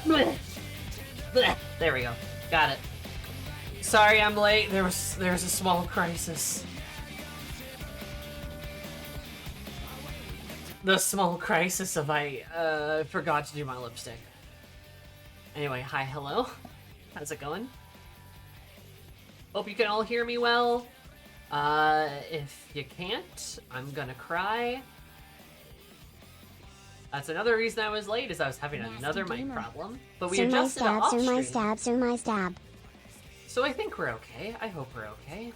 Blech. Blech. There we go. Got it. Sorry I'm late. There was a small crisis. The small crisis of I forgot to do my lipstick. Anyway, hi, hello. How's it going? Hope you can all hear me well. If you can't, I'm gonna cry. That's another reason I was late, is I was having another mic problem. But we adjusted it off stream. So I think we're okay. I hope we're okay.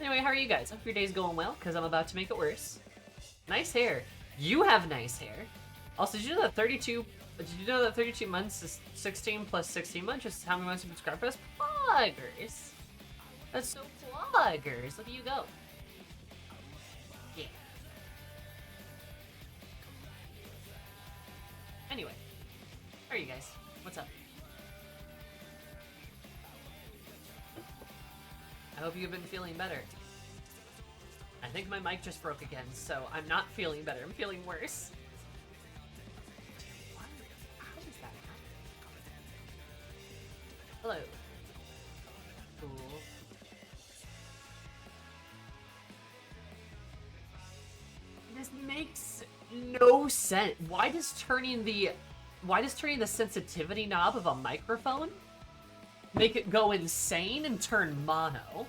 Anyway, how are you guys? Hope your day's going well, because I'm about to make it worse. Nice hair. You have nice hair. Also, did you know that 32 months is 16 plus 16 months is how many months you've been subscribed us? Pluggers. That's so pluggers. Look at you go. Yeah. Anyway, how are you guys? What's up? I hope you've been feeling better. I think my mic just broke again, so I'm not feeling better. I'm feeling worse. How does that happen? Hello. Cool. This makes no sense. Why does turning the sensitivity knob of a microphone make it go insane and turn mono?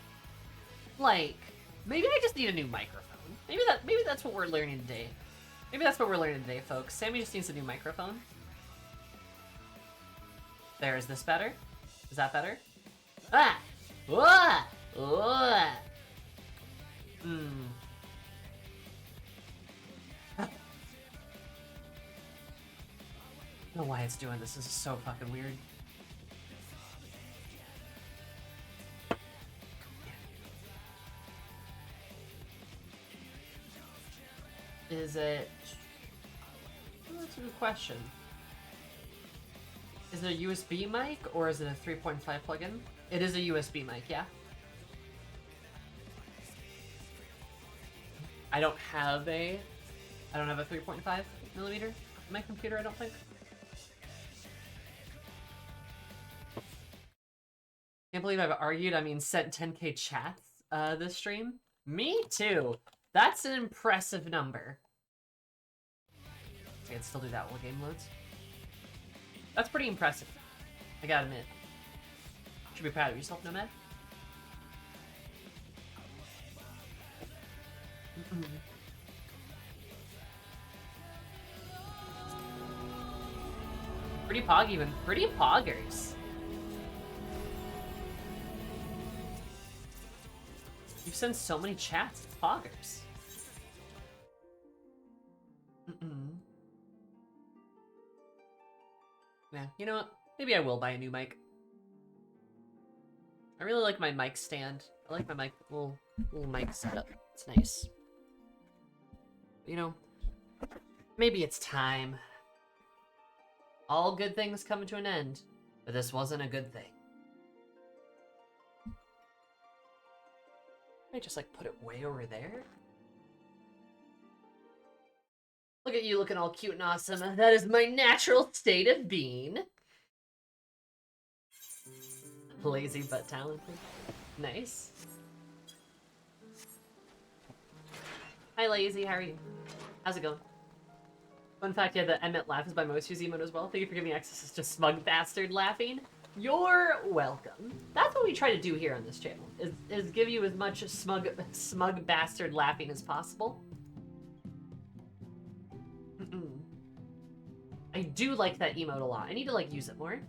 Like, maybe I just need a new microphone. Maybe that's what we're learning today. Maybe that's what we're learning today, folks. Sammy just needs a new microphone. There, is this better? Is that better? Ah! Ah! Ah! I don't know why it's doing this. This is so fucking weird. Is it... Oh, that's a good question. Is it a USB mic, or is it a 3.5 plugin? It is a USB mic, yeah? I don't have a 3.5 millimeter in my computer, I don't think. Can't believe I've argued, sent 10k chats this stream. Me too. That's an impressive number. I can still do that while game loads. That's pretty impressive. I gotta admit. Should be proud of yourself, Nomad. Pretty pog even. Pretty poggers. You've sent so many chats. It's poggers. Yeah, you know what? Maybe I will buy a new mic. I really like my mic stand. I like my mic, little mic setup. It's nice. You know, maybe it's time. All good things come to an end, but this wasn't a good thing. I just like put it way over there. Look at you looking all cute and awesome. That is my natural state of being. Lazy but talented. Nice. Hi Lazy, how are you? How's it going? Fun fact, yeah, the Emmett laugh is by MosQ's emote as well. Thank you for giving me access to smug bastard laughing. You're welcome. That's what we try to do here on this channel, is give you as much smug bastard laughing as possible. I do like that emote a lot. I need to like use it more.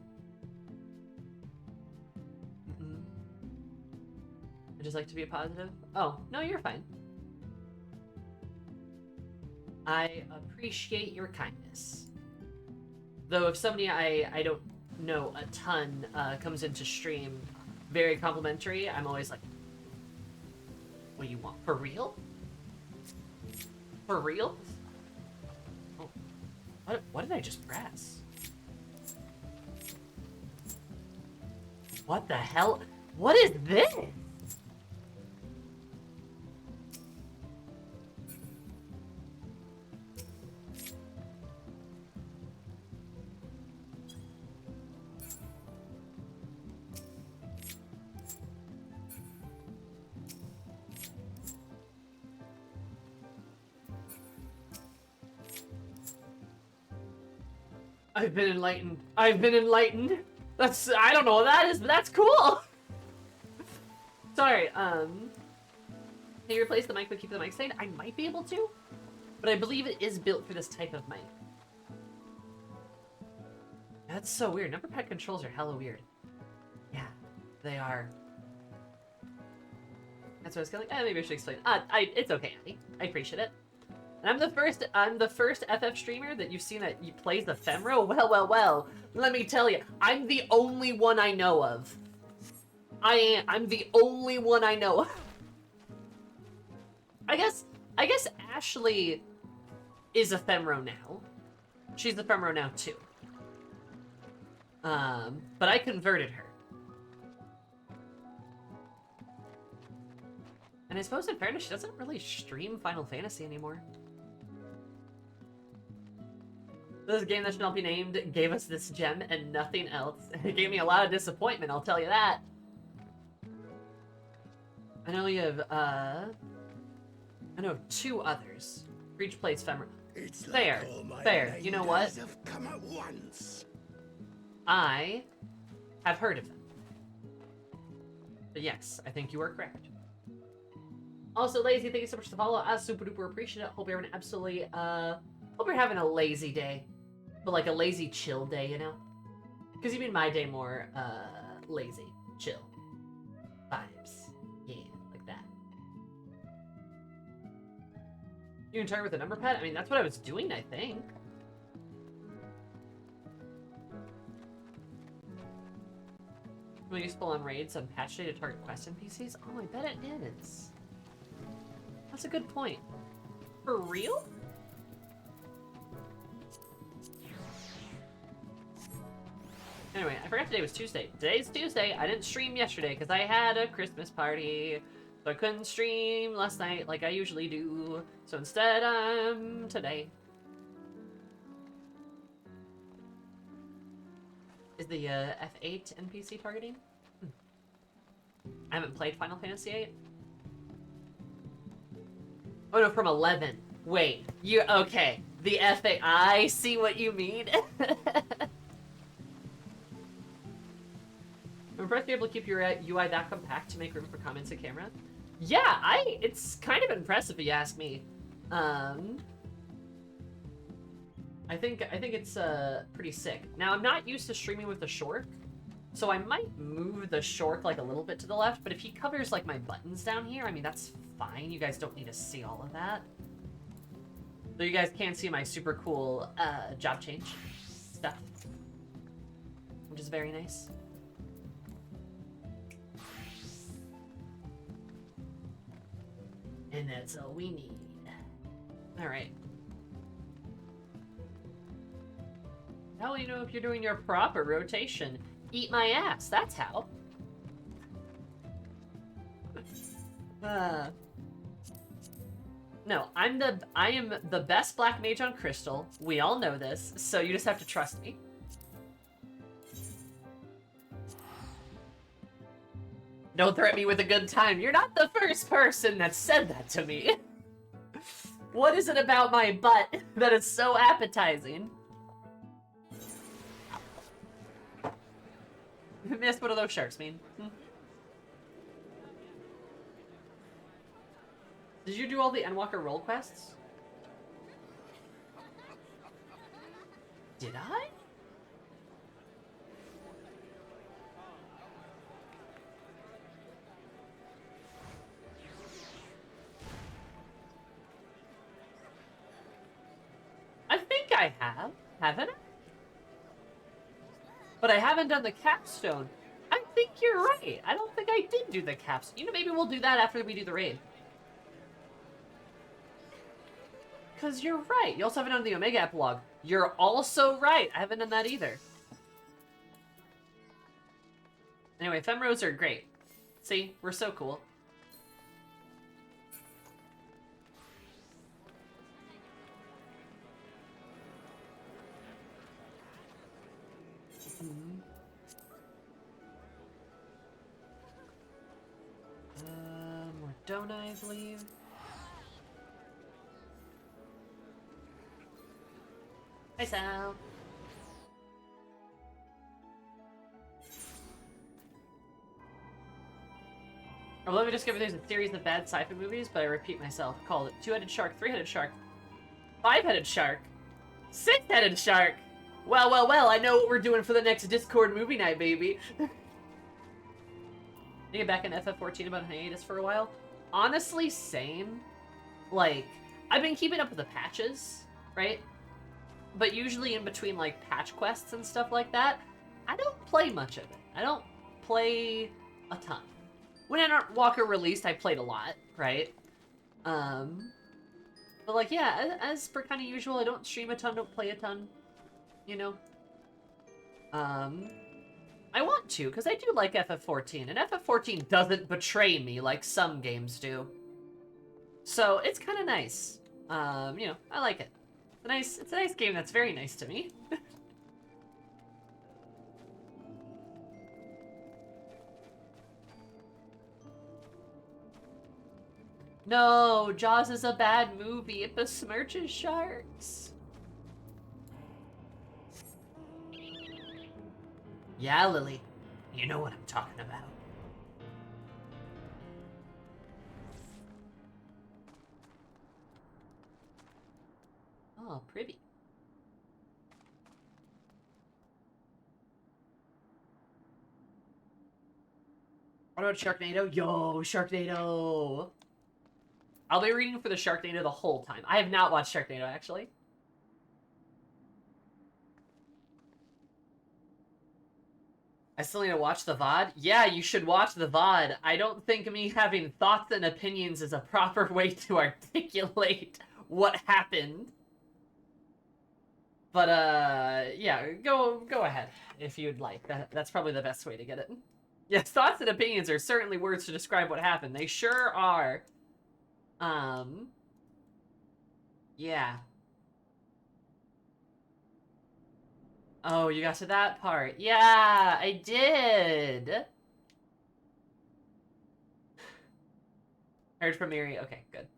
I just like to be a positive. Oh, no, you're fine. I appreciate your kindness. Though if somebody I don't know a ton comes into stream very complimentary, I'm always like, what do you want? For real? For real? Oh, what did I just press? What the hell? What is this? I've been enlightened. I've been enlightened. That's, I don't know what that is, but that's cool. Sorry, can you replace the mic but keep the mic stayed? I might be able to, but I believe it is built for this type of mic. That's so weird. Number pad controls are hella weird. Yeah, they are. That's what I was going like, maybe I should explain. It's okay, Andy. I appreciate it. And I'm the first FF streamer that you've seen that plays the Femro. Well, let me tell you, I'm the only one I know of. I'm the only one I know of. I guess Ashley is a Femro now. She's the Femro now too. But I converted her. And I suppose in fairness, she doesn't really stream Final Fantasy anymore. This game that should not be named gave us this gem and nothing else. It gave me a lot of disappointment, I'll tell you that. I know you have, I know of 2 others. For each place Femro. Fair, fair. You know what? Come at once. I have heard of them. But yes, I think you are correct. Also, Lazy, thank you so much for the follow. I super duper appreciate it. Hope you're having absolutely, hope you're having a lazy day. But like a lazy chill day, you know? Because you mean my day more, lazy, chill. Vibes. Yeah, like that. You can turn with the number pad? I mean, that's what I was doing, I think. Useful on raids on patch day to target quest NPCs? Oh, I bet it is. That's a good point. For real? Anyway, I forgot today was Tuesday. Today's Tuesday. I didn't stream yesterday because I had a Christmas party. So I couldn't stream last night like I usually do. So instead, today. Is the F8 NPC targeting? I haven't played Final Fantasy VIII. Oh no, from 11. Wait, okay. The F8, I see what you mean. I'm impressed to be able to keep your UI that compact to make room for comments and camera. Yeah, it's kind of impressive if you ask me. I think it's pretty sick. Now I'm not used to streaming with the Shork, so I might move the Shork like a little bit to the left, but if he covers like my buttons down here, I mean that's fine. You guys don't need to see all of that. So you guys can see my super cool job change stuff, which is very nice. And that's all we need. All right. How will you know if you're doing your proper rotation? Eat my ass, that's how. No, I am the best black mage on Crystal. We all know this, so you just have to trust me. Don't threaten me with a good time. You're not the first person that said that to me. What is it about my butt that is so appetizing? Miss, what do those sharks mean? Did you do all the Endwalker role quests? Did I? I think I have, haven't I? But I haven't done the capstone. I think you're right. I don't think I did do the capstone. You know, maybe we'll do that after we do the raid. Because you're right. You also haven't done the Omega epilogue. You're also right. I haven't done that either. Anyway, Femros are great. See? We're so cool. More don't I believe? Hi, Sal. Or let me discover there's a series of bad sci-fi movies, but I repeat myself. Called it Two-Headed Shark, Three-Headed Shark, Five-Headed Shark, Six-Headed Shark. Well, well, well, I know what we're doing for the next Discord movie night, baby. I get back in FF14 about hiatus for a while. Honestly, same. Like, I've been keeping up with the patches, right? But usually in between, like, patch quests and stuff like that, I don't play much of it. I don't play a ton. When Walker released, I played a lot, right? But like, yeah, as per kind of usual, I don't stream a ton, don't play a ton, you know? I want to, because I do like FF14, and FF14 doesn't betray me like some games do. So, it's kind of nice. You know, I like it. It's a nice game that's very nice to me. No, Jaws is a bad movie. It besmirches sharks. Yeah, Lily. You know what I'm talking about. Oh, pretty. What about Sharknado? Yo, Sharknado! I'll be reading for the Sharknado the whole time. I have not watched Sharknado, actually. I still need to watch the VOD? Yeah, you should watch the VOD. I don't think me having thoughts and opinions is a proper way to articulate what happened. But, yeah, go ahead if you'd like. That's probably the best way to get it. Yes, thoughts and opinions are certainly words to describe what happened. They sure are. Yeah. Oh, you got to that part. Yeah, I did. Heard from Miri. Okay, good.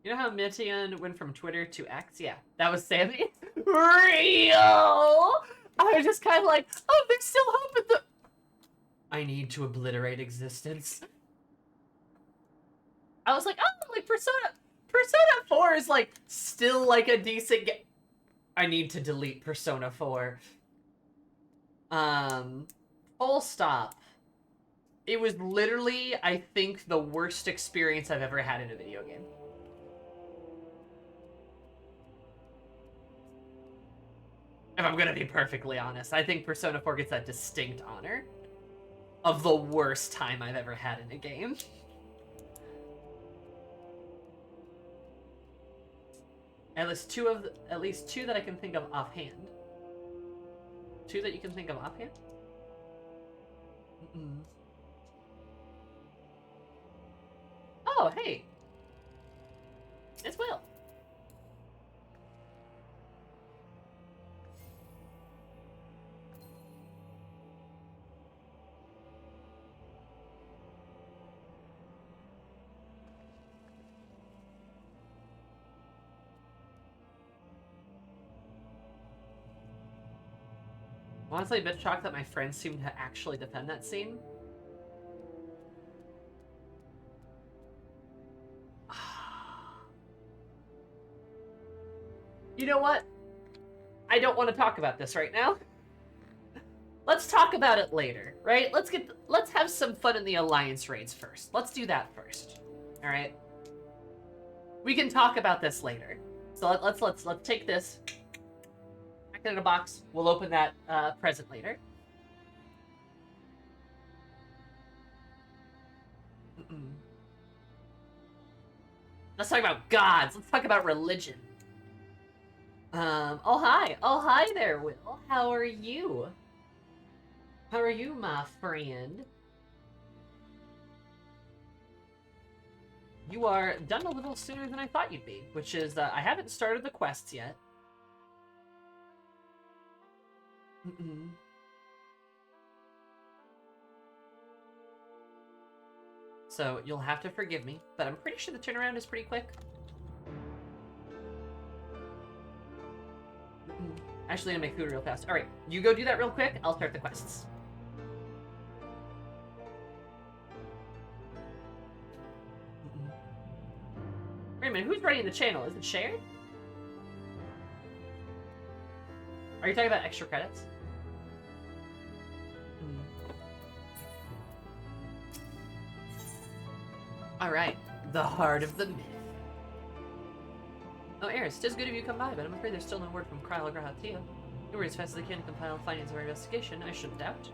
You know how Mitian went from Twitter to X? Yeah, that was Sammy. Real! I was just kind of like, oh, there's still hope at the... I need to obliterate existence. I was like, oh, like, Persona 4 is, like, still, like, a decent game. I need to delete Persona 4. Full stop. It was literally, I think, the worst experience I've ever had in a video game. If I'm gonna be perfectly honest, I think Persona 4 gets that distinct honor of the worst time I've ever had in a game. At least two that I can think of offhand. Two that you can think of offhand? Mm-mm. Oh, hey. It's Will. Honestly, a bit shocked that my friends seem to actually defend that scene. You know what? I don't want to talk about this right now. Let's talk about it later, right? Let's have some fun in the alliance raids first. Let's do that first. All right. We can talk about this later. So let's take this. Pack it in a box. We'll open that present later. Let's talk about gods. Let's talk about religion. Oh hi there, Will. How are you? How are you, my friend? You are done a little sooner than I thought you'd be, which is, I haven't started the quests yet. So, you'll have to forgive me, but I'm pretty sure the turnaround is pretty quick. Actually, I'm gonna make food real fast. Alright, you go do that real quick, I'll start the quests. minute, who's running the channel? Is it shared? Are you talking about extra credits? Alright, the heart of the myth. Oh, Eris, 'tis good of you to come by, but I'm afraid there's still no word from Kryl or Grahatia. You work as fast as they can to compile findings of our investigation, I shouldn't doubt.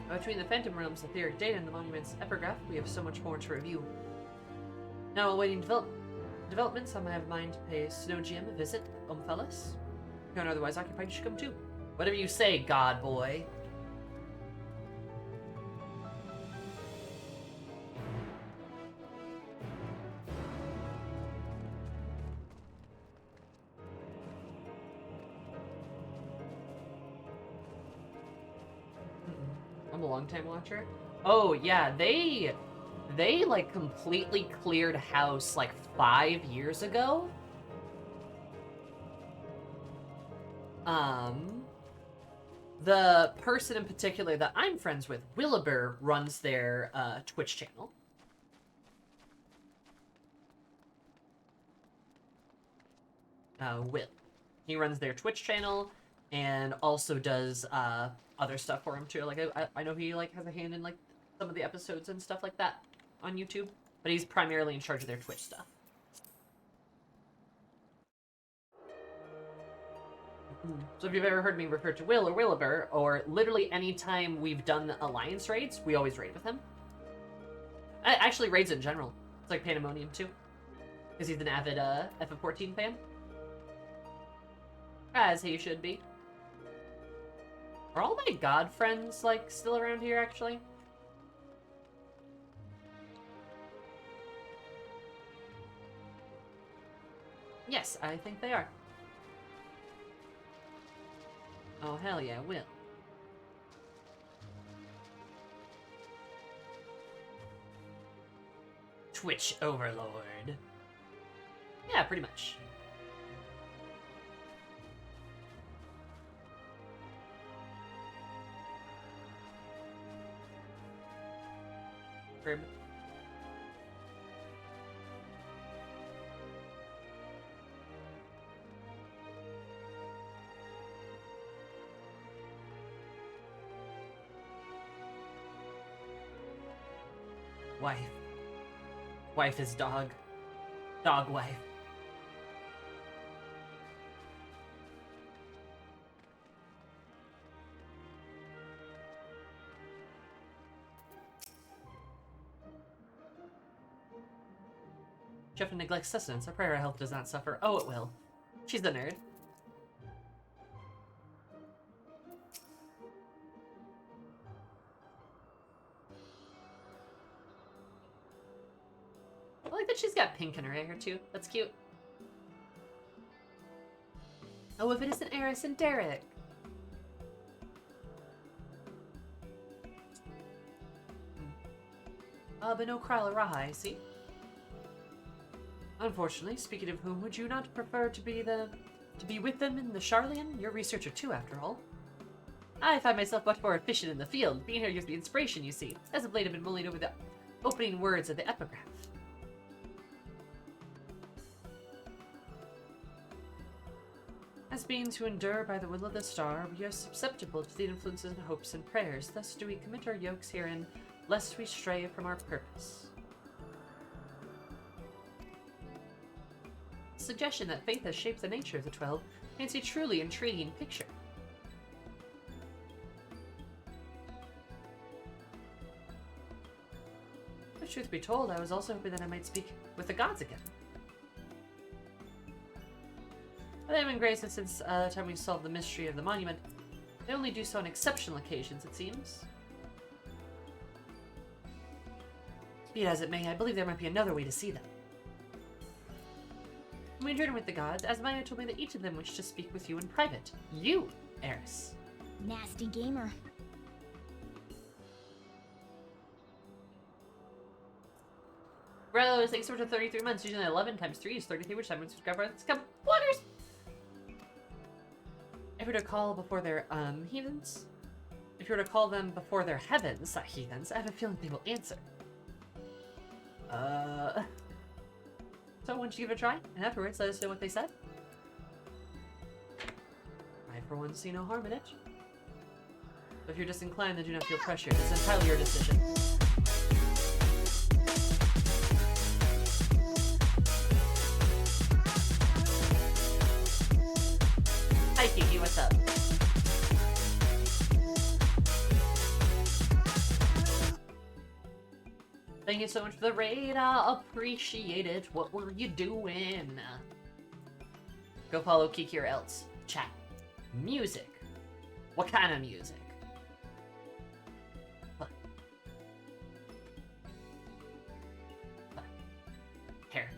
Between the Phantom Realms, the etheric data, and the monument's epigraph, we have so much more to review. Now, awaiting developments, I might have mind to pay Snow GM a visit, fellas. If you're otherwise occupied, you should come too. Whatever you say, God boy. I'm a long-time watcher. Oh yeah, they like completely cleared house like 5 years ago. The person in particular that I'm friends with, Willibur, runs their Twitch channel. Will. He runs their Twitch channel and also does other stuff for him too. Like I know he like has a hand in like some of the episodes and stuff like that on YouTube, but he's primarily in charge of their Twitch stuff. So if you've ever heard me refer to Will or Willibur, or literally any time we've done Alliance raids, we always raid with him. Actually, raids in general. It's like Pandemonium too, because he's an avid FF14 fan. As he should be. Are all my god friends, like, still around here, actually? Yes, I think they are. Oh, hell yeah, Will. Twitch Overlord. Yeah, pretty much. Crib. Wife. Wife is dog. Dog wife. Jeff neglects sustenance. I pray her health does not suffer. Oh, it will. She's the nerd. I like that she's got pink in her hair, too. That's cute. Oh, if it isn't Eris and Derek. But no Kryl or Raha, I see. Unfortunately, speaking of whom, would you not prefer to be with them in the Sharlayan? You're a researcher too, after all. I find myself much more efficient in the field. Being here gives me inspiration, you see. As of late, I've been mulling over the opening words of the epigraph. As beings who endure by the will of the star, we are susceptible to the influences and hopes and prayers. Thus do we commit our yokes herein, lest we stray from our purpose. The suggestion that faith has shaped the nature of the 12 paints a truly intriguing picture. If truth be told, I was also hoping that I might speak with the gods again. But I am in grace since the time we solved the mystery of the monument. They only do so on exceptional occasions, it seems. Be it as it may, I believe there might be another way to see them. When we returned with the gods, Asmaya told me that each of them wished to speak with you in private. You, Eris. Nasty gamer. Rose, thanks so much for 33 months. Usually 11 times 3 is 33, which time we subscribe for. Let's come. Waters! If you were to call before their, heathens? If you were to call them before their heavens, heathens, I have a feeling they will answer. So why don't you give it a try, and afterwards let us know what they said. I, for one, see no harm in it. But if you're disinclined, then do not feel pressured. It's entirely your decision. Hi, Kiki, what's up? Thank you so much for the raid. I appreciate it. What were you doing? Go follow Kiki or else. Chat. Music. What kind of music? Huh. Huh. Hair.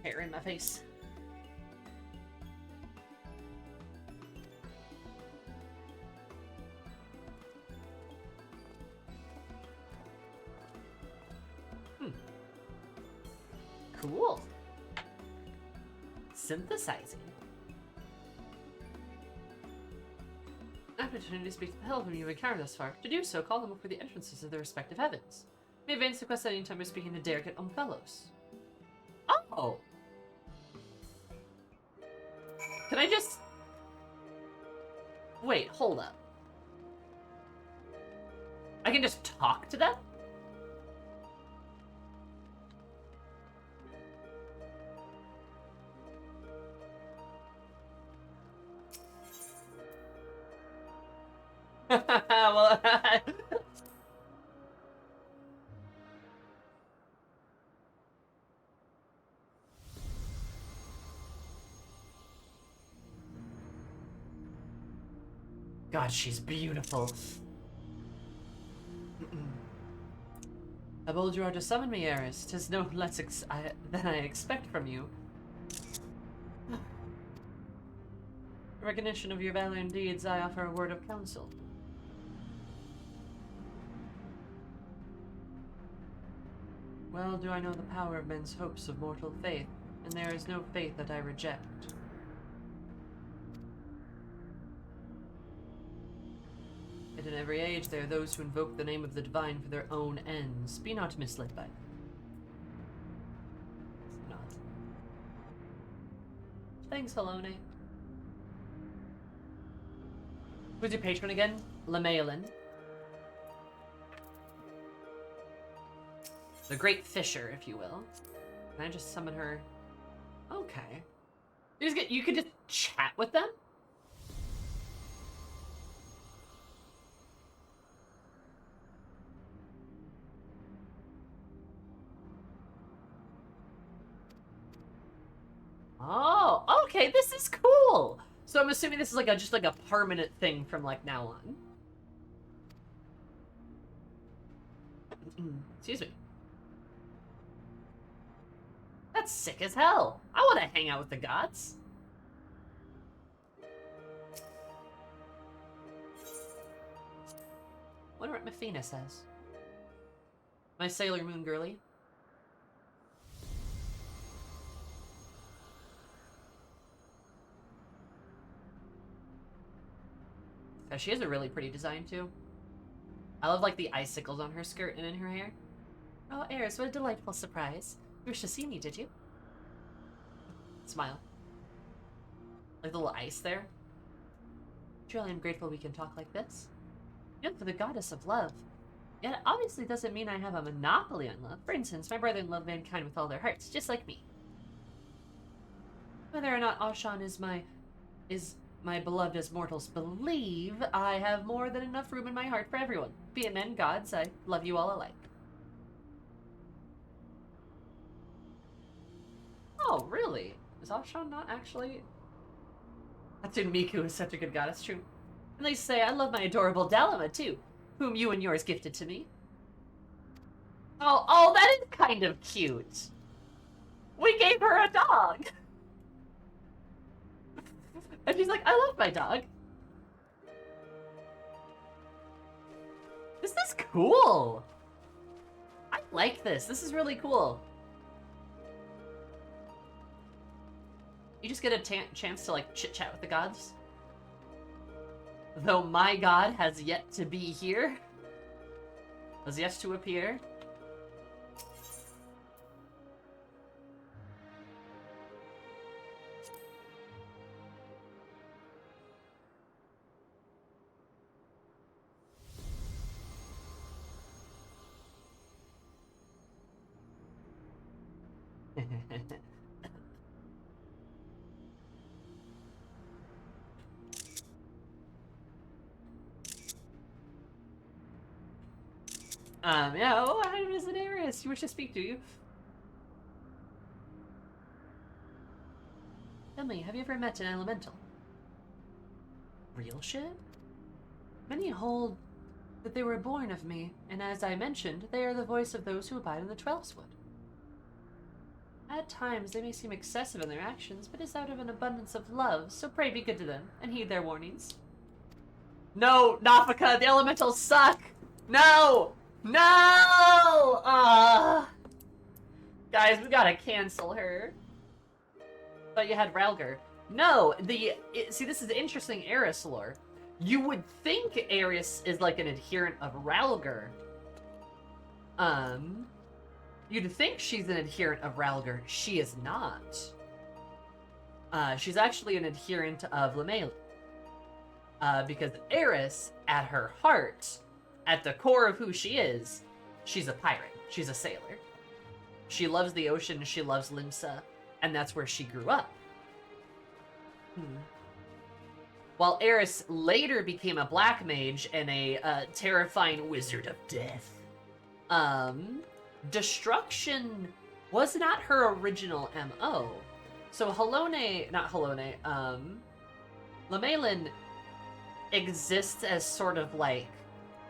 Hair in my face. Cool. Synthesizing. Opportunity to speak to the hell whom you have encountered thus far. To do so, call them before the entrances of the respective heavens. You may advance the quest at any time by speaking to Derek Fellows. Oh! Can I just... Wait, hold up. I can just talk to them? Well, God, she's beautiful. How bold you are to summon me, Eris. 'Tis no less than I expect from you. In recognition of your valiant deeds, I offer a word of counsel. Well, do I know the power of men's hopes of mortal faith, and there is no faith that I reject. Yet in every age there are those who invoke the name of the divine for their own ends. Be not misled by them. Not. Thanks, Helone. Who's your patron again? Lamaelin. The Great Fisher, if you will. Can I just summon her? Okay. You could just chat with them? Oh, okay, this is cool! So I'm assuming this is like just like a permanent thing from like now on. Excuse me. That's sick as hell. I want to hang out with the gods. Wonder what Mefina says. My Sailor Moon girly. Oh, she has a really pretty design too. I love like the icicles on her skirt and in her hair. Oh, Eris, what a delightful surprise. You wish to see me, did you? Smile. Like the little ice there. Truly, I'm grateful we can talk like this. You look for the goddess of love. Yet it obviously doesn't mean I have a monopoly on love. For instance, my brethren love mankind with all their hearts, just like me. Whether or not Ashan is my beloved as mortals believe, I have more than enough room in my heart for everyone. Be it men, gods, I love you all alike. Oh, really? Is Ashan not actually... Hatsune Miku is such a good goddess, true. And they say I love my adorable Dalima, too, whom you and yours gifted to me. Oh, that is kind of cute. We gave her a dog. And she's like, I love my dog. This is cool. I like this. This is really cool. You just get a chance to, like, chit-chat with the gods. Though my god has yet to be here. Has yet to appear. Yeah, oh, hi, Miss Daenerys. You wish to speak, do you? Tell me, have you ever met an elemental? Real shit? Many hold that they were born of me, and as I mentioned, they are the voice of those who abide in the Twelveswood. At times, they may seem excessive in their actions, but it's out of an abundance of love, so pray be good to them, and heed their warnings. No, Nafika, the elementals suck! No! No! Guys, we gotta cancel her. But you had Ralgar. No, see, this is interesting Eris lore. You would think Eris is like an adherent of Ralgar. You'd think she's an adherent of Ralgar. She is not. She's actually an adherent of Lemail. Because Eris, at her heart, at the core of who she is, she's a pirate. She's a sailor. She loves the ocean, she loves Limsa, and that's where she grew up. While Eris later became a black mage and a terrifying wizard of death, destruction was not her original MO. So Lemailin exists as sort of like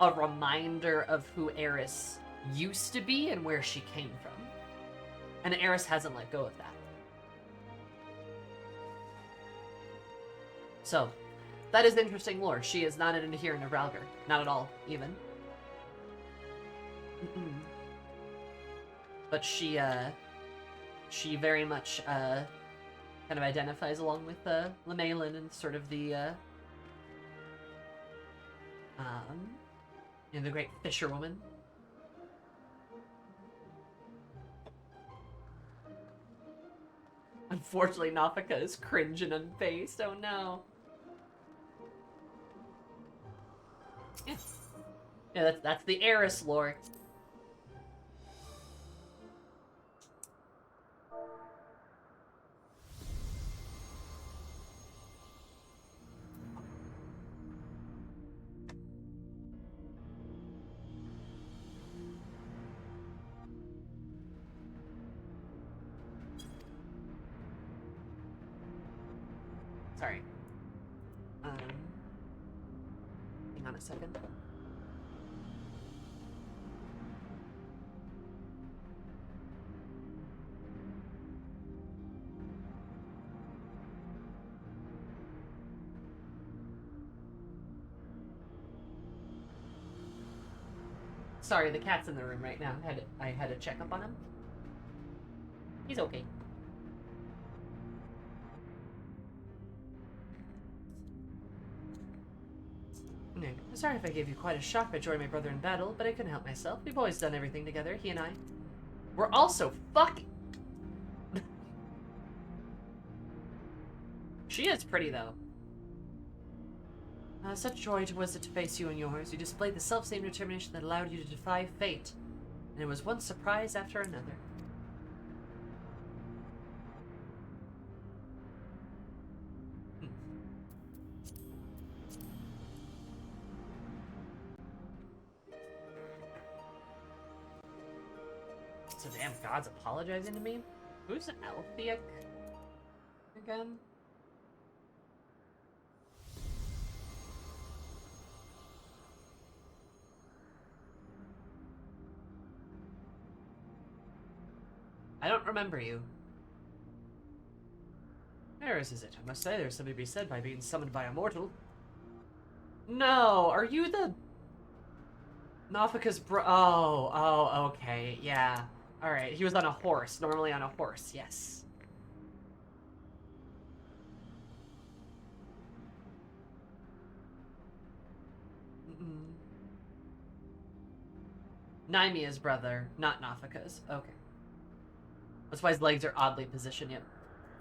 a reminder of who Eris used to be and where she came from. And Eris hasn't let go of that. So, that is interesting lore. She is not an adherent of Ralgar. Not at all, even. But she very much, kind of identifies along with, Lemailin and sort of the, you know, the great fisherwoman. Unfortunately, Nafika is cringe and unfazed. Oh no. Yeah, that's the Eris lore. Sorry. Hang on a second. Sorry, the cat's in the room right now. I had to check up on him. He's okay. Sorry if I gave you quite a shock by joining my brother in battle, but I couldn't help myself. We've always done everything together, he and I. We're also fucking... She is pretty, though. Such joy was it to face you and yours. You displayed the self-same determination that allowed you to defy fate. And it was one surprise after another. So damn God's apologizing to me? Who's Altheic again? I don't remember you. Eris, is it? I must say, there's something to be said by being summoned by a mortal. No, are you the... Nafika's bro... Oh, okay, yeah. Alright, he was on a horse, normally on a horse, yes. Nymea's brother, not Nafika's. Okay. That's why his legs are oddly positioned, yet.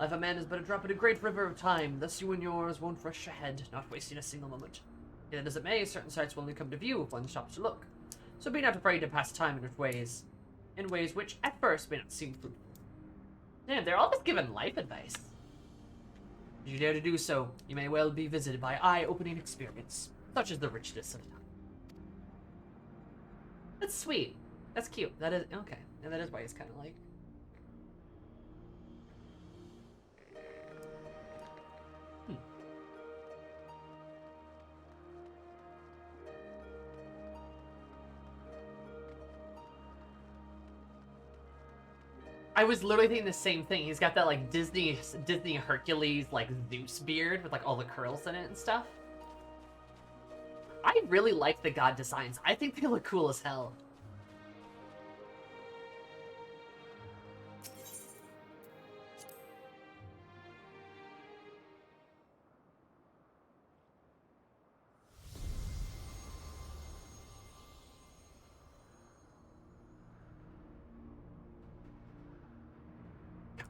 Life of man is but a drop in a great river of time, thus you and yours won't rush ahead, not wasting a single moment. Yet as it may, certain sights will only come to view if one stops to look. So be not afraid to pass time in ways which at first may not seem fruitful. Damn, they're all just giving life advice. If you dare to do so, you may well be visited by eye-opening experience, such as the richness of time. That's sweet. That's cute. That is okay. And that is why he's kind of like. I was literally thinking the same thing. He's got that like Disney Hercules like Zeus beard with like all the curls in it and stuff. I really like the god designs. I think they look cool as hell.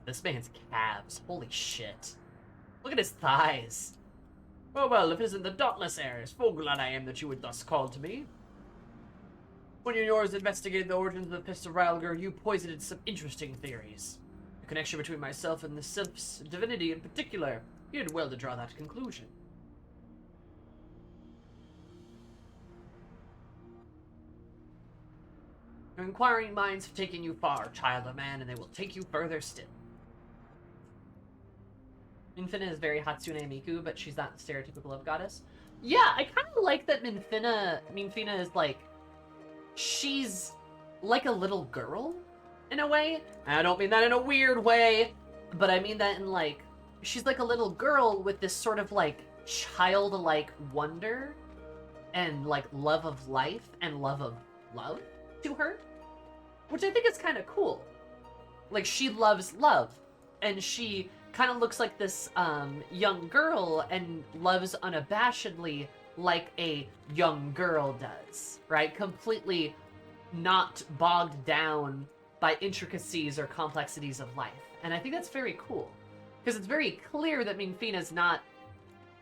This man's calves. Holy shit. Look at his thighs. Oh well, if it isn't the dauntless heirs, full glad I am that you would thus call to me. When yours investigated the origins of the Pist of Rylgr, you posited some interesting theories. The connection between myself and the Sylph's divinity in particular. You did well to draw that conclusion. Your inquiring minds have taken you far, child of man, and they will take you further still. Minfina is very Hatsune Miku, but she's not the stereotypical love goddess. Yeah, I kind of like that Minfina is like, she's like a little girl, in a way. I don't mean that in a weird way, but I mean that in like, she's like a little girl with this sort of like childlike wonder and like love of life and love of love to her, which I think is kind of cool. Like, she loves love, and she kind of looks like this young girl and loves unabashedly like a young girl does, right? Completely not bogged down by intricacies or complexities of life. And I think that's very cool, because it's very clear that Minfina's not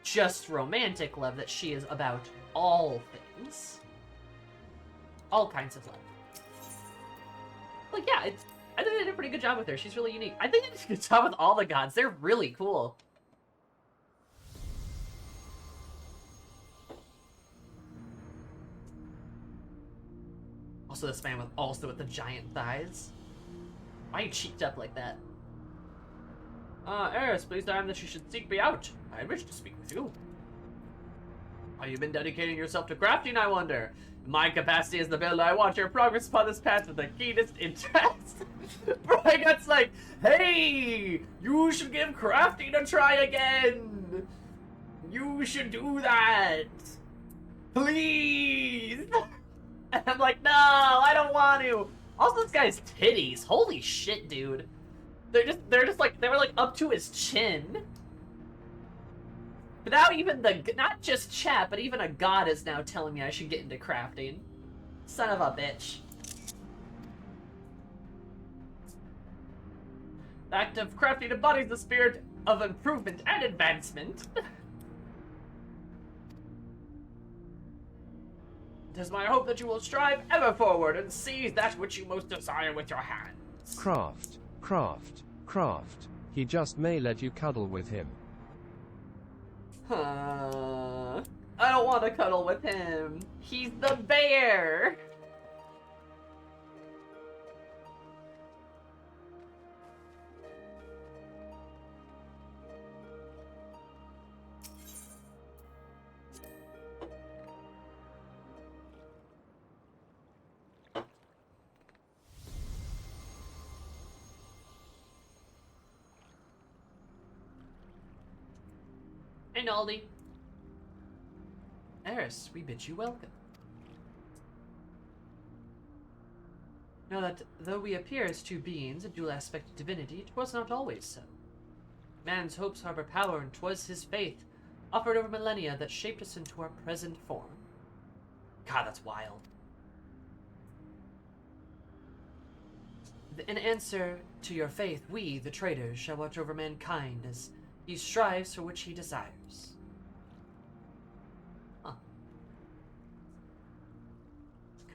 just romantic love, that she is about all things. All kinds of love. Like, yeah, I think they did a pretty good job with her. She's really unique. I think they did a good job with all the gods. They're really cool. Also, this man with the giant thighs. Why are you cheeked up like that? Eris, please tell him that you should seek me out. I wish to speak with you. Have you been dedicating yourself to crafting, I wonder? In my capacity as the builder, I watch your progress upon this path with the keenest interest. Brygut's like, hey, you should give crafting a try again. You should do that. Please. And I'm like, no, I don't want to. Also, this guy's titties. Holy shit, dude. They were like up to his chin. But now even not just chat, but even a god is now telling me I should get into crafting. Son of a bitch. The act of crafting embodies the spirit of improvement and advancement. It is my hope that you will strive ever forward and seize that which you most desire with your hands. Craft, craft, craft. He just may let you cuddle with him. I don't want to cuddle with him. He's the bear. Hey, Naldi. Eris, we bid you welcome. Know that though we appear as two beings of dual-aspected divinity, 'twas not always so. Man's hopes harbor power, and 'twas his faith, offered over millennia, that shaped us into our present form. God, that's wild. In answer to your faith, we, the traitors, shall watch over mankind as he strives for which he desires. Huh.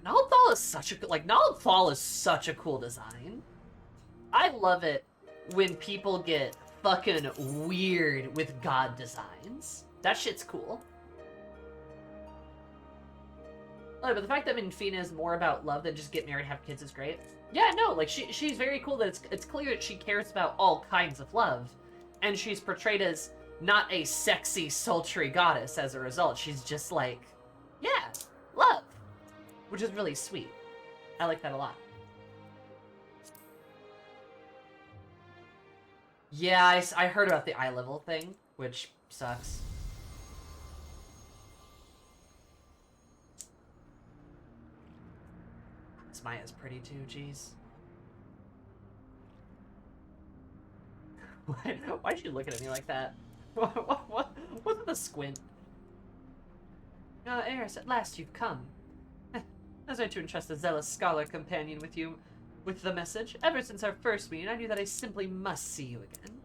Nalthal is such a is such a cool design. I love it when people get fucking weird with god designs. That shit's cool. Oh, but the fact that Minfina is more about love than just get married and have kids is great. Yeah, no, like, she's very cool that it's clear that she cares about all kinds of love. And she's portrayed as not a sexy, sultry goddess as a result. She's just like, yeah, love. Which is really sweet. I like that a lot. Yeah, I heard about the eye level thing, which sucks. Maya's pretty too, jeez. Why is she looking at me like that? What's with the squint? Eris, at last you've come. I was ready to entrust a zealous scholar companion with you with the message. Ever since our first meeting, I knew that I simply must see you again.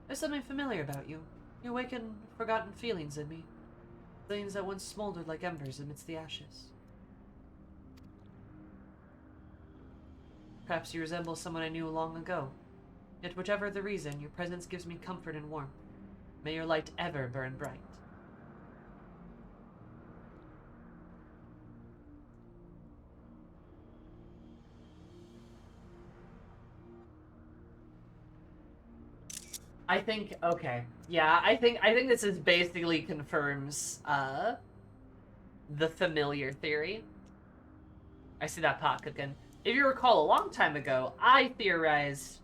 There's something familiar about you. You awaken forgotten feelings in me. Things that once smoldered like embers amidst the ashes. Perhaps you resemble someone I knew long ago. Yet whichever the reason, your presence gives me comfort and warmth. May your light ever burn bright. I think, okay. Yeah, I think this is basically confirms, the familiar theory. I see that pot cooking. If you recall, a long time ago, I theorized,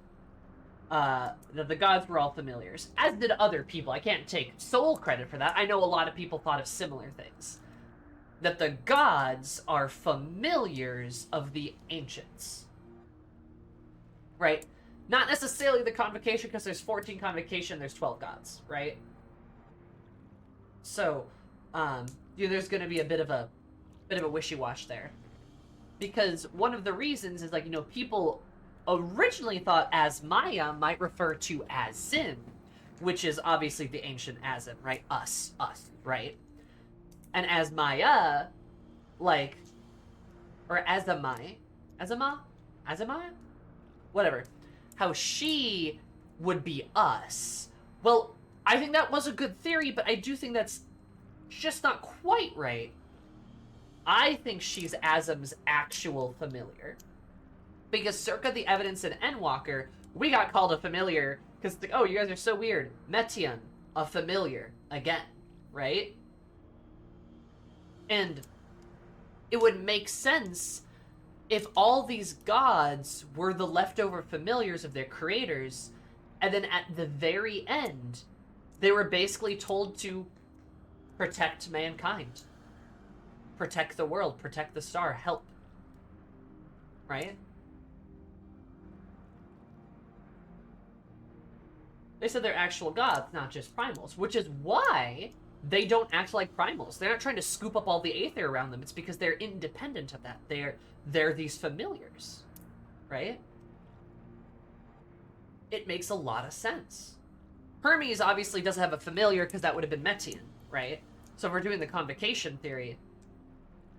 that the gods were all familiars, as did other people. I can't take sole credit for that. I know a lot of people thought of similar things. That the gods are familiars of the ancients. Right? Not necessarily the convocation, because there's 14 convocation, there's 12 gods, right? So, there's going to be a bit of a wishy-wash there. Because one of the reasons is, like, people originally thought Asmaya might refer to Azim, which is obviously the ancient Azim, right? Us, right? And Asmaya, like, or Azamai, whatever. How she would be us. Well, I think that was a good theory, but I do think that's just not quite right. I think she's Azim's actual familiar. Because circa the evidence in Endwalker, we got called a familiar, because, oh, you guys are so weird. Metian, a familiar, again, right? And it would make sense if all these gods were the leftover familiars of their creators, and then at the very end, they were basically told to protect mankind. Protect the world, protect the star, help. Right? They said they're actual gods, not just primals, which is why they don't act like primals. They're not trying to scoop up all the aether around them. It's because they're independent of that. They're these familiars, right? It makes a lot of sense. Hermes obviously doesn't have a familiar because that would have been Metian, right? So if we're doing the convocation theory,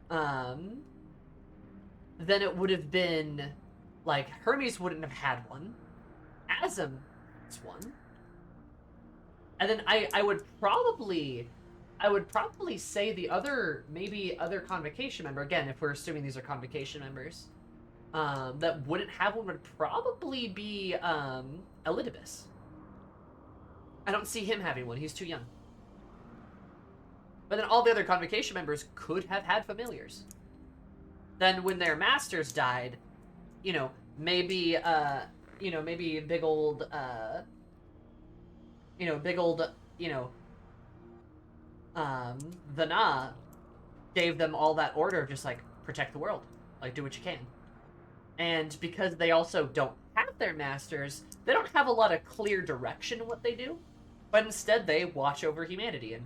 then it would have been, like, Hermes wouldn't have had one. Azim is one. And then I would probably say the other, maybe other convocation member, again, if we're assuming these are convocation members, that wouldn't have one would probably be, Elidibus. I don't see him having one, he's too young. But then all the other convocation members could have had familiars. Then when their masters died, maybe big old, Vana gave them all that order of just, like, protect the world. Like, do what you can. And because they also don't have their masters, they don't have a lot of clear direction in what they do. But instead, they watch over humanity and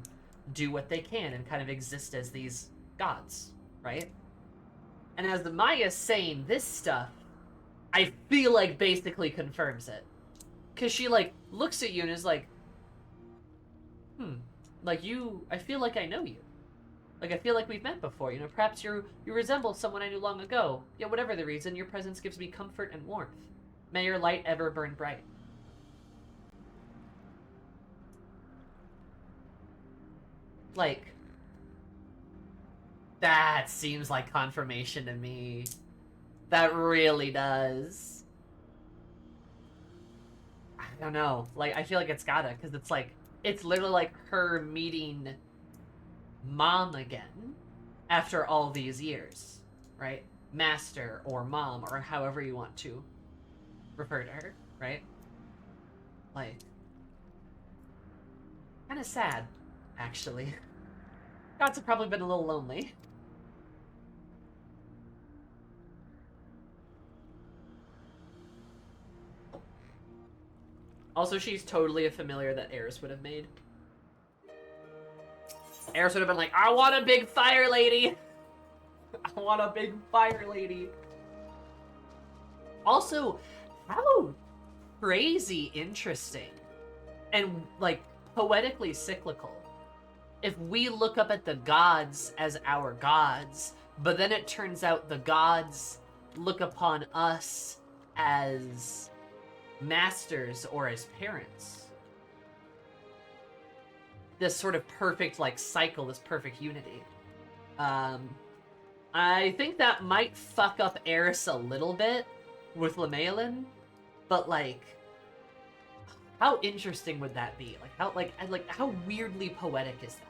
do what they can and kind of exist as these gods, right? And as the Maya's saying this stuff, I feel like basically confirms it. Because she, like, looks at you and is like, like, I feel like I know you. Like, I feel like we've met before, you know, perhaps you resemble someone I knew long ago. Yet whatever the reason, your presence gives me comfort and warmth. May your light ever burn bright. Like, that seems like confirmation to me. That really does. I don't know. Like, I feel like it's gotta, because it's like, it's literally like her meeting Mom again after all these years, right? Master or Mom or however you want to refer to her, right? Like, kind of sad, actually. Gods have probably been a little lonely. Also, she's totally a familiar that Eris would have made. Eris would have been like, I want a big fire lady! I want a big fire lady. Also, how crazy interesting and, like, poetically cyclical. If we look up at the gods as our gods, but then it turns out the gods look upon us as masters or as parents. This sort of perfect, like, cycle, this perfect unity. I think that might fuck up Eris a little bit with Lemaelin, but, like, how interesting would that be? How weirdly poetic is that?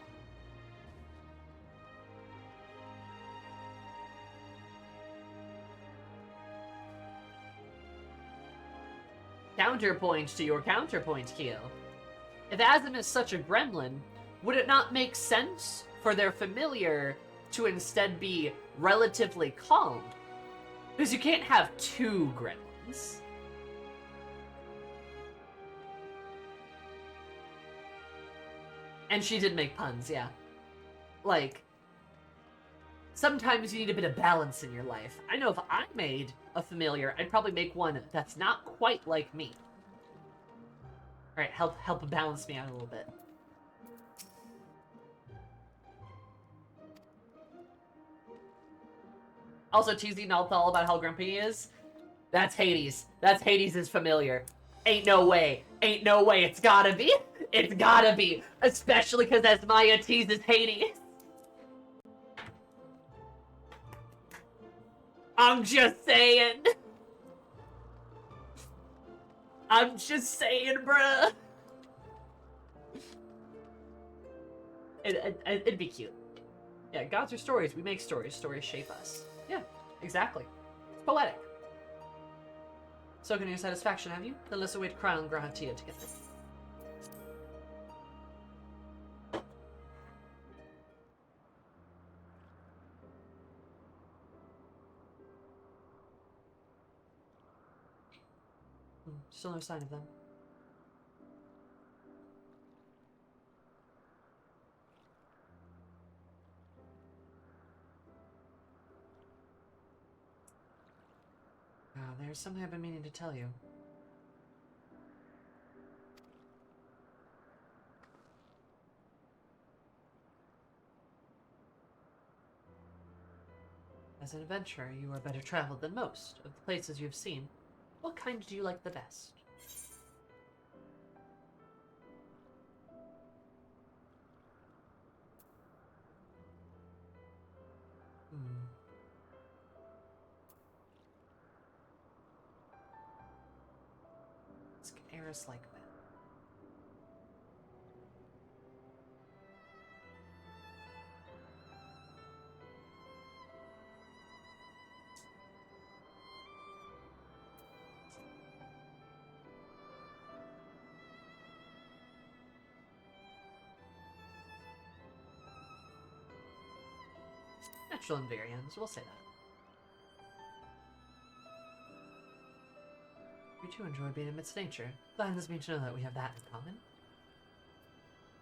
Counterpoint to your counterpoint, Keel. If Azim is such a gremlin, would it not make sense for their familiar to instead be relatively calm? Because you can't have two gremlins. And she did make puns, yeah. Like, sometimes you need a bit of balance in your life. I know if I made a familiar, I'd probably make one that's not quite like me. Alright, help balance me out a little bit. Also, teasing Nalthal about how grumpy he is. That's Hades. That's Hades' familiar. Ain't no way. Ain't no way. It's gotta be. It's gotta be. Especially because Asmaya teases Hades. I'm just saying. I'm just saying, bruh. It'd be cute. Yeah, gods are stories. We make stories. Stories shape us. Yeah, exactly. It's poetic. Soaking your satisfaction, have you? Then let's await Crown Grahatia together. Still no sign of them. There's something I've been meaning to tell you. As an adventurer, you are better traveled than most of the places you've seen. What kind do you like the best? It's Eris like that. Natural invariants, we'll say that. You too enjoy being amidst nature. Gladens me to know that we have that in common.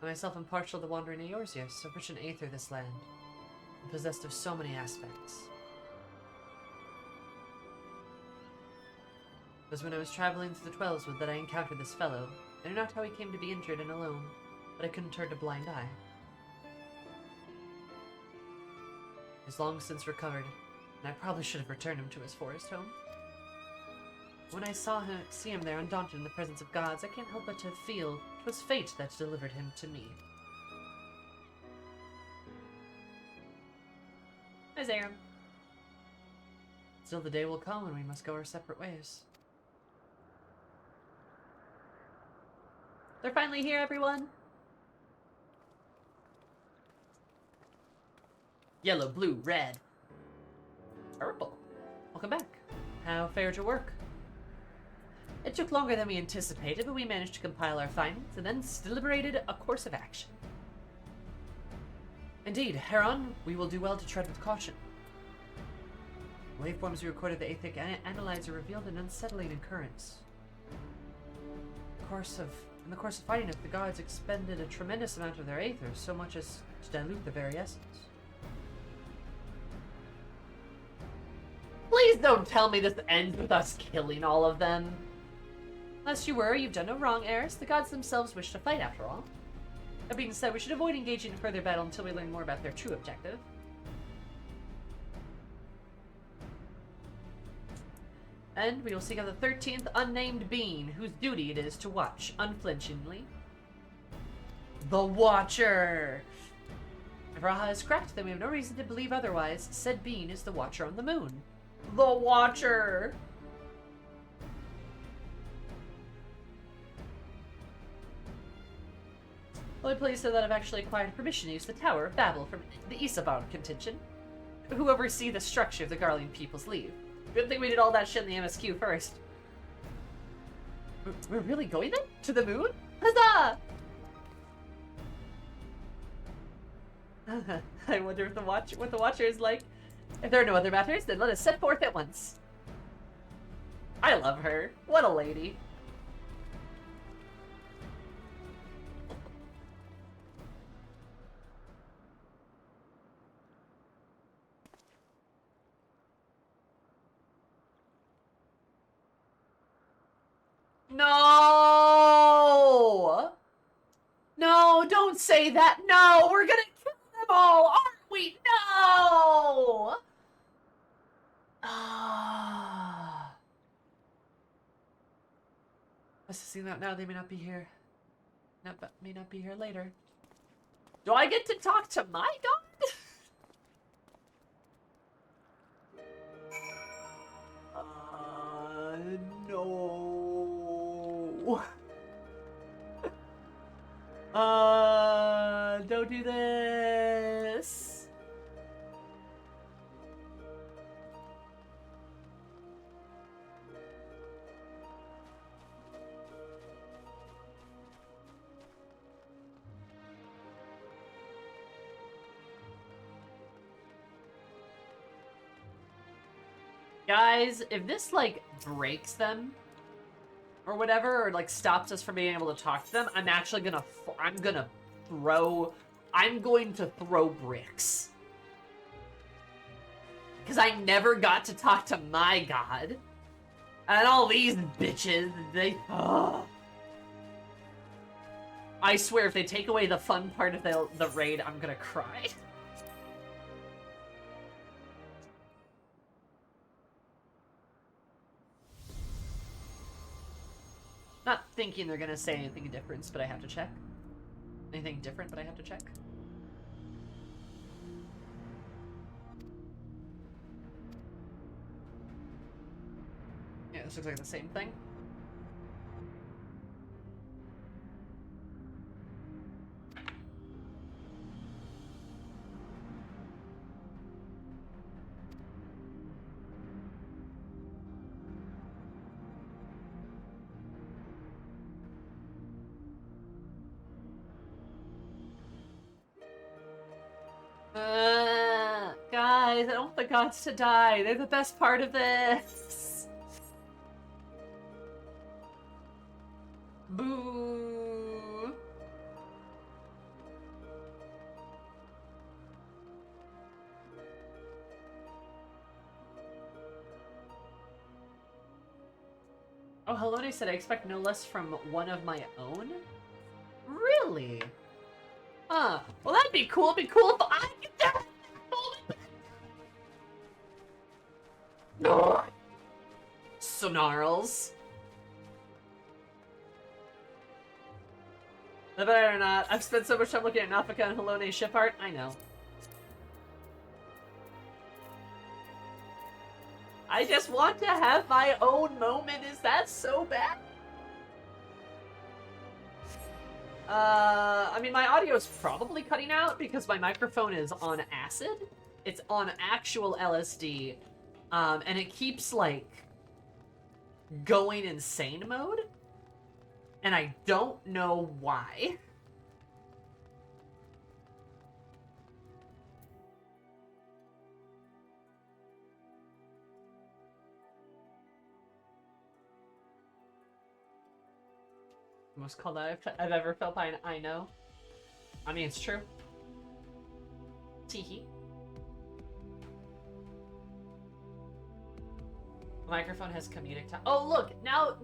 I myself am partial to wandering Eorzea, so rich in aether this land, and possessed of so many aspects. It was when I was traveling through the Twelveswood that I encountered this fellow. I knew not how he came to be injured and alone, but I couldn't turn a blind eye. He's long since recovered, and I probably should have returned him to his forest home. When I see him there undaunted in the presence of gods, I can't help but to feel 'twas fate that delivered him to me. Hi, Zaram. Still the day will come when we must go our separate ways. They're finally here, everyone! Yellow, blue, red. Purple. Welcome back. How fared your work? It took longer than we anticipated, but we managed to compile our findings and then deliberated a course of action. Indeed, Heron, we will do well to tread with caution. Waveforms we recorded the ATHIC analyzer revealed an unsettling occurrence. In the course of fighting it, the gods expended a tremendous amount of their aethers, so much as to dilute the very essence. Please don't tell me this ends with us killing all of them. Lest you worry, you've done no wrong, Eris. The gods themselves wish to fight, after all. That being said, we should avoid engaging in further battle until we learn more about their true objective. And we will seek out the 13th unnamed being, whose duty it is to watch, unflinchingly. The Watcher! If Raha is correct, then we have no reason to believe otherwise. Said being is the Watcher on the moon. The Watcher! Only pleased so that I've actually acquired permission to use the Tower of Babel from the Isabound contingent, who oversee the structure of the Garlean people's leave. Good thing we did all that shit in the MSQ first. We're really going then? To the moon? Huzzah! I wonder if what the Watcher is like. If there are no other matters, then let us set forth at once. I love her. What a lady. No! No, don't say that. No, we're gonna kill them all, aren't we? No! Ah. Must have seen that now. They may not be here. May not be here later. Do I get to talk to my god? No. Don't do this. Guys, if this, like, breaks them, or whatever, or, like, stops us from being able to talk to them, I'm actually gonna, I'm going to throw bricks. Because I never got to talk to my god. And all these bitches, they, I swear, if they take away the fun part of the raid, I'm gonna cry. Not thinking they're gonna say anything different, but I have to check. Anything different, but I have to check. Yeah, this looks like the same thing. Guys, I don't want the gods to die. They're the best part of this. Boo. Oh, Hello, said I expect no less from one of my own? Really? Huh. Well, that'd be cool. It'd be cool if I get that. Snarls. I better not. I've spent so much time looking at Nafika and Halone's ship art. I know. I just want to have my own moment. Is that so bad? I mean, my audio is probably cutting out because my microphone is on acid. It's on actual LSD. And it keeps, like, going insane mode. And I don't know why. Most called out I've ever felt by an I know. I mean, it's true. Teehee. Microphone has comedic time. Oh, look! Now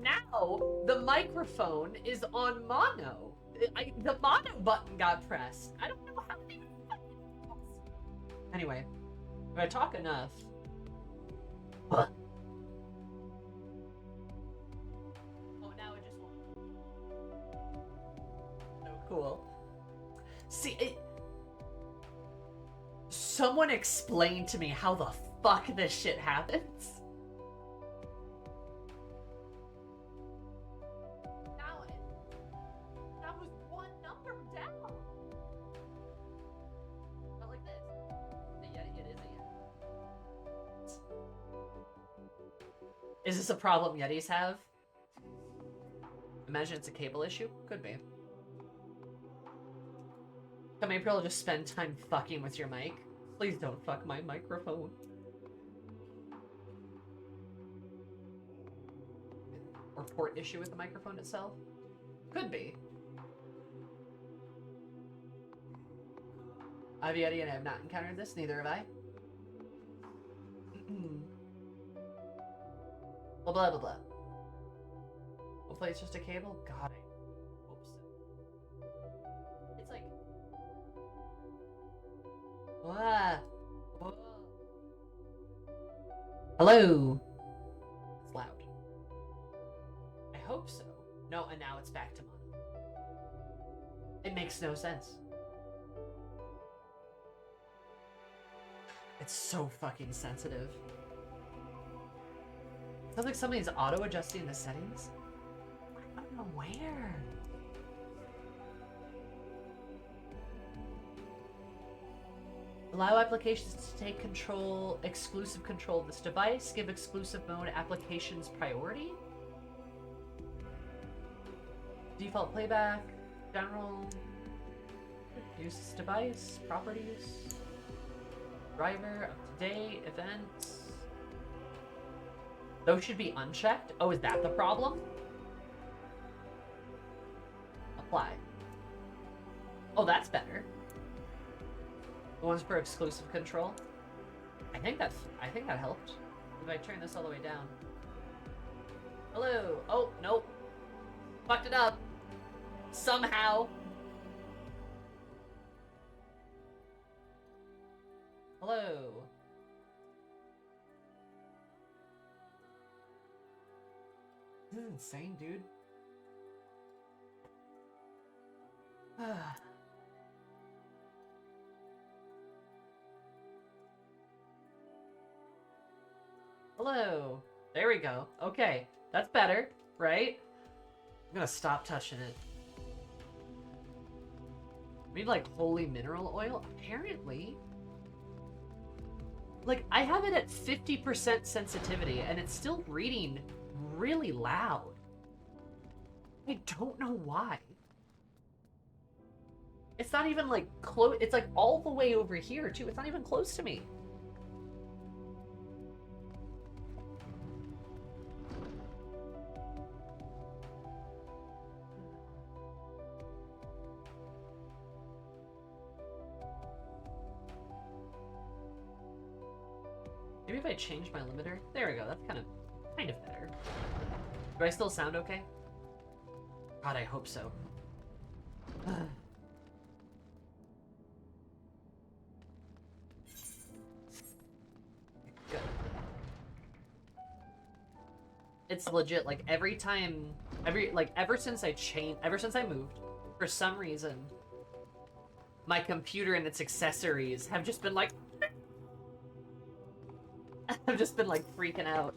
the microphone is on mono. The mono button got pressed. I don't know how they... Anyway, if I talk enough... What? Oh, now it just won't... So cool. See, someone explain to me how the fuck this shit happens. Is this a problem Yetis have? Imagine it's a cable issue? Could be. Come April, just spend time fucking with your mic. Please don't fuck my microphone. Or port issue with the microphone itself? Could be. I've Yeti and I have not encountered this, neither have I. Well, blah, blah, blah. Hopefully it's just a cable? God, I hope so. It's like... Whoa. Whoa. Hello? It's loud. I hope so. No, and now it's back to mono. It makes no sense. It's so fucking sensitive. Sounds like somebody's auto-adjusting the settings. I don't know where. Allow applications to take exclusive control of this device. Give exclusive mode applications priority. Default playback. General. Use this device. Properties. Driver. Up to date. Events. Those should be unchecked? Oh, is that the problem? Apply. Oh, that's better. The ones for exclusive control. I think that helped. If I turn this all the way down. Hello. Oh, nope. Fucked it up. Somehow. Hello. This is insane, dude. Hello. There we go. Okay. That's better, right? I'm gonna stop touching it. We need, like, holy mineral oil? Apparently. Like, I have it at 50% sensitivity, and it's still reading really loud. I don't know why. It's not even, like, close. It's, like, all the way over here, too. It's not even close to me. Maybe if I change my limiter. There we go. That's kind of better. Do I still sound okay? God, I hope so. Good. It's legit, like, every time, ever since I moved, for some reason, my computer and its accessories have just been like, I've just been like freaking out.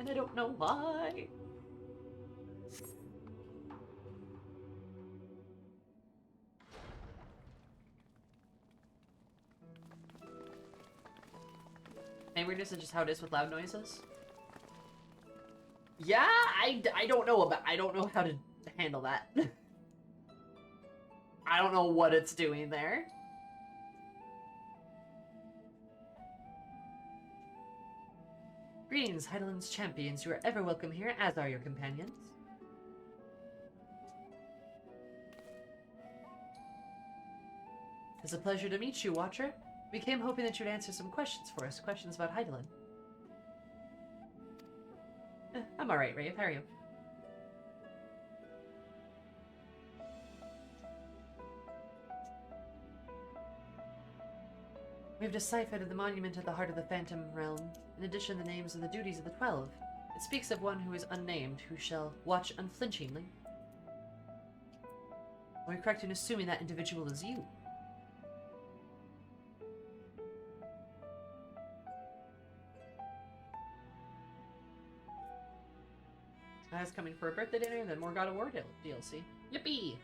And I don't know why. Angriness is just how it is with loud noises. Yeah, I don't know how to handle that. I don't know what it's doing there. Greetings, Heideland's champions. You are ever welcome here, as are your companions. It's a pleasure to meet you, Watcher. We came hoping that you'd answer some questions for us. Questions about Heideland. I'm alright, Rave. How are you? We've deciphered the monument at the heart of the Phantom Realm. In addition, the names and the duties of the 12. It speaks of one who is unnamed, who shall watch unflinchingly. Are we correct in assuming that individual is you? I was coming for a birthday dinner and then more God of War DLC. Yippee!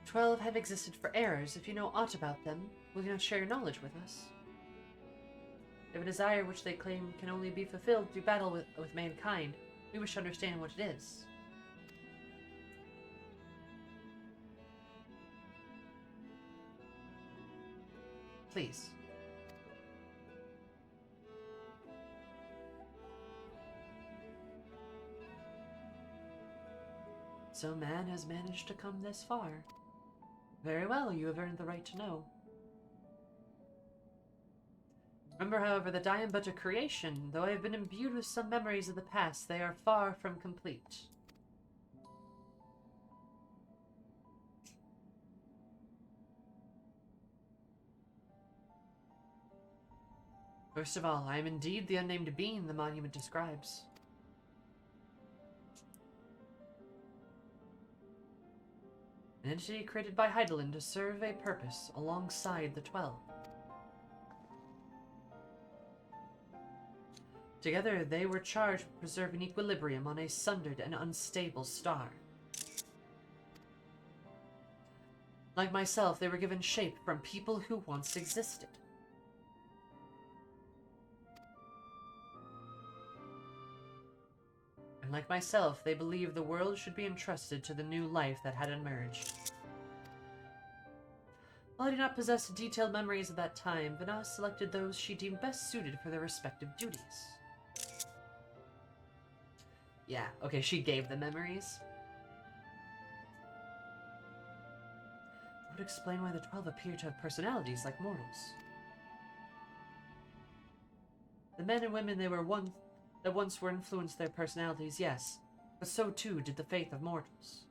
12 have existed for eras. If you know aught about them, will you not share your knowledge with us? They have a desire which they claim can only be fulfilled through battle with mankind. We wish to understand what it is. Please. So man has managed to come this far. Very well, you have earned the right to know. Remember, however, that I am but a creation. Though I have been imbued with some memories of the past, they are far from complete. First of all, I am indeed the unnamed being the monument describes. An entity created by Heideland to serve a purpose alongside the 12. Together, they were charged with preserving equilibrium on a sundered and unstable star. Like myself, they were given shape from people who once existed. And like myself, they believed the world should be entrusted to the new life that had emerged. While I do not possess detailed memories of that time, Vana selected those she deemed best suited for their respective duties. Yeah, okay, she gave them memories. That would explain why the 12 appear to have personalities like mortals. The men and women that once were influenced their personalities, yes, but so too did the faith of mortals.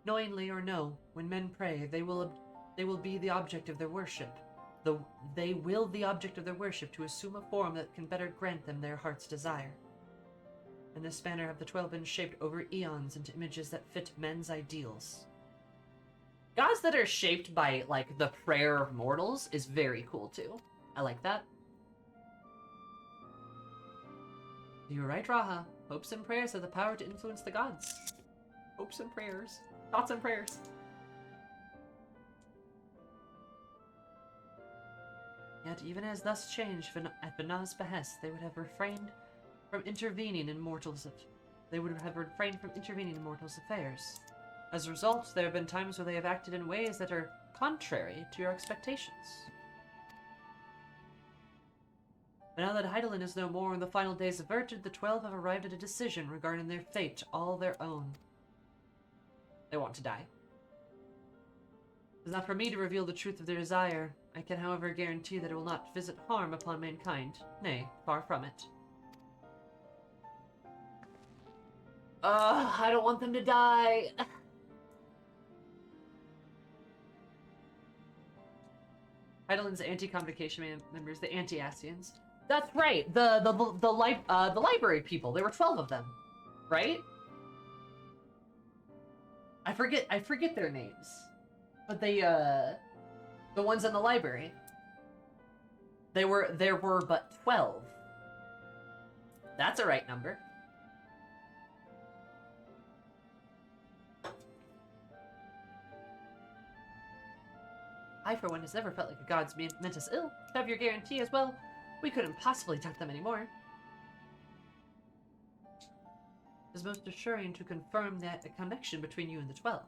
Knowingly or no, when men pray, they will be the object of their worship. They will the object of their worship to assume a form that can better grant them their heart's desire. In this manner have the 12 been shaped over eons into images that fit men's ideals. Gods that are shaped by, like, the prayer of mortals is very cool, too. I like that. You're right, Raha. Hopes and prayers have the power to influence the gods. Hopes and prayers. Thoughts and prayers. Yet, even as thus changed at Vana's behest, they would have refrained from intervening in mortals' affairs. As a result, there have been times where they have acted in ways that are contrary to your expectations. But now that Heideland is no more and the final days averted, the 12 have arrived at a decision regarding their fate, all their own. They want to die. It is not for me to reveal the truth of their desire. I can, however, guarantee that it will not visit harm upon mankind. Nay, far from it. I don't want them to die. Heidelin's anti-convocation members, the anti-Asians. That's right. The library people. There were 12 of them, right? I forget their names, but they the ones in the library. There were but 12. That's a right number. I, for one, has never felt like a god's meant us ill. To have your guarantee as well, we couldn't possibly doubt them anymore. It is most assuring to confirm that a connection between you and the 12.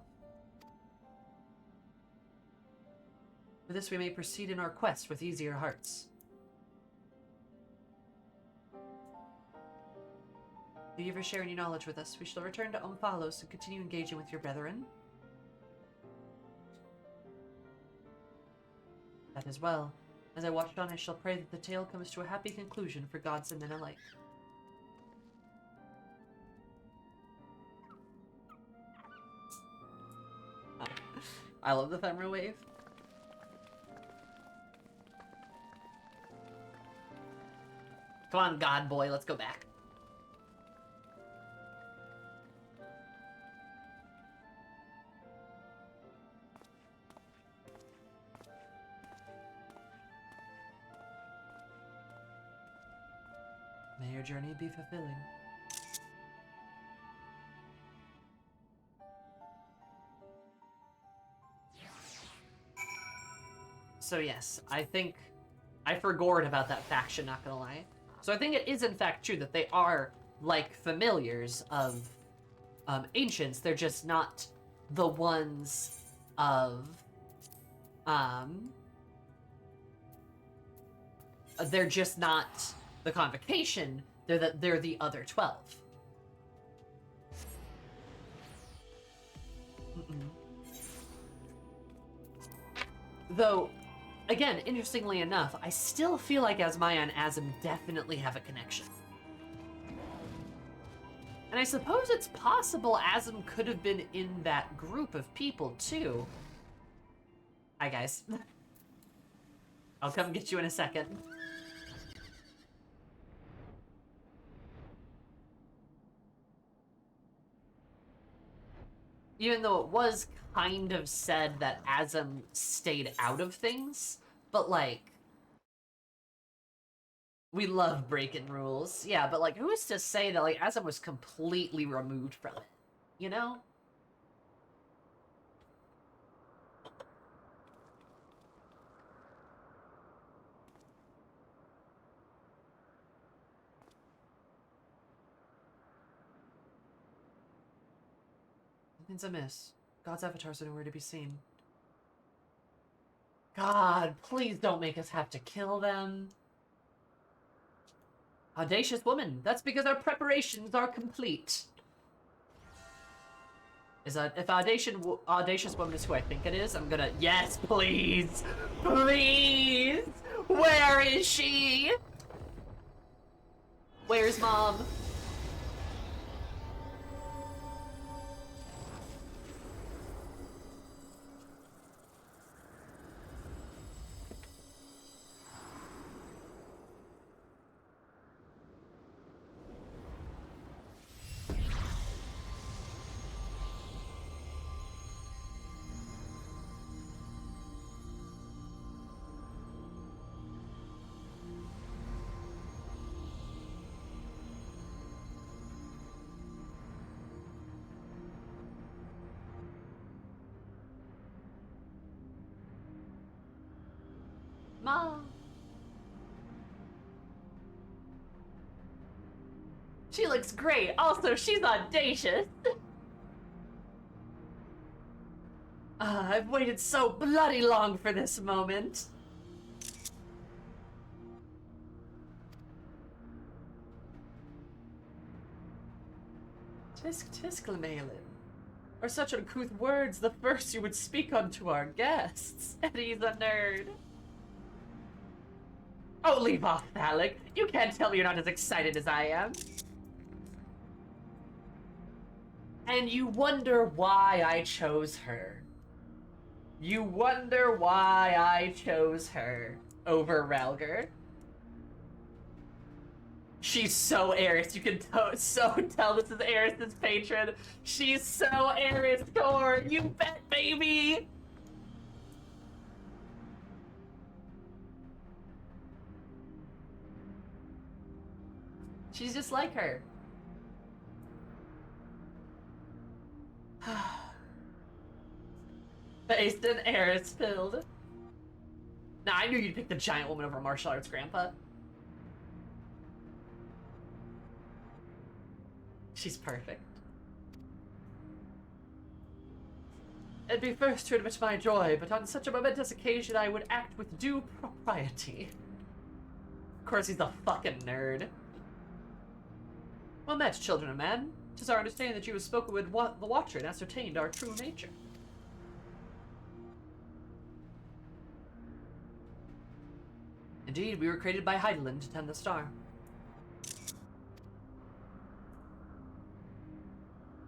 For this we may proceed in our quest with easier hearts. Do you ever share any knowledge with us? We shall return to Omphalos and continue engaging with your brethren. That as well. As I watch on, I shall pray that the tale comes to a happy conclusion for gods and men alike. I love the ephemeral wave. Come on, god boy, let's go back. May your journey be fulfilling. So yes, I think I forgot about that faction, not gonna lie. So I think it is in fact true that they are like familiars of ancients. They're just not the ones of they're just not the convocation. They're the other 12. Though, again, interestingly enough, I still feel like Asmaya and Azim definitely have a connection. And I suppose it's possible Azim could have been in that group of people, too. Hi, guys. I'll come get you in a second. Even though it was kind of said that Azim stayed out of things, but like, we love breaking rules. Yeah, but like, who's to say that like Azim was completely removed from it, you know? Something's amiss. God's avatars are nowhere to be seen. God, please don't make us have to kill them. Audacious woman. That's because our preparations are complete. Is that if audacious woman is who I think it is? I'm gonna yes, please, please. Where is she? Where's mom? Mom. She looks great. Also, she's audacious. I've waited so bloody long for this moment. Tisk tisk, Lemalin. Are such uncouth words the first you would speak unto our guests? Eddie's a nerd. Oh, leave off, Alec. You can't tell me you're not as excited as I am. And you wonder why I chose her. You wonder why I chose her over Relger. She's so Eris. You can so tell this is Eris's patron. She's so Eris core. You bet, baby. She's just like her. Based in Eris filled. Nah, I knew you'd pick the giant woman over martial arts grandpa. She's perfect. It'd be first to admit my joy, but on such a momentous occasion I would act with due propriety. Of course he's a fucking nerd. Well met, children of men. 'Tis our understanding that you have spoken with the Watcher and ascertained our true nature. Indeed, we were created by Heidelin to tend the star.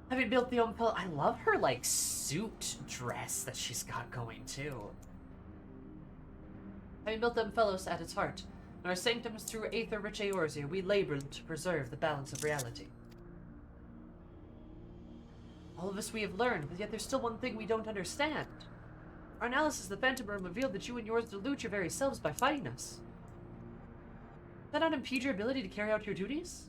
Having built the Fellow, I love her, like, suit dress that she's got going, too. Having built them fellows at its heart, and our sanctums through aether-rich Eorzea, we labored to preserve the balance of reality. All of this we have learned, but yet there's still one thing we don't understand. Our analysis of the Phantom Room revealed that you and yours dilute your very selves by fighting us. Does that not impede your ability to carry out your duties?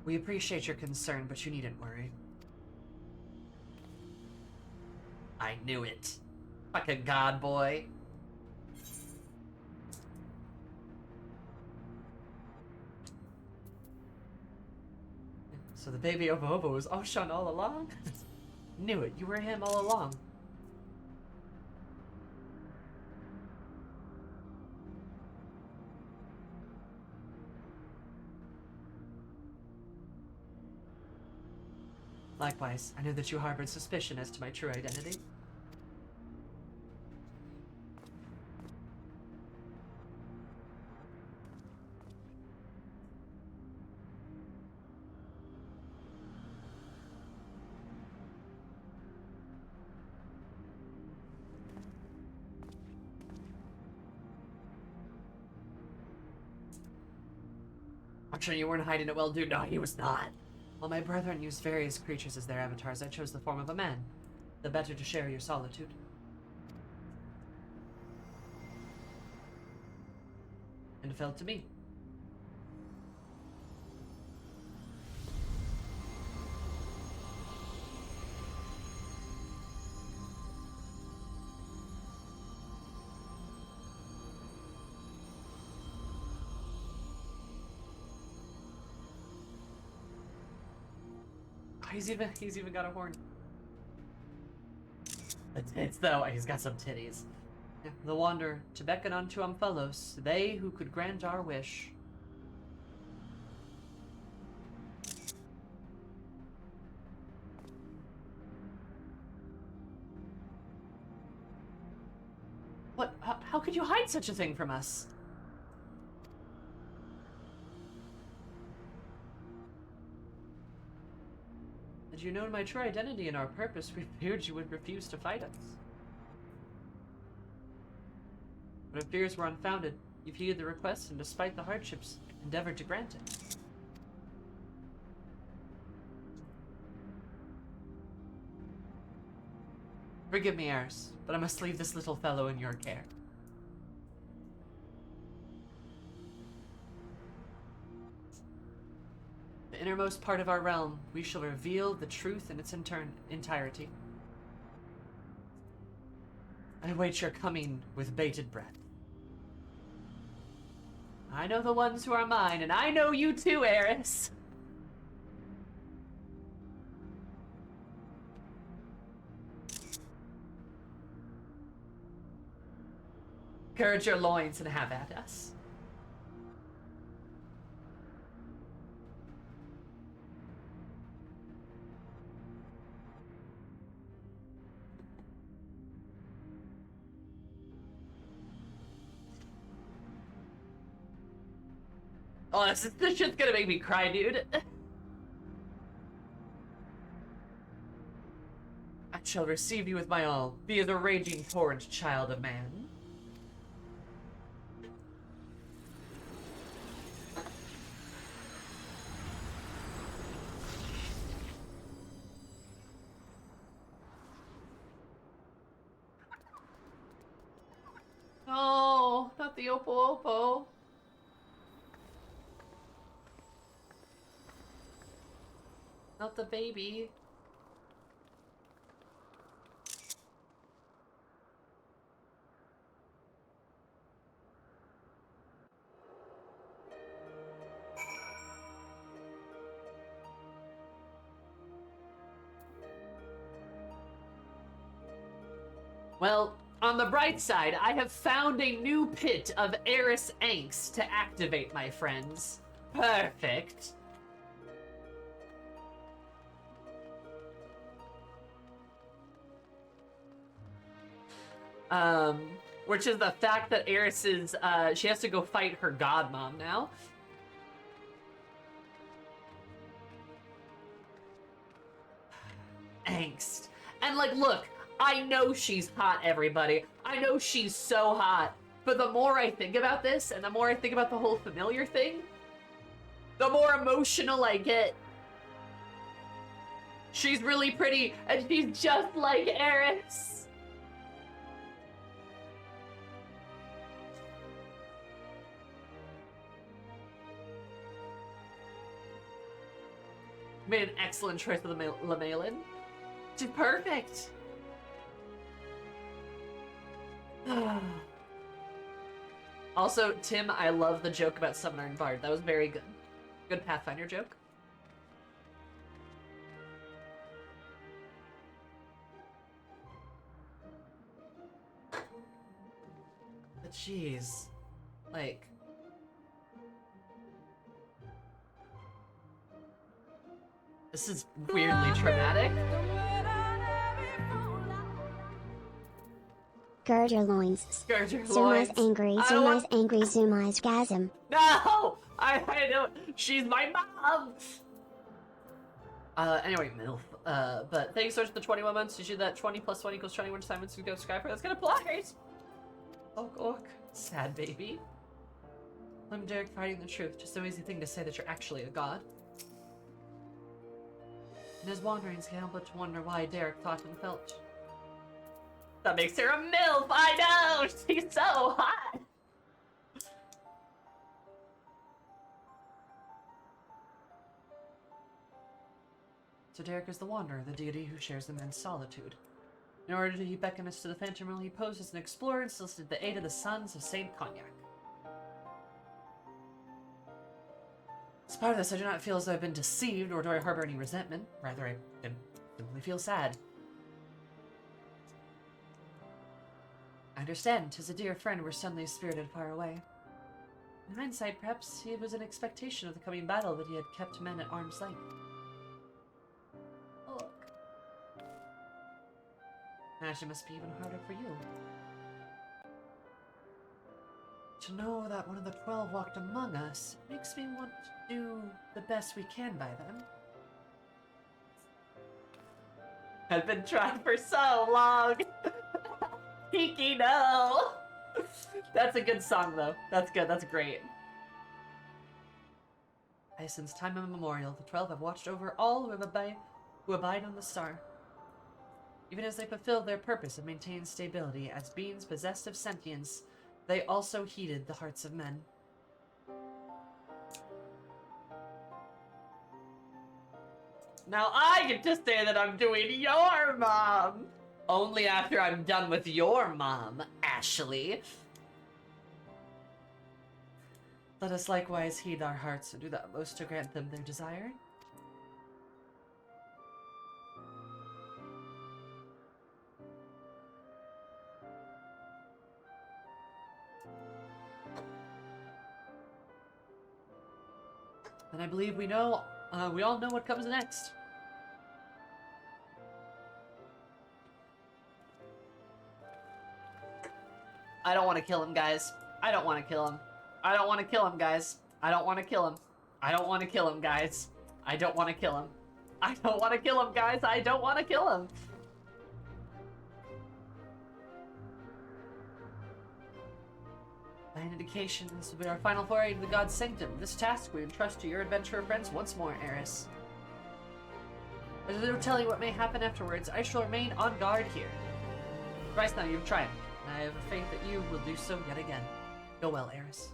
We appreciate your concern, but you needn't worry. I knew it. Fucking god boy. So the baby Ovo was Oshan all along? Knew it. You were him all along. Likewise, I knew that you harbored suspicion as to my true identity. I'm sure you weren't hiding it well, dude. No, he was not. While my brethren used various creatures as their avatars, I chose the form of a man, the better to share your solitude. And it fell to me. He's even got a horn. It's though, he's got some titties. Yeah, the Wanderer, to beckon unto Fellows, they who could grant our wish. What? How could you hide such a thing from us? Had you known my true identity and our purpose, we feared you would refuse to fight us. But if fears were unfounded, you've heeded the request and despite the hardships, endeavored to grant it. Forgive me, Eris, but I must leave this little fellow in your care. The innermost part of our realm, we shall reveal the truth in its entirety. I await your coming with bated breath. I know the ones who are mine, and I know you too, Eris. Gird your loins and have at us. Oh, this shit's gonna make me cry, dude. I shall receive you with my all. Be as a raging torrent, child of man. Oh, not the Oppo Oppo. Not the baby. Well, on the bright side, I have found a new pit of Eris Angst to activate, my friends. Perfect. Which is the fact that Eris is, she has to go fight her godmom now. Angst. And like, look, I know she's hot, everybody. I know she's so hot. But the more I think about this, and the more I think about the whole familiar thing, the more emotional I get. She's really pretty, and she's just like Eris. Made an excellent choice of the Lamelin. She's perfect. Also, Tim, I love the joke about Summoner and Bard. That was very good. Good Pathfinder joke. But jeez. Like... This is weirdly traumatic. Gird your loins. Gird your Zumai's loins. angry, Zumai's angry, Zumai's gasm. No! I don't. She's my mom! Anyway, MILF. But thanks so much for the 21 months. You should that 20 plus 20 equals 21 assignments to go subscribe for. That's gonna apply! Oh, sad baby. I'm Derek fighting the truth. Just so easy thing to say that you're actually a god. In his wanderings, can't help but to wonder why Derek thought and felt. That makes her a MILF! I know! She's so hot! So Derek is the Wanderer, the deity who shares the man's solitude. In order to beckon us to the Phantom Realm, he posed as an explorer and solicited the aid of the sons of Saint Cognac. As part of this, I do not feel as though I've been deceived, nor do I harbor any resentment. Rather, I simply feel sad. I understand, 'tis a dear friend we're suddenly spirited far away. In hindsight, perhaps it was an expectation of the coming battle that he had kept men at arm's length. Oh, look. Imagine it must be even harder for you. To know that one of the 12 walked among us makes me want to do the best we can by them. I've been trying for so long! Peaky, no! That's a good song, though. That's good, that's great. Since time immemorial, the 12 have watched over all who abide on the star. Even as they fulfill their purpose of maintaining stability as beings possessed of sentience, they also heeded the hearts of men. Now I get to say that I'm doing your mom! Only after I'm done with your mom, Ashley. Let us likewise heed our hearts and do the utmost to grant them their desire. And I believe we all know what comes next. I don't want to kill him, guys. I don't want to kill him. I don't want to kill him, guys. I don't want to kill him. I don't want to kill him, guys. I don't want to kill him. I don't want to kill him, guys. I don't want to kill him. By an indication, this will be our final foray into the God's Sanctum. This task we entrust to your adventurer friends once more, Eris. As there no telling what may happen afterwards, I shall remain on guard here. Thrice now you've triumphed, and I have a faith that you will do so yet again. Go well, Eris.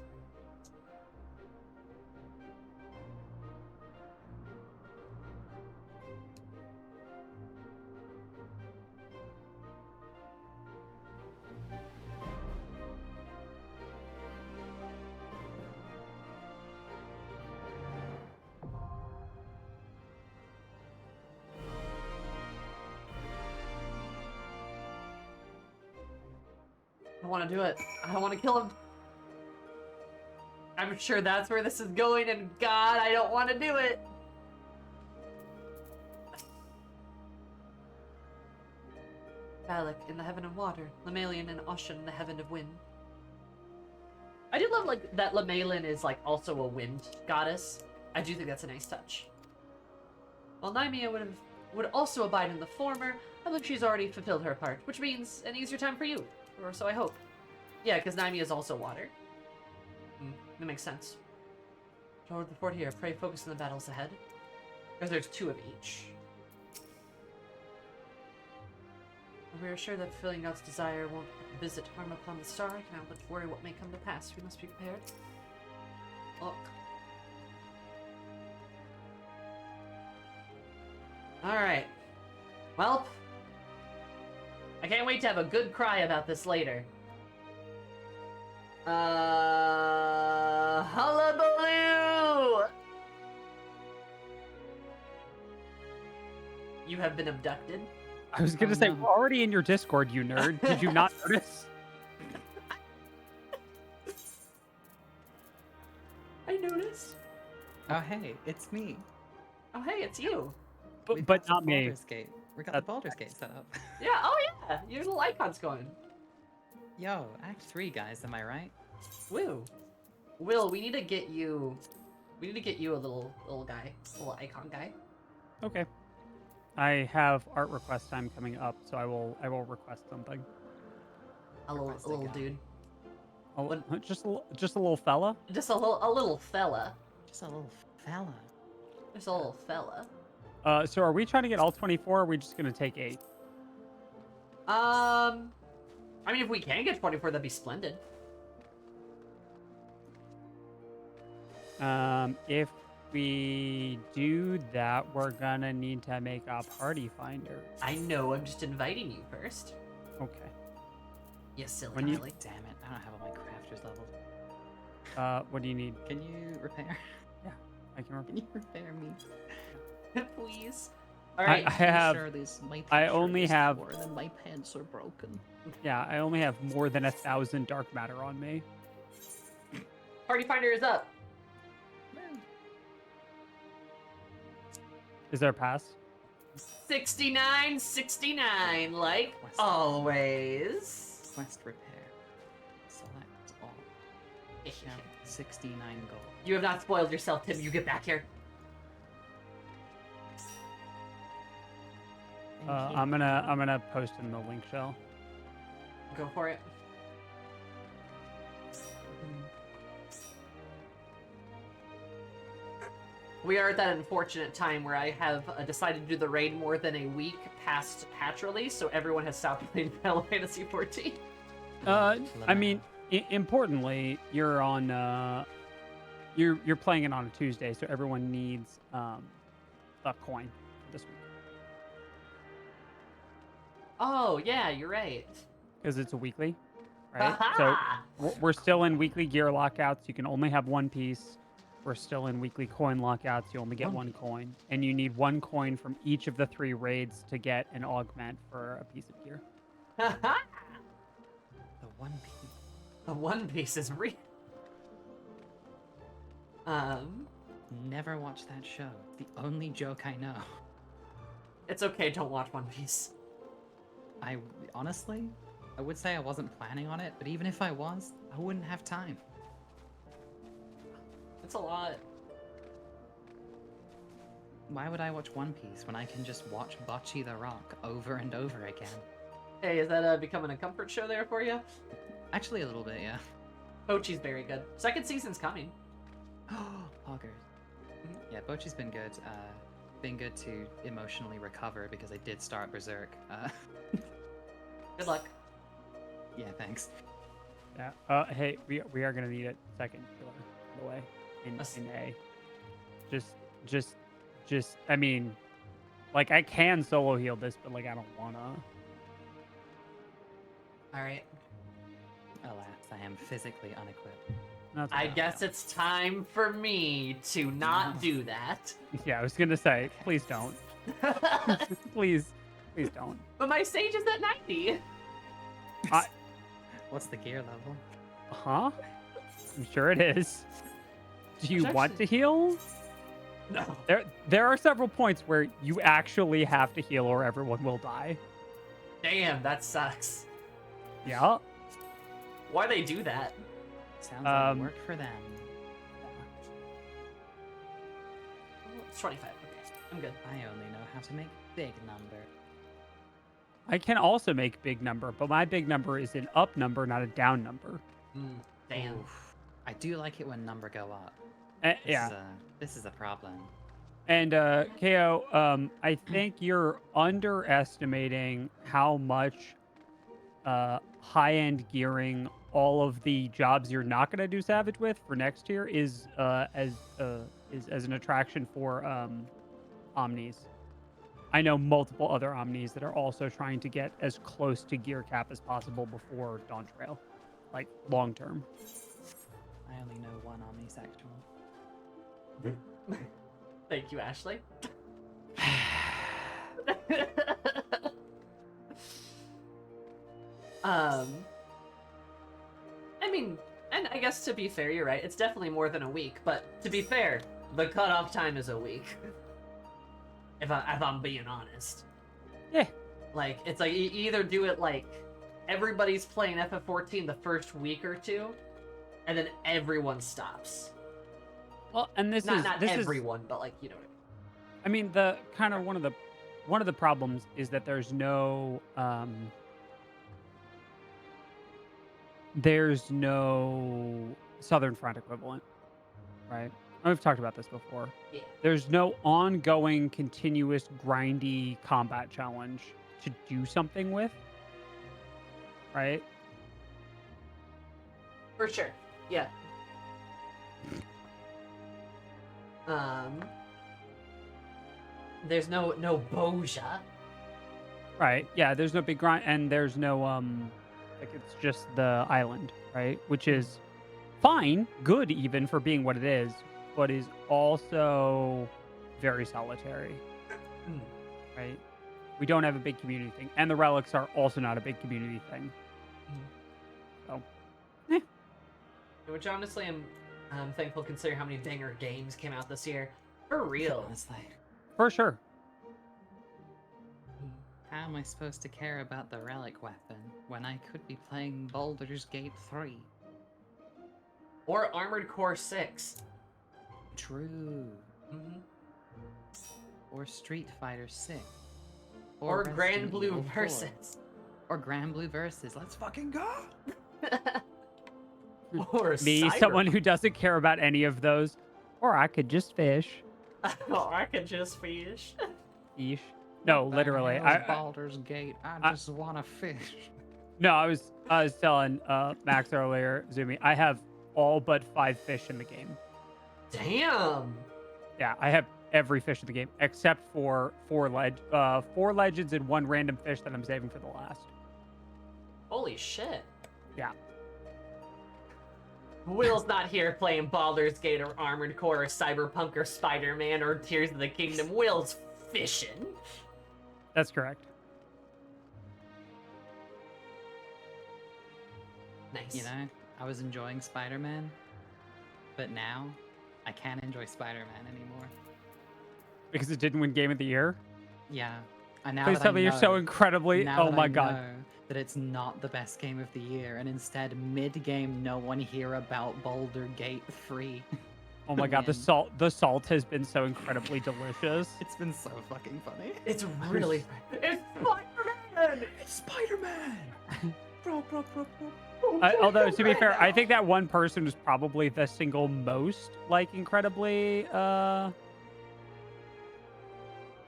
I want to do it. I want to kill him. I'm sure that's where this is going, and God, I don't want to do it. Balak in the heaven of water, Lemalian and Oshan in the heaven of wind. I do love like that Lemalian is like also a wind goddess. I do think that's a nice touch. While Nymea would also abide in the former, I believe she's already fulfilled her part, which means an easier time for you. Or so I hope. Yeah, because Nymea is also water. That makes sense. Toward the fort here, pray focus on the battles ahead. Because there's 2 of each. We are sure that fulfilling God's desire won't visit harm upon the star. I cannot but worry what may come to pass. We must be prepared. Look. Alright. Well, I can't wait to have a good cry about this later. Hullabaloo! You have been abducted. I was gonna say, we're already in your Discord, you nerd. Did you not notice? I noticed. Oh, hey, it's me. Oh, hey, it's you. But not me. Baldur's Gate. We got the Baldur's Gate set up. Yeah, oh yeah, your little icon's going. Yo, Act 3, guys, am I right? Woo. Will, we need to get you a little guy, a little icon guy. Okay. I have art request time coming up, so I will request something. A little dude. Just a little fella. Just a little fella. Just a little fella. Just a little fella. So are we trying to get all 24? Or are we just gonna take 8? I mean, if we can get 24, that'd be splendid. If we do that, we're gonna need to make a party finder. I know. I'm just inviting you first. Okay. You silly When you- Billy. Damn it, I don't have all my crafters leveled. What do you need? Can you repair? I can Can you repair me? Please. All right. I have. Sure, these my I only t-shirt is have- torn and my pants are broken. Yeah, I only have more than 1,000 dark matter on me. Party finder is up. Is there a pass? 69, 69, like West. always. Quest repair. Select all. Yeah, 69 gold. You have not spoiled yourself, Tim. You get back here. Thank you. I'm gonna post in the link shell. Go for it. We are at that unfortunate time where I have decided to do the raid more than a week past patch release, so everyone has stopped playing Final Fantasy 14. I mean, importantly, you're on. You're playing it on a Tuesday, so everyone needs a coin this week Oh, yeah, you're right. because it's a weekly, right? So Aha! we're still in weekly gear lockouts. You can only have one piece. We're still in weekly coin lockouts. You only get one coin, and you need 1 coin from each of the 3 raids to get an augment for a piece of gear. The One Piece. The One Piece is real. Never watched that show. The only joke I know. It's okay, don't watch One Piece. I honestly, I would say I wasn't planning on it, but even if I was, I wouldn't have time. It's a lot. Why would I watch One Piece when I can just watch Bocce the Rock over and over again? Hey, is that becoming a comfort show there for you? Actually, a little bit, yeah. Pochi's very good. Second season's coming. Poggers. Yeah, Bocce's been good. Been good to emotionally recover because I did start Berserk. Good luck. Yeah, thanks. Yeah. Hey, we are gonna need a second killer, by the way, in A. Just. I mean, like I can solo heal this, but like I don't wanna. All right. Alas, I am physically unequipped. That's I okay. guess it's time for me to not do that. Yeah, I was gonna say, please don't. please don't. But my stage is at 90. What's the gear level? Huh? I'm sure it is. Do you Which want to heal? No. There are several points where you actually have to heal or everyone will die. Damn, that sucks. Yeah. Why they do that? Sounds like it worked for them. It's 25. Okay, I'm good. I only know how to make big number. I can also make big number, but my big number is an up number, not a down number. Damn. Oof. I do like it when number go up. Yeah. This is a problem. And KO, I think you're underestimating how much high-end gearing all of the jobs you're not going to do Savage with for next year is as an attraction for Omnis. I know multiple other Omnis that are also trying to get as close to gear cap as possible before Dawn Trail, like long term. I only know one Omnisexual. Thank you, Ashley. I mean, and I guess to be fair, you're right. It's definitely more than a week, but to be fair, the cutoff time is a week. If I'm being honest. Yeah. Like, it's like you either do it like everybody's playing FF14 the first week or two, and then everyone stops. Well, and this Not is everyone, but like, you know what I mean, the kind of one of the problems is that there's no Southern Front equivalent, right? We've talked about this before. Yeah. There's no ongoing, continuous, grindy combat challenge to do something with, right? For sure. Yeah. There's no Boja. Right. Yeah, there's no big grind, and there's no like it's just the island, right? Which is fine, good even for being what it is, but is also very solitary. Right? We don't have a big community thing, and the relics are also not a big community thing. So, Which honestly, I'm thankful considering how many banger games came out this year. For real. Honestly. for sure. How am I supposed to care about the relic weapon when I could be playing Baldur's Gate 3? Or Armored Core 6. True. Mhm. Or Street Fighter 6. Or Resident Grand Blue Evil 4. Versus. Or Grand Blue Versus. Let's fucking go! Or Me, someone who doesn't care about any of those. Or I could just fish. Or I could just fish. Fish. No, literally. I Baldur's Gate. I just want to fish. No, I was telling Max earlier, Zumi, I have all but 5 fish in the game. Damn. Yeah, I have every fish in the game except for 4 legends and 1 random fish that I'm saving for the last. Holy shit. Yeah. Will's not here playing Baldur's Gate or Armored Core or Cyberpunk or Spider-Man or Tears of the Kingdom. Will's fishing. That's correct. Nice. You know, I was enjoying Spider-Man, but now I can't enjoy Spider-Man anymore. Because it didn't win Game of the Year? Yeah. And now Please that tell I me you're so know- incredibly... now Oh that my I god. know that it's not the best game of the year, and instead mid-game no one hear about Baldur Gate 3. Oh my god, the Man. salt has been so incredibly delicious. It's been so fucking funny. It's really. It's Spider-Man. It's Spider-Man. Bro. Although to be fair, I think that one person was probably the single most like incredibly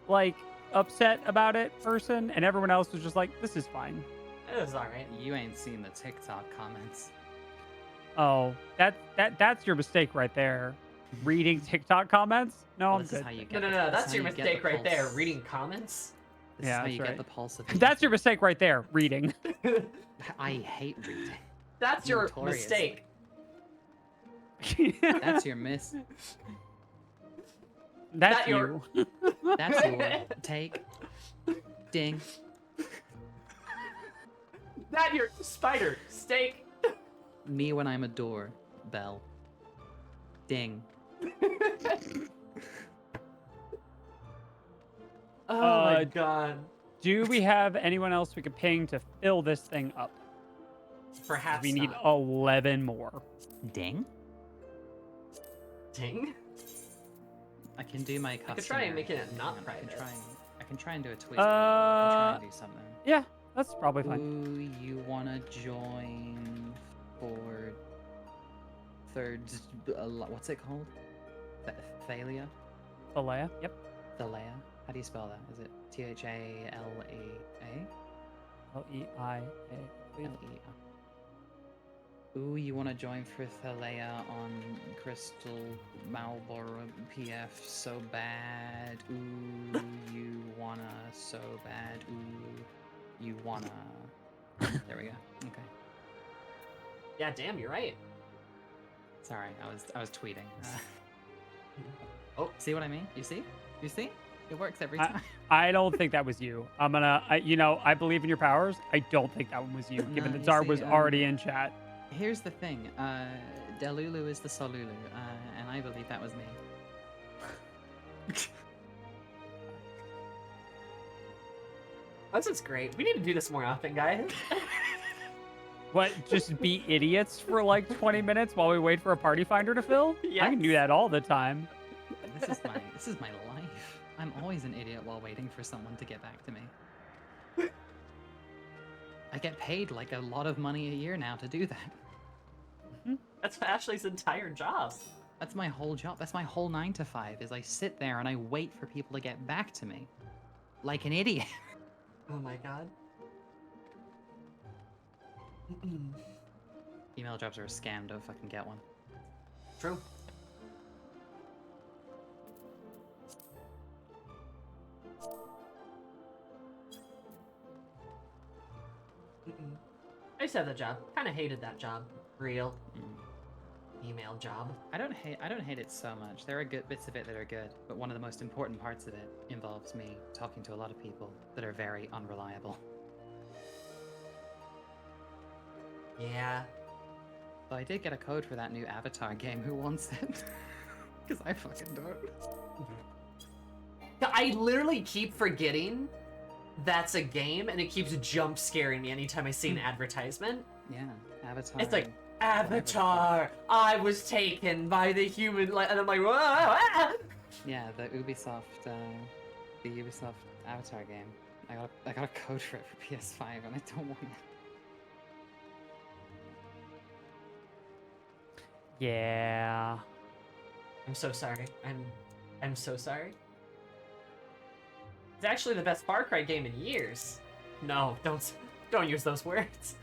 like upset about it person, and everyone else was just like, "This is fine." It was all right. You ain't seen the TikTok comments. Oh, that's your mistake right there. Reading TikTok comments? No, I'm This is good. how you No, get. that's how your you get mistake the right there. pulse. Reading comments. This Yeah, is how that's you right. get the pulse of. That's your mistake right there. Reading. I hate reading. That's your Notoriously. mistake. That's your miss. That's That your- you. That's your take. Ding. That your spider steak. Me when I'm a door bell. Ding. Oh my Uh, god. Do we have anyone else we could ping to fill this thing up? Perhaps We need not. 11 more. Ding. Ding. I can do my I custom. could try and make it not I private. can try and do a tweet. I can try Uh, and do something. Yeah, that's probably fine. Ooh, you wanna join for third? What's it called? Thalia? Alea? Yep. Thalia. How do you spell that? Is it Thalea? Leia. L-E-I. Ooh, you wanna join for Thalea on Crystal Malboro PF so bad. Ooh, you wanna so bad. Ooh, you wanna. There we go. Okay. Yeah, damn, you're right. Sorry, I was tweeting. Oh. See what I mean? You see? You see? It works every time. I don't think that was you. I believe in your powers. I don't think that one was you, given No, that you Zar see, was already in chat. Here's the thing. Delulu is the Solulu, and I believe that was me. This is great. We need to do this more often, guys. What, just be idiots for like 20 minutes while we wait for a party finder to fill? I can do Yes. that all the time. This is my life. I'm always an idiot while waiting for someone to get back to me. I get paid like a lot of money a year now to do that. That's Ashley's entire job. That's my whole job. That's my whole 9 to 5 is I sit there and I wait for people to get back to me. Like an idiot. Oh my god. Email jobs are a scam. Don't fucking get one. True. I used to have that job. Kind of hated that job. Real. Email job. I don't hate it so much. There are good bits of it that are good, but one of the most important parts of it involves me talking to a lot of people that are very unreliable. Yeah. But I did get a code for that new Avatar game. Who wants it? Because I fucking don't. I literally keep forgetting that's a game, and it keeps jump scaring me anytime I see an advertisement. Yeah, Avatar. It's like, Avatar, I was taken by the human, and I'm like, whoa, ah! Yeah, the Ubisoft Avatar game. I got a code for it for PS5, and I don't want it. Yeah. I'm so sorry. I'm so sorry. It's actually the best Far Cry game in years. No, don't use those words.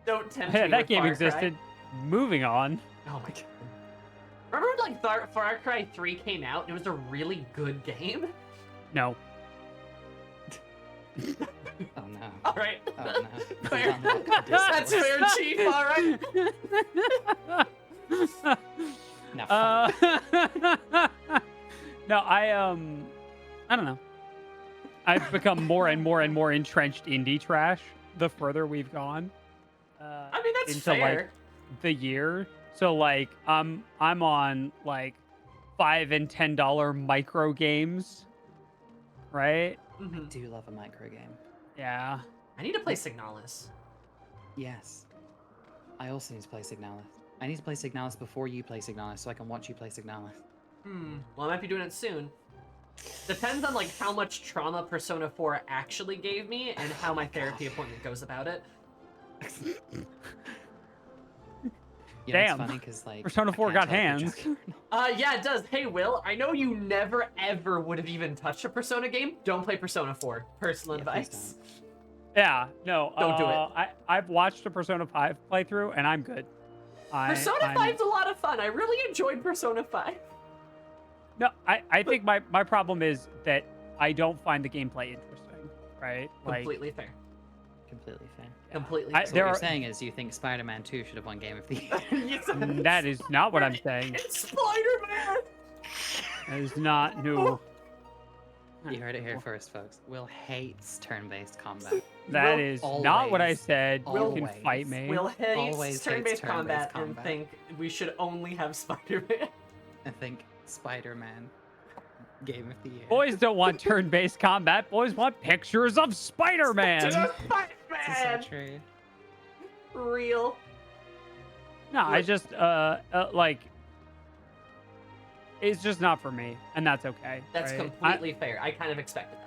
Don't tempt me That with game Far existed. Moving on. Cry. Oh my god. Remember when, like, Far Cry 3 came out and it was a really good game? No. Oh no. Alright. Oh no. Fair. Please unlock the That's Discord. fair, Chief, alright. No, No, I don't know. I've become more and more and more entrenched indie trash the further we've gone. I mean, that's into fair. like the year. So like I'm on like $5 and $10 micro games, right? Mhm. I do love a micro game. Yeah. I need to play Signalis. Yes. I also need to play Signalis. I need to play Signalis before you play Signalis so I can watch you play Signalis. Well, I might be doing it soon. Depends on like how much trauma Persona 4 actually gave me and how my therapy appointment goes about it. You know, Damn. it's funny because like Persona I 4 can't got tell if you're hands. joking or not. Yeah, it does. Hey, Will, I know you never ever would have even touched a Persona game. Don't play Persona 4. Personal Yeah, please advice. Yeah, no. Don't do it. I've watched a Persona 5 playthrough, and I'm good. Persona 5's a lot of fun. I really enjoyed Persona 5. No, I think my problem is that I don't find the gameplay interesting, right? Completely fair. Completely fair. Completely I- fair. So there what you're are- saying is you think Spider-Man 2 should have won Game of the Year. Yes, That is not what I'm saying. It's Spider-Man! That is not new. You heard it here first, folks. Will hates turn-based combat. That Will is not what I always- said. You can always fight me. Will hates Always turn-based hates combat, turn-based and combat. think we should only have Spider-Man. I think Spider-Man Game of the Year. Boys don't want turn-based combat. Boys want pictures of Spider-Man. This is so Spider-Man! true. Real. No, I just like it's just not for me, and that's okay. That's right? completely fair. I kind of expected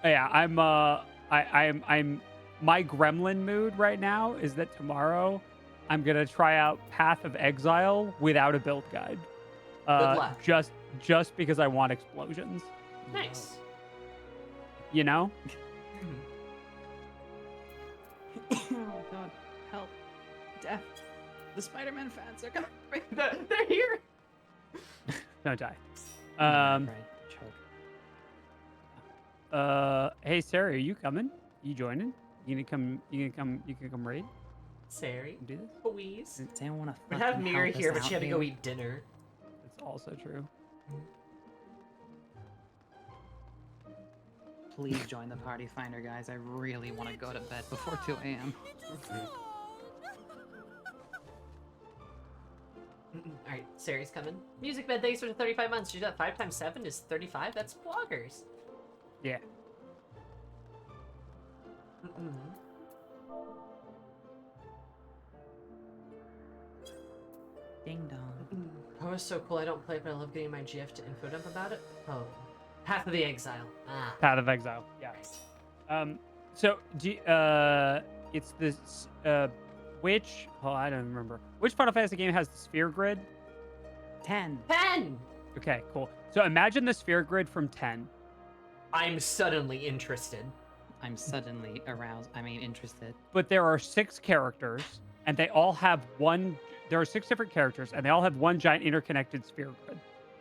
that. Yeah, I'm my gremlin mood right now is that tomorrow I'm gonna try out Path of Exile without a build guide. Good luck. Just because I want explosions. Nice. You know? Oh god, help. Death. The Spider-Man fans are coming. They're here! Don't die. Right, choke. Hey Sarah, are you coming? You joining? You can come raid? Sari, Do this? please. Does anyone want to We'd have Mira here, but she had to go eat dinner. That's also true. Please join the party finder, guys. I really want to go to bed before 2 a.m. Alright, Sari's coming. Music bed, thanks for the 35 months. You got 5 times 7 is 35? That's bloggers. Yeah. Ding dong. Oh, it's so cool. I don't play it, but I love getting my GF to info dump about it. Oh. Path of the Exile. Ah. Path of Exile. Yeah. So it's this which I don't remember which Final Fantasy game has the sphere grid. 10. 10! Okay, cool. So imagine the sphere grid from 10. I'm suddenly interested. I'm suddenly aroused. I mean, interested. But there are 6 characters, and they all have one. There are 6 different characters, and they all have one giant interconnected sphere grid.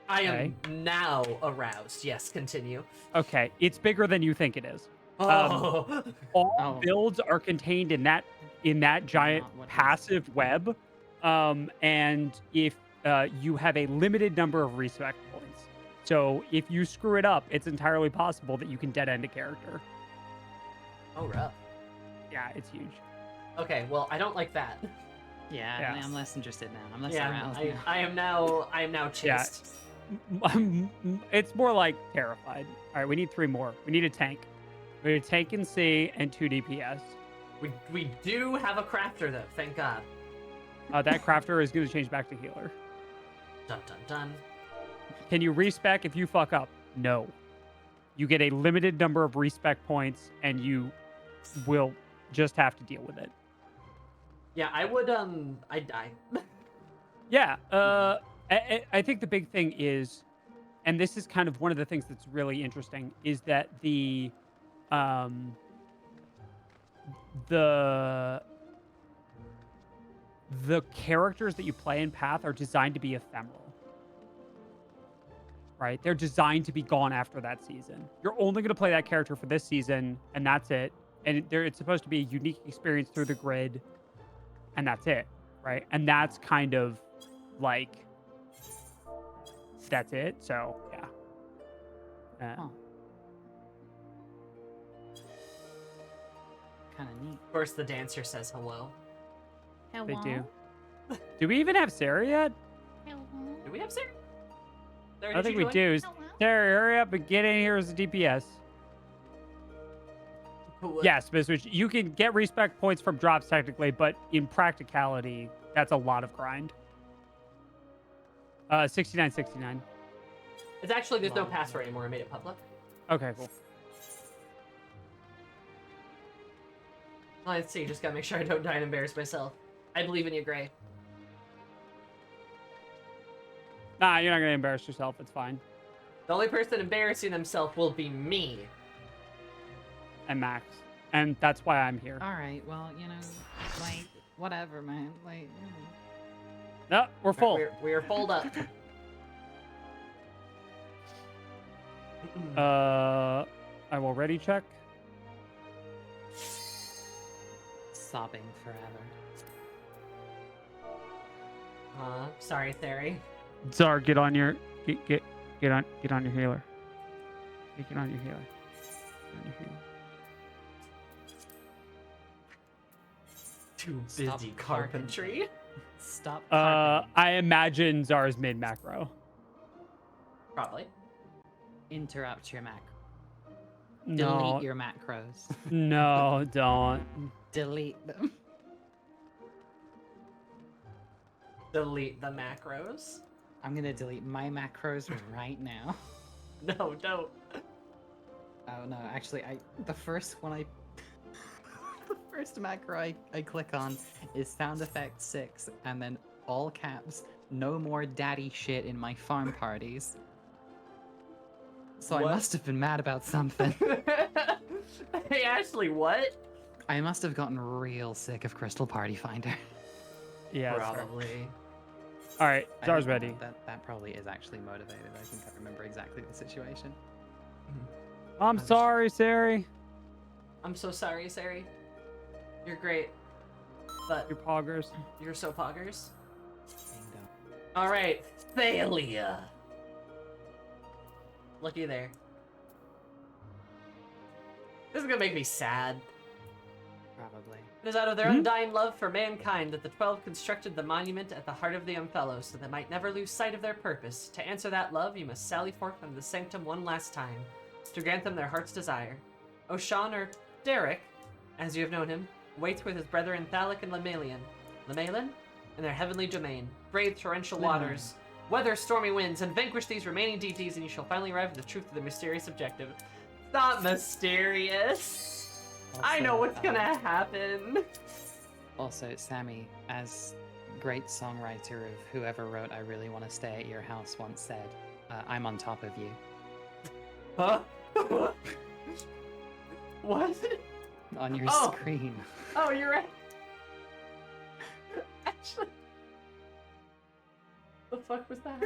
I am now aroused. Yes, continue. Okay, it's bigger than you think it is. Oh. All builds are contained in that giant Not what it is. passive web, and if you have a limited number of respect points, so if you screw it up, it's entirely possible that you can dead end a character. Oh, rough. Yeah, it's huge. Okay, well, I don't like that. Yeah, Yeah. I'm less interested now. I'm less Yeah, aroused now. I am now Yeah. chased. It's more like terrified. All right, we need 3 more. We need a tank. We need a tank in C and 2 DPS. We do have a crafter though, thank God. That crafter is going to change back to healer. Dun dun dun. Can you respec if you fuck up? No. You get a limited number of respec points, and you will just have to deal with it. Yeah, I would I'd die. Yeah. I think the big thing is, and this is kind of one of the things that's really interesting, is that the characters that you play in Path are designed to be ephemeral. Right? They're designed to be gone after that season. You're only going to play that character for this season, and that's it. And it's supposed to be a unique experience through the grid, and that's it. Right? And that's kind of like, that's it. So, yeah. Huh. Kind of neat. Of course, the dancer says hello. They do. Do we even have Sarah yet? Do we have Sarah? Sarah, I did think you we join? do. Sarah, hurry up and get in here as a DPS. Yes, Miss, you can get respect points from drops technically, but in practicality, that's a lot of grind. 69.69. It's actually, there's no password anymore. I made it public. Okay, cool. Let's see. Just gotta make sure I don't die and embarrass myself. I believe in you, Gray. Nah, you're not gonna embarrass yourself. It's fine. The only person embarrassing themselves will be me. And Max. And that's why I'm here. All right, well, you know, like, whatever, man. Like, No, we're full. We're full up. I will ready check. sobbing forever. Sorry, Theory. Czar, get on your get on your healer. Get on your healer. Get on your healer. Too busy carpentry. Stop. Carpentry. I imagine Czar's mid macro. Probably. Interrupt your macro. No. Delete your macros. No, don't. Delete them. Delete the macros. I'm gonna delete my macros right now. No, don't. Oh no, actually, the first macro I click on is sound effect 6, and then all caps, no more daddy shit in my farm parties. So What? I must have been mad about something. Hey, Ashley, what? I must have gotten real sick of Crystal Party Finder. Yeah, that's fair. Probably. All right, I Czar's think ready. That probably is actually motivated. I think I remember exactly the situation. I'm sorry, Sari. I'm so sorry, Sari. You're great. But Your poggers. you're so poggers. Bingo. Alright, Thalia. Looky there. This is gonna make me sad. Probably. It is out of their undying love for mankind that the 12 constructed the monument at the heart of the Unfellow, so they might never lose sight of their purpose. To answer that love, you must sally forth into the sanctum one last time, to grant them their heart's desire. O'Shawn, or Derek, as you have known him, waits with his brethren Thalic and Lemalian. Lemalian? In their heavenly domain. Brave torrential waters, weather stormy winds, and vanquish these remaining deities, and you shall finally arrive at the truth of the mysterious objective. It's not mysterious. I know what's gonna happen. Also, Sammy, as great songwriter of whoever wrote I Really Want to Stay at Your House once said, I'm on top of you. Huh? What? On your Oh. screen. Oh, you're right. Actually. The fuck was that?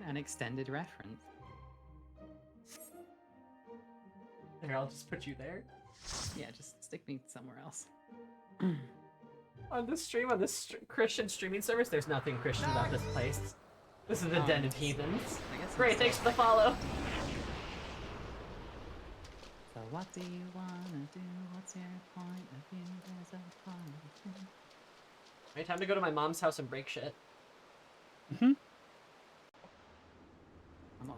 An extended reference. Here, I'll just put you there. Yeah, just stick me somewhere else. On this stream, on this Christian streaming service, there's nothing Christian about this place. This is the den of heathens. I guess Great, thanks for the follow. So what do you wanna do? What's your point of view? There's a point of view. Alright, time to go to my mom's house and break shit. I'm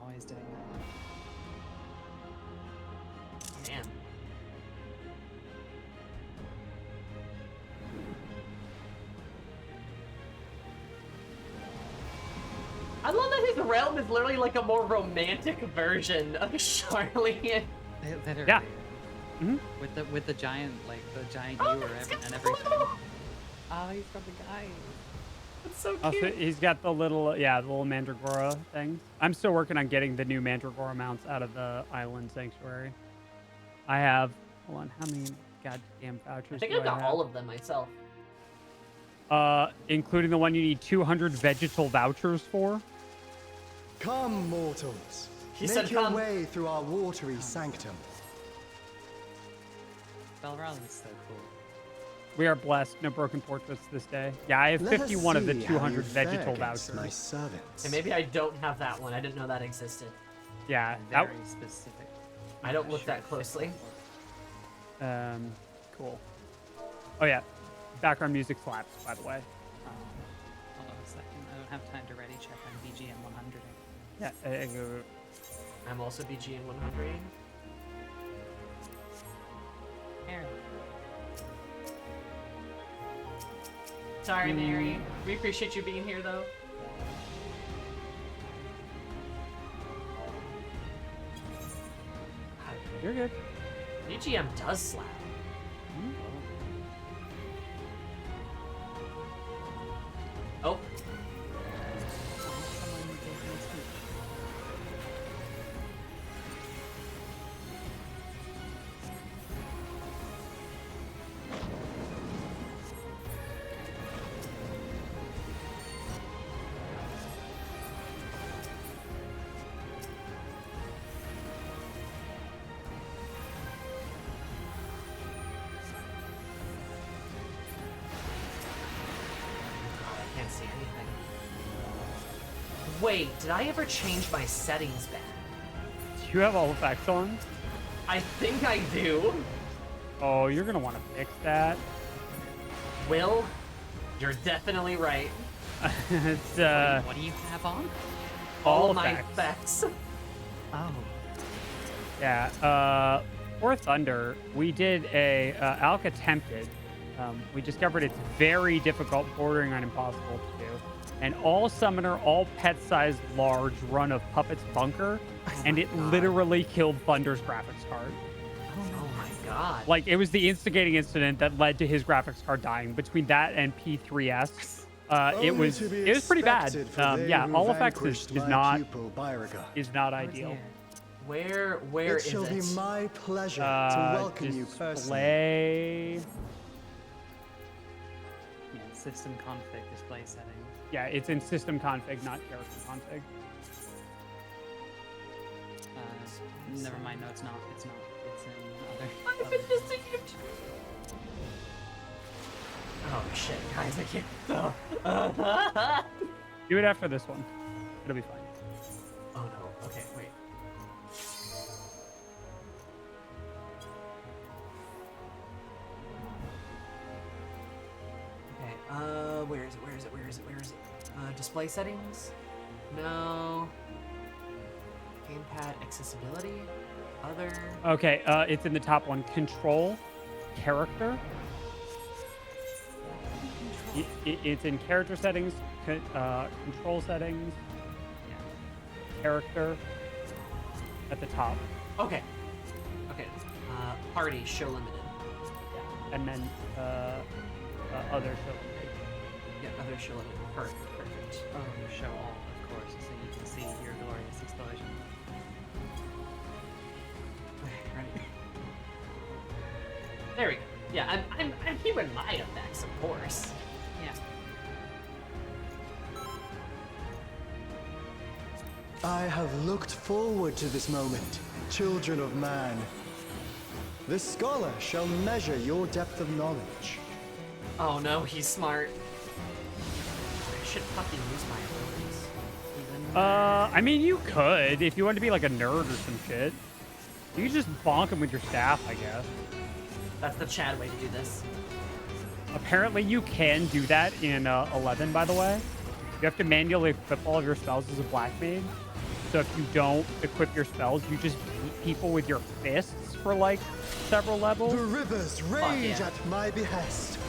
always doing that. Damn. I love that his realm is literally like a more romantic version of Charlie. Literally. Yeah. Mhm. With the giant, like the giant Oh, ewer he's and got the everything. little- Oh, he's got the guy. That's so Also, cute. he's got the little, the little Mandragora thing. I'm still working on getting the new Mandragora mounts out of the island sanctuary. I have, hold on, how many goddamn vouchers I think do I've got have? all of them myself. Including the one you need 200 vegetal vouchers for. Come, mortals. He Make said your come. way through our watery sanctum. Belrali's so cool. We are blessed. No broken portraits this day. Yeah, I have Let us 51 of the see how 200 you fare vegetal against vouchers. my servants. And maybe I don't have that one. I didn't know that existed. Yeah, that, Very specific. I don't Not look sure that if it closely. will cool. Oh yeah, background music slaps, by the way. work. Hold on a second. I don't have time to ready check on BGM 100. Yeah, I'm also BG in 100. Sorry, Mary. We appreciate you being here, though. You're good. BGM does slap. Oh. See anything. Wait, did I ever change my settings back? Do you have all effects on? I think I do. Oh, you're gonna want to fix that. Will, you're definitely right. It's What do you have on? All my effects. Oh. Yeah. For Thunder, we did a Alk attempted. We discovered it's very difficult, bordering on impossible to do. An all summoner, all pet-sized large run of Puppet's Bunker, and it literally killed Thunder's graphics card. Oh my god. Like, it was the instigating incident that led to his graphics card dying. Between that and P3S, it was pretty bad. Yeah, all effects is not ideal. Where It is shall be it? my pleasure to welcome you personally. Display. Yeah, system config display settings. Yeah, it's in system config, not character config. Never mind. No, it's not. It's not. It's in I've other. been deceived. Oh shit, guys, I can't. Do it after this one. It'll be fine. Oh no. Okay, wait. Okay, where is it? Display settings? No. Gamepad accessibility? Other? Okay, it's in the top one. Control, character. It's in character settings, control settings, character at the top. Okay. Okay. Party, show limited. Yeah. And then other show limited. Yeah, other show limited. Perfect. Oh, show all, of course, so you can see your glorious explosion. Ready? There we go. Yeah, I'm hearing my effects, of course. Yeah. I have looked forward to this moment, children of man. The scholar shall measure your depth of knowledge. Oh no, he's smart. I should fucking use my abilities. I mean, you could if you wanted to be like a nerd or some shit. You could just bonk him with your staff, I guess. That's the Chad way to do this. Apparently, you can do that in 11, by the way. You have to manually equip all of your spells as a black mage. So if you don't equip your spells, you just beat people with your fists for like several levels. The rivers rage yeah. at my behest.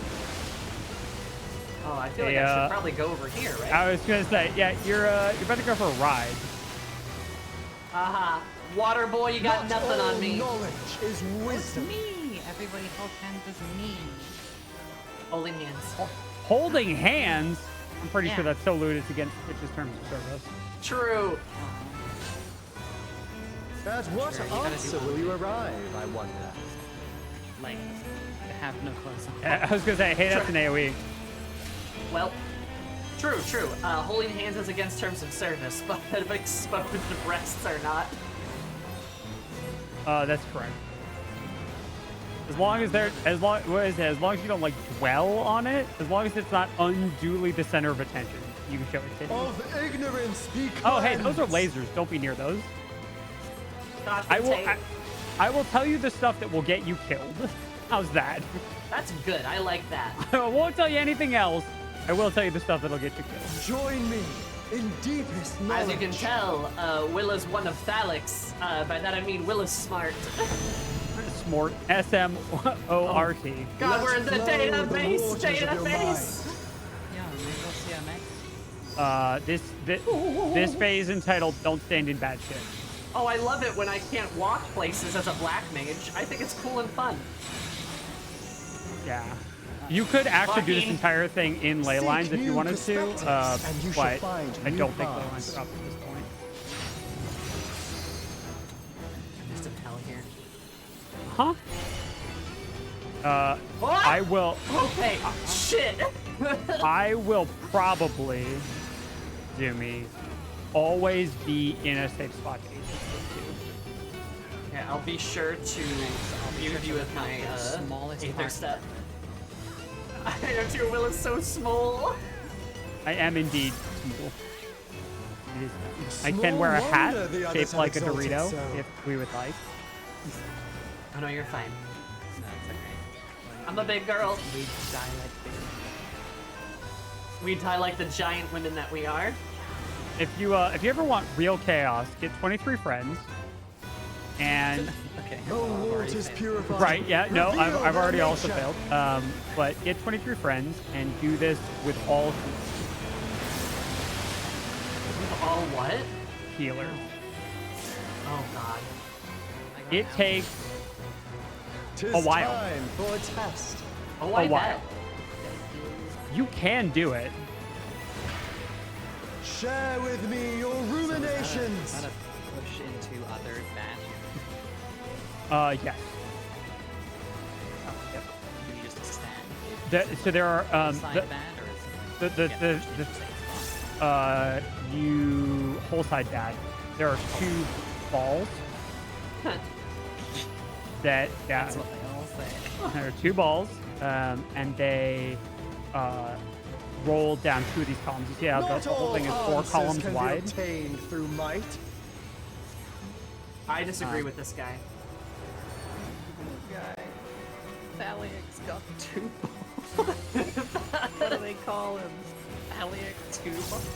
Oh, I feel like I should probably go over here, right? I was gonna say, yeah, you're about to go for a ride. Haha. Water boy, you got Not nothing all on me. knowledge is wisdom. Me! Everybody hold hands with me. Holding hands. Holding hands. I'm pretty Yeah. sure that's so lewd it's against Twitch's terms of service. True. At what Sure, you gotta do answer one will you thing. arrive, I wonder? Like, I have no clothes on. I was gonna say, hey, that's an AoE. Well, true. Holding hands is against terms of service, but if exposed breasts are not. That's correct. As long as as long as you don't like dwell on it, as long as it's not unduly the center of attention, you can show it. Of ignorance be Oh, hey, those are cleansed. lasers. Don't be near those. Scotch I and will. tape. I will tell you the stuff that will get you killed. How's that? That's good. I like that. I won't tell you anything else. I will tell you the stuff that'll get you killed. Join me in deepest knowledge. As you can tell, Will is one of Thalix. By that I mean Will is smart. Smort. SMORT. God, we're in the Let flow the database. waters of your Database. This phase entitled "Don't Stand in Bad Shit." Oh, I love it when I can't walk places as a black mage. I think it's cool and fun. Yeah. You could actually do this Fucking entire thing in ley seek lines if you new wanted to, perspectives, and you shall but find I new don't think ley paths. lines are up at this point. There's some hell here. Huh? What? I will. Okay. Shit. I will probably, Zoomy, always be in a safe spot to ace this Yeah, I'll be sure to use you with my smallest Aether part. step. I know your will is so small. too. I am indeed small. It is. I can wear a hat wonder the others shaped have like a exalted Dorito so. if we would like. Oh no, you're fine. No, it's okay. I'm a big girl. We die like big. We die like the giant women that we are. If you ever want real chaos, get 23 friends, and Okay. The waters purified. right, yeah, no, Reveal I've already their also nature. failed. But get 23 friends and do this with all All what? healers. Oh god. It takes 'Tis a while. time for a test. Oh, A I while. bet. You can do it. Share with me your ruminations. Try to push into other bad. Yes. Yep. Do you just stand? So there are Side the, bad or is the, the, yeah, the, just the safe spot? you whole side bad. There are 2 balls that That's what they all say. there are 2 balls, and they roll down 2 of these columns. You see how the Not whole all thing is 4 answers columns can wide? be obtained through might. I disagree with this guy. Guy. Thalix got 2 balls. What do they call him? Thalix 2 balls?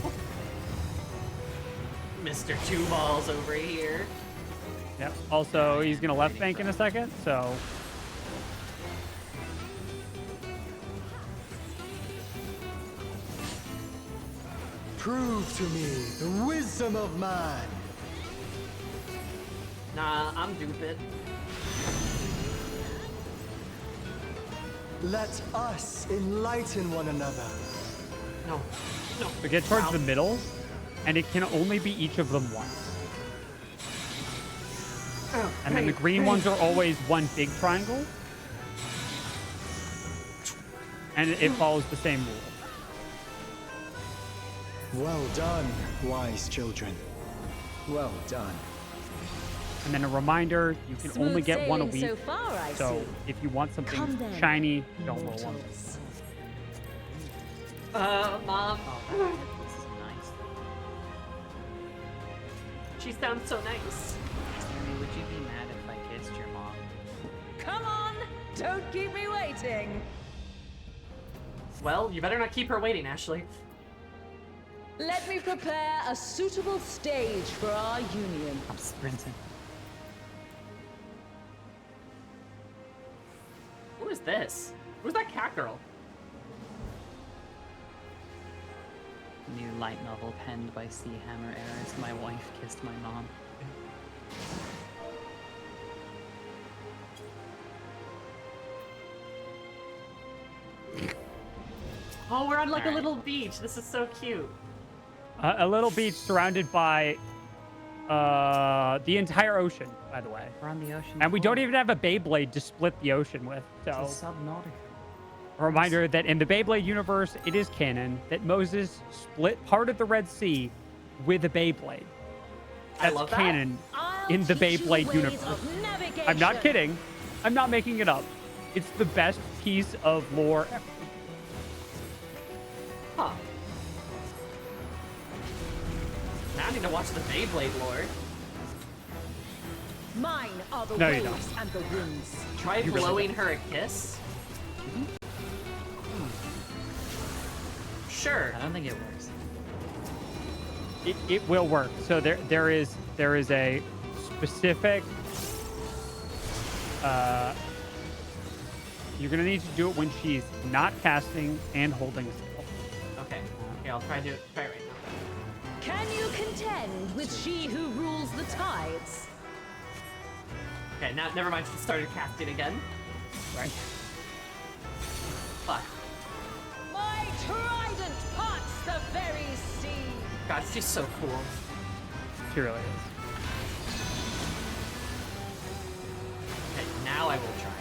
Mr. Two Balls over here. Yep. Also, he's gonna left bank in a second, so Prove to me the wisdom of man. Nah, I'm stupid. Let us enlighten one another. No. No. we get towards Ow. the middle, and it can only be each of them once. And then the green ones are always one big triangle. And it follows the same rule. Well done, wise children. Well done. And then a reminder, you can only get one a week. So far, I So see. if you want Come something then, shiny, don't roll one. mortals. Mom. This is nice. She sounds so nice. Sammy, would you be mad if I kissed your mom? Come on, don't keep me waiting. Well, you better not keep her waiting, Ashley. Let me prepare a suitable stage for our union. I'm sprinting. Who is this? Who's that cat girl? New light novel penned by C. Hammer Ayres. My wife kissed my mom. Oh, we're on like a Alright. little beach. This is so cute. A little beach surrounded by the entire ocean, by the way. We're on the ocean. And we don't floor. even have a Beyblade to split the ocean with. So, It's a Subnautica. a reminder that in the Beyblade universe, it is canon that Moses split part of the Red Sea with a Beyblade. I That's love that. canon I'll in the teach you Beyblade ways universe. of navigation. I'm not kidding. I'm not making it up. It's the best piece of lore ever. Huh. Now I need to watch the Beyblade lore. Mine are the No, you waves and the winds. Try You really blowing her a kiss. Sure. I don't think it works. It will work. So there is a specific. You're gonna need to do it when she's not casting and holding still. Okay. Okay, I'll try it right now. Can you contend with she who rules the tides? Okay, now never mind. She started casting again. Right. Fuck. My trident parts the very sea. God, she's so cool. She really is. Okay, now I will try.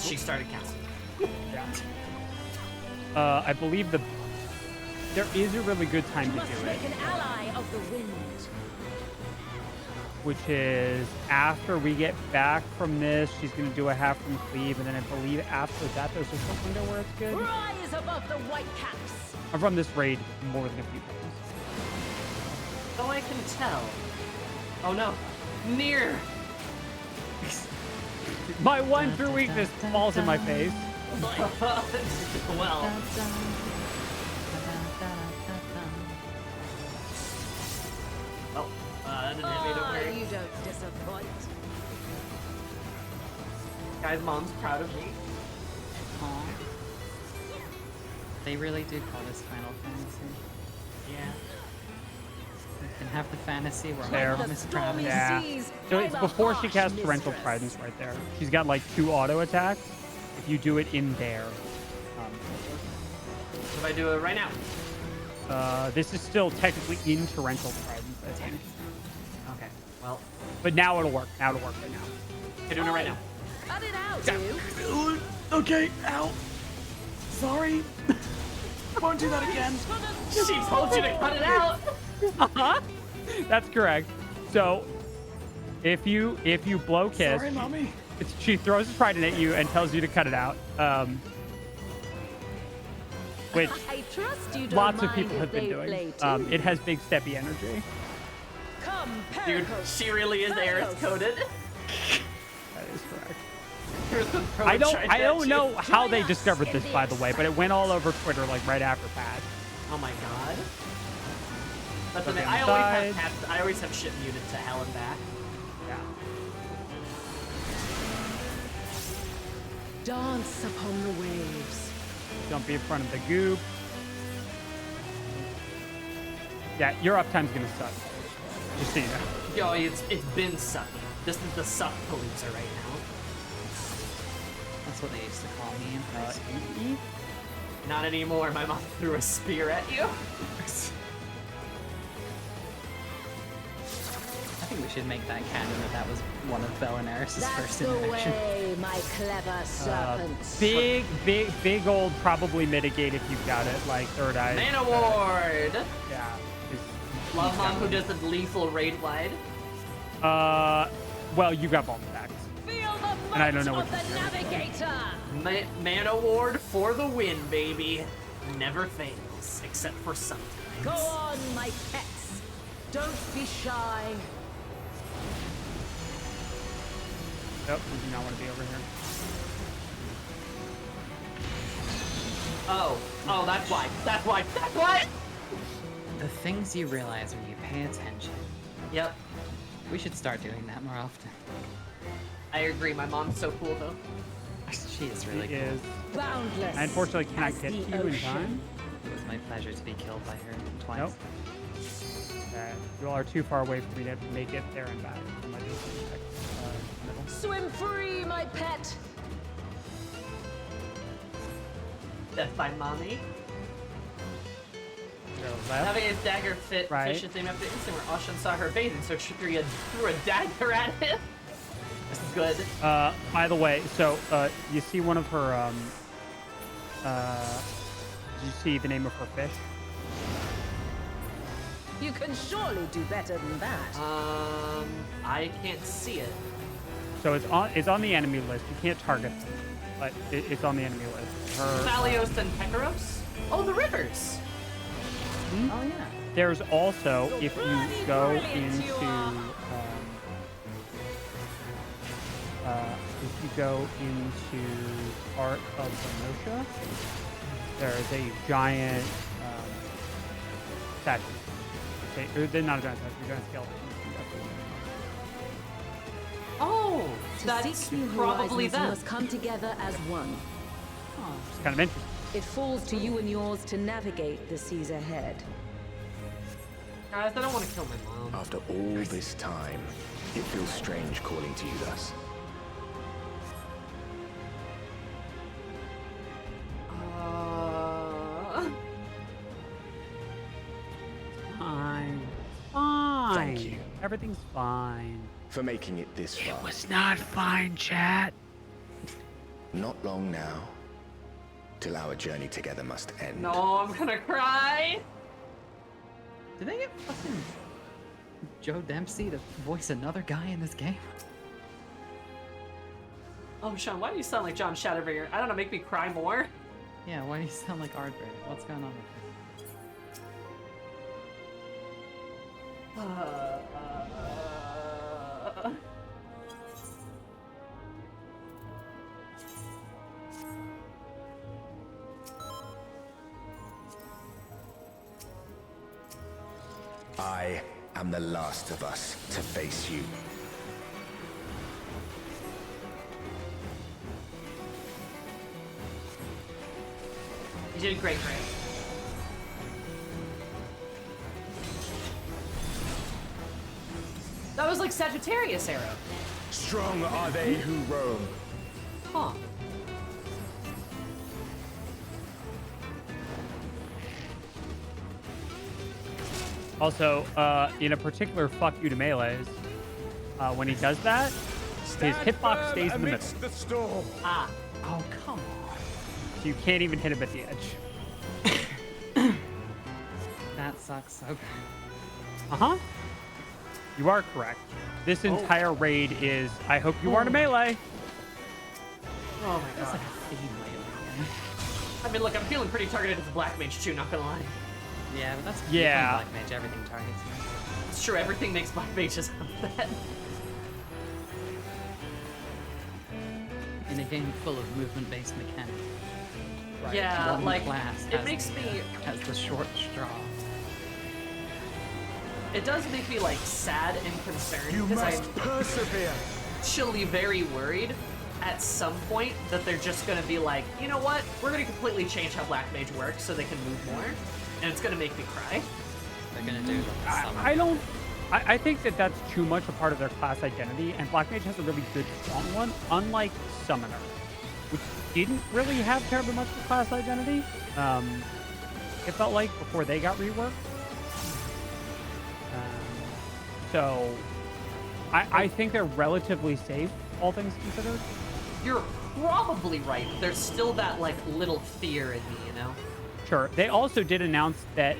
She started casting. Yeah. I believe there is a really good time to Must do it, make an ally of the wind. which is after we get back from this, she's going to do a half from Cleve, and then I believe after that there's just a window where it's good. Rise above the white caps. I've run this raid more than a few times. Oh, I can tell. Oh no. Near. My one true weakness falls in my face. Well. Oh, that didn't hit me, don't worry. You don't disappoint. Guys, Mom's proud of me. Aw. They really do call this Final Fantasy. Yeah. You can have the fantasy where There. my mom is proud of me. Yeah. Seas, So I'm it's a before she harsh casts Torrential mistress. Tridents right there. She's got like 2 auto attacks. If you do it in there. If I do it right now. This is still technically in Torrential Tridents, I think. Okay, well, But now it'll work. Now it'll work right now. I'm doing it right now. Cut it out, you. Okay, ow. Sorry. Won't do that again. She told you to cut it out. Uh-huh. That's correct. So if you blow kiss, Sorry, mommy. she throws a trident at you and tells you to cut it out. Which I trust you don't lots of mind people if have been they play doing. too. It has big steppy energy. Come, Dude, Pericles. she really is Aerith coded. That is correct. Here's the pro I tried that don't too. know how they Join us discovered in this, the by the way, but it went all over Twitter like right after patch. Oh my god. That's Okay, amazing. I always have shit muted to hell and back. Yeah. Dance upon the waves. Don't be in front of the goop. Yeah, your uptime's gonna suck. Just so you know. Yo, it's been sucking. This is the suck palooza right now. That's what they used to call me in high school. Not anymore. My mom threw a spear at you. I think we should make that canon that was one of Belle and Eris's That's first the interaction. way, my clever serpents. Big old probably mitigate if you've got it, like third eye. Man Award! Yeah. Love Mom who does the lethal raid wide. Well, you got bomb attacks. Feel the And I don't know might what of to the do. navigator. Man Award for the win, baby. Never fails, except for sometimes. Go on, my pets. Don't be shy. Nope, we do not want to be over here. Oh, that's why. That's why. That's why. The things you realize when you pay attention. Yep, We should start doing that more often. I agree. My mom's so cool though. She is really It cool. is. Boundless. I unfortunately cannot as get to the you in ocean. time. It was my pleasure to be killed by her twice. Nope. You all are too far away for me to make it there and back. I might do some middle. Swim free, my pet. Death by mommy. Go left. Having his dagger fit Right. Fish's name after the instant where Ashan saw her bathing, so she threw a dagger at him. This is good. By the way, so you see one of her. Did you see the name of her fish? You can surely do better than that. I can't see it. So it's on the enemy list. You can't target them, but it's on the enemy list. Her, Thalios and Pekaros? Oh, the rivers! Oh yeah. there's also, if you bloody go brilliant you into are. if you go into Art of Venosha, there is a giant statue. They're not a giant statue, a giant skeleton. Oh, To that's seek new probably horizons, them. you must come together as one. It's kind of interesting. It falls to you and yours to navigate the seas ahead. Guys, I don't want to kill my mom. After all this time, it feels strange calling to you thus. Fine. Fine. Thank you. Everything's fine. For making it this far. It was not fine, chat. Not long now, till our journey together must end. No, I'm gonna cry. Did they get fucking Joe Dempsey to voice another guy in this game? Oh, Sean, why do you sound like John Shatterbringer? I don't know, make me cry more. Yeah, why do you sound like Ardbert? What's going on with I am the last of us to face you. You did great, Greg. That was like Sagittarius arrow. Strong are they who roam. Huh. Also, in a particular fuck you to melees, when he does that, his hitbox stays in the middle. The storm. Ah. Oh, come on. So you can't even hit him at the edge. That sucks so bad. Uh-huh. You are correct. This entire raid is, I hope you aren't a melee. Oh my That's god. like a theme lately. I mean, look, I'm feeling pretty targeted as a black mage too, not gonna lie. Yeah, but that's Yeah. Black Mage, everything targets you. It's true, everything makes black mages that. In a game full of movement-based mechanics. Right. Yeah, One like, class it has makes the, me... has the short straw. It does make me, like, sad and concerned. You because must persevere. Actually very worried at some point that they're just gonna be like, you know what? We're gonna completely change how black mage works so they can move more. And it's gonna make me cry. They're gonna do like I don't... I think that that's too much a part of their class identity, and Black Mage has a really good, strong one, unlike Summoner, which didn't really have terribly much of a class identity. It felt like before they got reworked. So, I think they're relatively safe, all things considered. You're probably right. There's still that, like, little fear in me, you know? Sure. They also did announce that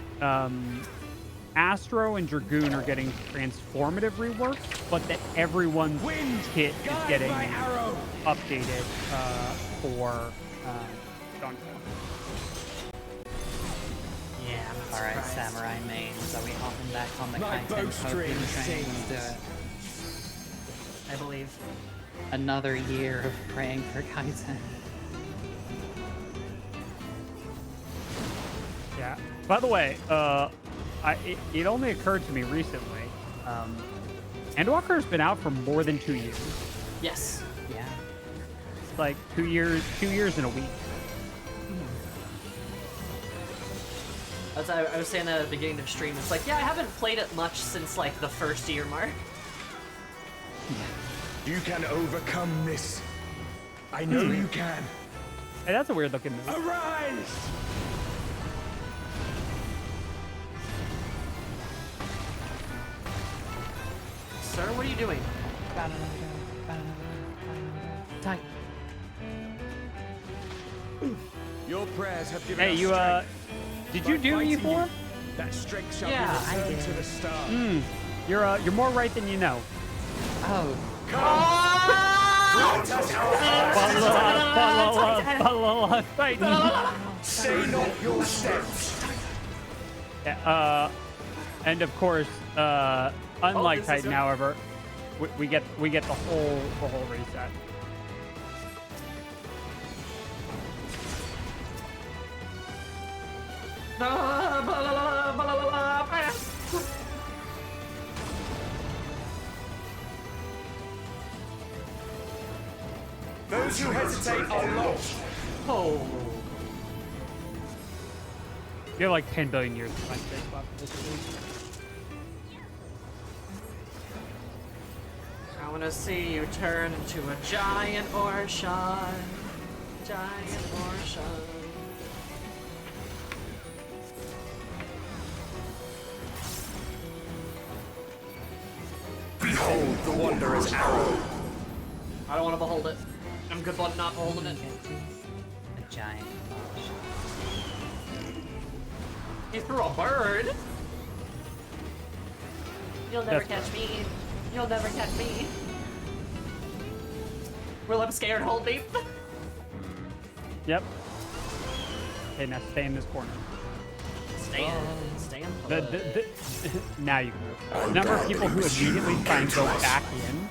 Astro and Dragoon are getting transformative rework, but that everyone's kit is getting updated for Dawnfall. Yeah, I'm Alright, surprised. Samurai mains, are we hopping back on the My Kaisen Token bowstring train? Let's do it. I believe. Another year of praying for Kaisen. Yeah. By the way, it only occurred to me recently. Endwalker's been out for more than 2 years. Yes. Yeah. It's like 2 years and a week. As I was saying that at the beginning of the stream, it's like, yeah, I haven't played it much since, like, the first year mark. You can overcome this. I know you can. Hey, that's a weird looking move. Arise! Sir, what are you doing? Tight. Your prayers have given Hey, us you, strength. did you do Fighting E4? you, that strength shall Yeah, be I returned did. to the start. You're more right than you know. Oh. Say not your steps. Yeah, and of course, unlike this is Titan, it. however, we get the whole reset. Those who hesitate are lost. Oh. You have like 10 billion years of time space left. This at least. I want to see you turn into a giant Orshan. Giant Orshan. Behold the Wanderer's arrow. I don't want to behold it. I'm good on not beholding it. A giant. He threw a bird. You'll never That's catch me. You'll never catch me. Will I'm scared, hold me. Yep. Okay, now stay in this corner. Stay in Now you can move. The number of people who immediately try and go back in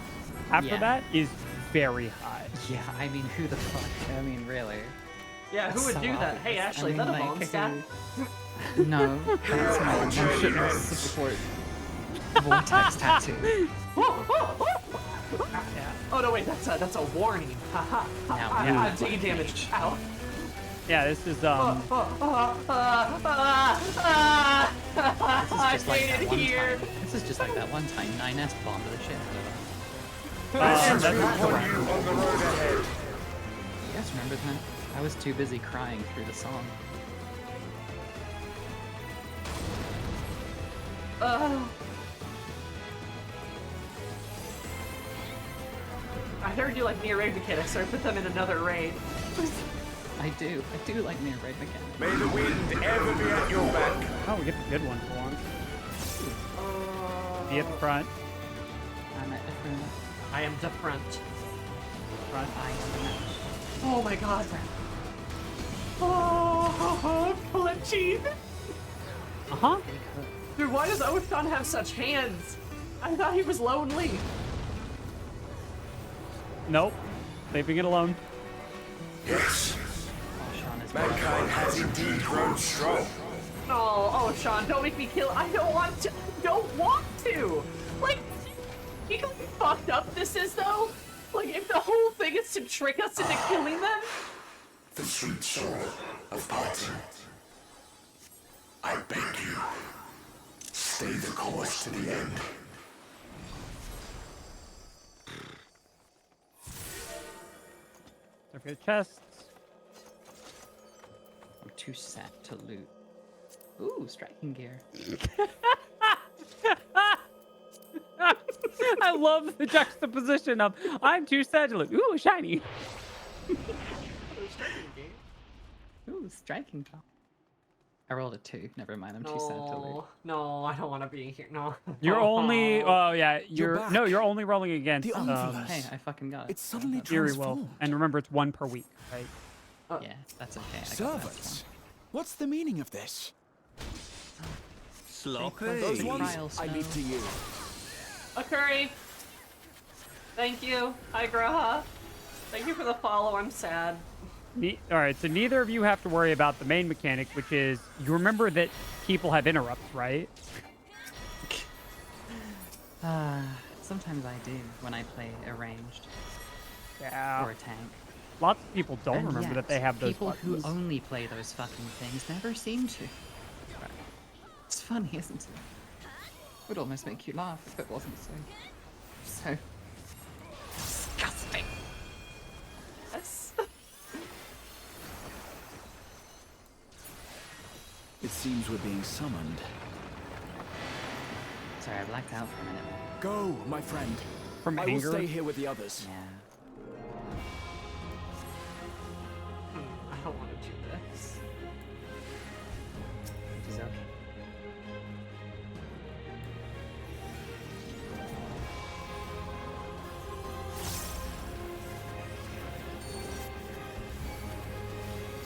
after that is very high. Yeah, I mean, who the fuck? I mean, really? Yeah, who would So do that? Hey, obvious. Ashley, I is that a mean, bone like, stat? No, that's my emotional support vortex tattoo. Yeah. Oh no, wait, that's a warning. Haha. I'm taking damage. Ow. Yeah, this is This is just like that one here. time. This is just like that one time 9S bombed the shit out of that's On the road ahead. You guys remember that? I was too busy crying through the song. I heard you like near raid mechanics, so I put them in another raid. I do like near raid mechanics. May the wind ever be at your back. oh, we get the good one for once. Be at the front. I'm at the front. I am the front. Front. I am the match. Oh my god. Oh, Collective. Uh-huh. Dude, why does Othon have such hands? I thought he was lonely. Nope. Leaving it alone. Yes, Oh, Sean is mankind has indeed grown strong. No, oh Sean, don't make me kill. I don't want to. Don't want to. Like, you know how fucked up this is, though. Like, if the whole thing is to trick us into killing them. The sweet sorrow of parting. I beg you, stay the course to the end. There for the chests. I'm too sad to loot. Ooh, striking gear. I love the juxtaposition of I'm too sad to look. Ooh, shiny. Ooh, striking top. I rolled a 2. Never mind, I'm too sad to loot. No, I don't want to be here. No. You're only oh yeah, You're you're back. no, you're only rolling against The Omnivores. Hey, I fucking got it. It's suddenly Fury Will. transformed. And remember it's 1 per week, right? Yeah, that's okay. I got that Servants. What's the meaning of this? Sloppy. Those ones I leave to you. A curry. Thank you. Hi, Graha. Thank you for the follow. I'm sad. All right, so neither of you have to worry about the main mechanic, which is you remember that people have interrupts, right? Sometimes I do when I play arranged Yeah. or a tank. Lots of people don't And remember yet, that they have those people buttons. who only play those fucking things never seem to. It's funny, isn't it? Would almost make you laugh if it wasn't so disgusting. Yes. It seems we're being summoned. Sorry, I blacked out for a minute. Go, my friend. From I will anger? stay here with the others. Yeah. I don't want to do this. Which is okay.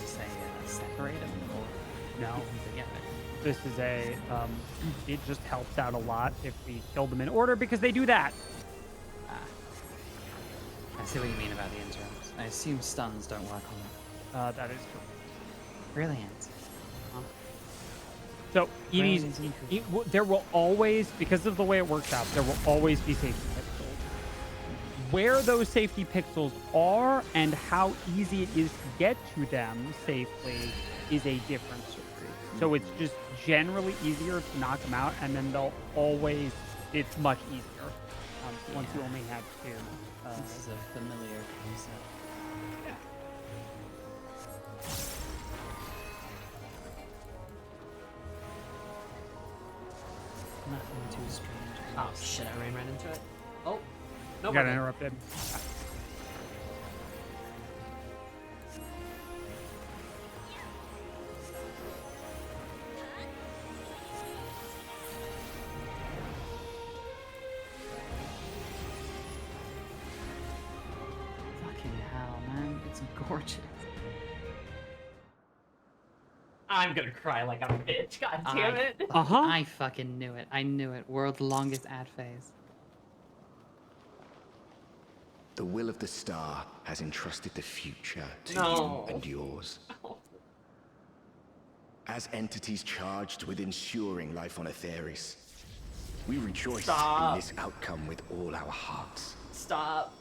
Just say separate them or No. together. This is a, it just helps out a lot if we kill them in order because they do that. I see what you mean about the interrupts. I assume stuns don't work on it. That is correct. Brilliant. So Brilliant. there will always, because of the way it works out, there will always be safety crystals. where those safety pixels are and how easy it is to get to them safely is a different story. So it's just generally easier to knock them out, and then they'll always, it's much easier once you only have two. This is a familiar concept. Yeah. Nothing too strange. Oh shit, I ran right into it. Oh, no. Got interrupted. Fucking hell, man. It's gorgeous. I'm gonna cry like a bitch. God damn it. I fucking knew it. I knew it. World's longest ad phase. The will of the star has entrusted the future to No. you and yours. As entities charged with ensuring life on Aetheris, we rejoice Stop. in this outcome with all our hearts. Stop.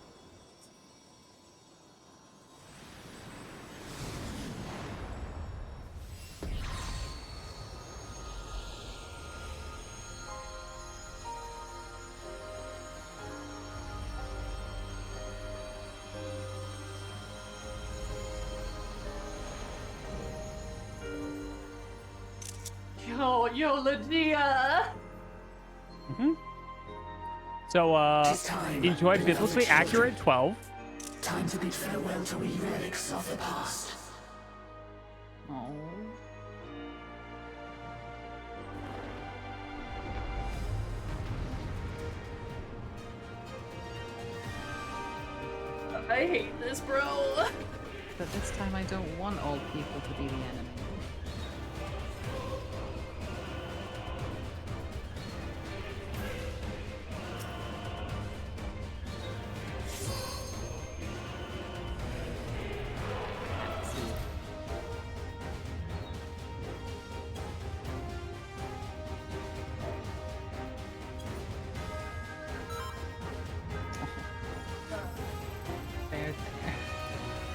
Yo, Lydia! So, enjoyed biblically accurate 12. Time to bid farewell to the relics of the past. Oh. I hate this, bro. But this time I don't want old people to be the enemy.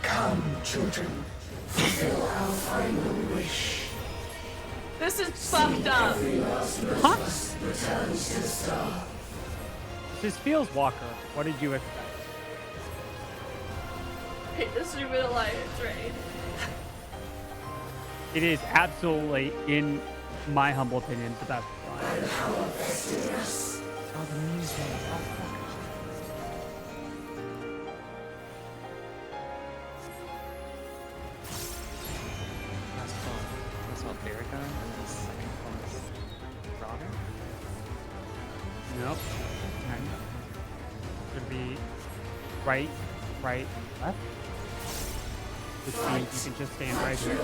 Come, children, fulfill our final wish. This is fucked up. Huh? Returns to the star. This feels Walker. What did you expect? I hate the stupid alliance, right? It is absolutely, in my humble opinion, the best one. Oh, the music. Oh, fuck. That's what Berica, and the second one is Robin? Nope. Okay. Could be right, left. Which means you can just stand right here.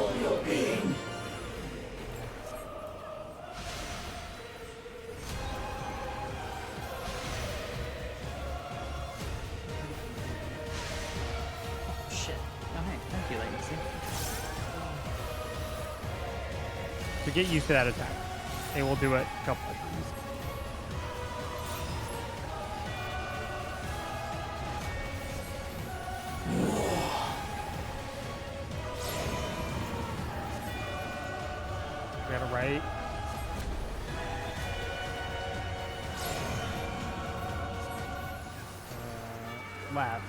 Shit. Oh, hey, thank you, Latency. So get used to that attack. They will do it a couple of times. We got a right. Left.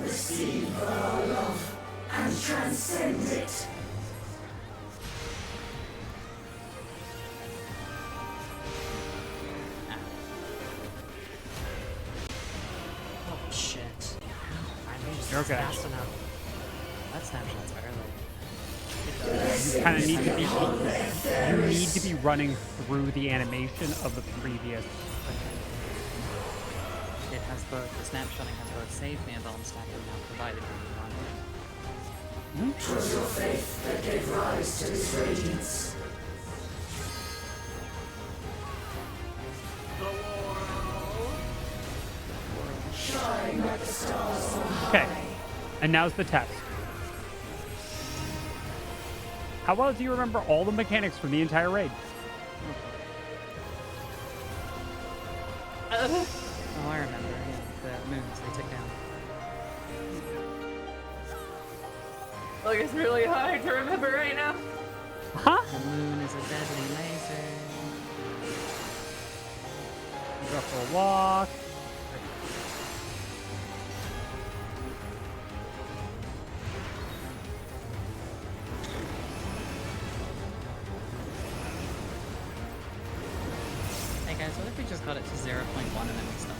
Receive our love and transcend it. Oh, shit. I'm just You're okay. fast enough. That snapshot's early. You kind of need to be. You need to be running through the animation of the previous. It has both, the snapshotting has both saved me and bomb stacking now provided me one. 'Twas your faith that gave rise to this radiance. Shine like the stars on high. Okay, and now's the test. How well do you remember all the mechanics from the entire raid? Oh, I remember. Yeah, the moons they took down. Like, it's really hard to remember right now. Huh? The moon is a deadly laser. Go for a walk. Hey guys, what if we just got it to 0.1 and then we stopped?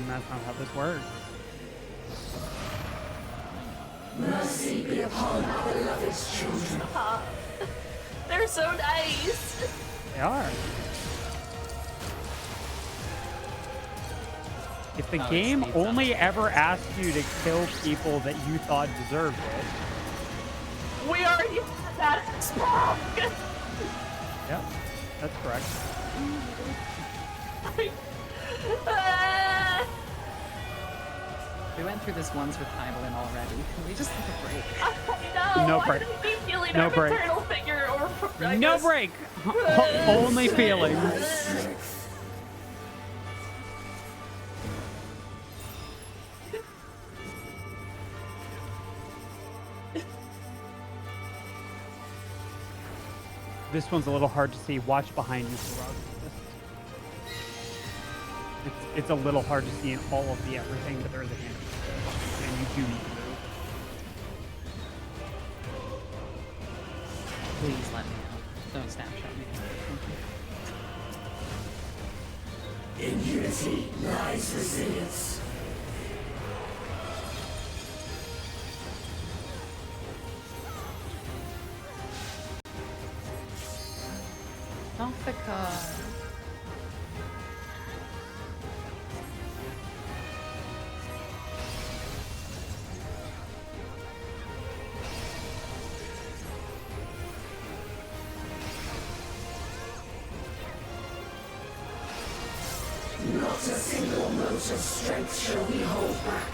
That's not how this works. Mercy be upon our beloved children. They're so nice. They are. If the game only ever asked you to kill people that you thought deserved it. We already had that spot. Yep, that's correct. We went through this once with Evelyn already. Can we just take a break? I know. No break. I didn't mean feeling No our break. maternal figure or I No guess- break. Only feelings. This one's a little hard to see. Watch behind you, Farag. It's a little hard to see in all of the everything, but there is a hand. And you do need to move. Please let me out. Don't snapshot me. In unity lies resilience. Off the car. Not a single mote of strength shall we hold back.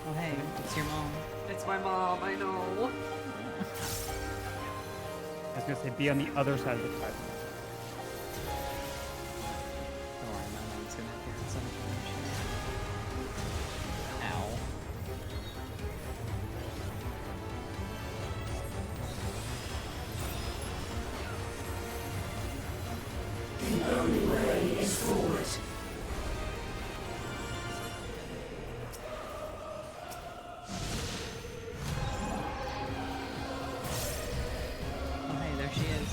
Oh hey, it's your mom. It's my mom, I know. I was gonna say, be on the other side of the fight. Don't worry, my mom's gonna appear at some point. Ow. The only way is forward. Oh hey, there she is.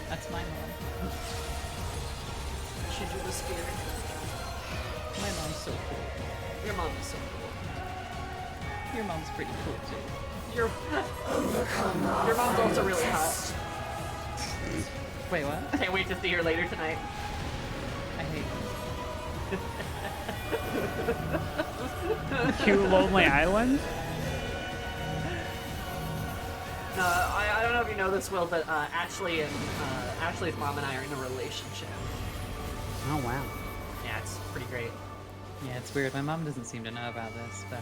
That's my mom. Should you be scared? My mom's so cool. Your mom is so cool. Your mom's pretty cool too. Your mom's also really hot. Wait, what? I can't wait to see her later tonight. I hate Cute Lonely Island? No, I don't know if you know this, Will, but Ashley's mom and I are in a relationship. Oh, wow. Yeah, it's pretty great. Yeah, it's weird. My mom doesn't seem to know about this, but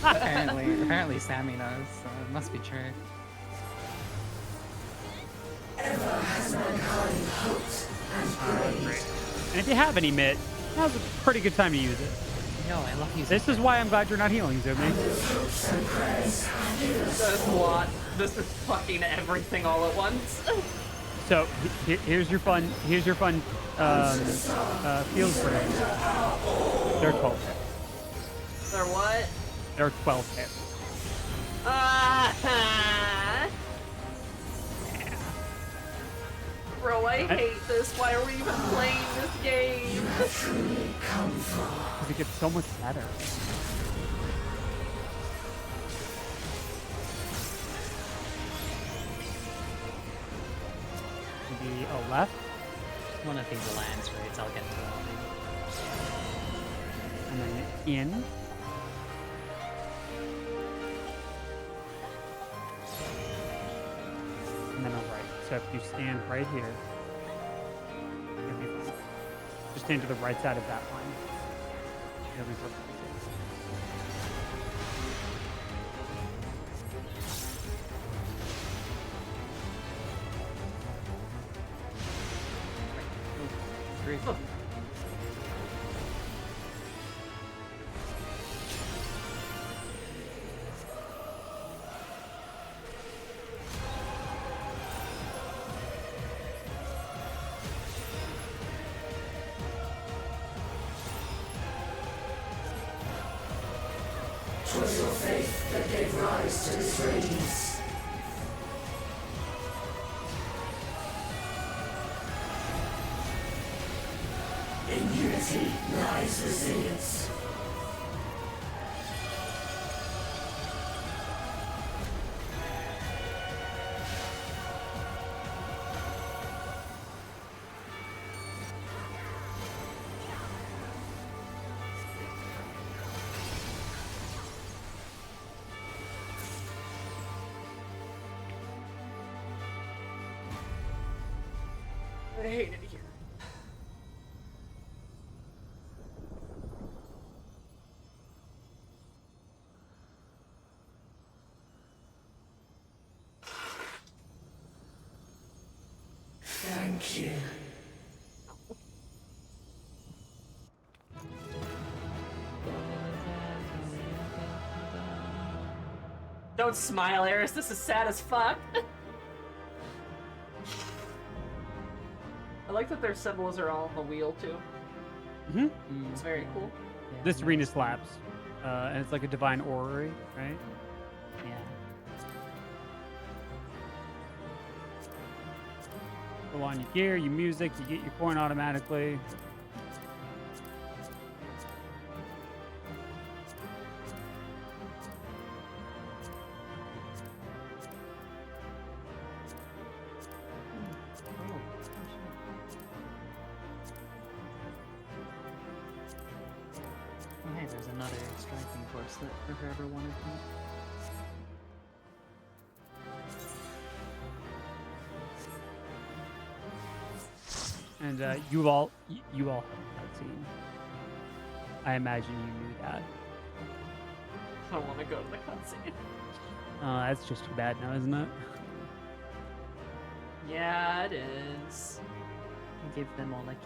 apparently Sammy knows, so it must be true. Ever has mankind hoped and prayed. And if you have any mitt, now's a pretty good time to use it. Yo, I love you. This is why I'm glad you're not healing, Zumi. Hopes and prayers. This is a lot. This is fucking everything all at once. So here's your fun field grenades. They're 12 hits. They're what? They're 12 hits. Bro, I hate this. Why are we even playing this game? Because it gets so much better. Maybe a left. One of these alliance raids, I'll get to all And then in. And then a right. So if you stand right here, you'll be fine. Just stand to the right side of that line. It'll be perfectly safe. Great. Oh. Twas your faith that gave rise to this radiance. In unity lies resilience. I hate it here. Thank you. Don't smile, Eris. This is sad as fuck. I like that their symbols are all on the wheel too. Mm-hmm. It's very cool. Yeah, This nice. arena slaps. And it's like a divine orrery, right? Yeah. Go on your gear, your music, you get your coin automatically. Oh, hey, there's another striking corset for whoever wanted that. And you all have that scene. I imagine you knew that. I don't want to go to the cutscene. That's just too bad now, isn't it? Yeah, it is. I give them all a kiss.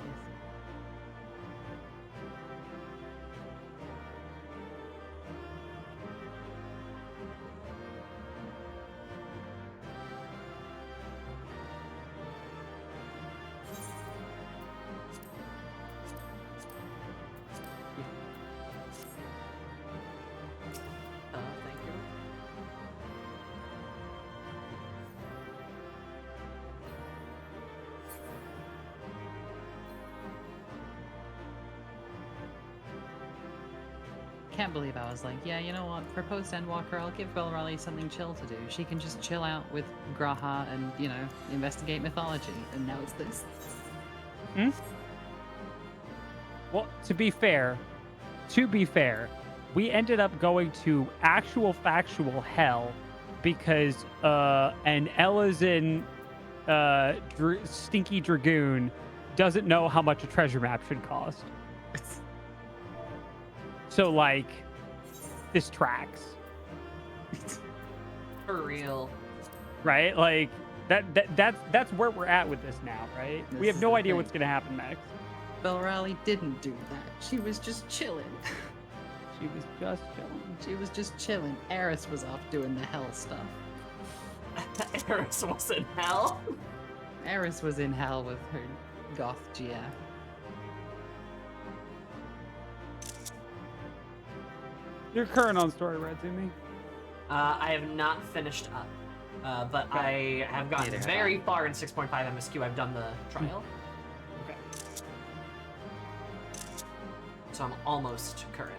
Thank you. Can't believe I was like, yeah, you know what? For post-Endwalker, I'll give Belrali something chill to do. She can just chill out with Graha and, you know, investigate mythology. And now it's this. Hmm? Well, to be fair, we ended up going to actual factual hell because an Elizin Stinky Dragoon doesn't know how much a treasure map should cost. So, like, this tracks. For real. Right? Like, that's where we're at with this now, right? This We have is no the idea thing. what's going to happen next. Belrali didn't do that. She was just chilling. She was just chilling. She was just chilling. Eris was off doing the hell stuff. Eris was in hell. Eris was in hell with her goth GF. You're current on story, Ratsumi. I have not finished up, but I have gotten Neither have very far in 6.5 MSQ. I've done the trial. Okay. So I'm almost current.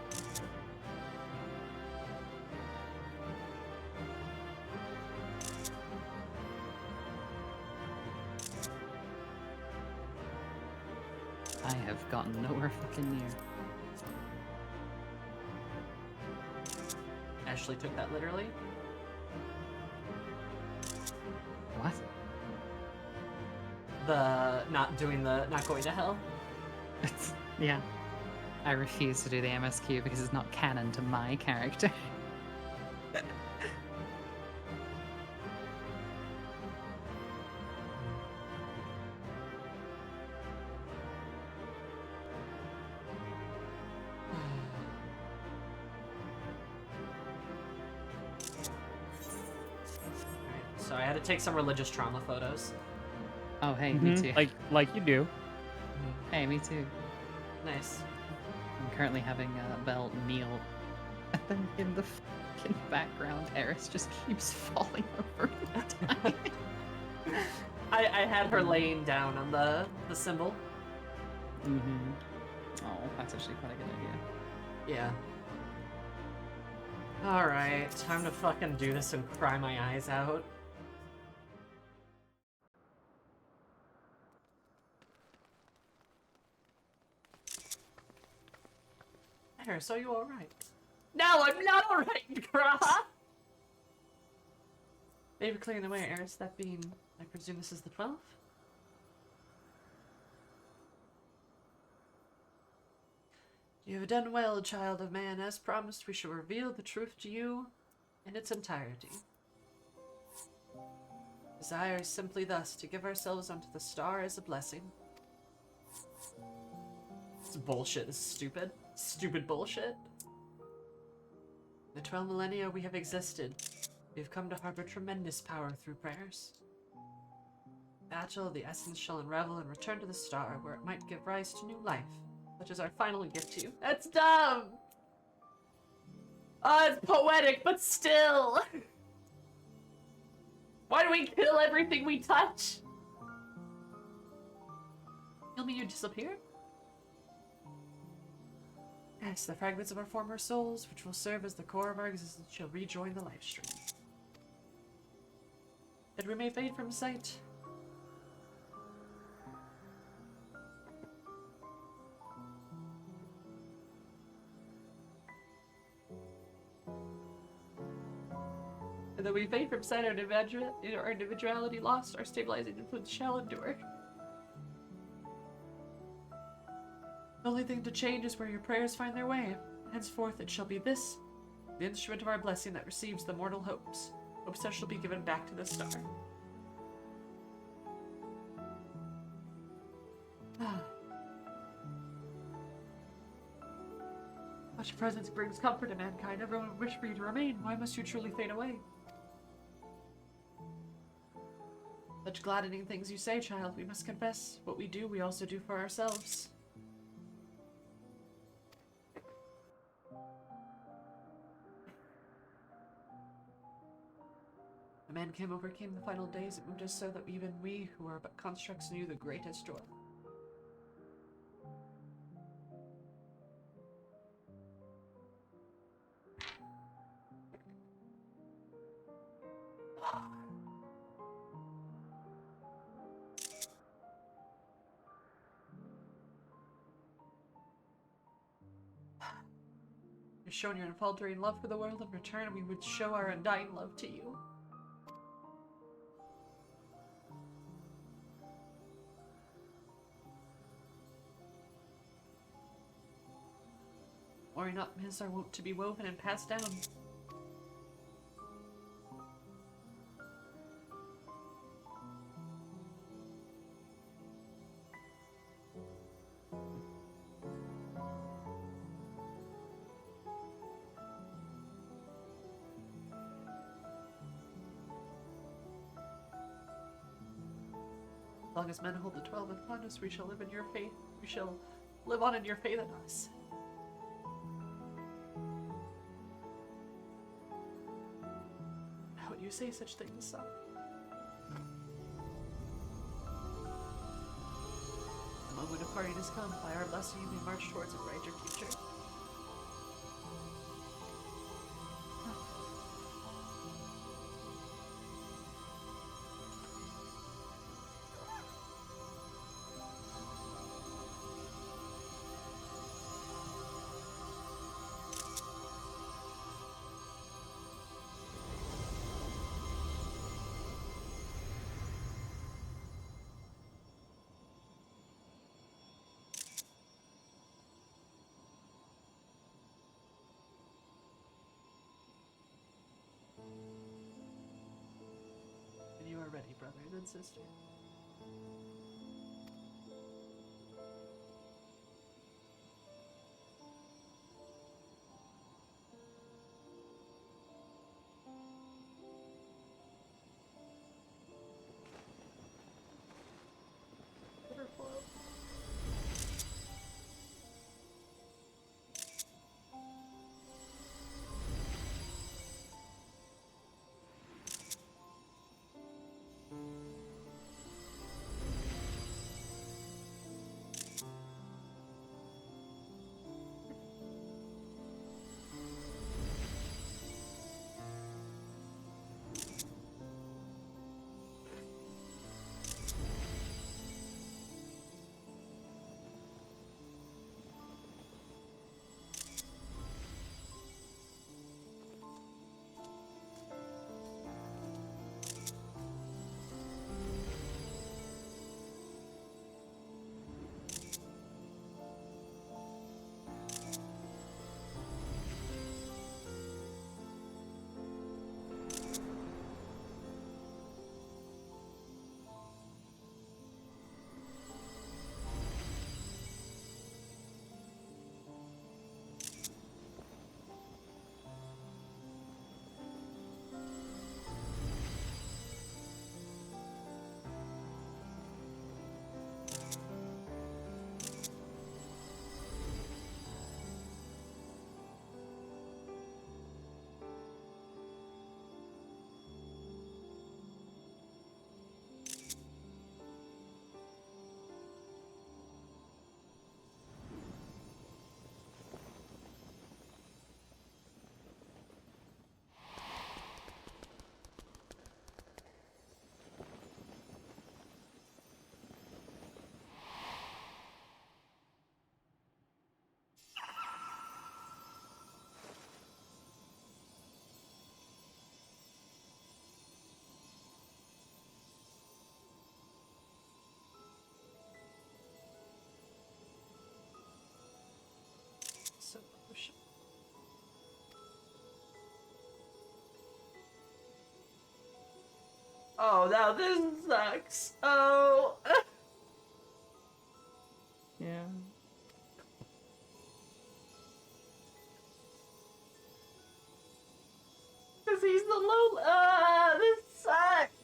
I have gotten nowhere fucking near. Ashley took that literally. What? The not going to hell. Yeah. I refuse to do the MSQ because it's not canon to my character. So I had to take some religious trauma photos. Oh, hey, me too. Like you do. Hey, me too. Nice. I'm currently having Belle kneel, and then in the fucking background, Eris just keeps falling over and dying. I had her laying down on the symbol. Mm-hmm. Oh, that's actually quite a good idea. Yeah. Alright, time to fucking do this and cry my eyes out. Eris, are you alright? No, I'm not alright, Graha! Thank you for clearing the way, Eris. That being, I presume this is the 12th? You have done well, child of man. As promised, we shall reveal the truth to you in its entirety. Desire is simply thus, to give ourselves unto the star as a blessing. It's bullshit. This is stupid. Stupid bullshit. The 12 millennia we have existed, we have come to harbor tremendous power through prayers. Battle, the essence shall unravel and return to the star, where it might give rise to new life, such as our final gift to you. That's dumb! Oh, it's poetic, but still! Why do we kill everything we touch? Kill me, you disappear? Yes, the fragments of our former souls, which will serve as the core of our existence, shall rejoin the life stream. That we may fade from sight. And though we fade from sight, our individuality lost, our stabilizing influence shall endure. The only thing to change is where your prayers find their way. Henceforth it shall be this, the instrument of our blessing that receives the mortal hopes. Hopes that shall be given back to the star. Such presence brings comfort to mankind. Everyone would wish for you to remain. Why must you truly fade away? Such gladdening things you say, child. We must confess. What we do, we also do for ourselves. The man came overcame the final days. It moved us so that even we, who are but constructs, knew the greatest joy. You've shown your unfaltering love for the world. In return, we would show our undying love to you. Worry not, miss, are wont to be woven and passed down. As long as men hold the 12 upon us, we shall live in your faith. We shall live on in your faith in us. How would you say such things, son? The moment of parting has come. By our blessing, you may march towards a brighter future. beloved sister. Overflow. So emotional. Oh, now this sucks. Oh. Yeah. Because he's the low. This sucks.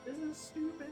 This is stupid.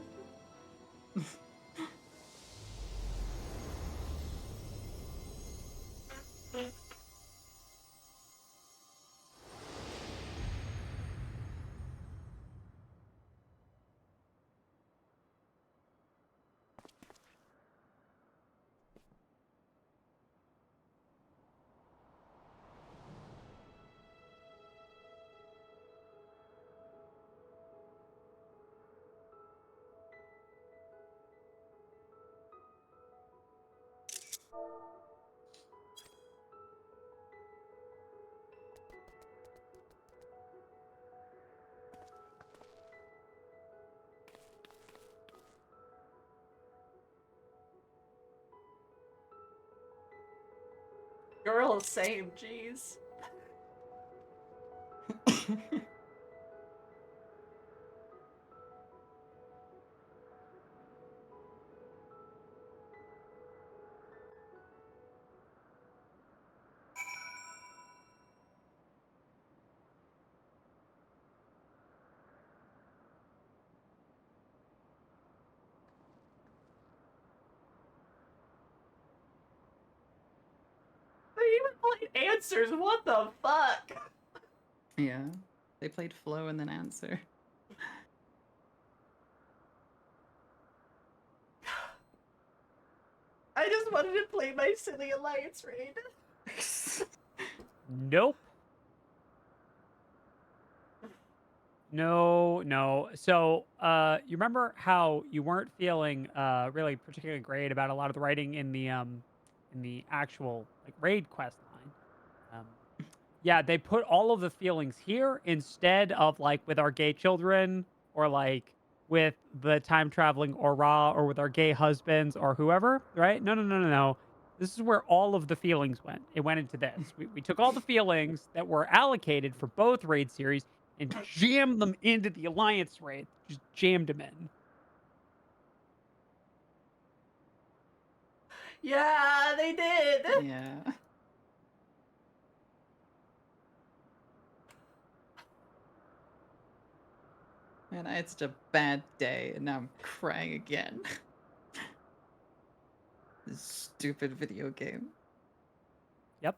Girl, same, jeez. They even played answers. What the fuck? Yeah. They played flow and then answer. I just wanted to play my silly alliance raid. Nope. No. So, you remember how you weren't feeling really particularly great about a lot of the writing in the actual like raid quest line? Yeah, they put all of the feelings here instead of like with our gay children or like with the time traveling Aura or with our gay husbands or whoever, right? No. This is where all of the feelings went. It went into this. We took all the feelings that were allocated for both raid series and jammed them into the Alliance raid. Just jammed them in. Yeah, they did. Yeah. Man, I had such a bad day, and now I'm crying again. This stupid video game. Yep.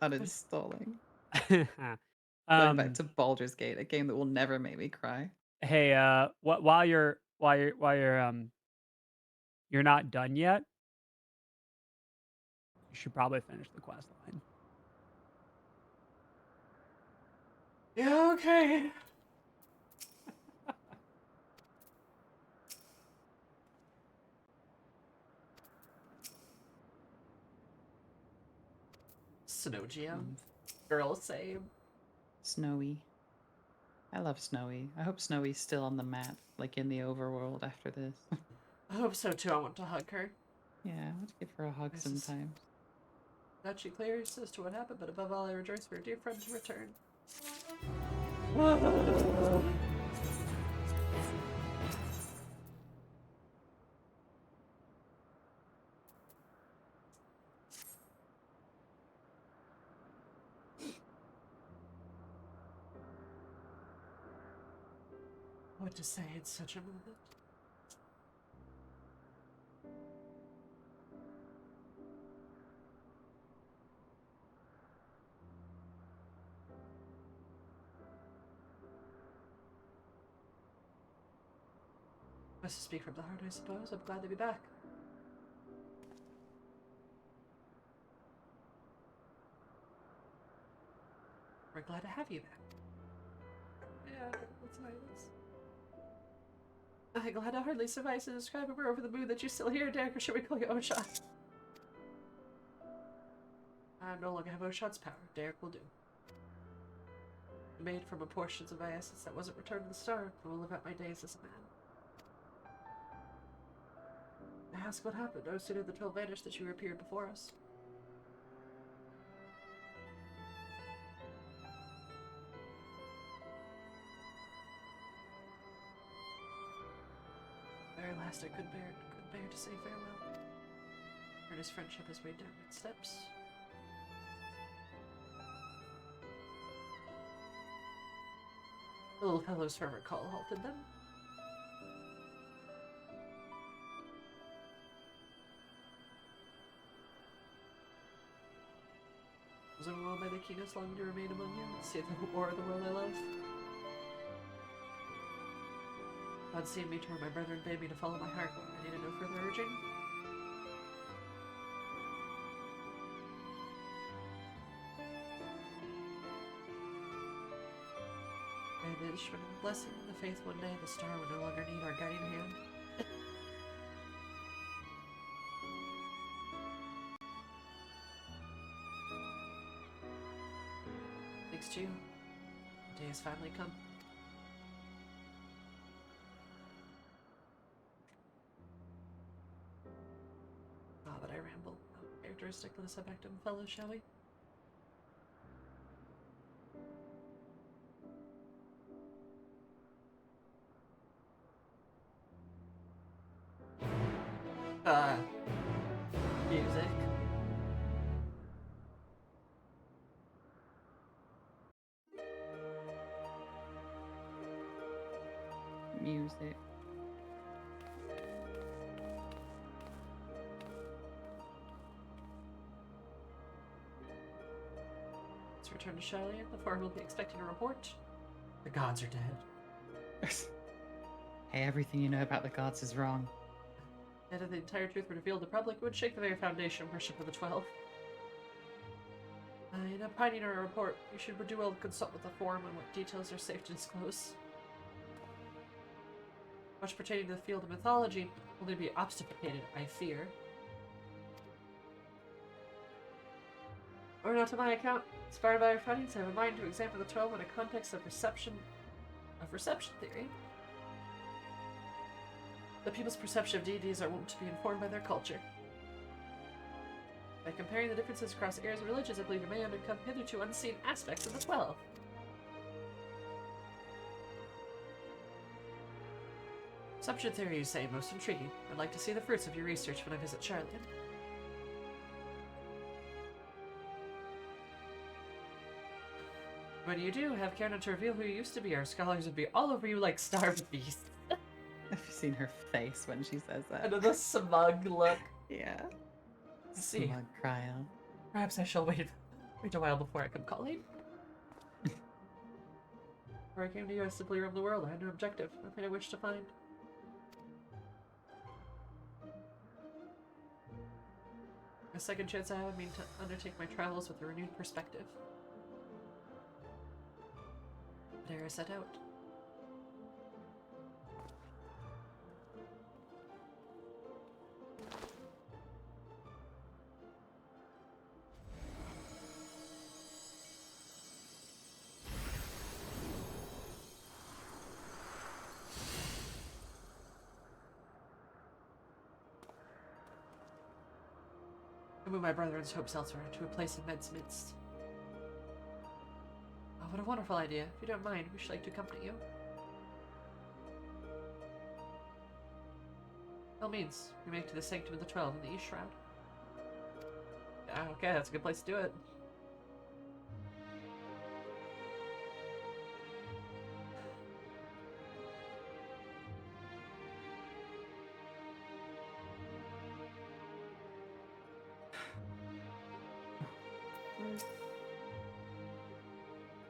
Uninstalling. Going back to Baldur's Gate, a game that will never make me cry. Hey, while you're you're not done yet, you should probably finish the quest line. Yeah, okay. Snow Gem. Girl, same. Snowy. I love Snowy. I hope Snowy's still on the map, like in the overworld after this. I hope so too. I want to hug her. Yeah, I want to give her a hug sometimes. Got you clear as to what happened, but above all, I rejoice for your dear friend's return. What to say in such a moment? Must speak from the heart, I suppose. I'm glad to be back. We're glad to have you back. Yeah, that's nice. I'm glad I hardly suffice to describe it. We're over the moon that you're still here, Derek, or should we call you Oshot? I no longer have Oshot's power. Derek will do. Made from a portions of my essence that wasn't returned to the star, I will live out my days as a man. I ask what happened. No sooner the 12 vanished that you appeared before us. Very last I could bear to say farewell. Earnest friendship has weighed down my steps. The little fellow's fervent call halted them. Was overwhelmed by the keenness longing to remain among you, see the war of the world I love. God seen me to where my brethren bade me to follow my heart. I needed no further urging. And the instrument of blessing and the faith one day, the star would no longer need our guiding hand. Thanks to you, the day has finally come. Ah, but I ramble. Characteristicless of Actum fellows, shall we? Music. Music. return to Charlotte. The Forum will be expecting a report. The gods are dead. Hey, everything you know about the gods is wrong. And if the entire truth were revealed to the public, it would shake the very foundation of worship of the 12. In opining on a report, you should do well to consult with the Forum on what details are safe to disclose. Much pertaining to the field of mythology will only be obfuscated, I fear. Or not to my account. Inspired by our findings, I have a mind to examine the 12 in a context of reception theory. The people's perception of deities are wont to be informed by their culture. By comparing the differences across eras and religions, I believe you may uncover hitherto unseen aspects of the 12. Perception theory, you say, most intriguing. I'd like to see the fruits of your research when I visit Charlotte. When you do, have care not to reveal who you used to be. Our scholars would be all over you like starved beasts. Have you seen her face when she says that? And the smug look. Yeah. See. Smug cryo. Perhaps I shall wait a while before I come calling. Before I came to you, I simply roamed the world. I had no objective, nothing I wished to find. A second chance I have mean to undertake my travels with a renewed perspective. There I set out. I move my brethren's hopes elsewhere, to a place in men's midst. Oh, what a wonderful idea. If you don't mind, we should like to accompany you. By all means, we make to the Sanctum of the 12 in the East Shroud. Yeah, okay, that's a good place to do it.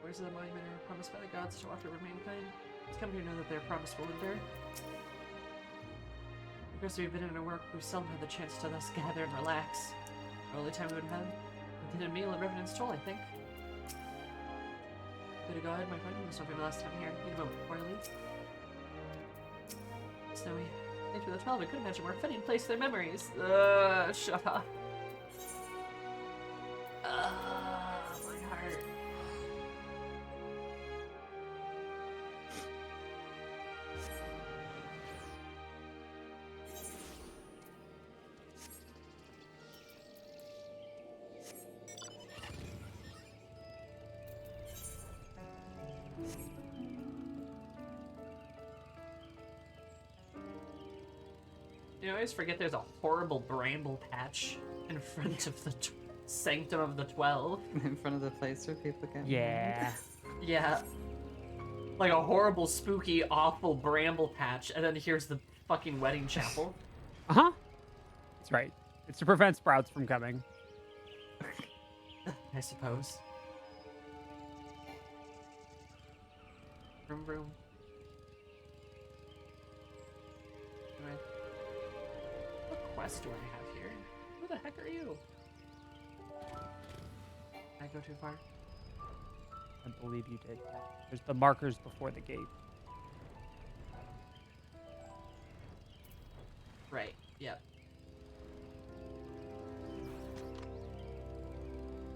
Words of the monument are promised by the gods to offer mankind. It's come to know that their promise will endure. Because we've been in our work, we've seldom had the chance to thus gather and relax. The only time we would have we did a meal at Revenant's Toll, I think. Good to go ahead, my friend. This will be my last time here. Need a moment before I leave. Snowy. Thanks for the 12. I couldn't imagine a more fitting place for their memories. Shut up. My heart. You know, I always forget there's a horrible bramble patch in front of the Sanctum of the 12. In front of the place where people can. Yeah. Yeah. Like a horrible, spooky, awful bramble patch, and then here's the fucking wedding chapel. Uh-huh. That's right. It's to prevent sprouts from coming. I suppose. Vroom vroom. Anyway. What quest do I have here? Who the heck are you? Did I go too far? I believe you did. There's the markers before the gate. Right, yep.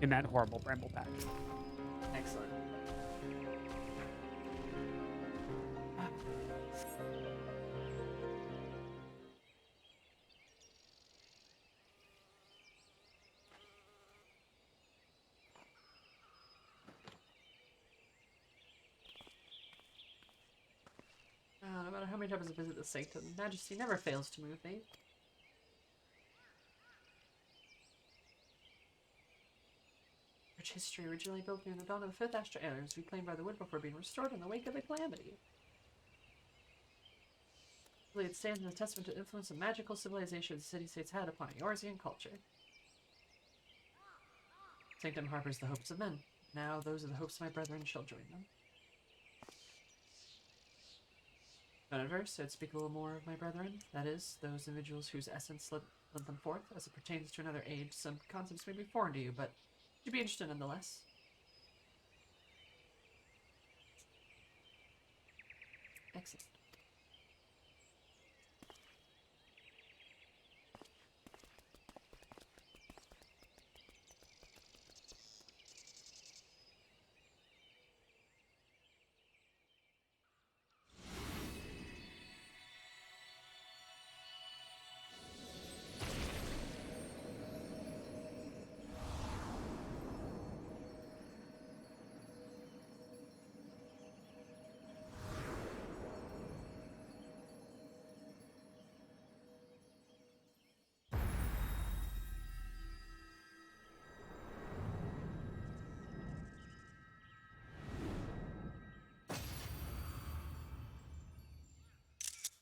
In that horrible bramble patch. Excellent. No matter how many times I visit the Sanctum, Majesty never fails to move me. Rich history originally built near the dawn of the 5th Astra Era was reclaimed by the wood before being restored in the wake of the calamity. It stands as a testament to the influence of magical civilization the city-states had upon Eorzean culture. Sanctum harbors the hopes of men. Now those are the hopes my brethren shall join them. Universe, I'd speak a little more of my brethren, that is, those individuals whose essence lent them forth, as it pertains to another age. Some concepts may be foreign to you, but you'd be interested nonetheless. Excellent.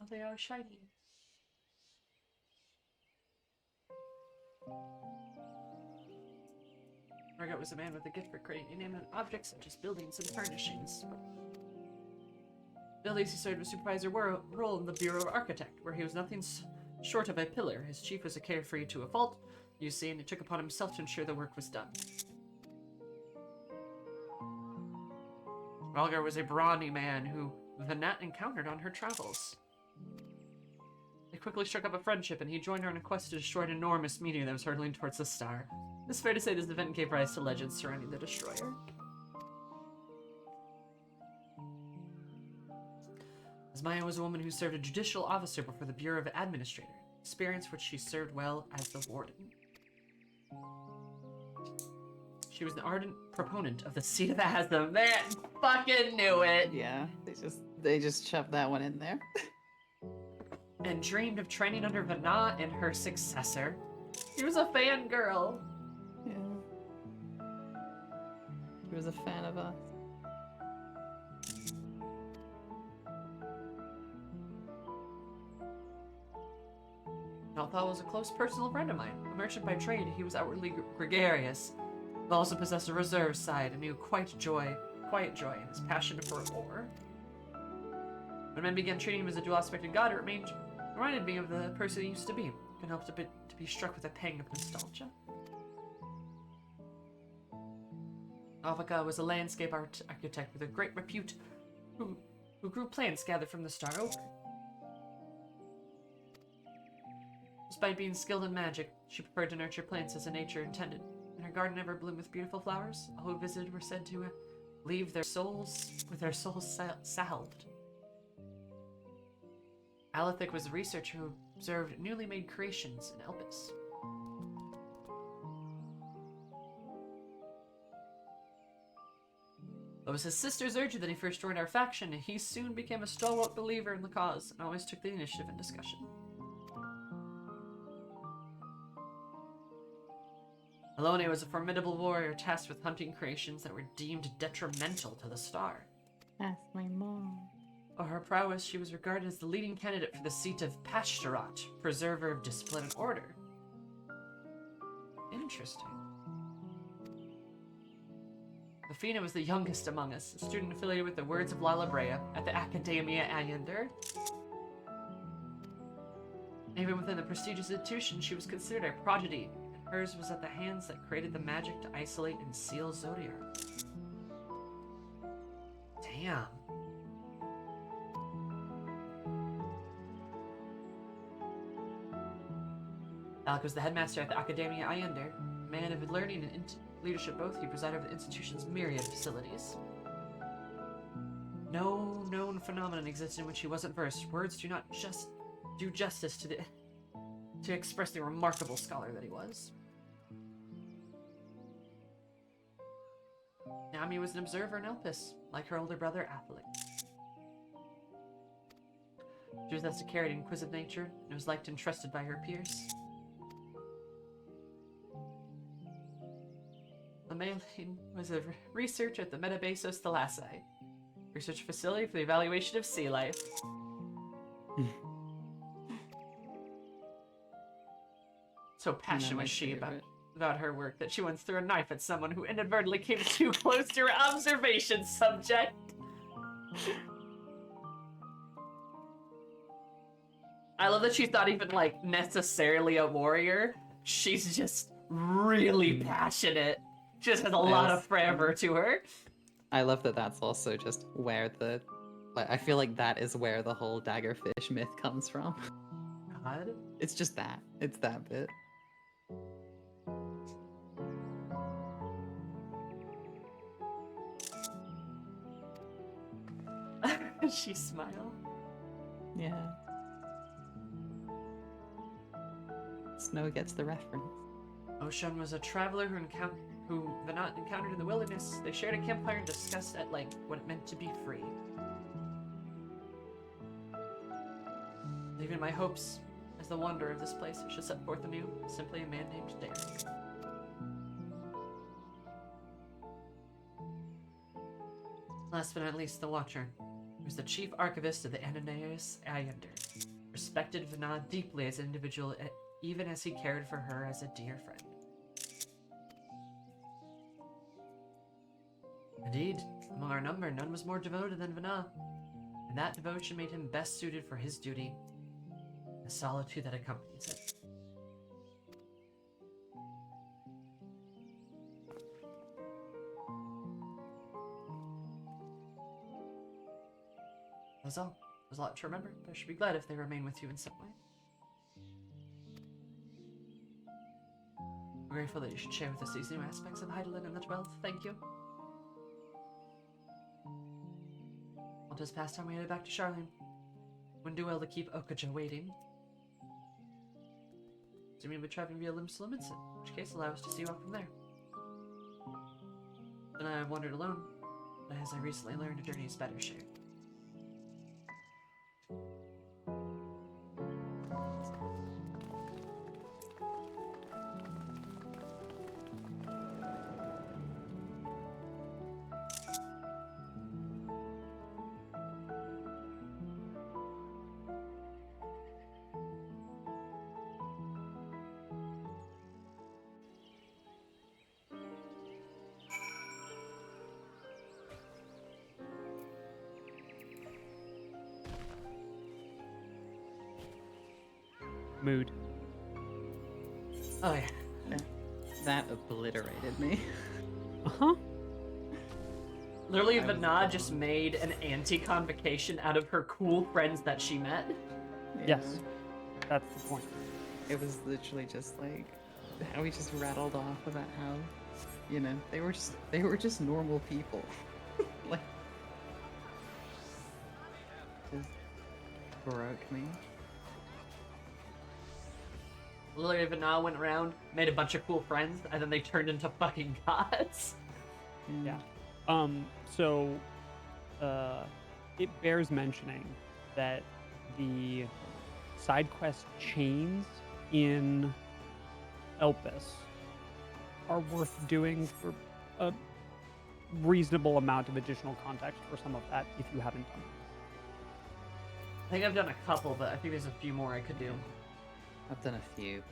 Oh, they are shiny. Margot was a man with a gift for creating inanimate objects such as buildings and furnishings. Bill Lacey served a supervisor role in the Bureau of Architect, where he was nothing short of a pillar. His chief was a carefree to a fault, you see, and he took upon himself to ensure the work was done. Ralgar was a brawny man who Vanat encountered on her travels. They quickly struck up a friendship, and he joined her on a quest to destroy an enormous meteor that was hurtling towards the star. It's fair to say this event gave rise to legends surrounding the destroyer. Asmaya was a woman who served a judicial officer before the Bureau of Administrator, experience which she served well as the warden. She was an ardent proponent of the seat of Astham. Man, fucking knew it! Yeah, they just shoved that one in there. And dreamed of training under Vanat and her successor. She was a fangirl. Yeah. She was a fan of us. Nalthal was a close personal friend of mine. A merchant by trade, he was outwardly gregarious, but also possessed a reserved side and knew quiet joy in his passion for war. When men began treating him as a dual-aspected god, it reminded me of the person he used to be. Couldn't help to be struck with a pang of nostalgia. Avaka was a landscape architect with a great repute who grew plants gathered from the star over. Despite being skilled in magic, she preferred to nurture plants as nature intended, and her garden ever bloomed with beautiful flowers. All who visited were said to leave their souls with their souls salved. Alethic was a researcher who observed newly made creations in Elpis. It was his sister's urging that he first joined our faction, and he soon became a stalwart believer in the cause and always took the initiative in discussion. Alone was a formidable warrior tasked with hunting creations that were deemed detrimental to the star. Ask my mom. For her prowess, she was regarded as the leading candidate for the seat of Pashtarat, preserver of discipline and order. Interesting. Athena was the youngest among us, a student affiliated with the Words of Lalabrea at the Academia Ayender. Even within the prestigious institution, she was considered a prodigy, and hers was at the hands that created the magic to isolate and seal Zodiac. Damn. Alec was the headmaster at the Academia Ayender, a man of learning and leadership both. He presided over the institution's myriad facilities. No known phenomenon existed in which he wasn't versed. Words do not just do justice to express the remarkable scholar that he was. Nami was an observer in Elpis, like her older brother Athalic. She was thus a carried inquisitive nature, and was liked and trusted by her peers. Amaline was a researcher at the Metabasos Thalassae, research facility for the evaluation of sea life. So passionate was she about about her work that she once threw a knife at someone who inadvertently came too close to her observation subject. I love that she's not even, like, necessarily a warrior. She's just really passionate. She just has a lot of fervor to her. I love that that's also just where the... Like, I feel like that is where the whole daggerfish myth comes from. God. It's just that. It's that bit. She smiled. Yeah. Snow gets the reference. Ocean was a traveler who Venat encountered in the wilderness. They shared a campfire and discussed at length what it meant to be free. Even my hopes as the wanderer of this place should set forth anew, simply a man named Derek. Last but not least, the Watcher, who was the chief archivist of the Ananias Ionder, respected Venat deeply as an individual, even as he cared for her as a dear friend. Indeed, among our number, none was more devoted than Venat, and that devotion made him best suited for his duty, the solitude that accompanies it. That's all. There's a lot to remember, but I should be glad if they remain with you in some way. I'm grateful that you should share with us these new aspects of Heidelin and the 12th. Thank you. While it has passed time, we headed back to Charlene. Wouldn't do well to keep Okaja waiting. Assuming we'll be traveling via Limsalum, in which case allow us to see you off from there. Then I wandered alone, but as I recently learned, a journey is better shared. Mood. Oh yeah. That obliterated me. Uh-huh. Literally, Vanna just made an anti-convocation out of her cool friends that she met. Yes. That's the point. It was literally just like how we just rattled off about how, you know, they were just normal people. Like, just broke me. Literally, Vanna went around, made a bunch of cool friends, and then they turned into fucking gods. Yeah. So, it bears mentioning that the side quest chains in Elpis are worth doing for a reasonable amount of additional context for some of that if you haven't done it. I think I've done a couple, but I think there's a few more I could do. I've done a few,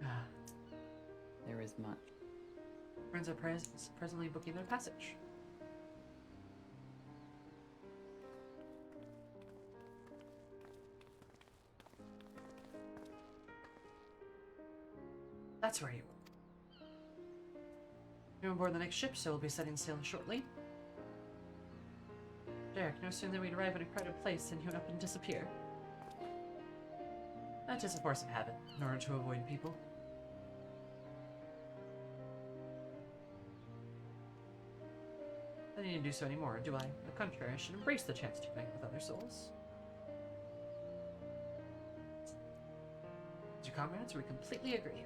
but there is much. Friends are presently booking their passage. That's where you are. You're on board the next ship, so we'll be setting sail shortly. Derek, no sooner than we'd arrive in a crowded place and you'd up and disappear. That is a force of habit, in order to avoid people. I don't need to do so anymore, do I? On the contrary, I should embrace the chance to connect with other souls. As your comrades, we completely agree.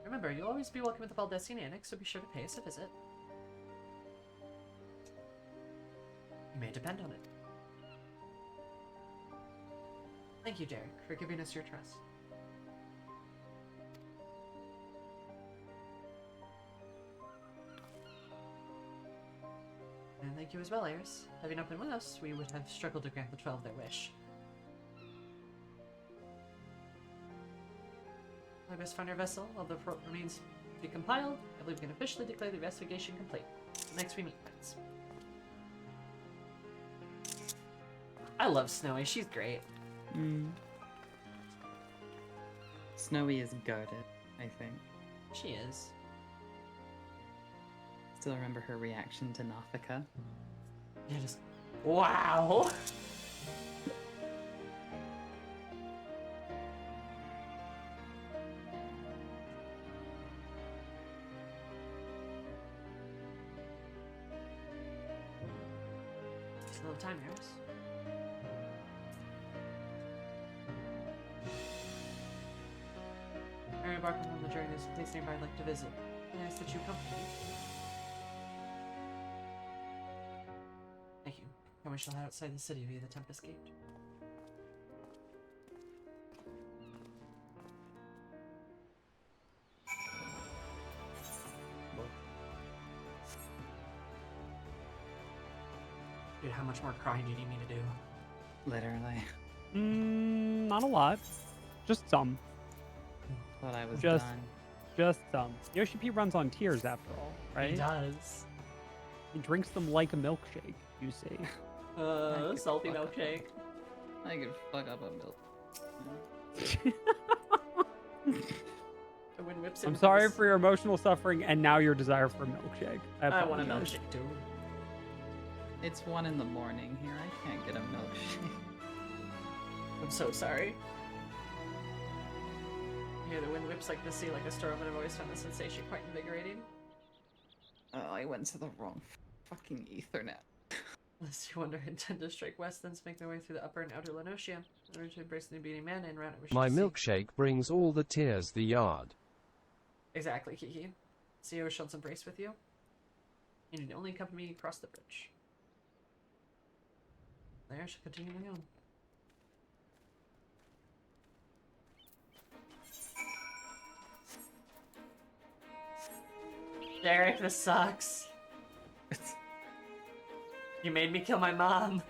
Remember, you'll always be welcome at the Baldessian Annex, so be sure to pay us a visit. You may depend on it. Thank you, Derek, for giving us your trust. And thank you as well, Ayers. Having not been with us, we would have struggled to grant the 12 their wish. My best find our vessel. All the remains to be compiled. I believe we can officially declare the investigation complete. Next we meet, friends. I love Snowy. She's great. Snowy is guarded, I think. She is. Still remember her reaction to Nafika. Yeah, just wow. Just a little time errors. We're embarking on the journey. There's a place nearby I'd like to visit. I ask that you accompany me. Thank you. And we shall head outside the city via the Tempest Gate. Dude, how much more crying do you need me to do? Literally. Not a lot. Just some. Thought I was Just- done. Just some. Yoshi P runs on tears after all, right? He does. He drinks them like a milkshake, you see. could Salty fuck up. milkshake. I could fuck up a milk. The wind whips I'm in sorry his- for your emotional suffering and now your desire for a milkshake. I want a apologize. milkshake too. It's 1 in the morning here. I can't get a milkshake. I'm so sorry. Yeah, the wind whips like the sea, like a storm, and I've always found the sensation quite invigorating. Oh, I went to the wrong fucking Ethernet. Lest you wonder, intend to strike west, thence make their way through the upper and outer Lenotia, in order to embrace the new beating man and round it wish My to see. milkshake brings all the tears the yard. Exactly, Kiki. See how she'll embrace with you? You need only accompany me across the bridge. There, I shall continue my own. Derek, this sucks. You made me kill my mom.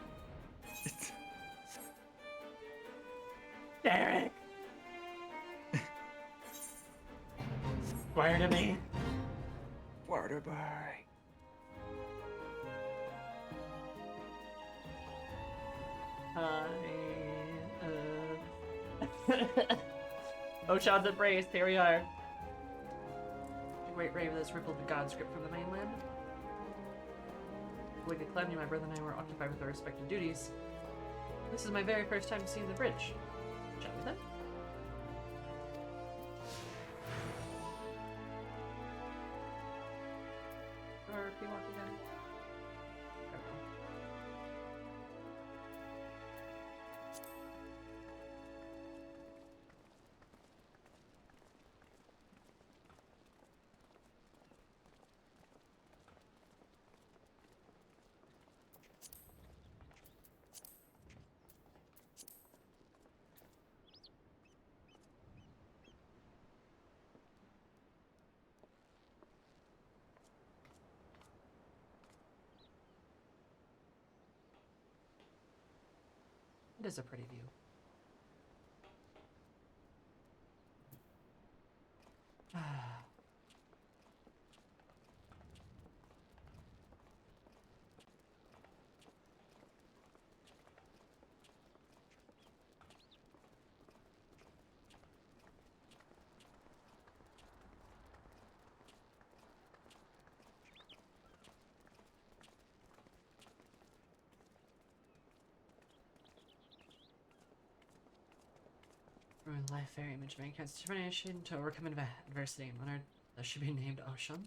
Derek! Swear to me. Waterbury. Ocean's embraced, here we are. The great wave that's rippled the god's grip from the mainland. Like a calamity, my brother and I were occupied with our respective duties. This is my very first time seeing the bridge. Shall we then? Or if you want to go. I don't know. It is a pretty view. Ruin life, very image of mankind's determination to overcome adversity and MotR that should be named Ocean.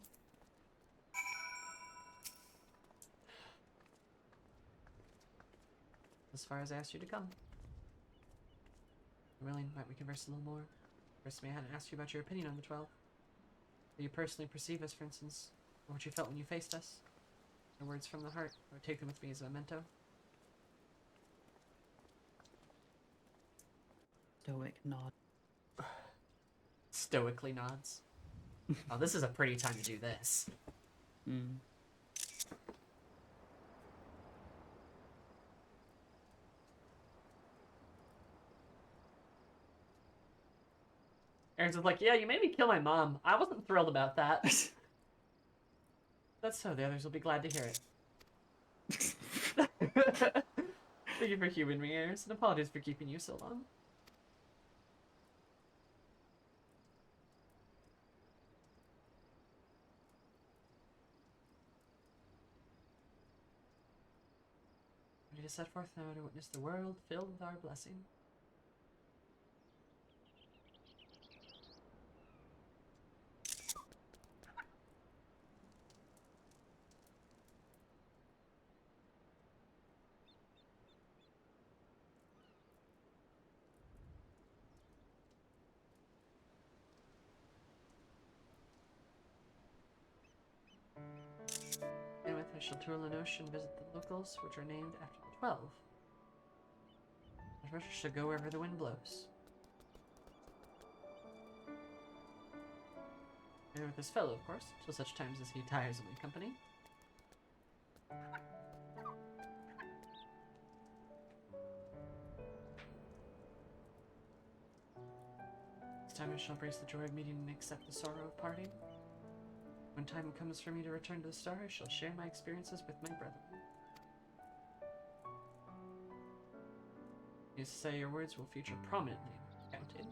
As far as I asked you to come. Really, might we converse a little more? First, I hadn't asked you about your opinion on the 12. Do you personally perceive us, for instance, or what you felt when you faced us? Your words from the heart, I would take them with me as a memento. Stoic nod. Stoically nods. Oh, this is a pretty time to do this. Aaron's just like, yeah, you made me kill my mom. I wasn't thrilled about that. That's so the others will be glad to hear it. Thank you for humouring me, Aaron, and apologies for keeping you so long. Ready to set forth now to witness the world filled with our blessing. Anyway, I shall tour Lenosh and visit the locals, which are named after the 12. The rest shall go wherever the wind blows. And with this fellow, of course, till such times as he tires of my company. This time I shall embrace the joy of meeting and accept the sorrow of parting. When time comes for me to return to the star, I shall share my experiences with my brethren. Needless to say, your words will feature prominently in the campaign.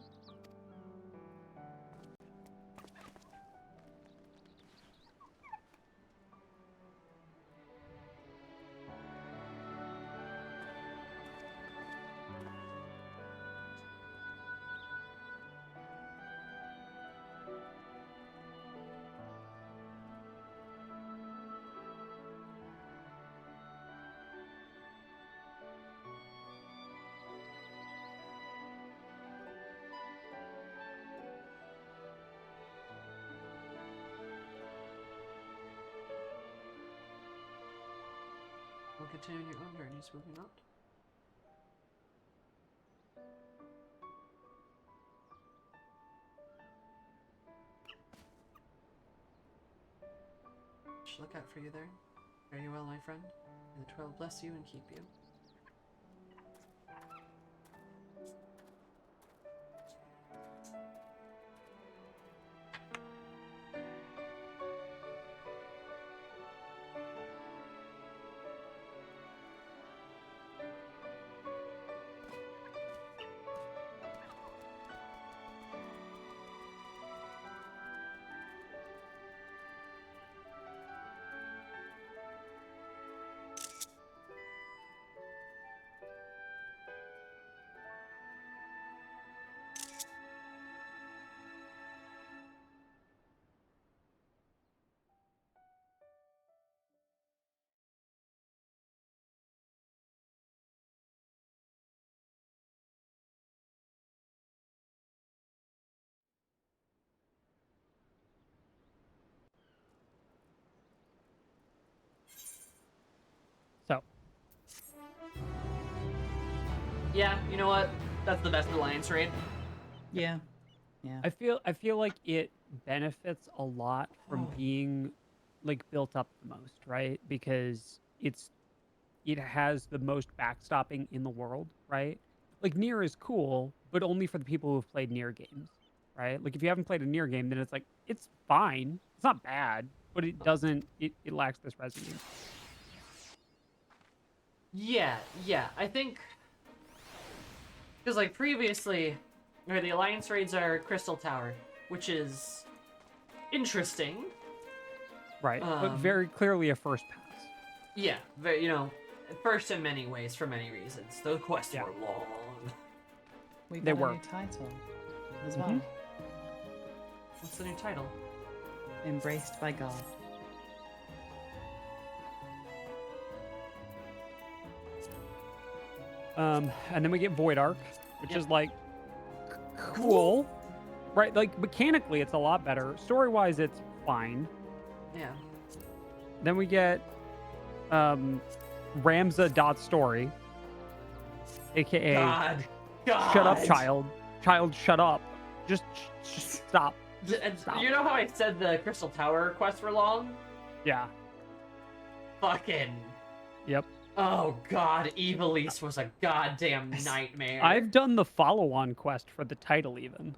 We'll continue on your own journeys, will we not? Should look out for you there. Fare you well, my friend. May the 12 bless you and keep you. So. Yeah, you know what? That's the best alliance raid. Yeah. Yeah. I feel like it benefits a lot from being like built up the most, right? Because it has the most backstopping in the world, right? Like Nier is cool, but only for the people who've played Nier games, right? Like if you haven't played a Nier game, then it's like it's fine. It's not bad, but it doesn't it lacks this resonance. Yeah, I think because like previously, or the alliance raids are Crystal Tower, which is interesting, right? But very clearly a first pass. Yeah, very, first in many ways for many reasons. The quests were long. We got a new title as well. What's the new title? Embraced by God. And then we get Void Arc, which is like cool, right? Like mechanically, it's a lot better. Story-wise, it's fine. Yeah. Then we get Ramza.story, aka God. Shut up, child. Child, shut up. Just stop. Stop. You know how I said the Crystal Tower quests were long? Yeah. Fucking. Yep. Oh god, Evilise was a goddamn nightmare. I've done the follow-on quest for the title even.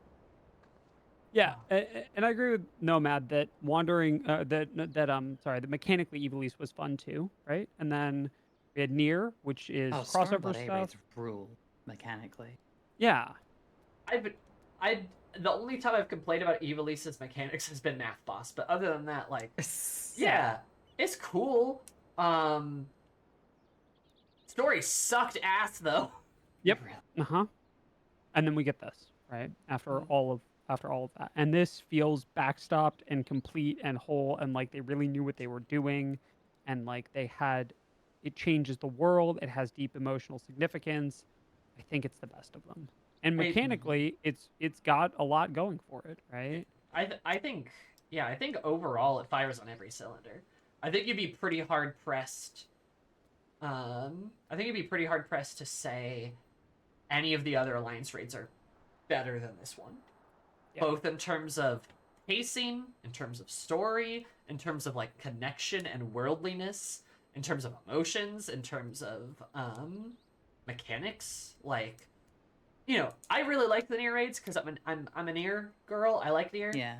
Yeah, and I agree with Nomad that wandering that mechanically Evilise was fun too, right? And then we had Nier, which is Oh, crossover Stormblood stuff. A-Raids rule mechanically. Yeah, I the only time I've complained about Evilise's mechanics has been Math Boss, but other than that, like, yeah, it's cool. Story sucked ass though. Yep. Uh-huh. And then we get this, right? After all of that. And this feels backstopped and complete and whole and like they really knew what they were doing and like it changes the world, it has deep emotional significance. I think it's the best of them. And mechanically, it's got a lot going for it, right? I think overall it fires on every cylinder. I think you'd be pretty hard pressed. I think you'd be pretty hard pressed to say any of the other Alliance raids are better than this one. Yeah. Both in terms of pacing, in terms of story, in terms of like connection and worldliness, in terms of emotions, in terms of mechanics. Like, you know, I really like the Nier raids because I'm a Nier girl. I like Nier. Yeah.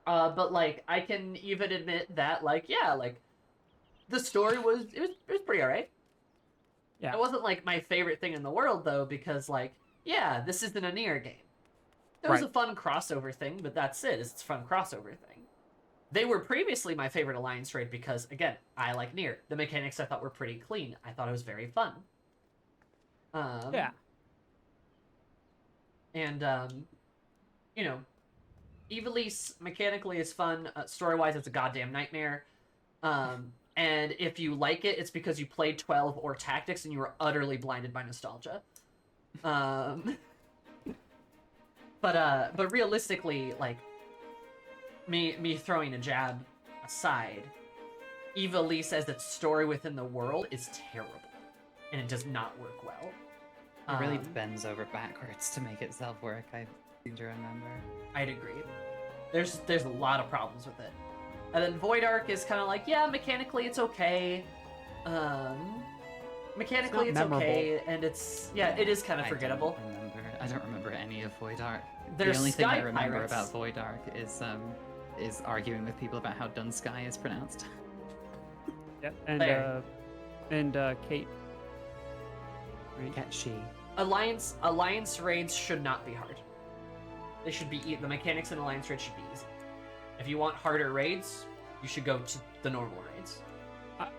But like I can even admit that like the story was pretty alright. Yeah. It wasn't like my favorite thing in the world though, because like, yeah, this isn't a Nier game. It was a fun crossover thing, but that's it. It's a fun crossover thing. They were previously my favorite Alliance raid because, again, I like Nier. The mechanics I thought were pretty clean. I thought it was very fun. Yeah. And, you know, Evilise mechanically is fun. Story-wise, it's a goddamn nightmare. And if you like it, it's because you played 12 or Tactics and you were utterly blinded by nostalgia. But realistically, like, me throwing a jab aside, Evilise as its story within the world is terrible. And it does not work well. It really bends over backwards to make itself work, I seem to remember. I'd agree. There's a lot of problems with it. And then Void Ark is kind of like, yeah, mechanically it's okay. Mechanically it's okay, and it is kind of forgettable. I don't remember any of Void Ark. There's the only thing I remember Pirates. about Void Ark is arguing with people about how Dunsky is pronounced. Yeah, and Kate. Right? Cat she. Alliance raids should not be hard. They should be the mechanics in Alliance raids should be easy. If you want harder raids, you should go to the normal raids.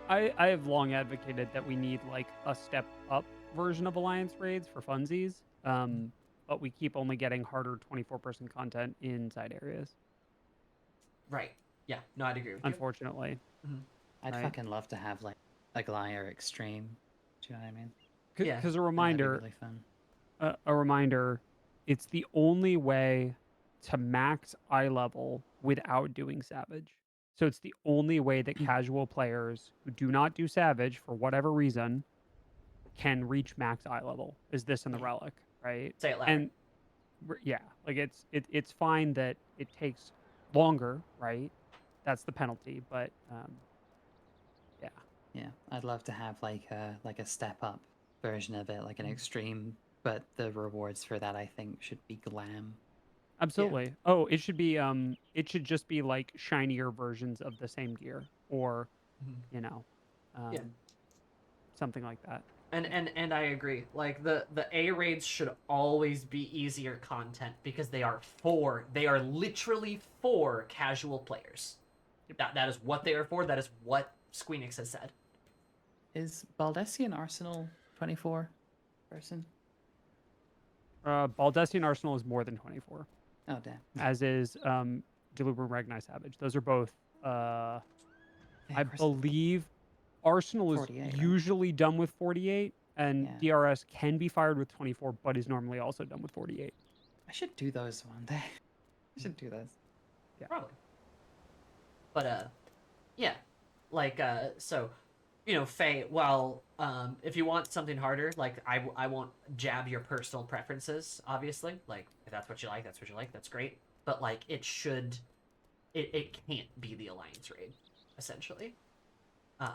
I have long advocated that we need like a step up version of Alliance raids for funsies, but we keep only getting harder 24-person content inside areas. Right. Yeah. No, I'd agree with you. Unfortunately. Mm-hmm. I'd fucking love to have like a Glire Extreme. Do you know what I mean? Because a reminder, that'd be really fun. A reminder, it's the only way to max eye level without doing Savage. So it's the only way that casual players who do not do Savage for whatever reason can reach max eye level. Is this in the Relic, right? Say it louder. And yeah, like it's fine that it takes longer, right? That's the penalty, but yeah. Yeah, I'd love to have like a step up version of it, like an extreme, but the rewards for that I think should be glam. Absolutely. Yeah. Oh, it should just be like shinier versions of the same gear, or you know, something like that. And I agree. Like the A raids should always be easier content because they are literally for casual players. That is what they are for. That is what Squeenix has said. Is Baldessian Arsenal 24 person? Baldessian Arsenal is more than 24. Oh damn. As is Delubrum Ragni Savage. Those are both I believe Arsenal is usually done with 48 and DRS can be fired with 24 but is normally also done with 48. I should do those one day. I should do those. Yeah. Probably. But yeah. Like so you know, Faye, well, if you want something harder, like, I won't jab your personal preferences, obviously. Like, if that's what you like, that's what you like, that's great. But, like, it can't be the Alliance raid, essentially. And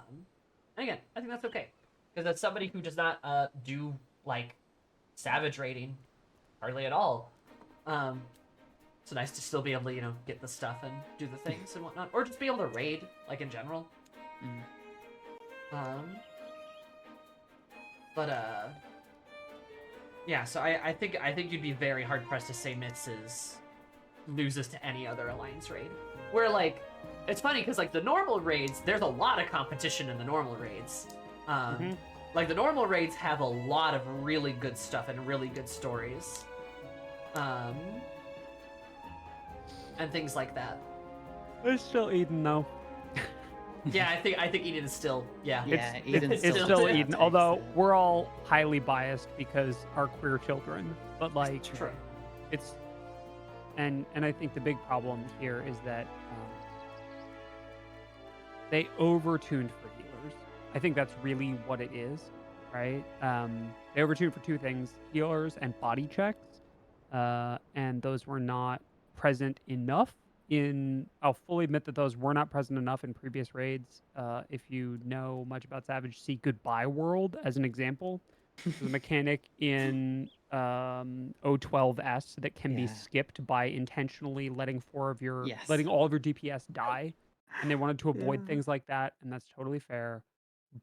again, I think that's okay. Because as somebody who does not do, like, Savage raiding, hardly at all, It's nice to still be able to, you know, get the stuff and do the things and whatnot. Or just be able to raid, like, in general. Yeah, so I think you'd be very hard-pressed to say Mitz loses to any other Alliance raid. Where, like, it's funny, because, like, the normal raids, there's a lot of competition in the normal raids. Like, the normal raids have a lot of really good stuff and really good stories. And things like that. It's still Eden, though. Yeah, I think Eden is still, yeah. It's still Eden, although we're all highly biased because our queer children. But, like, True. It's... And I think the big problem here is that they over-tuned for healers. I think that's really what it is, right? They over-tuned for two things, healers and body checks. And those were not present enough I'll fully admit that those were not present enough in previous raids. If you know much about Savage, see Goodbye World as an example. There's a mechanic in O12S that can be skipped by intentionally letting all of your DPS die. And they wanted to avoid things like that, and that's totally fair.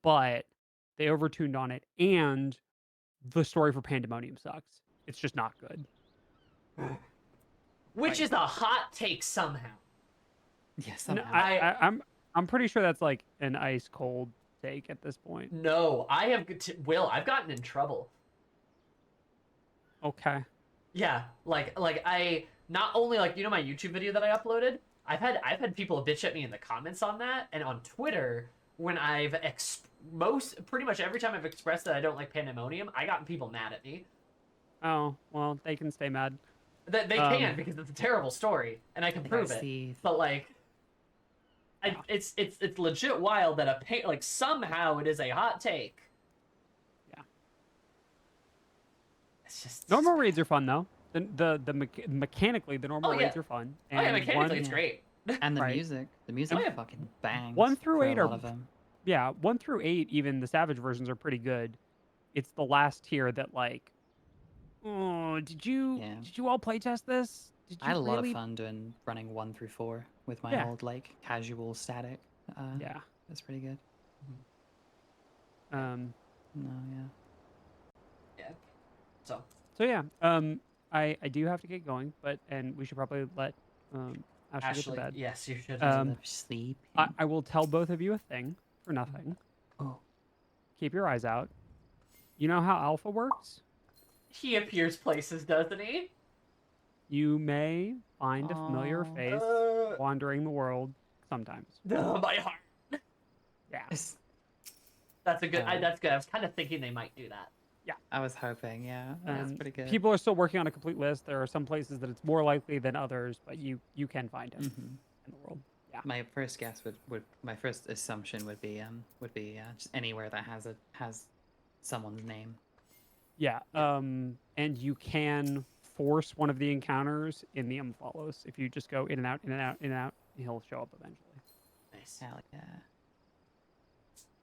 But they overtuned on it, and the story for Pandemonium sucks. It's just not good. Which is a hot take somehow. Yes, somehow. No, I'm pretty sure that's like an ice cold take at this point. No, I've gotten in trouble. Okay. Yeah, like I not only, like, you know, my YouTube video that I uploaded. I've had people bitch at me in the comments on that, and on Twitter when I've pretty much every time I've expressed that I don't like Pandemonium, I gotten people mad at me. Oh well, they can stay mad. They can, because it's a terrible story, and I can prove it. But, like, it's legit wild that like somehow it is a hot take. Yeah. It's just normal raids are fun though. Mechanically the normal raids are fun. And mechanically it's great. And the music fucking bangs. 1 through 8 a are lot of them. Yeah, 1 through 8, even the Savage versions are pretty good. It's the last tier that, like, oh, did you all playtest this? I had a lot of fun running 1 through 4 with my old, like, casual static. Yeah, that's pretty good. No, yeah. So yeah. I do have to get going, and we should probably let Ashley get to bed. Yes, you should. Sleep. I will tell both of you a thing for nothing. Oh. Keep your eyes out. You know how Alpha works? He appears places, doesn't he? You may find a familiar face wandering the world sometimes. Oh, my heart. Yeah. That's a good. That's good. I was kind of thinking they might do that. Yeah. I was hoping. Yeah, that's pretty good. People are still working on a complete list. There are some places that it's more likely than others, but you can find him in the world. Yeah. My first guess my first assumption would be just anywhere that has someone's name. Yeah. And you can force one of the encounters in the follows. If you just go in and out, in and out, in and out, he'll show up eventually. Nice. Hell yeah.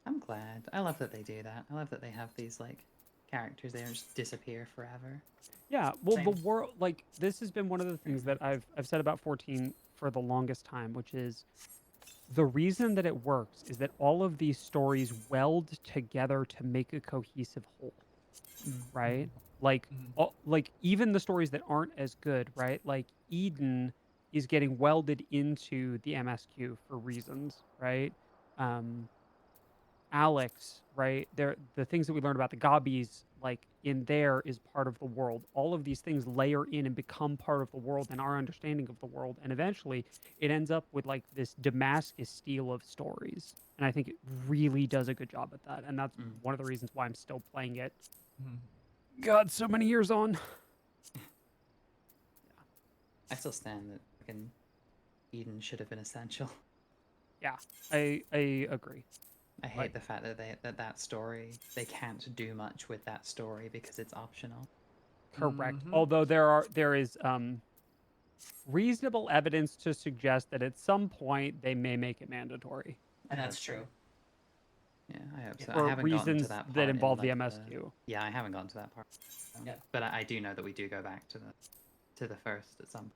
I'm glad. I love that they do that. I love that they have these, like, characters. They don't just disappear forever. Yeah. Well, the world, like, this has been one of the things that I've said about 14 for the longest time, which is the reason that it works is that all of these stories weld together to make a cohesive whole. Right? Like, like, even the stories that aren't as good, right? Like, Eden is getting welded into the MSQ for reasons, right? Alex, right? The things that we learned about the Gobbies, like, in there is part of the world. All of these things layer in and become part of the world and our understanding of the world. And eventually it ends up with, like, this Damascus steel of stories. And I think it really does a good job at that. And that's one of the reasons why I'm still playing it. God, so many years on. I still stand that fucking Eden should have been essential. Yeah, I agree. I hate the fact that that story, they can't do much with that story because it's optional. Correct. Although there is reasonable evidence to suggest that at some point they may make it mandatory. And that's true. Yeah, I hope so. For I haven't reasons gotten to that part that involve in, the like, MSQ. Yeah, I haven't gotten to that part. Yeah. But I do know that we do go back to the first at some point.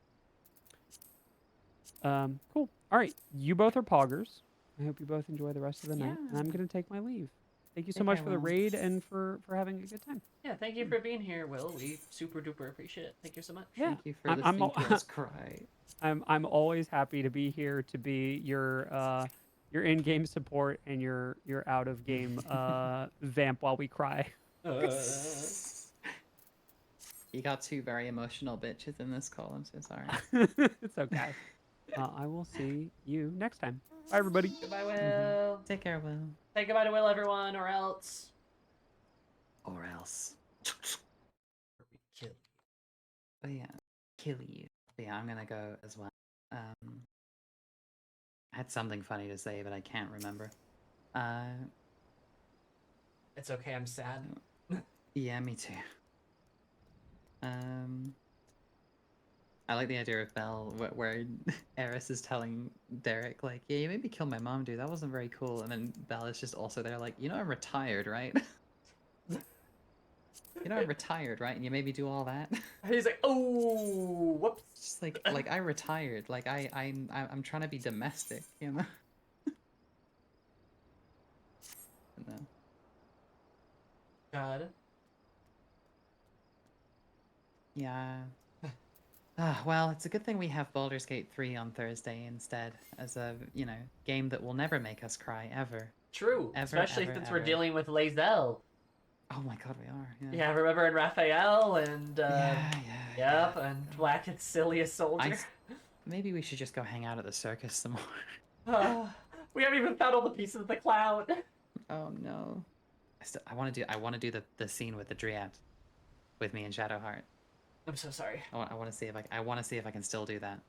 Cool. All right, you both are poggers. I hope you both enjoy the rest of the night, and Yeah. I'm gonna take my leave. Thank you so Think much I for the will. raid and for having a good time. Yeah, thank you for being here, Will. We super duper appreciate it. Thank you so much. Yeah, Thank you for I'm listening to us cry. I'm always happy to be here to be your in-game support and your out of game vamp while we cry. You got two very emotional bitches in this call. I'm so sorry. It's okay. I will see you next time. Bye, everybody. Goodbye, Will. Take care, Will. Say goodbye to Will, everyone, or else. Or else. Kill. Oh yeah, kill you. But yeah, I'm gonna go as well. I had something funny to say, but I can't remember. It's okay, I'm sad. Yeah, me too. I like the idea of Belle, where Eris is telling Derek, like, yeah, you made me kill my mom, dude. That wasn't very cool. And then Belle is just also there, like, you know, I'm retired, right? You know, I'm retired, right? And you made me do all that. He's like, oh, whoops. Just like I retired. Like I'm trying to be domestic, you know. No. God. Yeah. Well, it's a good thing we have Baldur's Gate 3 on Thursday instead, as a, you know, game that will never make us cry, ever. True, Ever, especially ever, since ever. we're dealing with Lae'zel. Oh my god, we are, yeah. Yeah, remember in Raphael and, Yeah. yep, and Wackett's silliest soldier. Maybe we should just go hang out at the circus some more. We haven't even found all the pieces of the clown. Oh no. I want to do the scene with the Dryad, with me and Shadowheart. I'm so sorry. I want to see if I can still do that.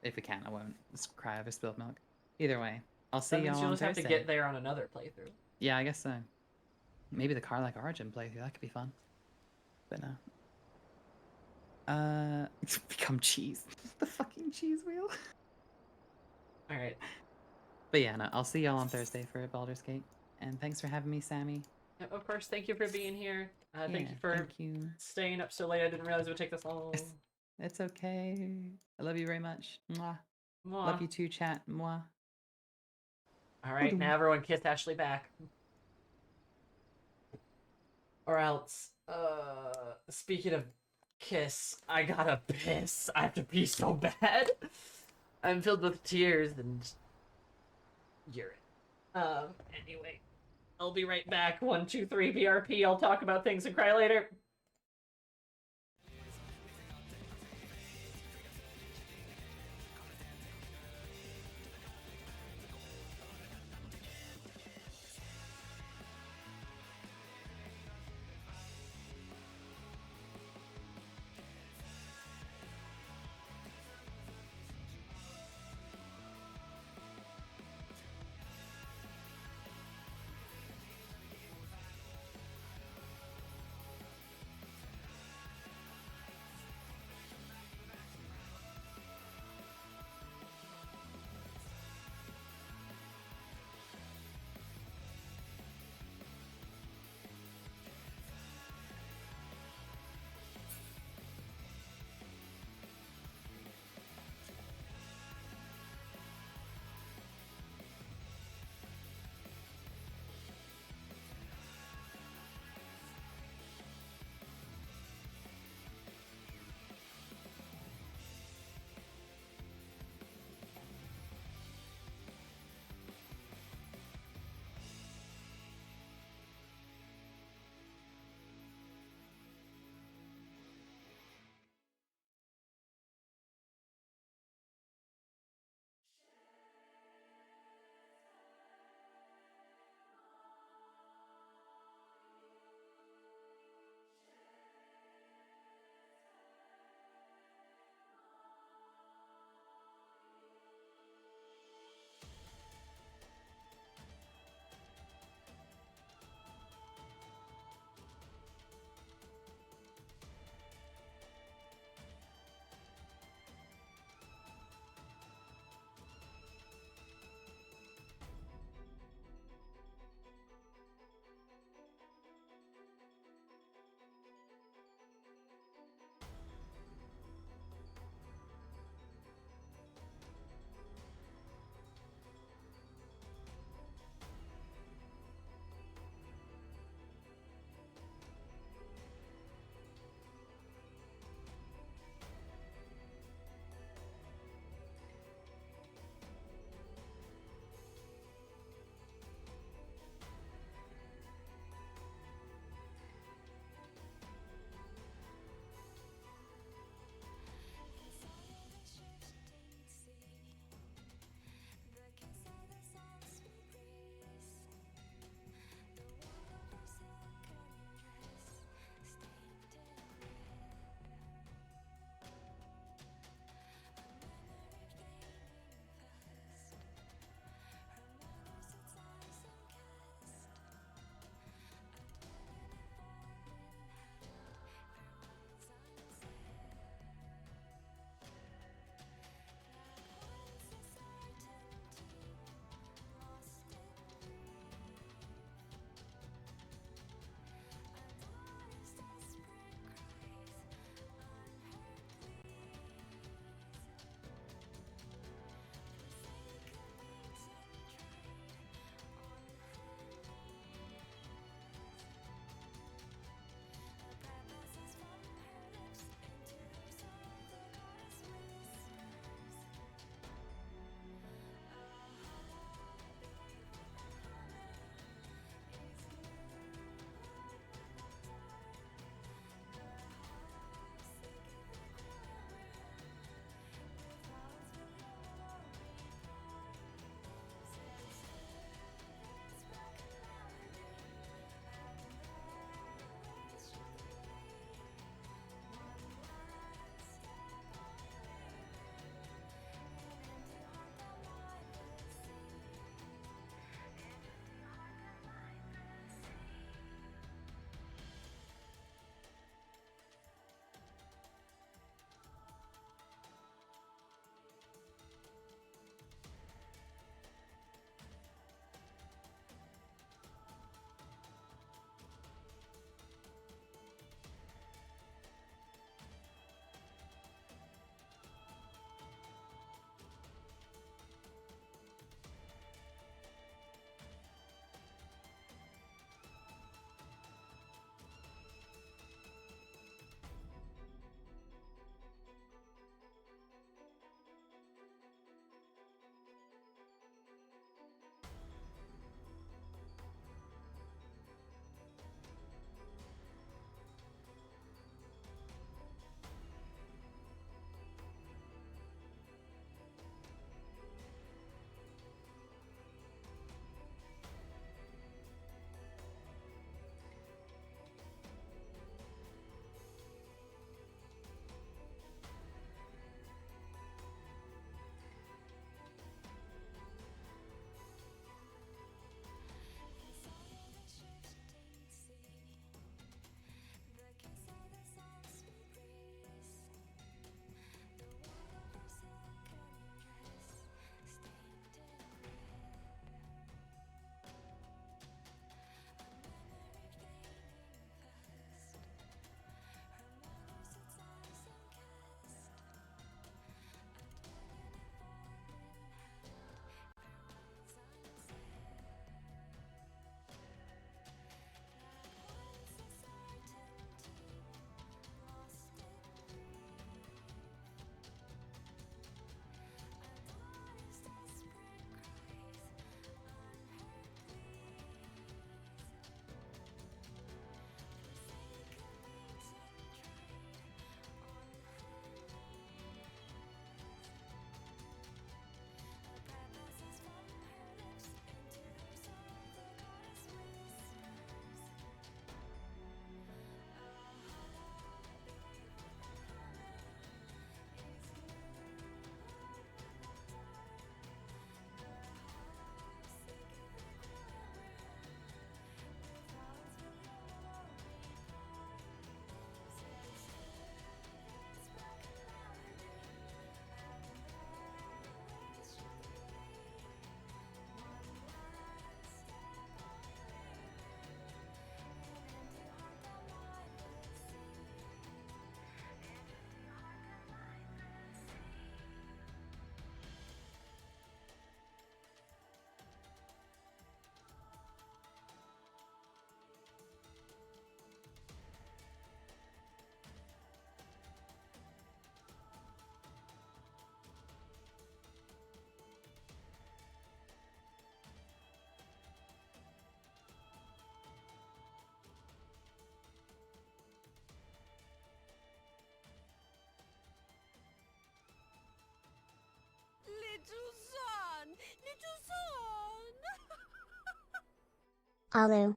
If we can, I won't just cry over spilled milk. Either way, I'll see y'all on You'll just have Thursday. to get there on another playthrough. Yeah, I guess so. Maybe the Car Like Origin playthrough, that could be fun. But no. Become cheese. The fucking cheese wheel. Alright. But yeah, no, I'll see y'all on Thursday for Baldur's Gate. And thanks for having me, Sammy. Yep, of course, thank you for being here. Thank Yeah, you for thank you. staying up so late. I didn't realize it would take this long. It's okay. I love you very much. Mwah. Mwah. Love you too, chat. Mwah. Alright, now everyone kiss Ashley back. Or else, speaking of kiss, I gotta piss. I have to pee so bad. I'm filled with tears and urine. Anyway, I'll be right back. 1, 2, 3, BRP. I'll talk about things and cry later. Alu.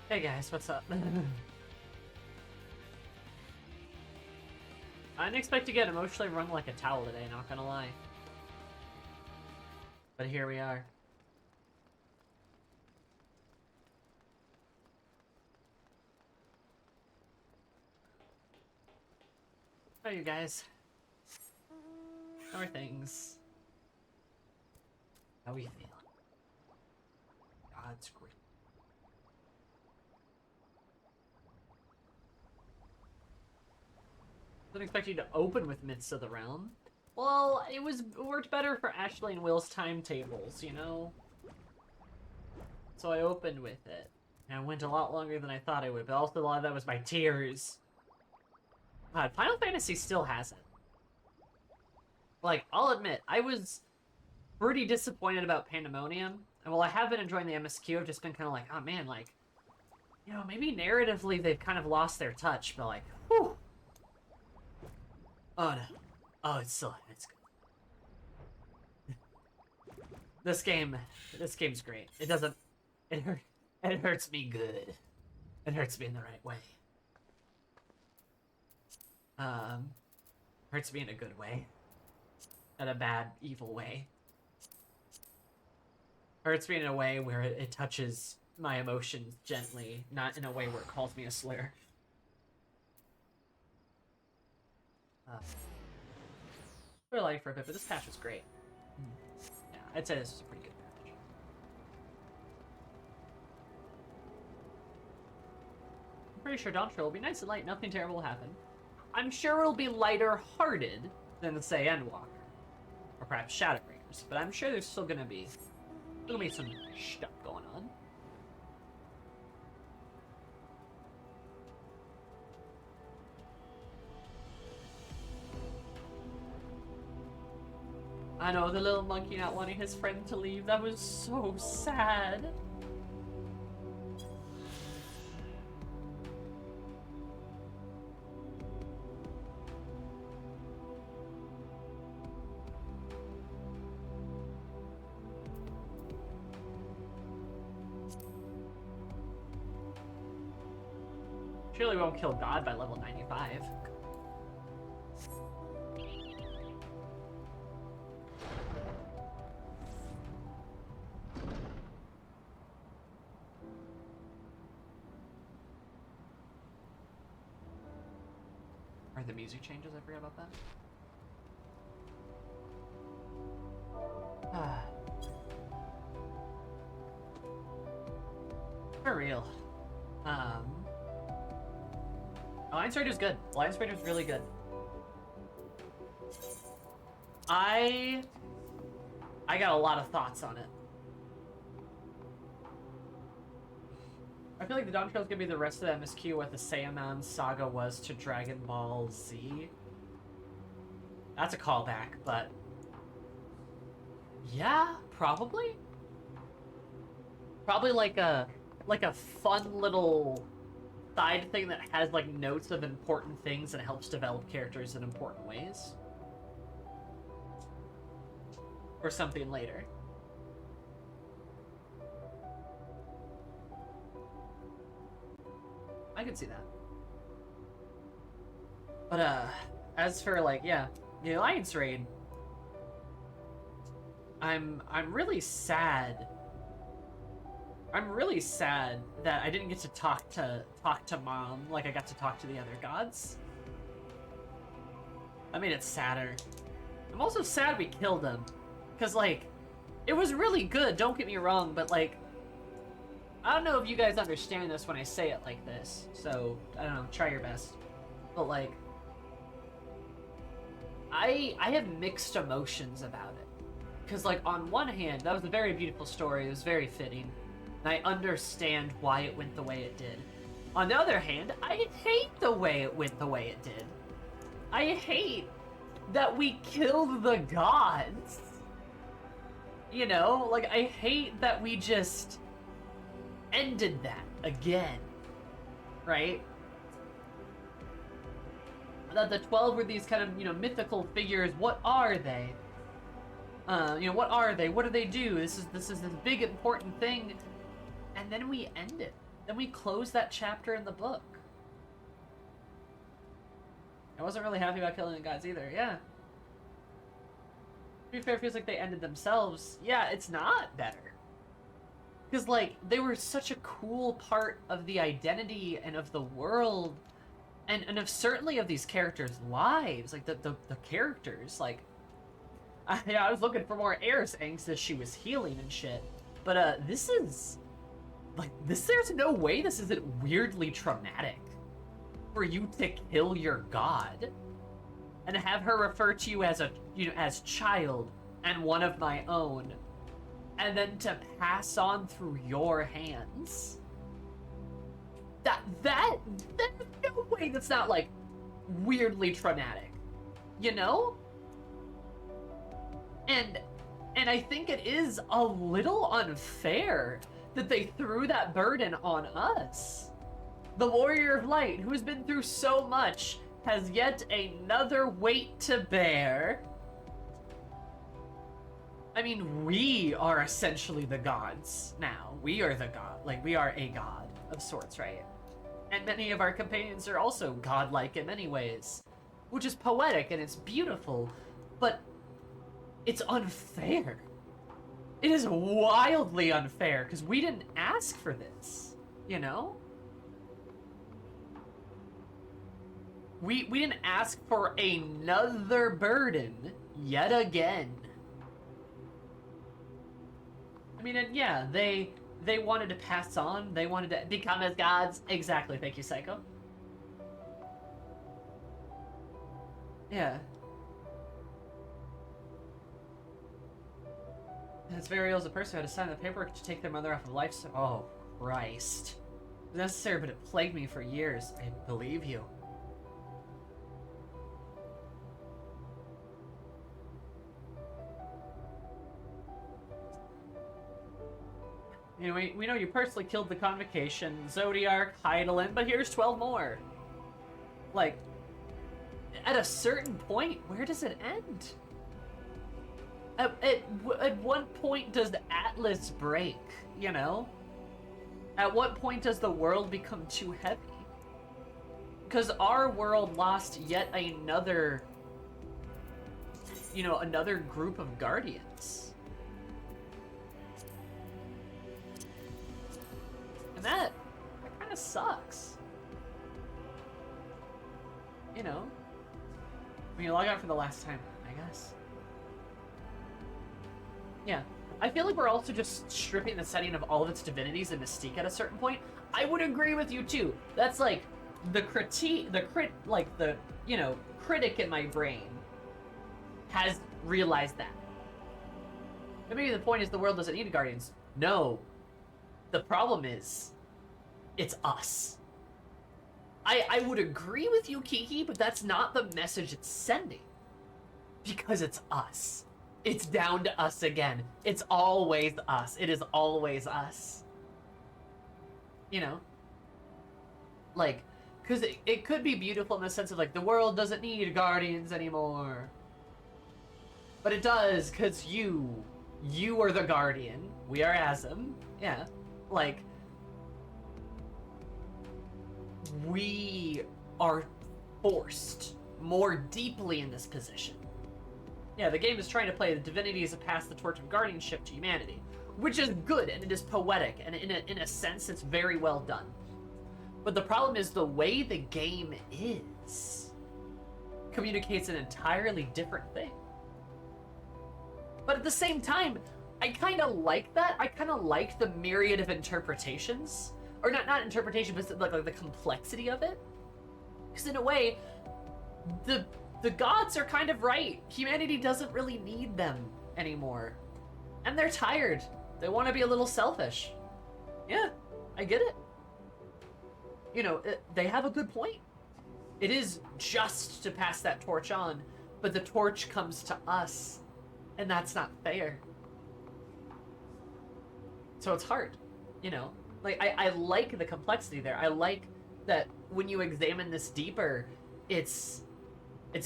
Hey guys, what's up? I didn't expect to get emotionally wrung like a towel today, not gonna lie. But here we are. How are you guys? How are things? How are you feeling? God's great. Didn't expect you to open with Myths of the Realm. Well, it worked better for Ashley and Will's timetables, you know? So I opened with it. And it went a lot longer than I thought it would, but also a lot of that was my tears. God, Final Fantasy still hasn't. Like, I'll admit, I was pretty disappointed about Pandemonium. And while I have been enjoying the MSQ, I've just been kind of like, oh man, like, you know, maybe narratively they've kind of lost their touch, but like, whew. Oh no. Oh, it's good. This game's great. It hurts me good. It hurts me in the right way. Hurts me in a good way. Not a bad, evil way. Hurts me in a way where it touches my emotions gently, not in a way where it calls me a slur. For life for a bit, but this patch was great. Yeah, I'd say this was a pretty good patch. I'm pretty sure Dawntrail will be nice and light, nothing terrible will happen. I'm sure it'll be lighter hearted than, say, Endwalker. Or perhaps Shadowbringers. But I'm sure there's still gonna be some stuff going on. I know, the little monkey not wanting his friend to leave, that was so sad. Surely we won't kill God by level 95. Are the music changes? I forgot about that. For real. Alliance Raider's good. Alliance Raider's really good. I got a lot of thoughts on it. I feel like the Dawn Trail is gonna be the rest of the MSQ what the Saiyaman saga was to Dragon Ball Z. That's a callback, but yeah, probably. Probably like a fun little side thing that has like notes of important things and helps develop characters in important ways. Or something later. I could see that. But as for like, yeah, the Alliance raid, I'm really sad. I'm really sad that I didn't get to talk to Mom like I got to talk to the other gods. That made it sadder. I'm also sad we killed him. Cause like, it was really good, don't get me wrong, but like, I don't know if you guys understand this when I say it like this, so, I don't know, try your best. But like, I have mixed emotions about it. Cause like, on one hand, that was a very beautiful story, it was very fitting. And I understand why it went the way it did. On the other hand, I hate the way it went the way it did. I hate that we killed the gods. You know, like, I hate that we just ended that again, right? That the 12 were these kind of, you know, mythical figures. What are they? You know, what are they? What do they do? This is this big important thing, and then we end it. Then we close that chapter in the book. I wasn't really happy about killing the gods either. Yeah. To be fair, it feels like they ended themselves. Yeah, it's not better. Because, like, they were such a cool part of the identity and of the world, and of certainly of these characters' lives. Like, the characters, like, I was looking for more Aerith's angst as she was healing and shit. But, this is, like, there's no way this isn't weirdly traumatic. For you to kill your god, and have her refer to you as as child, and one of my own. And then to pass on through your hands. There's no way that's not, like, weirdly traumatic. You know? And I think it is a little unfair that they threw that burden on us. The Warrior of Light, who has been through so much, has yet another weight to bear. I mean, we are essentially the gods now. We are the god. Like, we are a god of sorts, right? And many of our companions are also godlike in many ways, which is poetic and it's beautiful, but it's unfair. It is wildly unfair, because we didn't ask for this, you know? We didn't ask for another burden yet again. I mean, and yeah, they wanted to pass on. They wanted to become as gods. Exactly. Thank you, Psycho. Yeah. It's very ill as a person who had to sign the paperwork to take their mother off of life. So, oh, Christ. It was necessary, but it plagued me for years. I believe you. Anyway, we know you personally killed the Convocation, Zodiarch, Hydaelyn, but here's 12 more. Like, at a certain point, where does it end? At what point does the Atlas break, you know? At what point does the world become too heavy? Because our world lost yet another, you know, another group of Guardians. And that kind of sucks. You know? When you log out for the last time, I guess. Yeah. I feel like we're also just stripping the setting of all of its divinities and mystique at a certain point. I would agree with you too. That's like the you know, critic in my brain has realized that. But maybe the point is the world doesn't need Guardians. No. The problem is, it's us. I would agree with you, Kiki, but that's not the message it's sending. Because it's us. It's down to us again. It's always us. It is always us. You know? Like, because it could be beautiful in the sense of, like, the world doesn't need Guardians anymore. But it does, because you are the Guardian. We are Asm. Yeah. Like, we are forced more deeply in this position. Yeah, the game is trying to play the divinities that pass the torch of guardianship to humanity, which is good, and it is poetic, and in a sense, it's very well done. But the problem is the way the game is communicates an entirely different thing. But at the same time, I kind of like that. I kind of like the myriad of interpretations. Or not interpretation, but like the complexity of it. Because in a way, the gods are kind of right. Humanity doesn't really need them anymore. And they're tired. They want to be a little selfish. Yeah, I get it. You know, they have a good point. It is just to pass that torch on, but the torch comes to us, and that's not fair. So it's hard, you know? Like, I like the complexity there. I like that when you examine this deeper, it's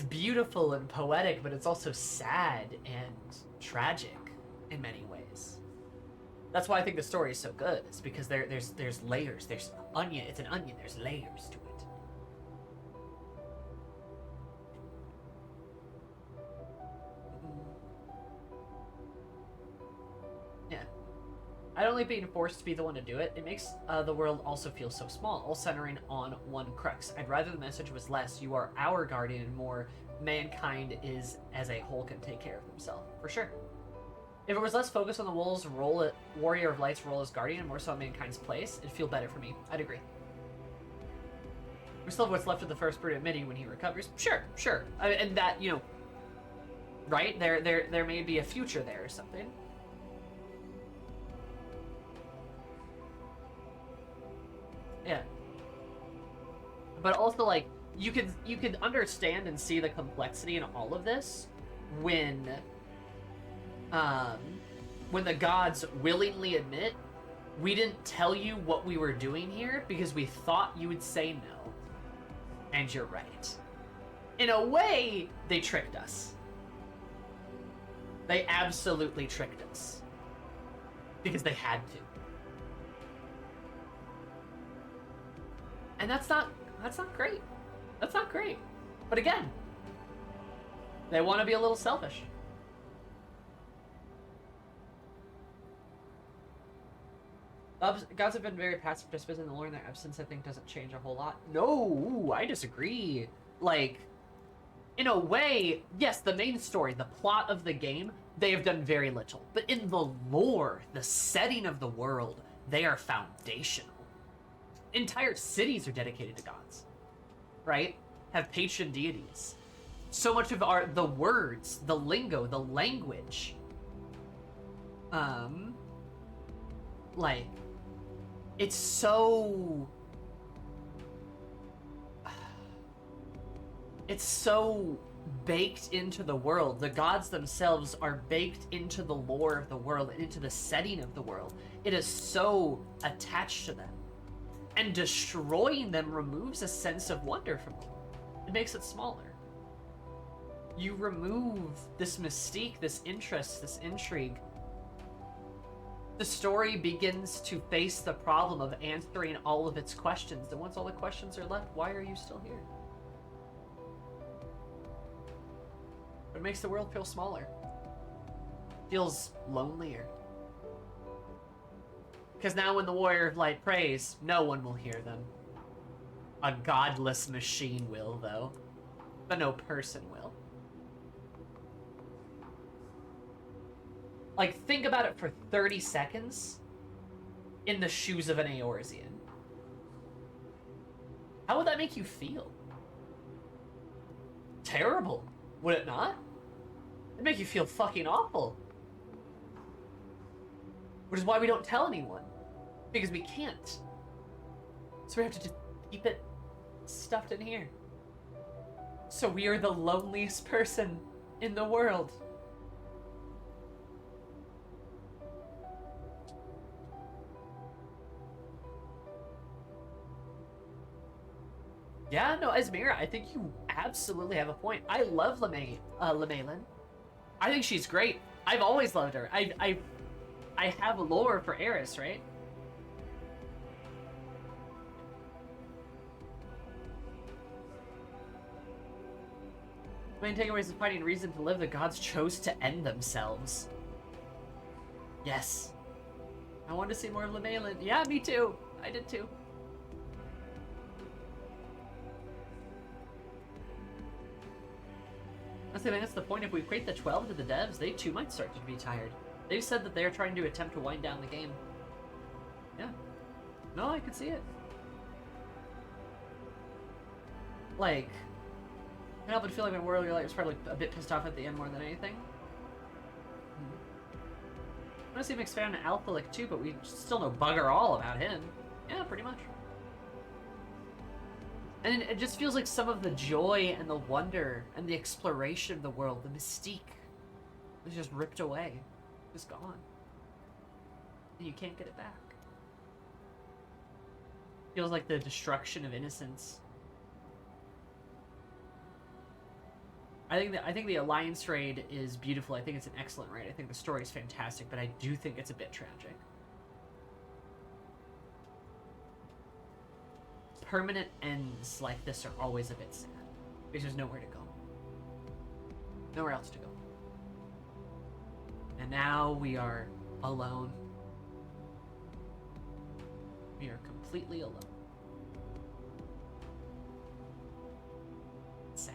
beautiful and poetic, but it's also sad and tragic in many ways. That's why I think the story is so good. It's because there's layers. There's onion. It's an onion. There's layers to it. Yeah. I don't like being forced to be the one to do it. It makes the world also feel so small, all centering on one crux. I'd rather the message was less, you are our guardian, and more, mankind is, as a whole, can take care of themselves. For sure. If it was less focused on the wolves' role at Warrior of Light's role as guardian, and more so on mankind's place, it'd feel better for me. I'd agree. We still have what's left of the first brood of Midi when he recovers. Sure. And that, you know, right? There may be a future there or something. Yeah. But also, like, you could understand and see the complexity in all of this when the gods willingly admit, we didn't tell you what we were doing here because we thought you would say no. And you're right. In a way, they tricked us. They absolutely tricked us. Because they had to. And that's not great. That's not great. But again, they want to be a little selfish. Gods have been very passive participants in the lore, and their absence, I think, doesn't change a whole lot. No, I disagree. Like, in a way, yes, the main story, the plot of the game, they have done very little. But in the lore, the setting of the world, they are foundational. Entire cities are dedicated to gods, right? Have patron deities. So much of the words, the lingo, the language Like, it's so... It's so baked into the world. The gods themselves are baked into the lore of the world and into the setting of the world. It is so attached to them. And destroying them removes a sense of wonder from them. It makes it smaller. You remove this mystique, this interest, this intrigue. The story begins to face the problem of answering all of its questions. And once all the questions are left, why are you still here? It makes the world feel smaller. Feels lonelier. Because now when the Warrior of Light prays, no one will hear them. A godless machine will, though. But no person will. Like, think about it for 30 seconds in the shoes of an Eorzean. How would that make you feel? Terrible, would it not? It'd make you feel fucking awful. Which is why we don't tell anyone. Because we can't. So we have to just keep it stuffed in here. So we are the loneliest person in the world. Yeah, no, Esmira, I think you absolutely have a point. I love Lemaelin. I think she's great. I've always loved her. I have lore for Eris, right? Main takeaways is finding reason to live. The gods chose to end themselves. Yes. I want to see more of Lemaelin. Yeah, me too. I did too. I think that's the point. If we equate the 12 to the devs, they too might start to be tired. They've said that they're trying to attempt to wind down the game. Yeah. No, I could see it. Like, I can't help but feel like my Warrior of Light was probably a bit pissed off at the end more than anything. I want to see him expand on Alphalic too, but we still know bugger all about him. Yeah, pretty much. And it just feels like some of the joy and the wonder and the exploration of the world, the mystique, is just ripped away. Just gone. And you can't get it back. Feels like the destruction of innocence. I think the Alliance raid is beautiful. I think it's an excellent raid. I think the story is fantastic, but I do think it's a bit tragic. Permanent ends like this are always a bit sad, because there's nowhere to go. Nowhere else to go. And now we are alone. We are completely alone. It's sad.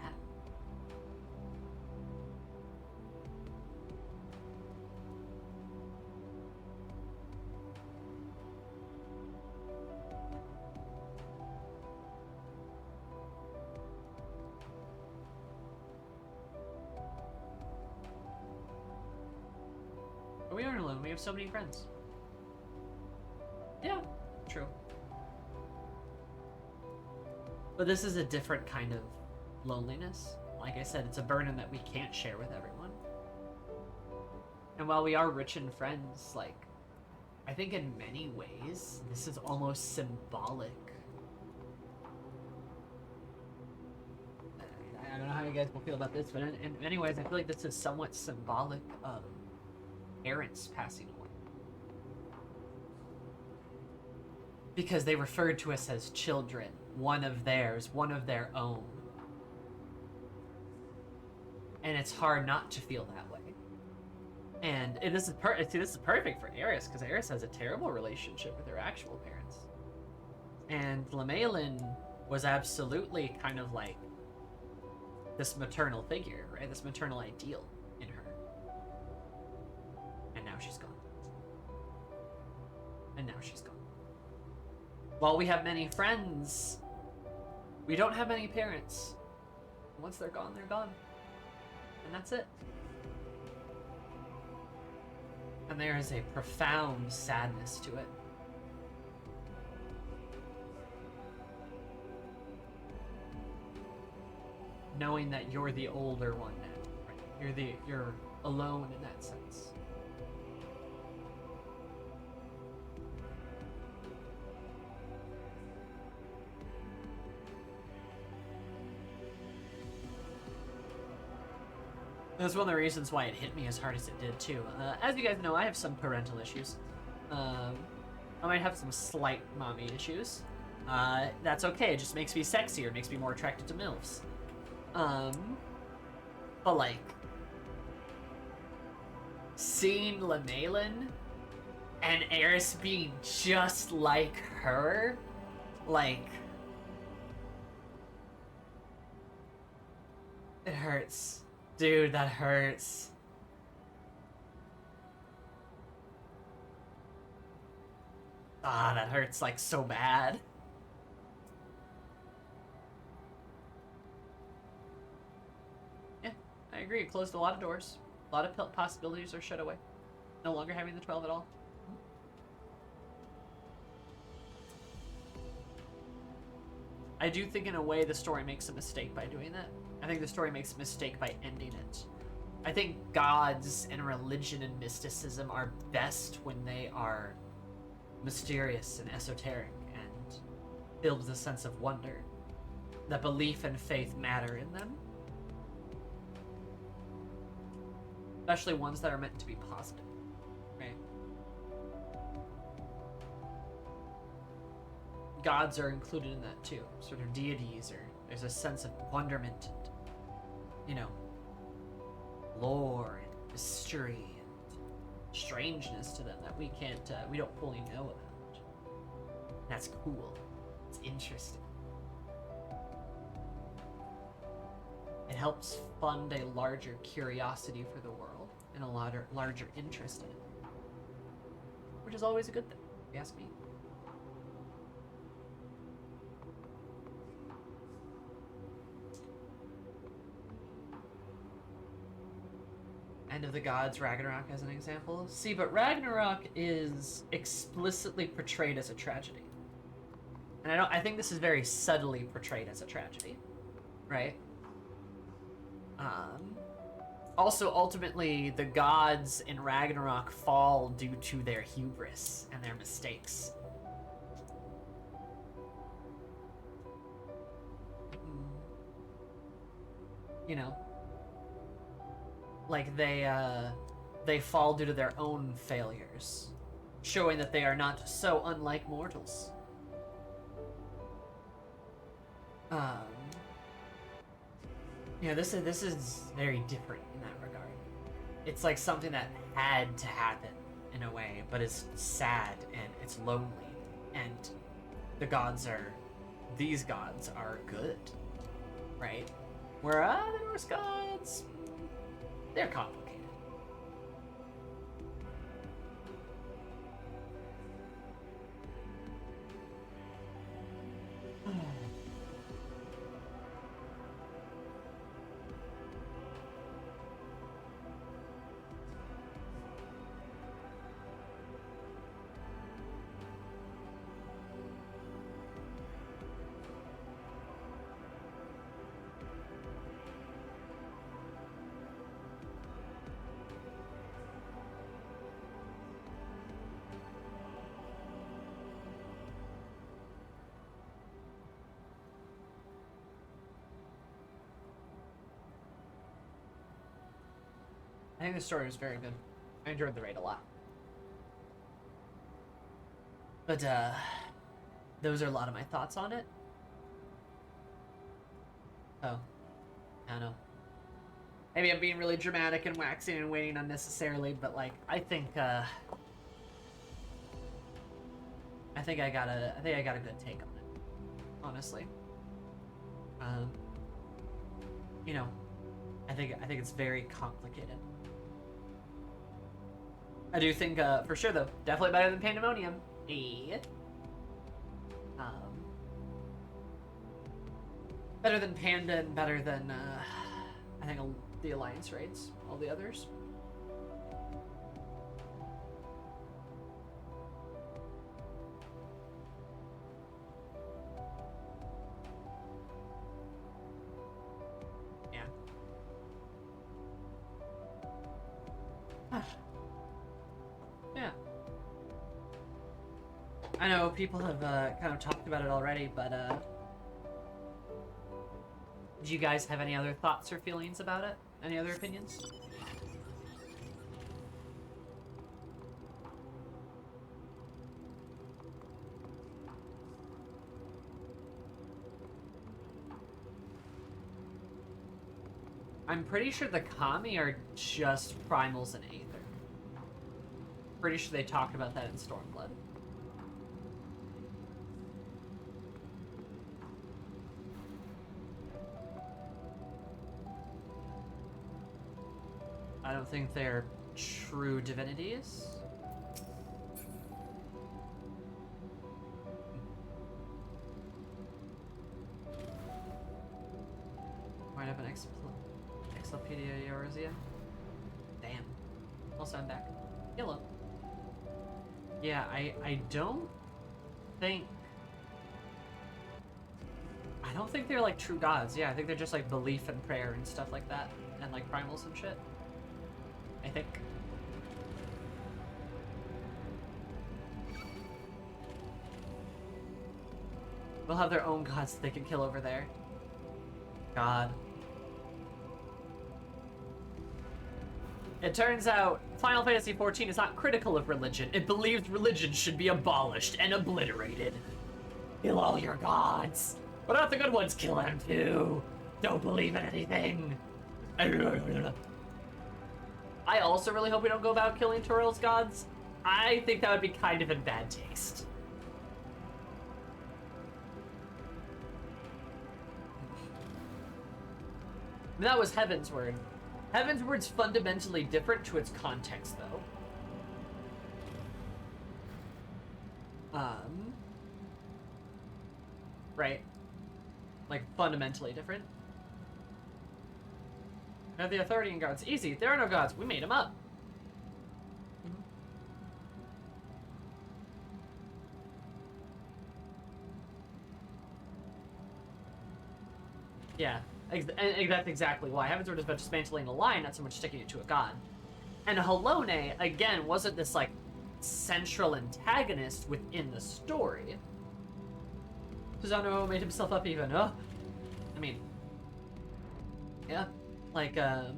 But we aren't alone. We have so many friends. Yeah, true. But this is a different kind of loneliness. Like I said, it's a burden that we can't share with everyone. And while we are rich in friends, like, I think in many ways, this is almost symbolic. I don't know how you guys will feel about this, but in many ways, I feel like this is somewhat symbolic of parents passing away. Because they referred to us as children, one of theirs, one of their own. And it's hard not to feel that way. And this is perfect for Eris, because Eris has a terrible relationship with her actual parents. And Lemaelin was absolutely kind of like this maternal figure, right? This maternal ideal in her. And now she's gone. And now she's gone. While we have many friends, we don't have many parents. Once they're gone, they're gone. And that's it. And there is a profound sadness to it. Knowing that you're the older one now. Right? You're alone in that sense. That's one of the reasons why it hit me as hard as it did, too. As you guys know, I have some parental issues. I might have some slight mommy issues. That's okay, it just makes me sexier, it makes me more attracted to MILFs. But like, seeing Lamelin and Eris being just like her, like, it hurts. Dude, that hurts. Ah, that hurts like so bad. Yeah, I agree. It closed a lot of doors. A lot of possibilities are shut away. No longer having the 12 at all. I do think in a way the story makes a mistake by doing that. I think the story makes a mistake by ending it. I think gods and religion and mysticism are best when they are mysterious and esoteric and filled with a sense of wonder. That belief and faith matter in them. Especially ones that are meant to be positive, right? Gods are included in that too, sort of deities, or there's a sense of wonderment and, you know, lore and mystery and strangeness to them that we don't fully know about. That's cool. It's interesting. It helps fund a larger curiosity for the world and a larger interest in it, which is always a good thing, if you ask me. End of the Gods, Ragnarok as an example. See, but Ragnarok is explicitly portrayed as a tragedy. And I think this is very subtly portrayed as a tragedy, right? Also, ultimately, the gods in Ragnarok fall due to their hubris and their mistakes. You know, like they fall due to their own failures, showing that they are not so unlike mortals. You know, this is very different in that regard. It's like something that had to happen in a way, but is sad and it's lonely. And these gods are good, right? Where the Norse gods, they're complicated. I think the story was very good. I enjoyed the raid a lot. But, those are a lot of my thoughts on it. Oh. I don't know. Maybe I'm being really dramatic and waxing and waning unnecessarily, but, like, I think I got a good take on it. Honestly. You know, I think it's very complicated. I do think, for sure though, definitely better than Pandemonium. Better than Panda and better than, I think the Alliance raids, all the others. Yeah. I know people have kind of talked about it already, but do you guys have any other thoughts or feelings about it? Any other opinions? I'm pretty sure the Kami are just primals and Aether. Pretty sure they talked about that in Stormblood. I don't think they're true divinities. Might have an Encyclopedia Eorzea. Damn. Also, I'm back. Hello. Yeah, I don't think they're like true gods. Yeah, I think they're just like belief and prayer and stuff like that. And like primals and shit. I think. They'll have their own gods that they can kill over there. God. It turns out Final Fantasy XIV is not critical of religion. It believes religion should be abolished and obliterated. Kill all your gods. What about the good ones? Kill them too. Don't believe in anything. I also really hope we don't go about killing Toral's gods. I think that would be kind of in bad taste. That was Heaven's Word. Heaven's Word's fundamentally different to its context, though. Right. Like, fundamentally different. Now the Authorian gods. Easy. There are no gods. We made them up. Yeah. And that's exactly why. Heaven's Word is about dismantling a line, not so much sticking it to a god. And Halone, again, wasn't this, like, central antagonist within the story. Susano made himself up even, huh? I mean... Yeah. Like, but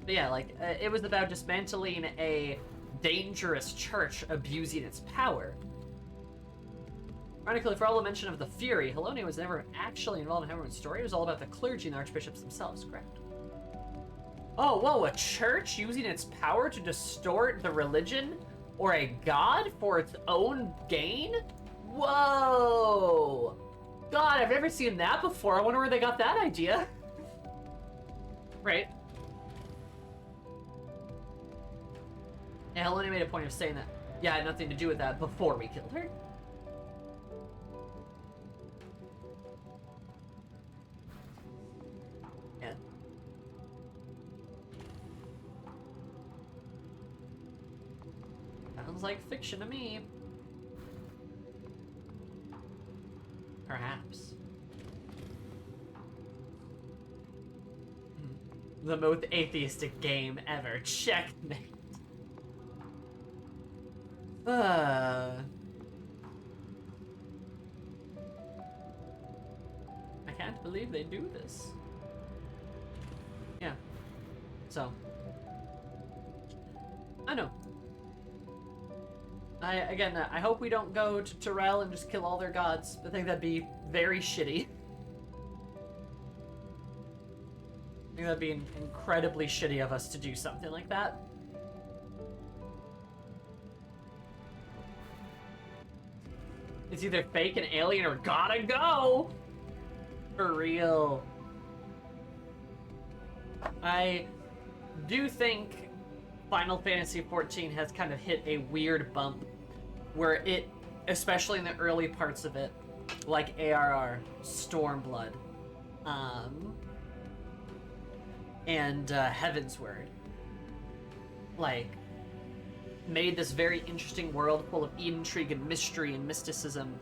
yeah, like, it was about dismantling a dangerous church abusing its power. Ironically, for all the mention of the Fury, Halone was never actually involved in Heaven's story. It was all about the clergy and the archbishops themselves, correct? Oh, whoa, a church using its power to distort the religion or a god for its own gain? Whoa! God, I've never seen that before. I wonder where they got that idea. Right. Yeah, Halone made a point of saying that, yeah, it had nothing to do with that before we killed her. Yeah. Sounds like fiction to me. Perhaps. The most atheistic game ever. Checkmate. I can't believe they do this. Yeah. So. I know. I hope we don't go to Terrell and just kill all their gods. I think that'd be very shitty. I think that'd be incredibly shitty of us to do something like that. It's either fake and alien or gotta go! For real. I do think Final Fantasy XIV has kind of hit a weird bump where it, especially in the early parts of it, like ARR, Stormblood, and Heaven's Word, like, made this very interesting world full of intrigue and mystery and mysticism,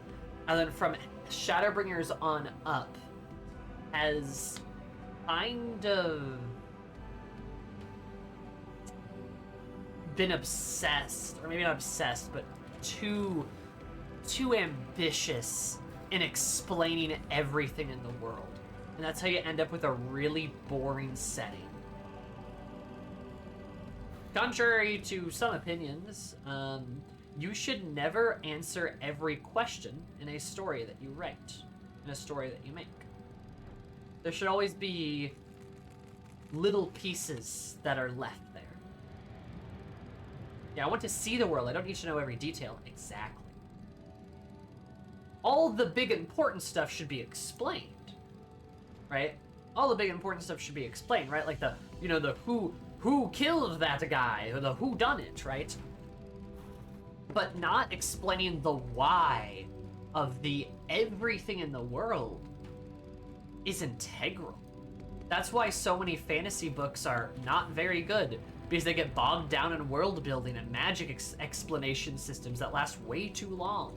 and then from Shadowbringers on up has kind of been obsessed, or maybe not obsessed, but too ambitious in explaining everything in the world. And that's how you end up with a really boring setting. Contrary to some opinions, you should never answer every question in a story that you write, in a story that you make. There should always be little pieces that are left there. Yeah, I want to see the world. I don't need to know every detail exactly. All the big important stuff should be explained, right? All the big important stuff should be explained, right? Like the who killed that guy, or the who done it, right? But not explaining the why of the everything in the world is integral. That's why so many fantasy books are not very good, because they get bogged down in world building and magic explanation systems that last way too long.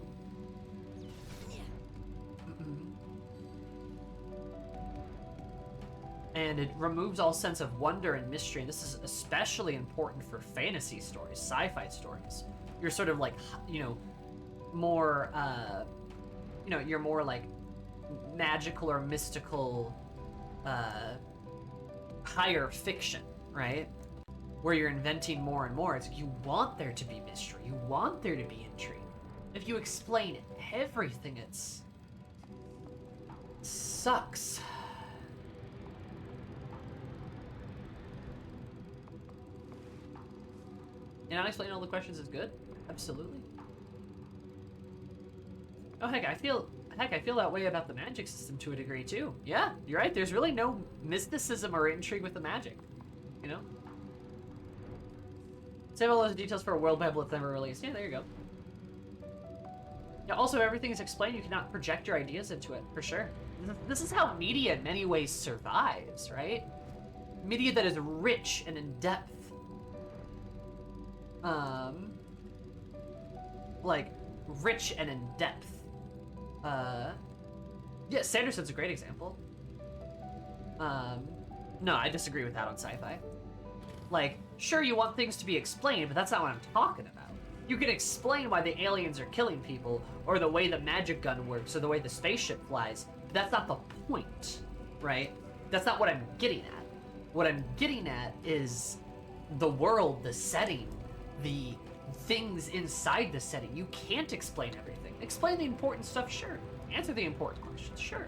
And it removes all sense of wonder and mystery, and this is especially important for fantasy stories, sci-fi stories. You're sort of like, more, you're more like magical or mystical, higher fiction, right? Where you're inventing more and more. It's like you want there to be mystery, you want there to be intrigue. If you explain everything, it sucks. And not explaining all the questions is good. Absolutely. Oh heck, I feel that way about the magic system to a degree too. Yeah, you're right. There's really no mysticism or intrigue with the magic. You know? Save all those details for a world Bible that's never released. Yeah, there you go. Yeah, also everything is explained. You cannot project your ideas into it, for sure. This is how media in many ways survives, right? Media that is rich and in depth. Like, rich and in depth. Yeah, Sanderson's a great example. No, I disagree with that on sci-fi. Like, sure, you want things to be explained, but that's not what I'm talking about. You can explain why the aliens are killing people, or the way the magic gun works, or the way the spaceship flies. That's not the point, right? That's not what I'm getting at. What I'm getting at is the world, the setting, the things inside the setting. You can't explain everything. Explain the important stuff, sure. Answer the important questions, sure.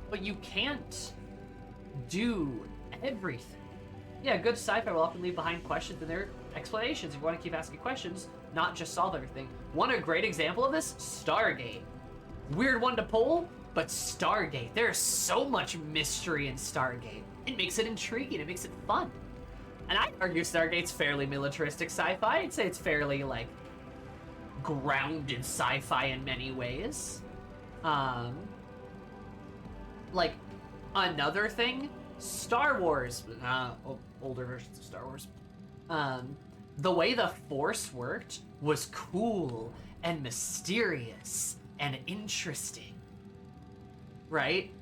But you can't do everything. Yeah, good sci-fi will often leave behind questions in their explanations. If you want to keep asking questions, not just solve everything. One great example of this, Stargate. Weird one to pull, but Stargate. There's so much mystery in Stargate. It makes it intriguing, it makes it fun. And I'd argue Stargate's fairly militaristic sci-fi. I'd say it's fairly, like, grounded sci-fi in many ways. Like, another thing, Star Wars, older versions of Star Wars, the way the Force worked was cool and mysterious and interesting, right?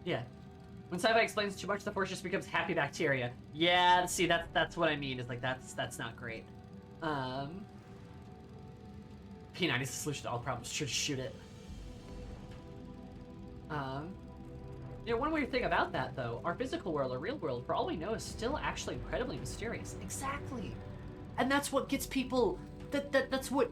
Yeah. When sci-fi explains too much, the Force just becomes happy bacteria. Yeah, see, that's what I mean, is like, that's not great. P90 is the solution to all problems. Should shoot it. One weird thing about that, though, our physical world, our real world, for all we know, is still actually incredibly mysterious. Exactly. And that's what gets people, that's what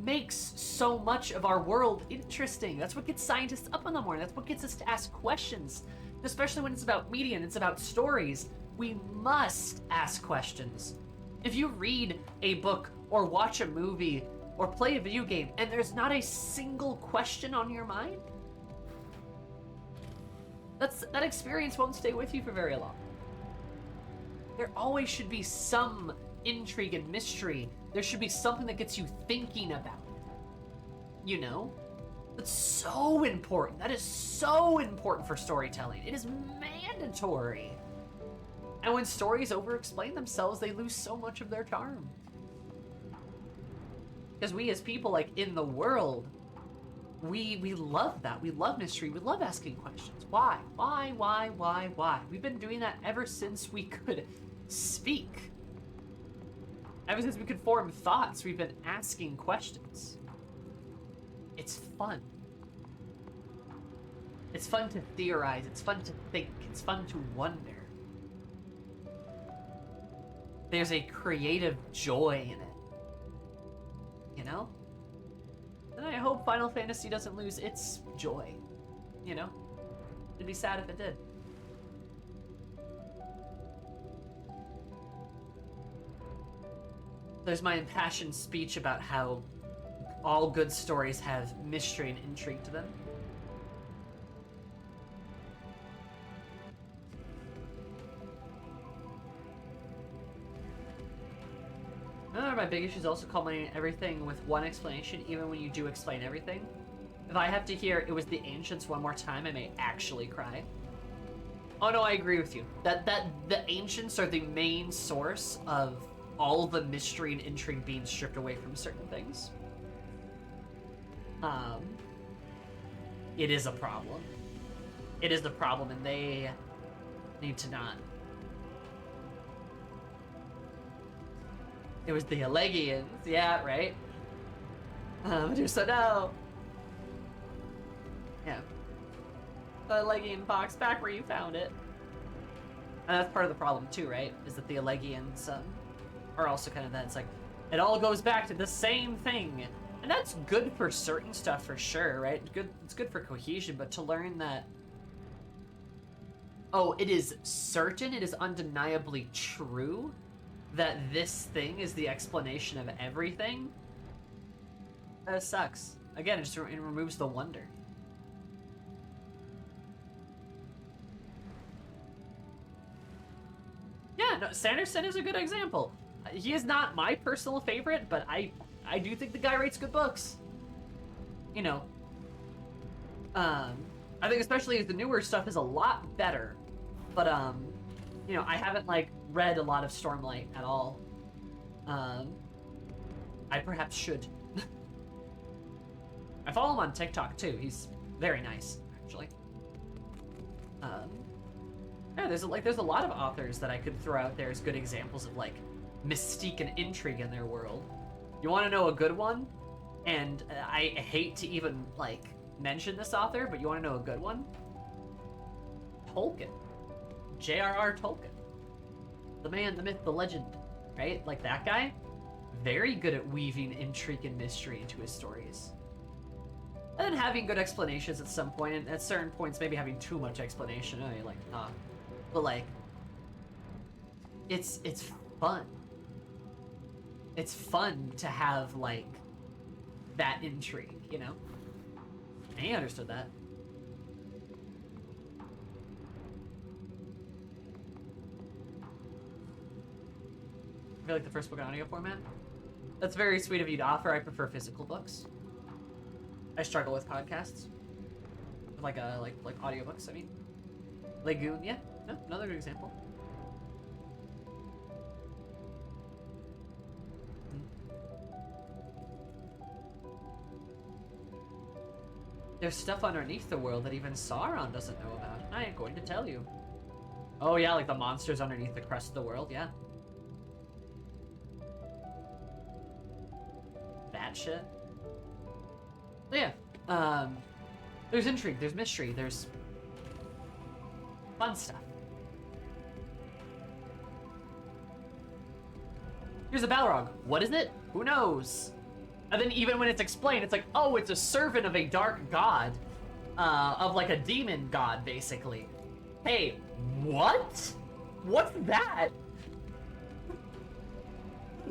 makes so much of our world interesting. That's what gets scientists up in the morning. That's what gets us to ask questions. Especially when it's about media and it's about stories. We must ask questions. If you read a book or watch a movie or play a video game and there's not a single question on your mind, that experience won't stay with you for very long. There always should be some intrigue and mystery. There should be something that gets you thinking about it. You know? That's so important. That is so important for storytelling. It is mandatory. And when stories over-explain themselves, they lose so much of their charm. Because we as people, like, in the world, We love that. We love mystery. We love asking questions. Why? Why? We've been doing that ever since we could speak. Ever since we could form thoughts, we've been asking questions. It's fun. It's fun to theorize. It's fun to think. It's fun to wonder. There's a creative joy in it. You know? And I hope Final Fantasy doesn't lose its joy. You know? It'd be sad if it did. There's my impassioned speech about how all good stories have mystery and intrigue to them. My big issue is also culminating everything with one explanation, even when you do explain everything. If I have to hear it was the ancients one more time, I may actually cry. Oh no, I agree with you. That the ancients are the main source of all the mystery and intrigue being stripped away from certain things. It is a problem. It is a problem, and they need to not. It was the Elegians, yeah, right? Medusa, no! Yeah. The Elegian box, back where you found it. And that's part of the problem too, right? Is that the Elegians are also kind of that. It's like, it all goes back to the same thing. And that's good for certain stuff for sure, right? It's good for cohesion, but to learn that, oh, it is certain, it is undeniably true that this thing is the explanation of everything, that sucks. Again, it removes the wonder. Yeah, no, Sanderson is a good example. He is not my personal favorite, but I do think the guy writes good books. You know, I think especially as the newer stuff is a lot better, but you know, I haven't like read a lot of Stormlight at all. I perhaps should. I follow him on TikTok too. He's very nice, actually. Yeah, there's a lot of authors that I could throw out there as good examples of like mystique and intrigue in their world. You want to know a good one? And I hate to even like mention this author, but you want to know a good one? Tolkien. J.R.R. Tolkien. The man, the myth, the legend, right? Like that guy, very good at weaving intrigue and mystery into his stories. And then having good explanations at some point, and at certain points maybe having too much explanation. Oh, you're like, nah. But like, it's fun. It's fun to have like that intrigue, you know? And he understood that. I feel like the first book in audio format. That's very sweet of you to offer. I prefer physical books. I struggle with podcasts. Like audiobooks, I mean. Lagoon, yeah. No, another good example. There's stuff underneath the world that even Sauron doesn't know about. I ain't going to tell you. Oh yeah, like the monsters underneath the crust of the world, yeah. That shit. But yeah, there's intrigue, there's mystery, there's fun stuff. Here's a Balrog. What is it? Who knows? And then even when it's explained, it's like, oh, it's a servant of a dark god. Of like a demon god, basically. Hey, what? What's that?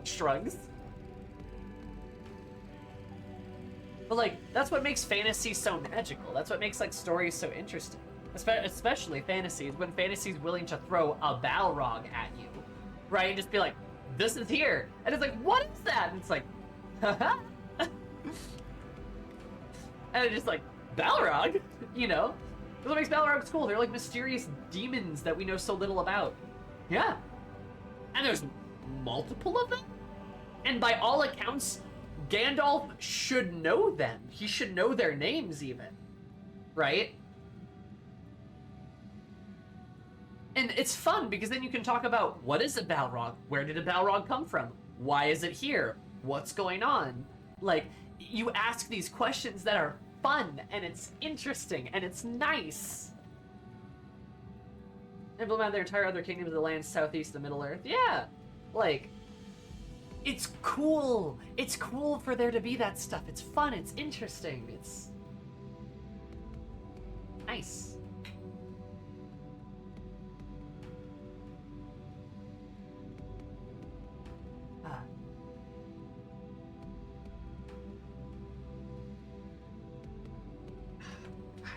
Shrugs. But like, that's what makes fantasy so magical. That's what makes like stories so interesting. Especially fantasies, when fantasy's willing to throw a Balrog at you. Right? And just be like, this is here. And it's like, what is that? And it's like, haha. And it's just like, Balrog? You know? That's what makes Balrogs cool. They're like mysterious demons that we know so little about. Yeah. And there's multiple of them? And by all accounts, Gandalf should know them. He should know their names even, right? And it's fun because then you can talk about what is a Balrog? Where did a Balrog come from? Why is it here? What's going on? Like, you ask these questions that are fun and it's interesting and it's nice. Implement their entire other kingdoms of the land southeast of Middle-earth. Yeah, like, it's cool. It's cool for there to be that stuff. It's fun. It's interesting. It's nice.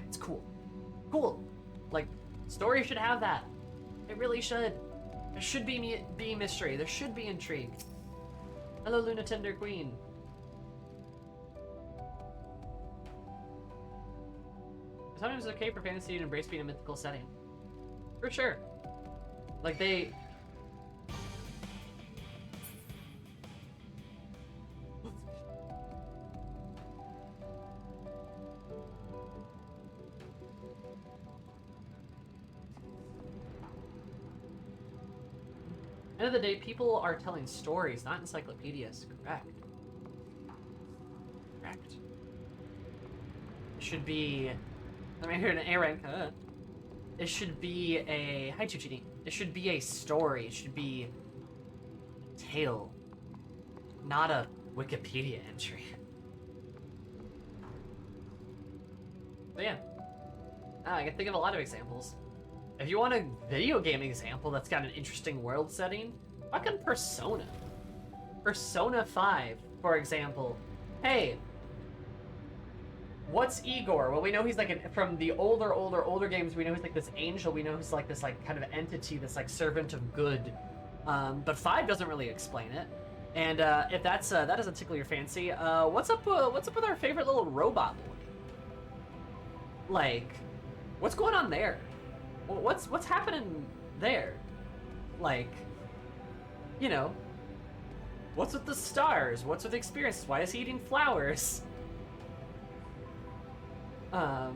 It's cool. Cool. Like, story should have that. It really should. There should be mystery. There should be intrigue. Hello, Luna Tender Queen. Sometimes it's okay for fantasy to embrace being a mythical setting. For sure. Like, they... End of the day, people are telling stories, not encyclopedias. Correct. Correct. It should be... Let me hear an A rank. It should be a... Hi, Chuchini. It should be a story. It should be a tale. Not a Wikipedia entry. But yeah. I can think of a lot of examples. If you want a video game example that's got an interesting world setting, fucking Persona. Persona 5, for example. Hey, what's Igor? Well, we know he's like, from the older games, we know he's like this angel. We know he's like this like kind of entity, this like servant of good. But 5 doesn't really explain it. And if that doesn't tickle your fancy, what's up with our favorite little robot boy? Like, what's going on there? What's happening there? Like, you know, what's with the stars? What's with experiences? Why is he eating flowers? Time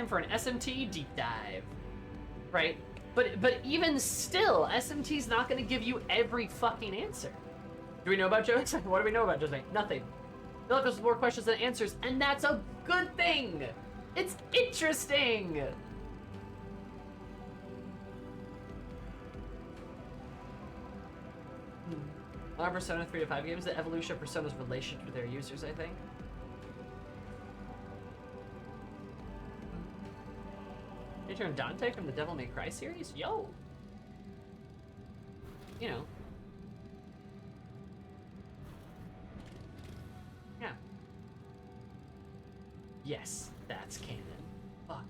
for an SMT deep dive, right? But even still, SMT's not going to give you every fucking answer. Do we know about Joe? What do we know about Joe? Nothing. They'll have more questions than answers, and that's a good thing! It's interesting! A lot of Persona 3 to 5 games, the evolution of Persona's relationship with their users, I think. You turn Dante from the Devil May Cry series? Yo! You know. Yeah. Yes, that's canon. Fuck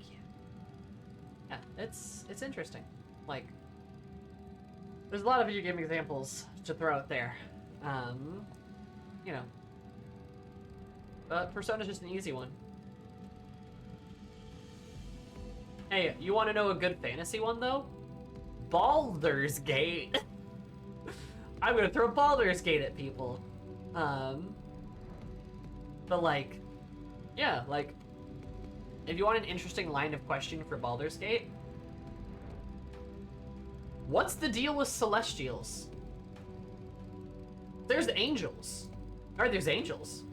yeah. Yeah, it's interesting. Like, there's a lot of video game examples to throw out there. You know. But Persona's just an easy one. Hey, you want to know a good fantasy one, though? Baldur's Gate. I'm gonna throw Baldur's Gate at people. But like, yeah, like, if you want an interesting line of question for Baldur's Gate, what's the deal with Celestials? There's angels. Alright, there's angels.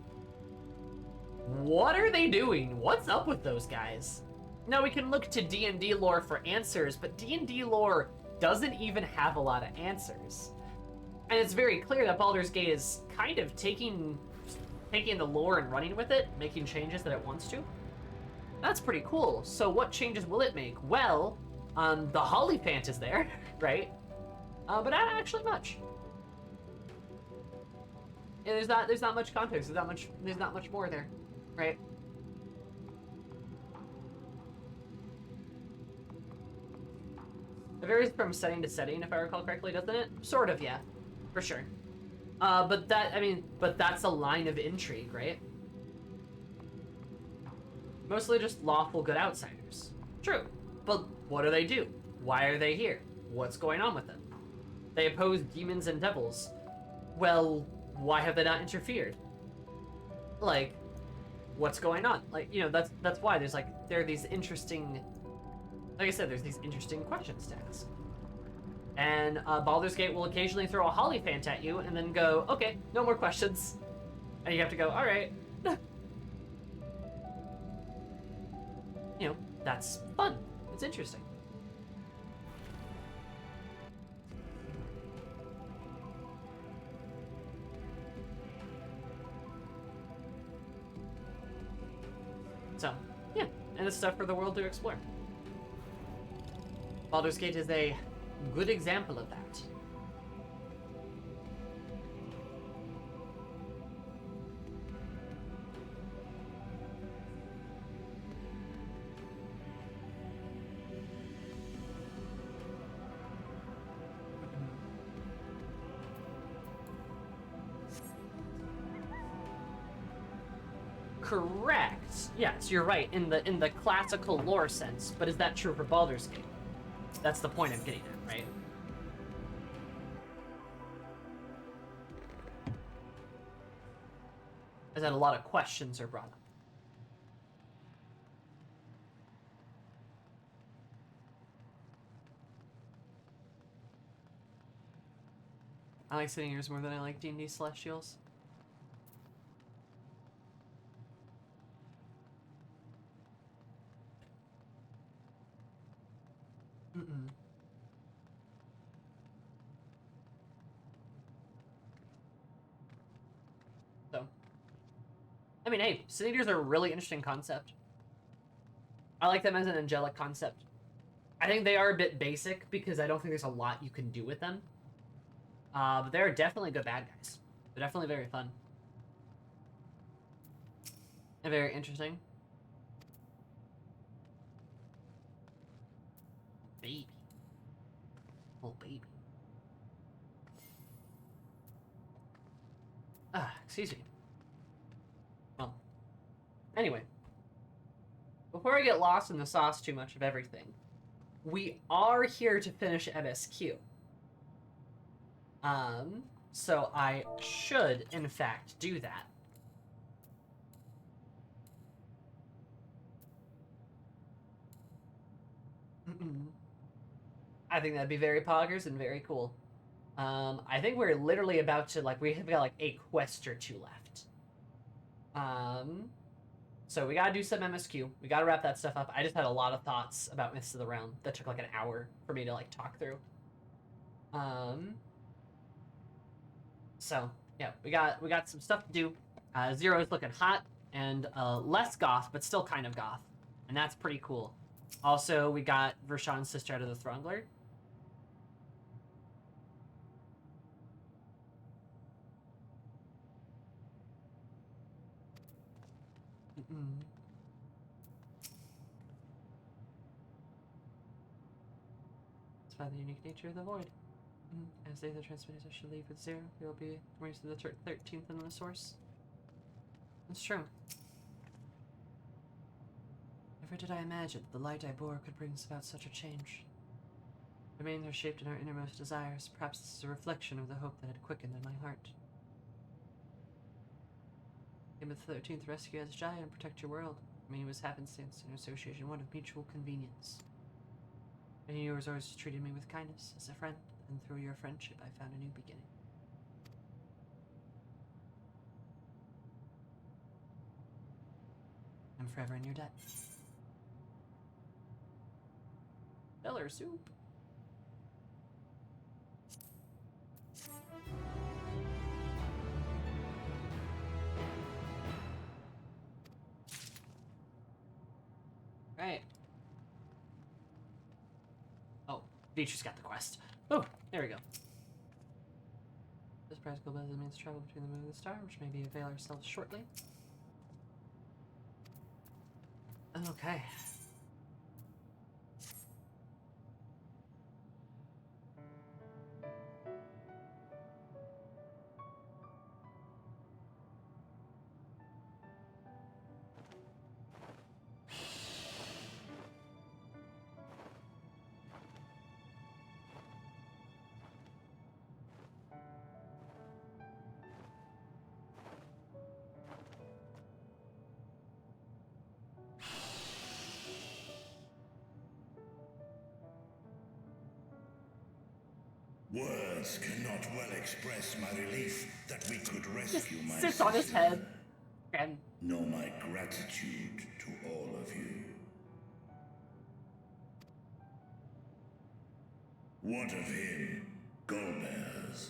What are they doing? What's up with those guys? Now, we can look to D&D lore for answers, but D&D lore doesn't even have a lot of answers. And it's very clear that Baldur's Gate is kind of taking the lore and running with it, making changes that it wants to. That's pretty cool. So what changes will it make? Well, the Hollyphant is there, right? But not actually much. Yeah, there's not much context. There's not much more there, right? It varies from setting to setting, if I recall correctly, doesn't it? Sort of, yeah, for sure. But that's a line of intrigue, right? Mostly just lawful good outsiders. True, but what do they do? Why are they here? What's going on with them? They oppose demons and devils. Well, why have they not interfered? Like, what's going on? Like, you know, that's why there are these interesting, like I said, there's these interesting questions to ask. And Baldur's Gate will occasionally throw a Hollyphant at you and then go, okay, no more questions. And you have to go, all right. You know, that's fun. It's interesting. So, yeah, and it's stuff for the world to explore. Baldur's Gate is a good example of that. Correct. Yes, you're right in the classical lore sense, but is that true for Baldur's Gate? That's the point I'm getting at, right? Is that a lot of questions are brought up. I like City Years more than I like D&D Celestials. Mm-mm. So, I mean, hey, Sin Eaters are a really interesting concept. I like them as an angelic concept. I think they are a bit basic because I don't think there's a lot you can do with them. But they're definitely good bad guys. They're definitely very fun. And very interesting. Baby. Oh, baby. Excuse me. Well, anyway. Before I get lost in the sauce too much of everything, we are here to finish MSQ. So I should, in fact, do that. I think that'd be very poggers and very cool. I think we're literally about to, like, we have got, like, a quest or two left. So we gotta do some MSQ. We gotta wrap that stuff up. I just had a lot of thoughts about Mists of the Realm that took, like, an hour for me to, like, talk through. So, yeah, we got some stuff to do. Zero's looking hot and less goth, but still kind of goth. And that's pretty cool. Also, we got Vershawn's sister out of the Throngler. It's by the unique nature of the void. As they, the transmitters, should leave with Zero, we will be raised to the 13th in the source. It's true. Never did I imagine the light I bore could bring about such a change. Remain there shaped in our innermost desires. Perhaps this is a reflection of the hope that had quickened in my heart. Came with the 13th rescue as Jaya and protect your world. I mean, it was happenstance and association, one of mutual convenience. And yours always treated me with kindness as a friend, and through your friendship I found a new beginning. I'm forever in your debt. Stellar soup. Right. Oh, Beatrice got the quest. Oh, there we go. This practical method means travel between the moon and the star, which may be avail ourselves shortly. Okay. Words cannot well express my relief that we could rescue my Sits on his sister, head. And nor my gratitude to all of you. What of him, Golbez?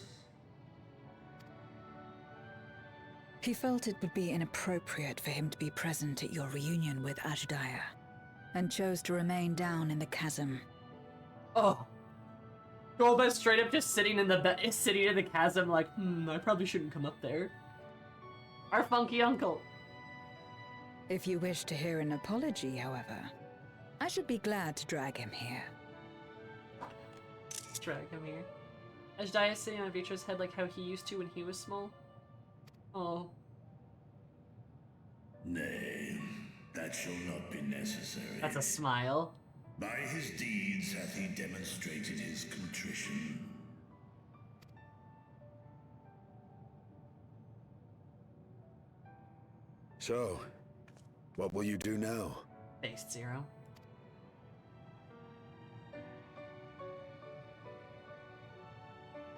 He felt it would be inappropriate for him to be present at your reunion with Ajdaya, and chose to remain down in the chasm. oh, Golbez straight up just sitting in the chasm, like, I probably shouldn't come up there. Our funky uncle. If you wish to hear an apology, however, I should be glad to drag him here. Drag him here. Ajdaya sitting on Vitra's head like how he used to when he was small. Oh. Nay, that shall not be necessary. That's a smile. By his deeds hath he demonstrated his contrition. So, what will you do now? Faced Zero.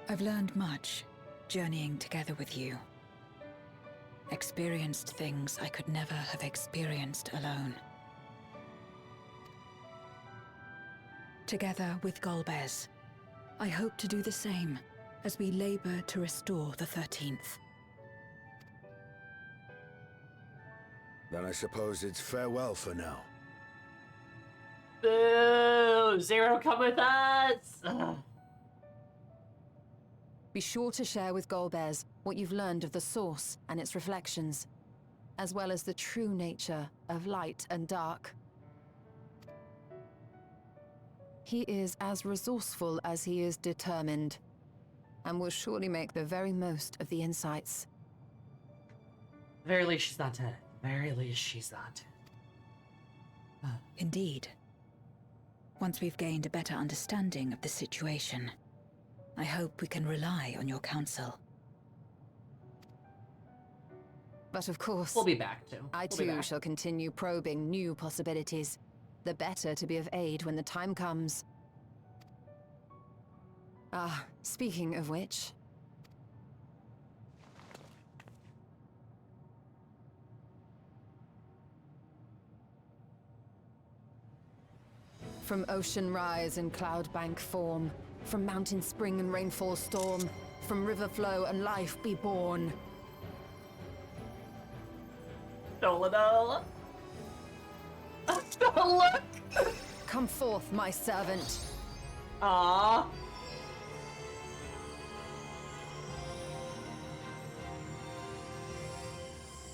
I've learned much, journeying together with you. Experienced things I could never have experienced alone. Together with Golbez, I hope to do the same as we labor to restore the 13th. Then I suppose it's farewell for now. Boo! Zero, come with us! Ugh. Be sure to share with Golbez what you've learned of the Source and its reflections, as well as the true nature of light and dark. He is as resourceful as he is determined, and will surely make the very most of the insights. Very least she's not dead. Very least she's not. Indeed. Once we've gained a better understanding of the situation, I hope we can rely on your counsel. But of course, We'll be back too. I We'll be too back. shall continue probing new possibilities, the better to be of aid when the time comes. Ah, speaking of which... From ocean rise and cloud bank form, from mountain spring and rainfall storm, from river flow and life be born. Dolano. Look! Come forth, my servant. Aww.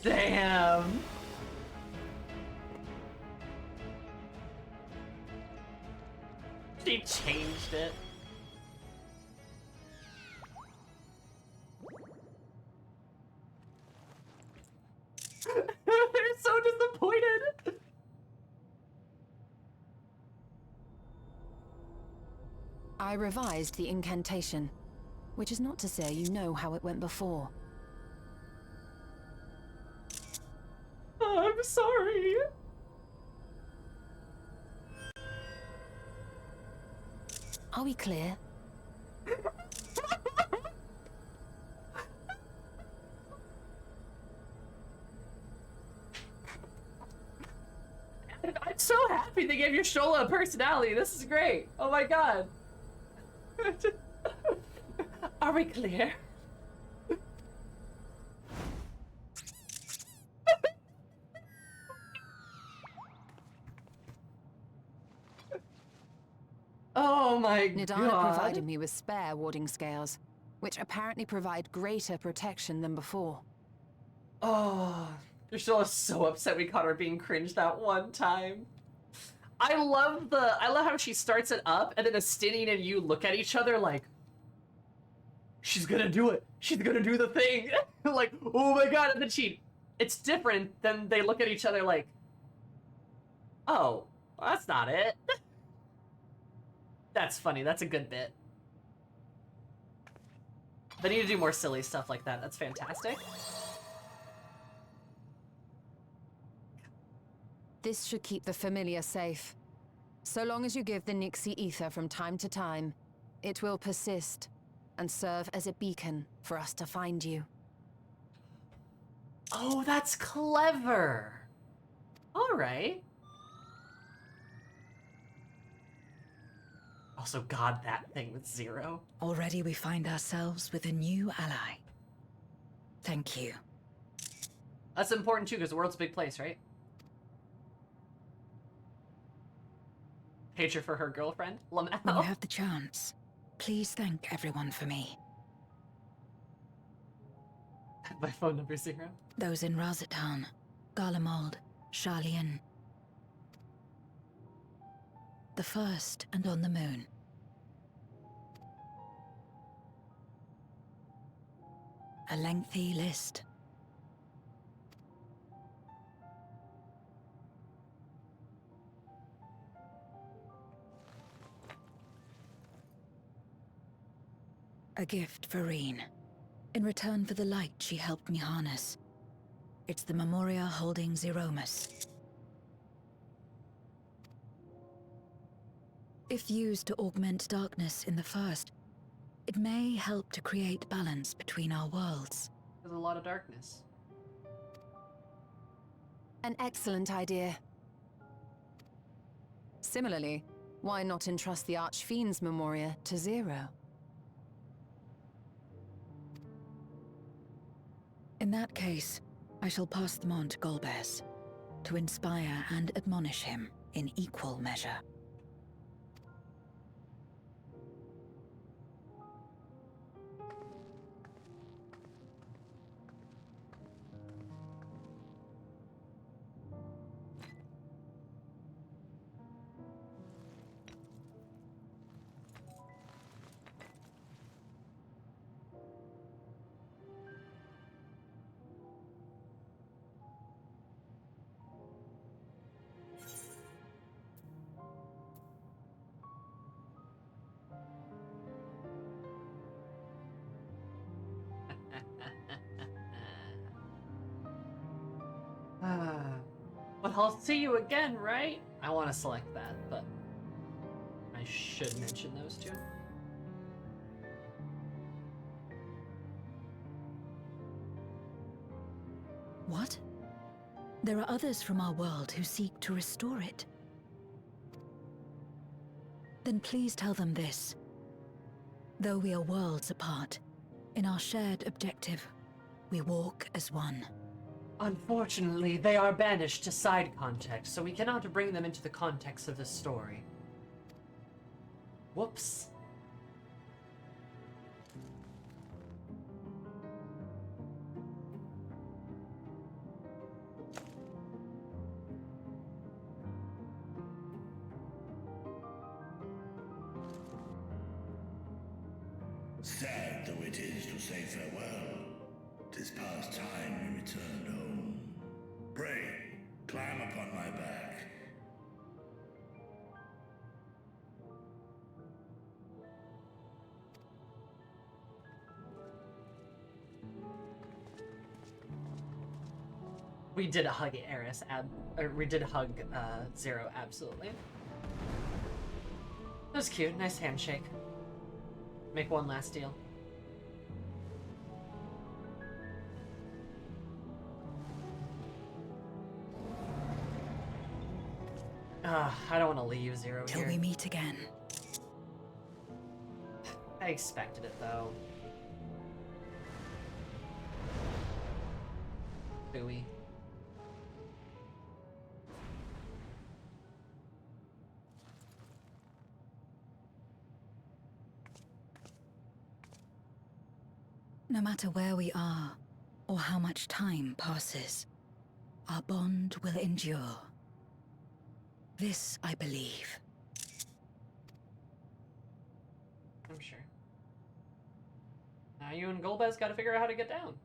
Damn. She changed it. They're so disappointed. I revised the incantation, which is not to say you know how it went before. I'm sorry. Are we clear? I'm so happy they gave your Shola a personality. This is great. Oh my god. Are we clear? Oh my Nidana god. provided me with spare warding scales, which apparently provide greater protection than before. Oh, you're still so upset we caught her being cringe that one time. I love how she starts it up and then Astinian and you look at each other like, she's gonna do it. She's gonna do the thing. Like, oh my god, and then it's different than they look at each other like, oh, well, that's not it. That's funny. That's a good bit. They need to do more silly stuff like that. That's fantastic. This should keep the familiar safe. So long as you give the Nixie ether from time to time, it will persist and serve as a beacon for us to find you. Oh, that's clever. All right. Also, God, that thing with 0. Already we find ourselves with a new ally. Thank you. That's important too, because the world's a big place, right? Page her for her girlfriend, Lamel. When you have the chance, please thank everyone for me. My phone number 0. Those in Razatan, Garlemald, Sharlayan. The first and on the moon. A lengthy list. A gift for Reen. In return for the light she helped me harness. It's the Memoria holding Zeromus. If used to augment darkness in the first, it may help to create balance between our worlds. There's a lot of darkness. An excellent idea. Similarly, why not entrust the Archfiend's Memoria to Zero? In that case, I shall pass them on to Golbez, to inspire and admonish him in equal measure. But I'll see you again, right? I want to select that, but I should mention those two. What? There are others from our world who seek to restore it. Then please tell them this. Though we are worlds apart, in our shared objective, we walk as one. Unfortunately, they are banished to side context, so we cannot bring them into the context of the story. Whoops. Sad though it is to say farewell, 'tis past time we returned home. Pray, climb upon my back. We did hug Eris, we did hug Zero, absolutely. That was cute, nice handshake. Make one last deal. I don't want to leave Zero Till here. we meet again. I expected it, though. Booey. No matter where we are, or how much time passes, our bond will endure. This I believe. I'm sure. Now you and Golbez gotta figure out how to get down.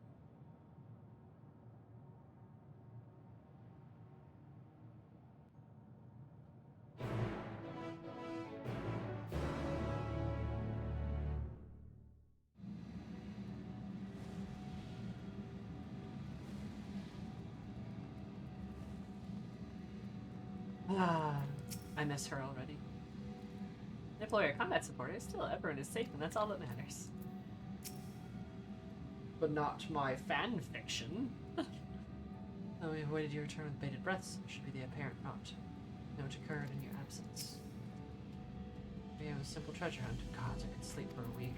I miss her already. Deploy our combat support is still everyone is safe, and that's all that matters. but not my fan fiction. Oh, we awaited your return with bated breaths. It should be the apparent not. Note occurred in your absence. We have a simple treasure hunt. God, I could sleep for a week.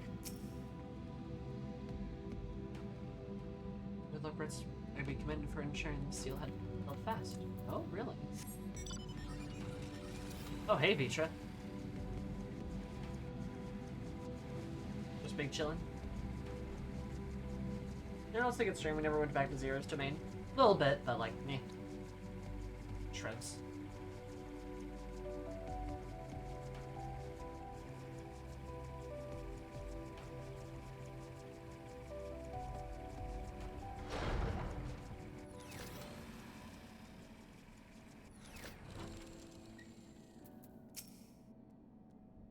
Good luck, Brits. I'd be commended for ensuring the seal had held fast. Oh, really? Oh, hey, Vitra. Just big chillin'. You know, I was thinking stream, we never went back to Zero's domain. A little bit, but like, meh. Shreds.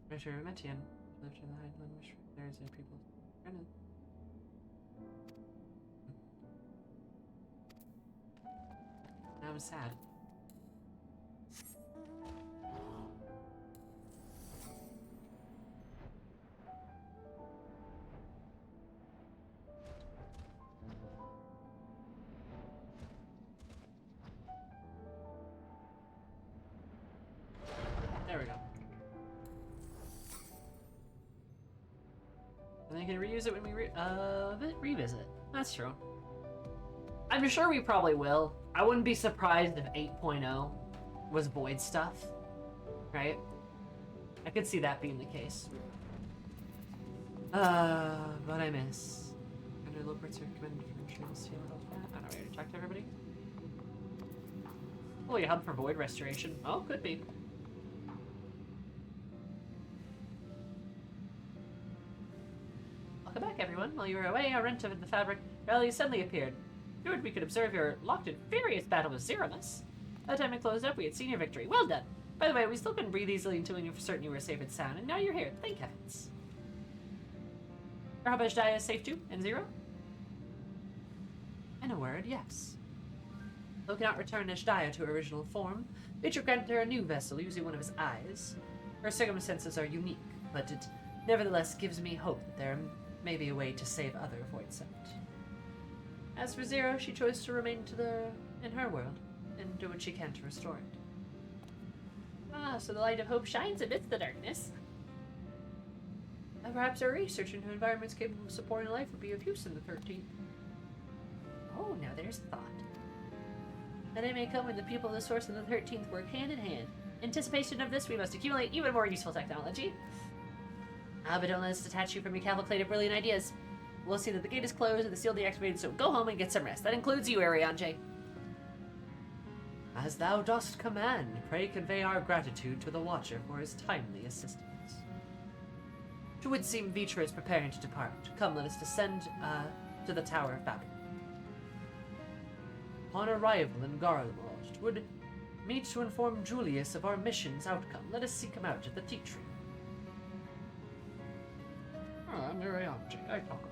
Richard Metian lived in the Highland, which there's a people. Brennan. Now I'm sad. There we go. And then you can reuse it when we revisit. That's true. I'm sure we probably will. I wouldn't be surprised if 8.0 was void stuff, right? I could see that being the case. But I miss. Under Loperts recommended for ensuring the seal health. I don't know, ready to talk to everybody? Oh, you hub for void restoration. Oh, could be. Welcome back, everyone. While you were away, our rent of the fabric rally suddenly appeared. Feared we could observe your locked and furious battle with Zeromus. By the time it closed up, we had seen your victory. Well done! By the way, we still couldn't breathe easily until we knew for certain you were safe and sound, and now you're here. Thank heavens. Rahabajdiah is safe too? And Zero? In a word, yes. Though we cannot return Ajdiah to her original form, Vitra granted her a new vessel using one of his eyes. Her circumstances are unique, but it nevertheless gives me hope that there may be a way to save other Voidsent. As for Zero, she chose to remain in her world, and do what she can to restore it. Ah, so the light of hope shines amidst the darkness. Perhaps our research into environments capable of supporting life would be of use in the 13th. Oh, now there's a thought. The day may come when the people of the Source and the 13th work hand in hand. In anticipation of this, we must accumulate even more useful technology. Ah, but don't let us detach you from your cavalcade of brilliant ideas. We'll see that the gate is closed and the seal deactivated, so go home and get some rest. That includes you, Arianje. As thou dost command, pray convey our gratitude to the Watcher for his timely assistance. It would seem Vitra is preparing to depart. Come, let us descend to the Tower of Babel. Upon arrival in Garlemald, it would meet to inform Julius of our mission's outcome. Let us seek him out at the tea tree. Oh, I'm Arianje. I talk.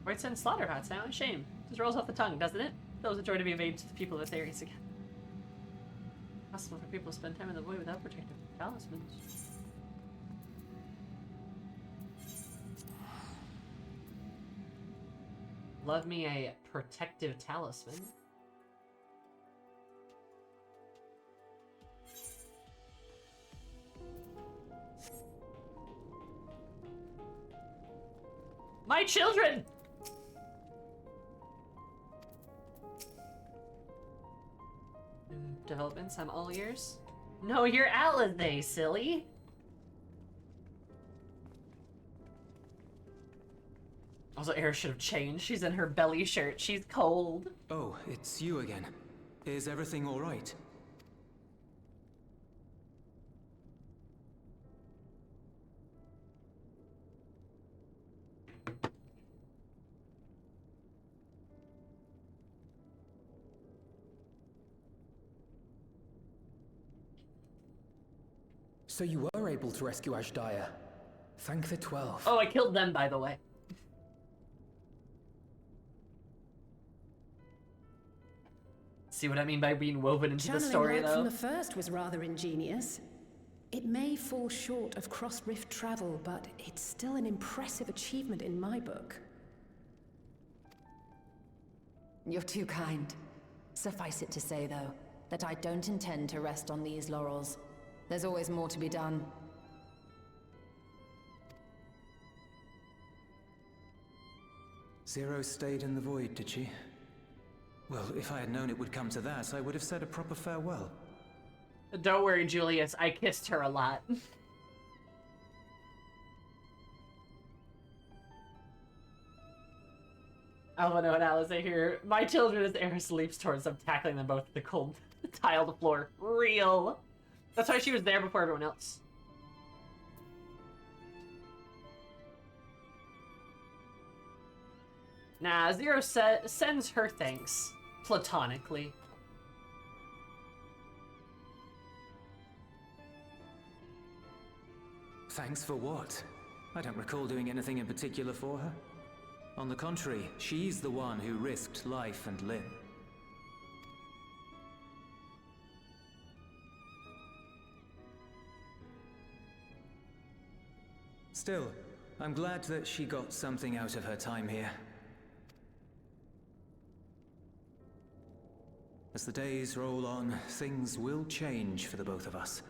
Right, send slaughter hats now. Shame. Just rolls off the tongue, doesn't it? Those a joy to be made to the people of Atheres again. Possible for people to spend time in the void without protective talismans. Love me a protective talisman. My children! Developments, I'm all ears. No, you're Alizé, silly. Also, Air should have changed. She's in her belly shirt. She's cold. Oh, it's you again. Is everything all right? So you were able to rescue Ajdiah. Thank the 12. Oh, I killed them, by the way. See what I mean by being woven into the Channeling story, right though? from the first was rather ingenious. It may fall short of cross-rift travel, but it's still an impressive achievement in my book. You're too kind. Suffice it to say, though, that I don't intend to rest on these laurels. There's always more to be done. Zero stayed in the void, did she? Well, if I had known it would come to that, I would have said a proper farewell. Don't worry, Julius. I kissed her a lot. Alvino and Alice, I hear, my children as Eris leaps towards them, tackling them both with the cold tiled floor. Real. That's why she was there before everyone else. Nah, Zero sends her thanks. Platonically. Thanks for what? I don't recall doing anything in particular for her. On the contrary, she's the one who risked life and limb. Still, I'm glad that she got something out of her time here. As the days roll on, things will change for the both of us.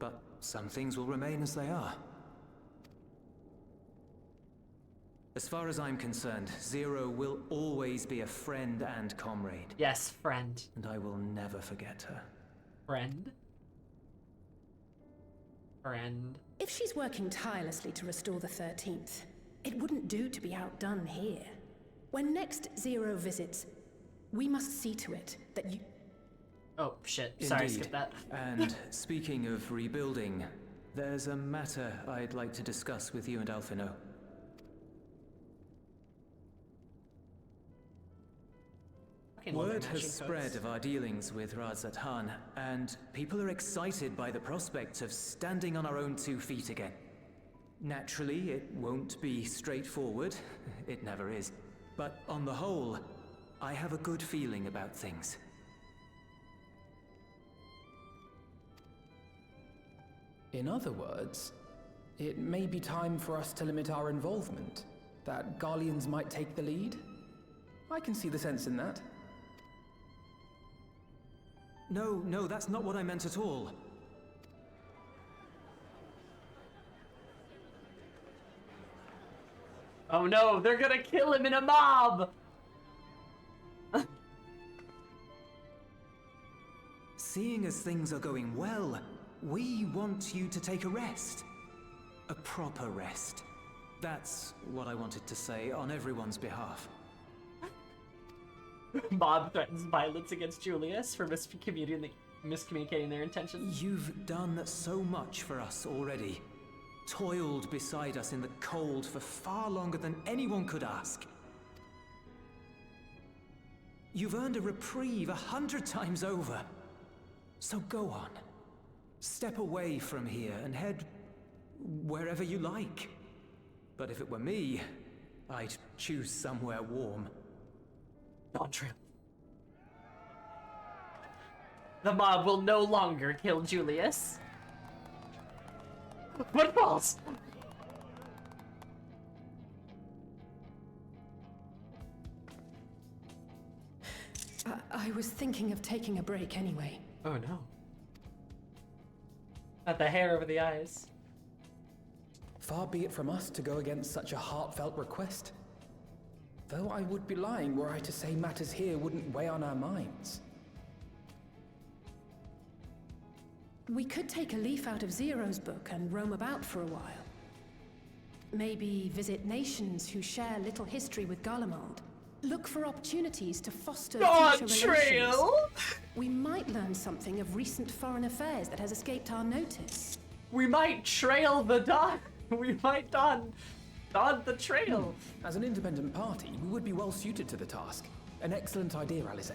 But some things will remain as they are. As far as I'm concerned, Zero will always be a friend and comrade. Yes, friend. And I will never forget her. Friend? Friend. If she's working tirelessly to restore the 13th, it wouldn't do to be outdone here. When next Zero visits, we must see to it that you... Oh, shit. Sorry, Indeed. skip that. And speaking of rebuilding, there's a matter I'd like to discuss with you and Alphino. Word has spread of our dealings with Razat-Han, and people are excited by the prospect of standing on our own 2 feet again. Naturally, it won't be straightforward. It never is. But on the whole, I have a good feeling about things. In other words, it may be time for us to limit our involvement. That Garleans might take the lead? I can see the sense in that. No, that's not what I meant at all. Oh no, they're gonna kill him in a mob! Seeing as things are going well, we want you to take a rest. A proper rest. That's what I wanted to say on everyone's behalf. Mob threatens violence against Julius for miscommunicating their intentions. You've done so much for us already. Toiled beside us in the cold for far longer than anyone could ask. You've earned a reprieve 100 times over. So go on. Step away from here and head wherever you like. But if it were me, I'd choose somewhere warm. Not true. The mob will no longer kill Julius. What falls? I was thinking of taking a break anyway. Oh no. Not the hair over the eyes. Far be it from us to go against such a heartfelt request. Though I would be lying were I to say matters here wouldn't weigh on our minds. We could take a leaf out of Zero's book and roam about for a while. Maybe visit nations who share little history with Garlemald. Look for opportunities to foster future relations. We might learn something of recent foreign affairs that has escaped our notice. We might trail the Dawn. We might don the trail. As an independent party, we would be well suited to the task. An excellent idea, Alice.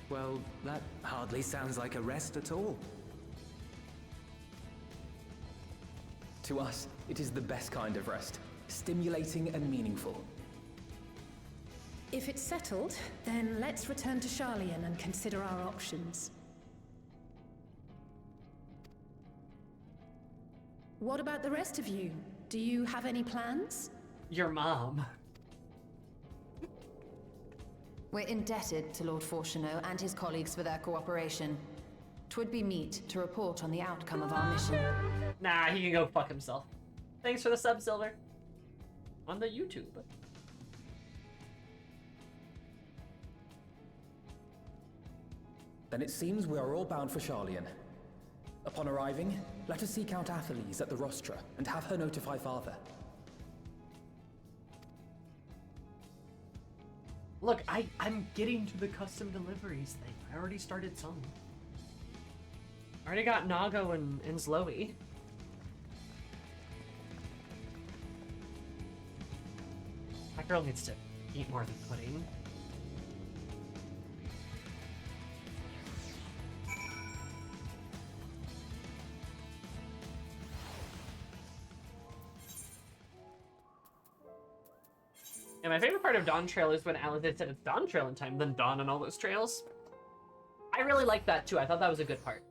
Well, that hardly sounds like a rest at all. To us, it is the best kind of rest. Stimulating and meaningful. If it's settled, then let's return to Charlian and consider our options. What about the rest of you? Do you have any plans? Your mom. We're indebted to Lord Fortuneau and his colleagues for their cooperation. 'Twould be meet to report on the outcome of our mission. Nah, he can go fuck himself. Thanks for the sub, Silver. On the YouTube. Then it seems we are all bound for Charlian. Upon arriving, let us seek out Athelise at the rostra and have her notify Father. Look, I'm getting to the custom deliveries thing. I already started some. I already got Nago and Zloey. That girl needs to eat more than pudding. And my favorite part of Dawn Trail is when Alan said it's Dawn Trail in time, then Dawn on all those trails. I really liked that too. I thought that was a good part.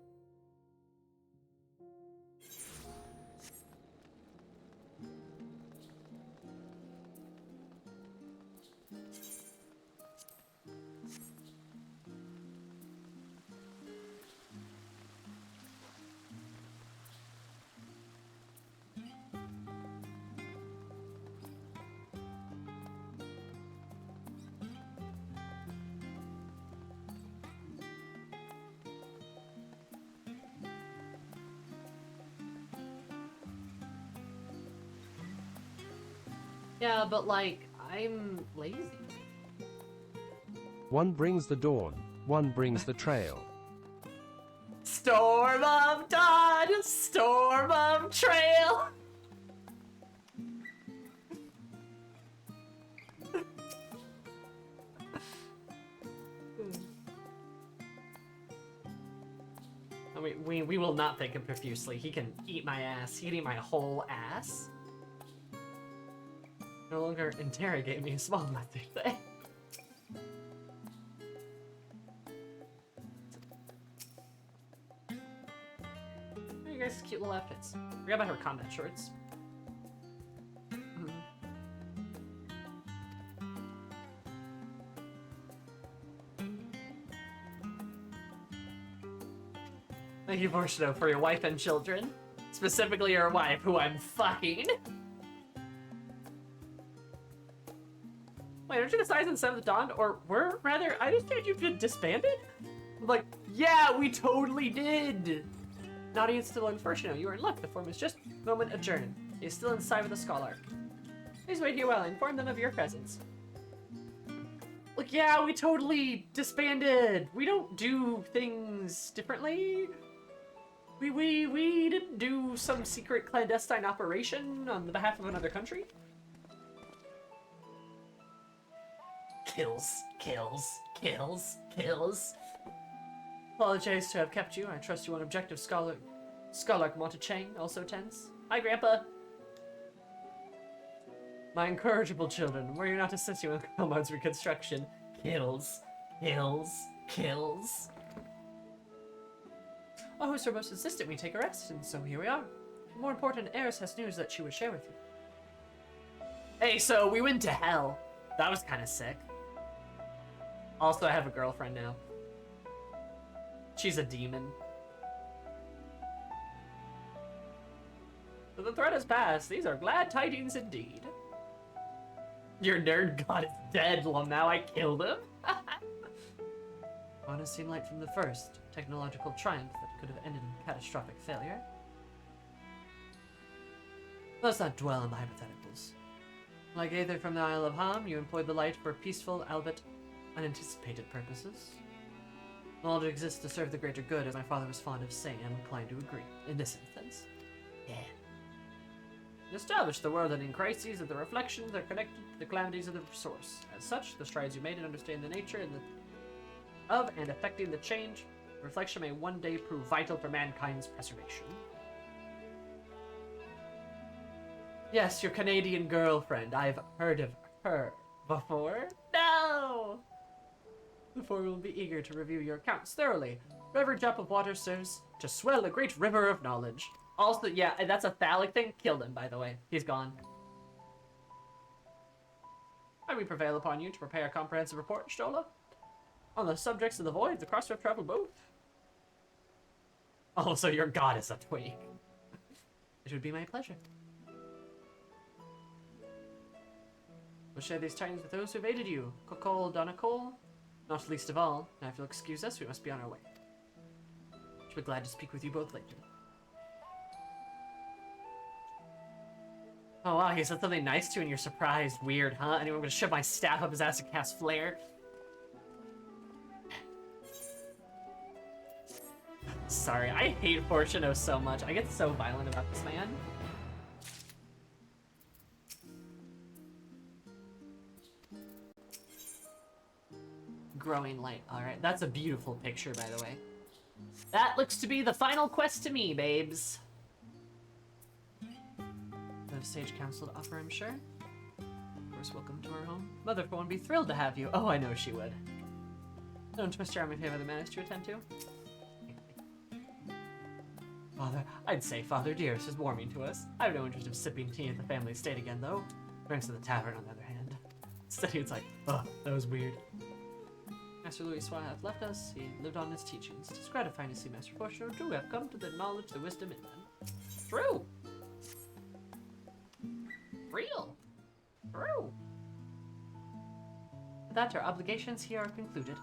Yeah, but like, I'm lazy. One brings the dawn, one brings the trail. Storm of dawn, storm of trail. I mean, we will not thank him profusely. He can eat my ass. He can eat my whole ass. No longer interrogate me, small method thing. Oh, you guys' cute little outfits. Forgot about her combat shorts. Thank you, Fortuneau, for your wife and children. Specifically your wife, who I'm fucking. Wait, aren't you the size and 7th Dawn? Or were, rather, I understand you've been disbanded? I'm like, yeah, we totally did! Naughty still unfortunate. You are in luck. The form is just moment adjourned. He is still inside with the Scholark. Please wait here while I inform them of your presence. Look, yeah, we totally disbanded. We don't do things differently. We didn't do some secret clandestine operation on the behalf of another country. Kills, kills, kills, kills. Apologize to have kept you. I trust you on objective Scholark Montachang also tends. Hi, Grandpa. My incorrigible children, were you not to assist you in Kalmard's reconstruction? Kills, kills, kills. Oh, who's her most insistent we take a rest, and so here we are. More important, Eris has news that she would share with you. Hey, so we went to hell. That was kind of sick. Also, I have a girlfriend now. She's a demon. So the threat has passed. These are glad tidings indeed. Your nerd god is dead, Lamau. I killed him. On has seen light from the first. Technological triumph that could have ended in catastrophic failure. Let's not dwell on the hypotheticals. Like Aether from the Isle of Ham, you employed the light for peaceful, albeit unanticipated purposes. Knowledge exists to serve the greater good, as my father was fond of saying. I'm inclined to agree. In this instance. Yeah. You established the world in crises and the reflections are connected to the calamities of the source. As such, the strides you made in understanding the nature of and affecting the change, reflection may one day prove vital for mankind's preservation. Yes, your Canadian girlfriend. I've heard of her before. No! no! The four will be eager to review your accounts thoroughly. Whatever drop of water serves to swell a great river of knowledge. Also, yeah, that's a phallic thing. Killed him, by the way. He's gone. I we prevail upon you to prepare a comprehensive report, Stola, on the subjects of the void, the crossrift travel both. Oh, so your god is a twig. It would be my pleasure. We'll share these tidings with those who have aided you. Kokol Donacol, not least of all. Now if you'll excuse us, we must be on our way. I'll be glad to speak with you both later. Oh wow, he said something nice to you and you're surprised. Weird, huh? Anyway, I'm gonna shove my staff up his ass and cast Flare. Sorry, I hate Fortuno so much. I get so violent about this man. Growing light. Alright, that's a beautiful picture, by the way. That looks to be the final quest to me, babes. We have Sage Council to offer, I'm sure. Of course, welcome to our home. Mother, for one, would be thrilled to have you. Oh, I know she would. Don't twist your arm if you have other matters to attend to. Father, I'd say Father Dearest is warming to us. I have no interest in sipping tea at the family estate again, though. Drinks at the tavern, on the other hand. Instead, it's like, oh, that was weird. Master Louis Swa hath left us. He lived on his teachings. It is gratifying to see Master Fortuno too have come to the knowledge, the wisdom in them. True. Real. True. With that, our obligations here are concluded.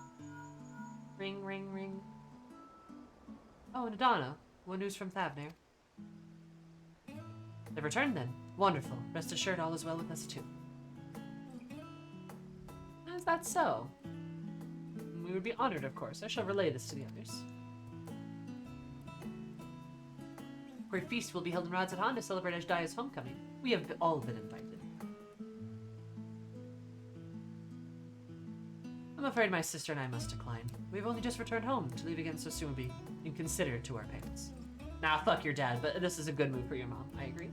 Ring, ring, ring. Oh, and Adana. What news from Thavnir? They've returned then. Wonderful. Rest assured all is well with us too. Is that so? We would be honored, of course. I shall relay this to the others. A great feast will be held in Radzatan to celebrate Ajdaya's homecoming. We have all been invited. I'm afraid my sister and I must decline. We've only just returned home. To leave again so soon would be inconsiderate to our parents. Nah, fuck your dad, but this is a good move for your mom. I agree.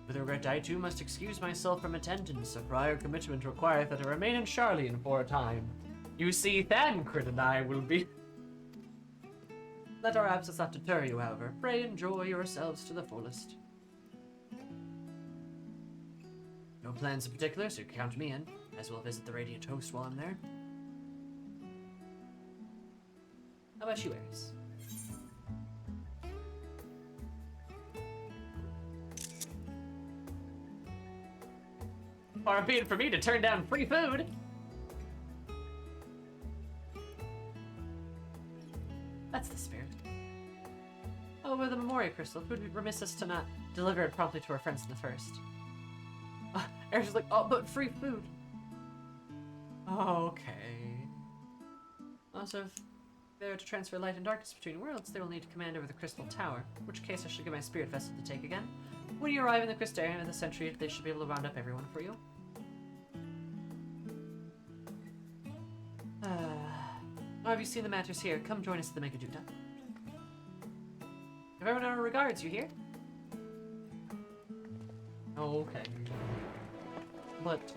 With regret, I too must excuse myself from attendance. A prior commitment requireth that I remain in Charlian for a time. You see, Thancred and I will be... Let our absence not deter you, however. Pray enjoy yourselves to the fullest. No plans in particular, so count me in. As well visit the Radiant Host while I'm there. How about you, Eris? Far be it for me to turn down free food! That's the spirit. However, the Memoria Crystal, it would be remiss us to not deliver it promptly to our friends in the first. Eris is like, oh, but free food! Okay. Also, if they are to transfer light and darkness between worlds, they will need to command over the Crystal Tower, in which case I should get my spirit vessel to take again. When you arrive in the Crystarium of the Century, they should be able to round up everyone for you. Now have you seen the matters here? Come join us at the Megaduta. Give everyone our regards, you hear? Okay. But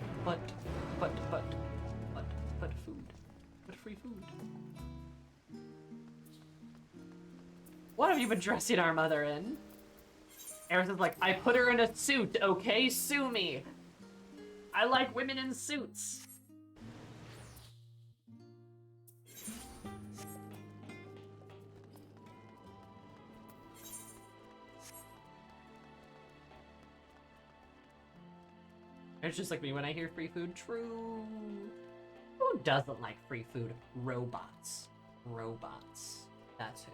food. But free food. What have you been dressing our mother in? Eris is like, I put her in a suit, okay? Sue me. I like women in suits. It's just like me when I hear free food. True. Who doesn't like free food? Robots. Robots. That's who.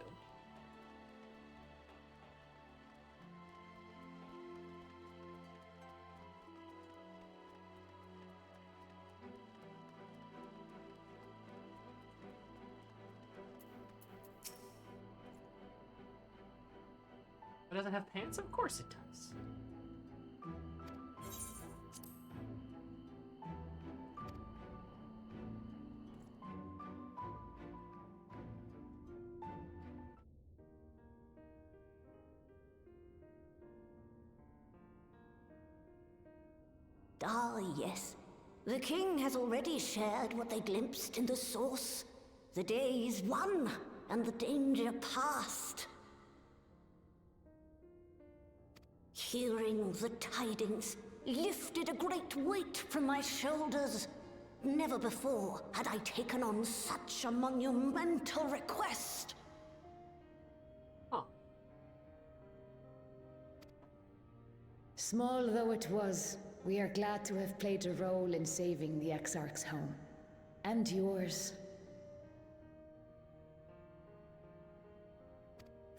It doesn't have pants? Of course it does. Ah, yes. The king has already shared what they glimpsed in the source. The day is won, and the danger past. Hearing the tidings lifted a great weight from my shoulders. Never before had I taken on such a monumental request. Small though it was, we are glad to have played a role in saving the Exarch's home. And yours.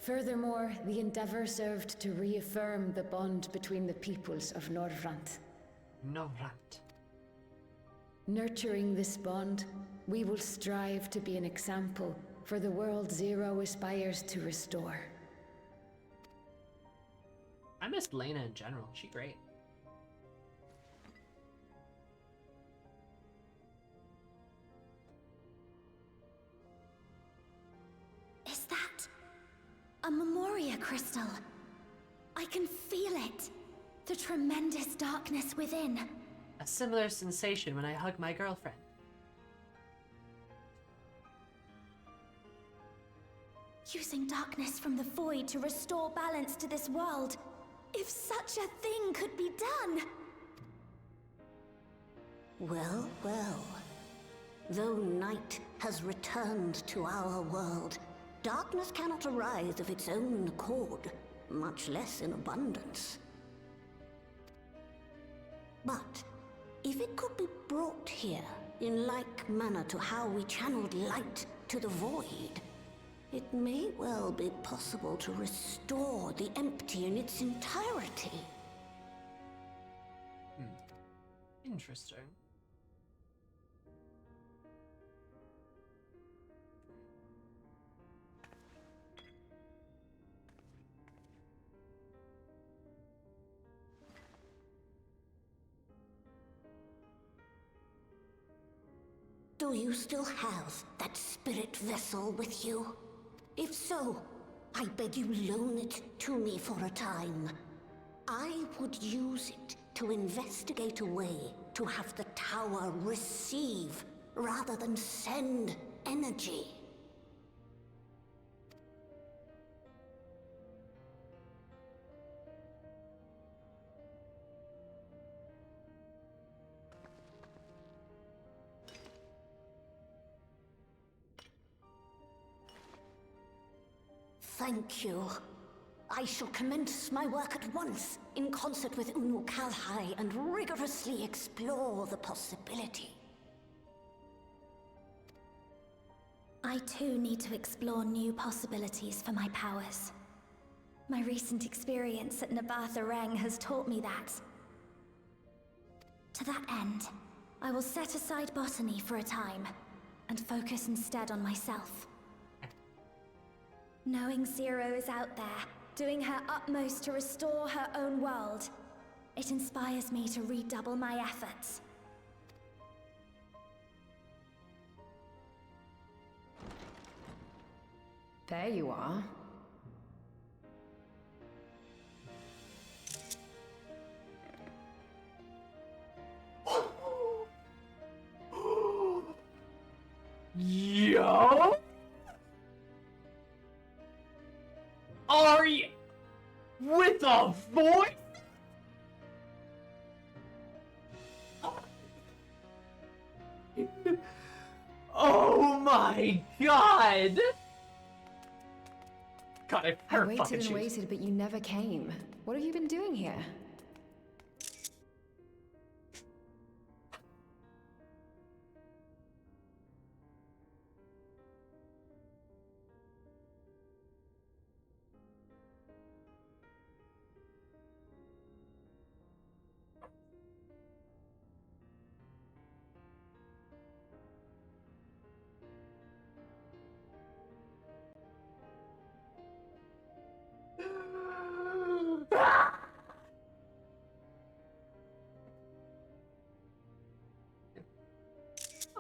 Furthermore, the endeavor served to reaffirm the bond between the peoples of Norvrant. Norvrant. Nurturing this bond, we will strive to be an example for the world Zero aspires to restore. I missed Lena in general. She's great. Is that a Memoria crystal? I can feel it. The tremendous darkness within. A similar sensation when I hug my girlfriend. Using darkness from the void to restore balance to this world. If such a thing could be done! Well, well. Though night has returned to our world, darkness cannot arise of its own accord, much less in abundance. But if it could be brought here in like manner to how we channeled light to the void, it may well be possible to restore the empty in its entirety. Interesting. Do you still have that spirit vessel with you? If so, I beg you loan it to me for a time. I would use it to investigate a way to have the tower receive rather than send energy. Thank you. I shall commence my work at once, in concert with Unu Kalhai, and rigorously explore the possibility. I too need to explore new possibilities for my powers. My recent experience at Nabatha Reng has taught me that. To that end, I will set aside botany for a time, and focus instead on myself. Knowing Zero is out there, doing her utmost to restore her own world, it inspires me to redouble my efforts. There you are. Yo! Are you with a voice? Oh my god! God, I I waited and waited, but you never came. What have you been doing here?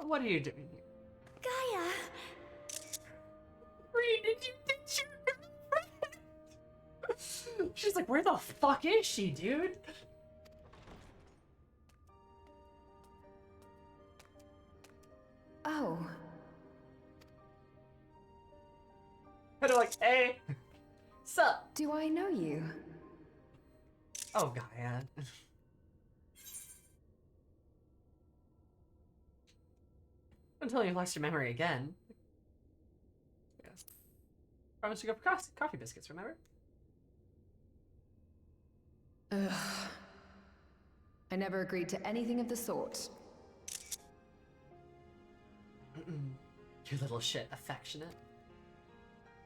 What are you doing here? Gaia! Reed, did you ditch your girlfriend? She's like, where the fuck is she, dude? Oh. Kind of like, hey, sup? Do I know you? Oh, Gaia. Until you lost your memory again. Yes. Promise to go for coffee biscuits, remember? Ugh. I never agreed to anything of the sort. You little shit, affectionate.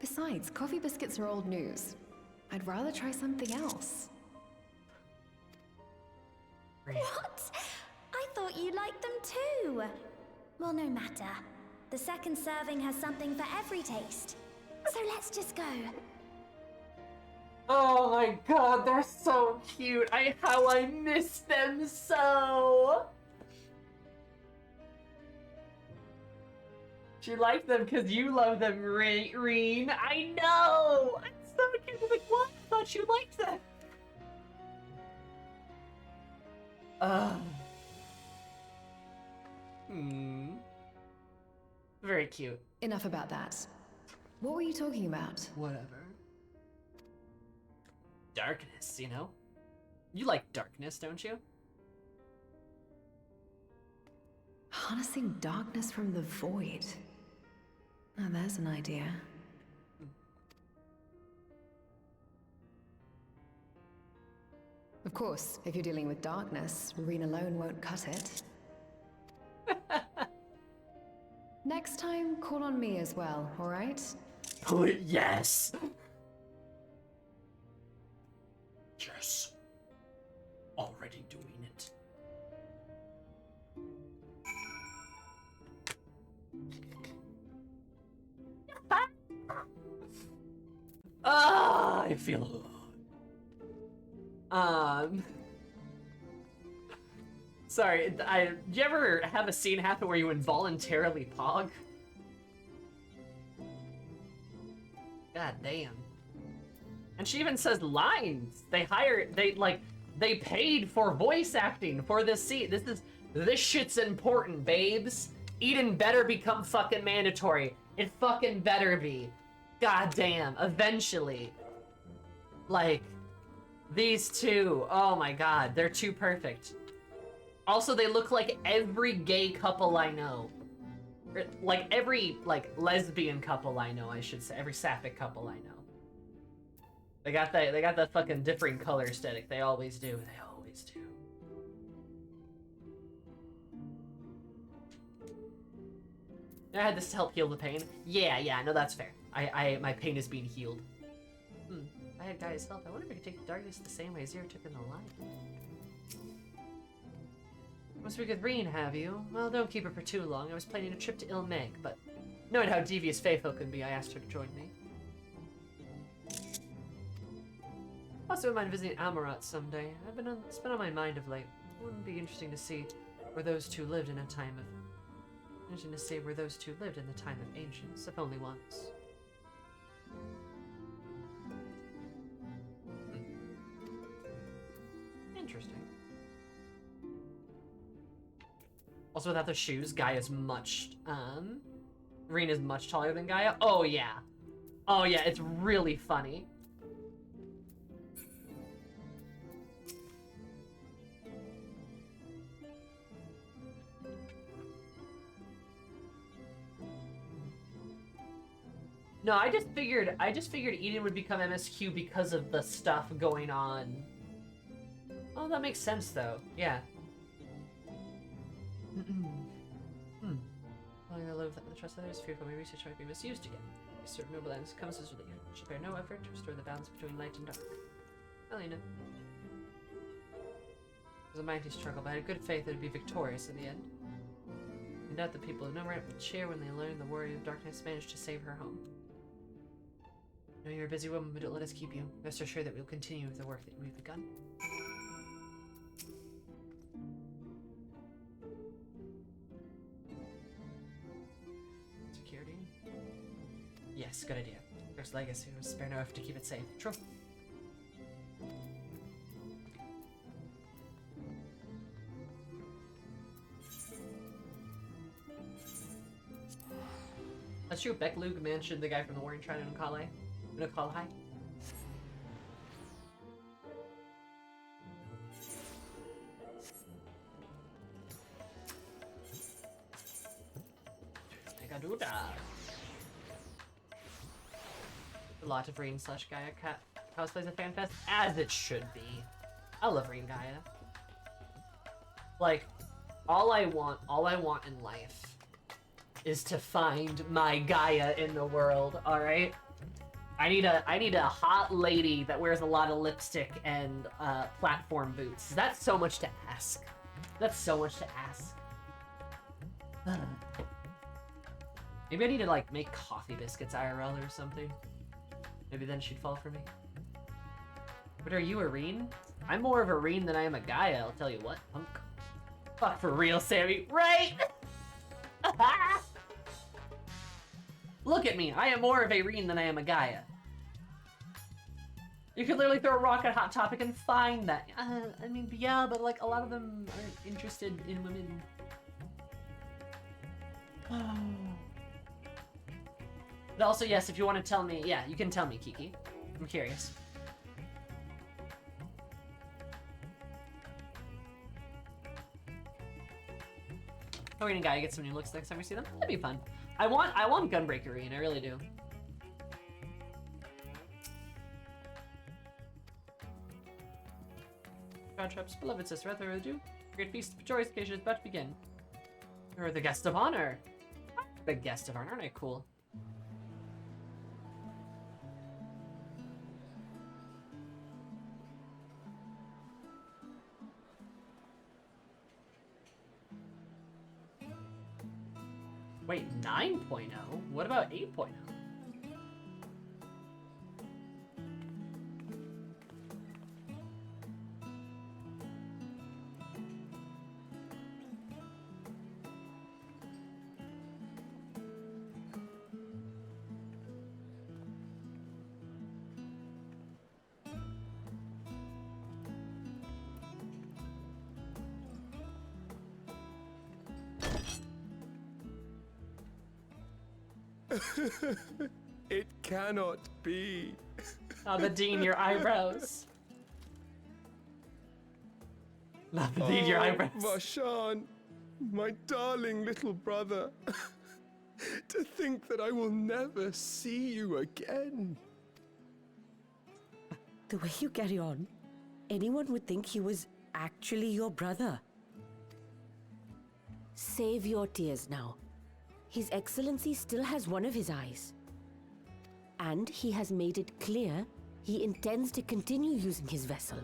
Besides, coffee biscuits are old news. I'd rather try something else. What? I thought you liked them too. Well, no matter. The second serving has something for every taste. So let's just go. Oh my god, they're so cute. How I miss them so. She liked them because you love them, Reen. I know. I'm so cute. I'm like, what? I thought you liked them. Very cute. Enough about that. What were you talking about? Whatever. Darkness, you know? You like darkness, don't you? Harnessing darkness from the void. Now there's an idea. Of course, if you're dealing with darkness, Reen alone won't cut it. Next time, call on me as well, alright? Oh, yes! Yes. Already doing it. Ah, I feel alone. Sorry, do you ever have a scene happen where you involuntarily pog? God damn. And she even says lines. They paid for voice acting for this scene. This shit's important, babes. Eden better become fucking mandatory. It fucking better be. God damn, eventually. Like, these two, oh my god, they're too perfect. Also, they look like every gay couple I know. Like, every, lesbian couple I know, I should say. Every sapphic couple I know. They got that fucking differing color aesthetic. They always do. They always do. I had this to help heal the pain. Yeah, no, that's fair. My pain is being healed. I had Gaia's help. I wonder if I could take the darkness the same way Zero took in the light. Must be good Reen, have you? Well, don't keep her for too long. I was planning a trip to Ilmeg, but knowing how devious Faithful can be, I asked her to join me. Also, wouldn't mind visiting Amarat someday. It's been on my mind of late. Wouldn't it be interesting to see where those two lived in a time of... Interesting to see where those two lived in the time of ancients, if only once. Interesting. Also, without the shoes, Gaia's much, Reen is much taller than Gaia. Oh, yeah. Oh, yeah, it's really funny. No, I just figured Eden would become MSQ because of the stuff going on. Oh, that makes sense, though. Yeah. Following the love the trust of others, fearful my research might be misused again. A certain noble ends comes as relief. Should bear no effort to restore the balance between light and dark. Well, you know. It was a mighty struggle, but I had good faith that it would be victorious in the end. I doubt the people of Nomrat would cheer when they learned the warrior of darkness managed to save her home. I know you're a busy woman, but don't let us keep you. Rest assured that we'll continue with the work that we've begun. Security? Yes, good idea. First legacy was spare no effort to keep it safe. True. That's true. Beklug mentioned the guy from the Warring Shrine in Ukale. A lot of Rain / Gaia cosplays at FanFest, as it should be. I love Rain Gaia. Like, all I want in life is to find my Gaia in the world, alright? I need a hot lady that wears a lot of lipstick and platform boots. That's so much to ask. That's so much to ask. Maybe I need to like make coffee biscuits IRL or something. Maybe then she'd fall for me. But are you a Reen? I'm more of a Reen than I am a Gaia, I'll tell you what, punk. Fuck for real, Sammy, right? Look at me, I am more of a Reen than I am a Gaia. You could literally throw a rock at Hot Topic and find that. I mean, yeah, but like a lot of them aren't interested in women. But also, yes, if you want to tell me, yeah, you can tell me, Kiki. I'm curious. Oh, we're gonna Gaia get some new looks next time we see them. That'd be fun. I want Gunbreaker Arena, I really do. God traps, beloved sister, without further ado, great feast of joyous occasion is about to begin. You're the guest of honor. The guest of honor, aren't I cool? Wait, 9.0? What about 8.0? It cannot be. Aberdeen, your eyebrows. Aberdeen, your eyebrows. Varshan, my darling little brother. To think that I will never see you again. The way you carry on, anyone would think he was actually your brother. Save your tears now. His Excellency still has one of his eyes. And he has made it clear he intends to continue using his vessel.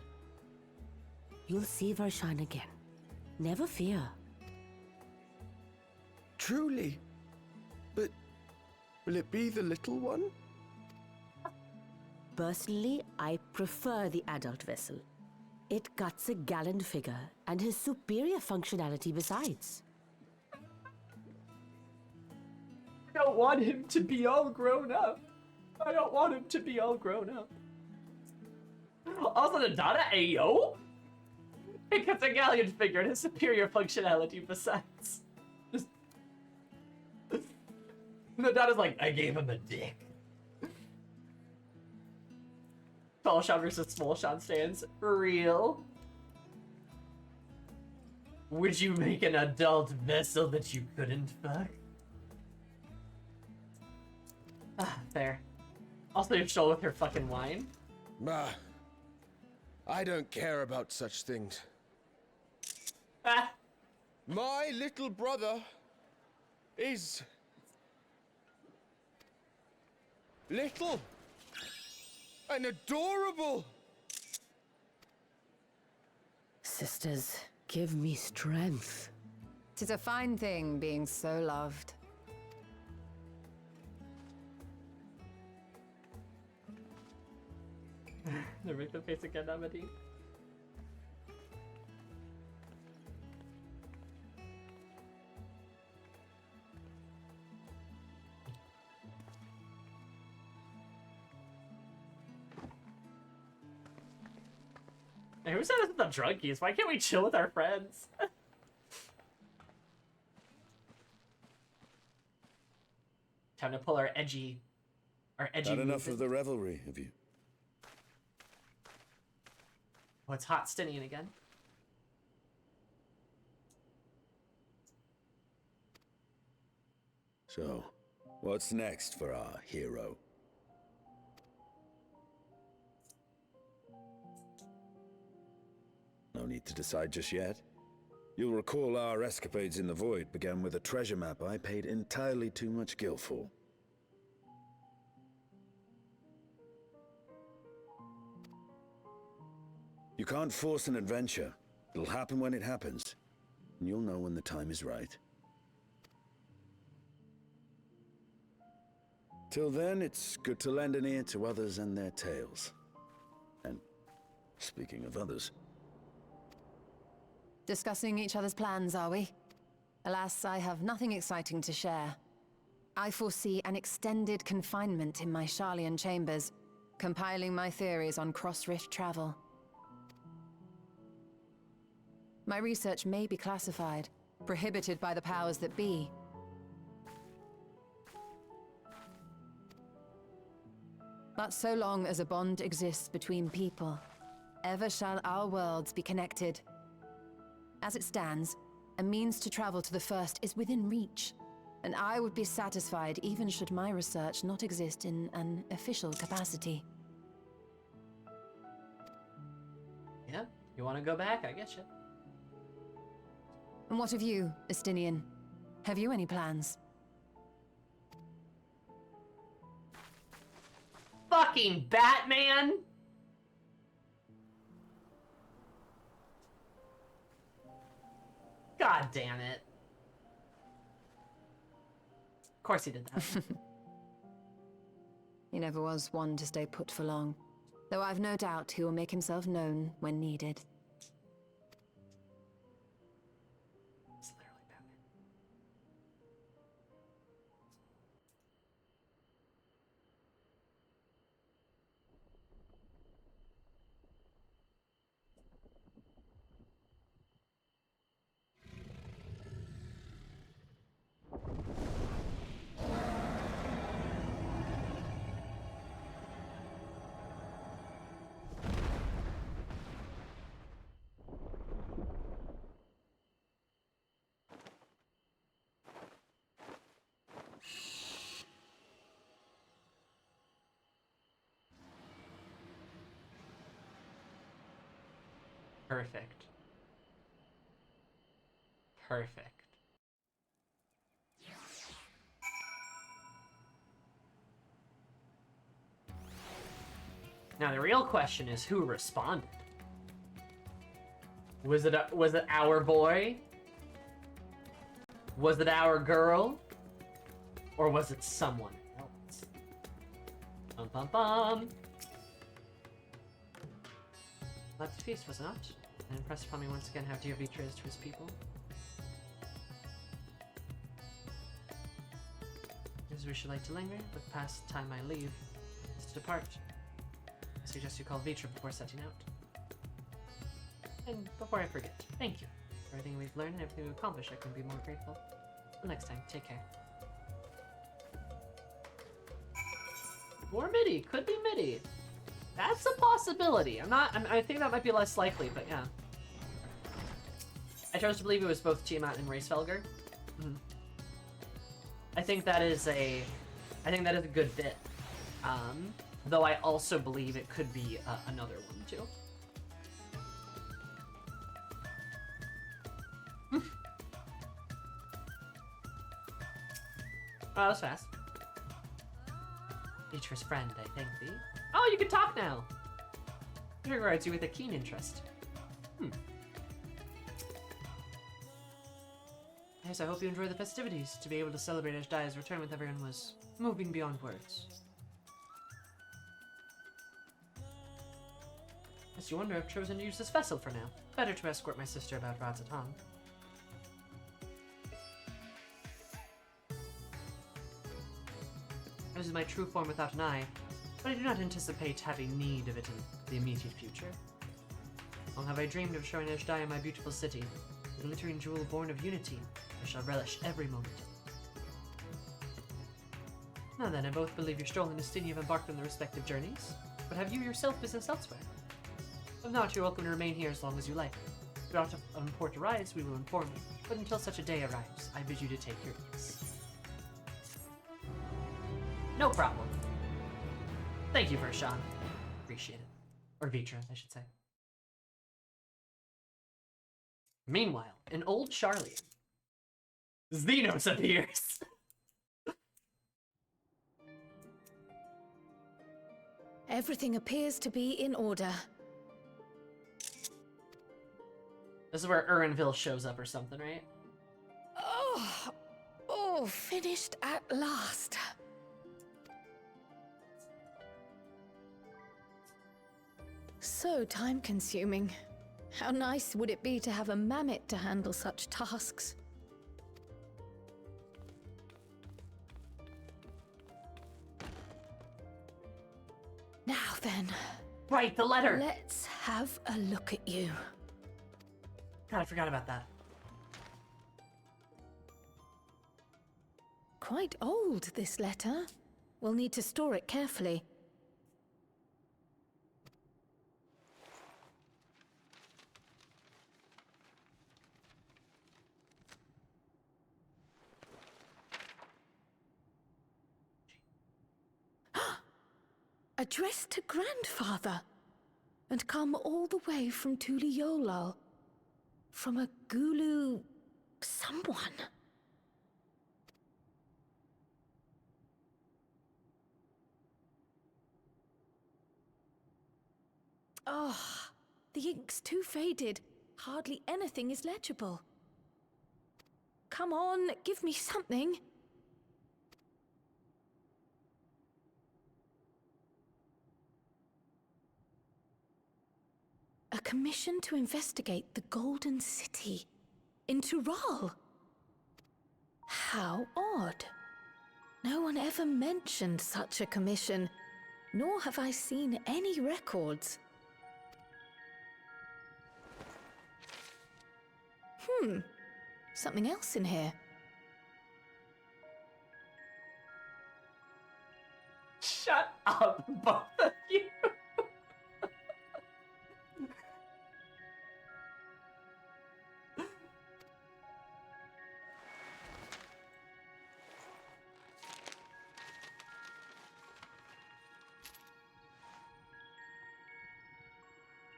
You'll see Varshan again. Never fear. Truly? But will it be the little one? Personally, I prefer the adult vessel. It cuts a gallant figure and has superior functionality besides. I don't want him to be all grown up. I don't want him to be all grown up. Also, the Dada Ayo? It cuts a gallant figure and has superior functionality besides. The Dada's like, I gave him a dick. Tall Sean versus Small Sean stands. For real? Would you make an adult vessel that you couldn't fuck? Ah, fair. Also, your show with her fucking wine. Bah. I don't care about such things. Ah. My little brother is little and adorable. Sisters, give me strength. 'Tis a fine thing being so loved. The make the face again, Amity. Hey, who said us with the drunkies? Why can't we chill with our friends? Time to pull our edgy Had enough move of the revelry, have you? Oh, it's hot Stinian again. So, what's next for our hero? No need to decide just yet. You'll recall our escapades in the Void began with a treasure map I paid entirely too much gil for. You can't force an adventure. It'll happen when it happens. And you'll know when the time is right. Till then, it's good to lend an ear to others and their tales. And speaking of others... Discussing each other's plans, are we? Alas, I have nothing exciting to share. I foresee an extended confinement in my Sharlayan chambers, compiling my theories on cross-rift travel. My research may be classified, prohibited by the powers that be. But so long as a bond exists between people, ever shall our worlds be connected. As it stands, a means to travel to the First is within reach, and I would be satisfied even should my research not exist in an official capacity. Yeah, you want to go back? I get you. And what of you, Estinian? Have you any plans? Fucking Batman! God damn it. Of course he did that. He never was one to stay put for long, though I've no doubt he will make himself known when needed. It's literally Batman. Perfect. Perfect. Now the real question is who responded? Was it our boy? Was it our girl? Or was it someone else? Bum bum bum. Glad to feast, was it not? And impressed upon me once again how dear Vitra is to his people. As we should like to linger, but past time I leave is to depart. I suggest you call Vitra before setting out. And before I forget, thank you for everything we've learned and everything we've accomplished. I couldn't be more grateful. Until next time, take care. More MIDI, could be MIDI. That's a possibility. I think that might be less likely, but yeah. I chose to believe it was both Tiamat and Racefelger. I think that is a good bit. Though I also believe it could be another one too. Oh, that was fast. Vitra's friend, I thank thee. Oh, you can talk now! It regards you with a keen interest. Yes, I hope you enjoy the festivities. To be able to celebrate Ashdai's return with everyone was moving beyond words. Yes, you wonder I've chosen to use this vessel for now. Better to escort my sister about Razatan. This is my true form without an eye, but I do not anticipate having need of it in the immediate future. Long have I dreamed of showing Ashdai my beautiful city, the glittering jewel born of unity. I shall relish every moment. Now then, I both believe your stroll and Estina have embarked on their respective journeys, but have you yourself business elsewhere? If not, you're welcome to remain here as long as you like. If aught of import arrives, we will inform you, but until such a day arrives, I bid you to take your ease. No problem. Thank you, Vershawn. Appreciate it. Or Vitra, I should say. Meanwhile, in old Charlian, Xenos appears. Everything appears to be in order. This is where Erinville shows up or something, right? Oh, finished at last. So time-consuming. How nice would it be to have a mammoth to handle such tasks? Now then. Right, the letter! Let's have a look at you. God, I forgot about that. Quite old, this letter. We'll need to store it carefully. Addressed to Grandfather, and come all the way from Tuliolal, from a Gulu someone. Oh, the ink's too faded. Hardly anything is legible. Come on, give me something. A commission to investigate the Golden City in Tural. How odd. No one ever mentioned such a commission, nor have I seen any records. Something else in here. Shut up, both of you!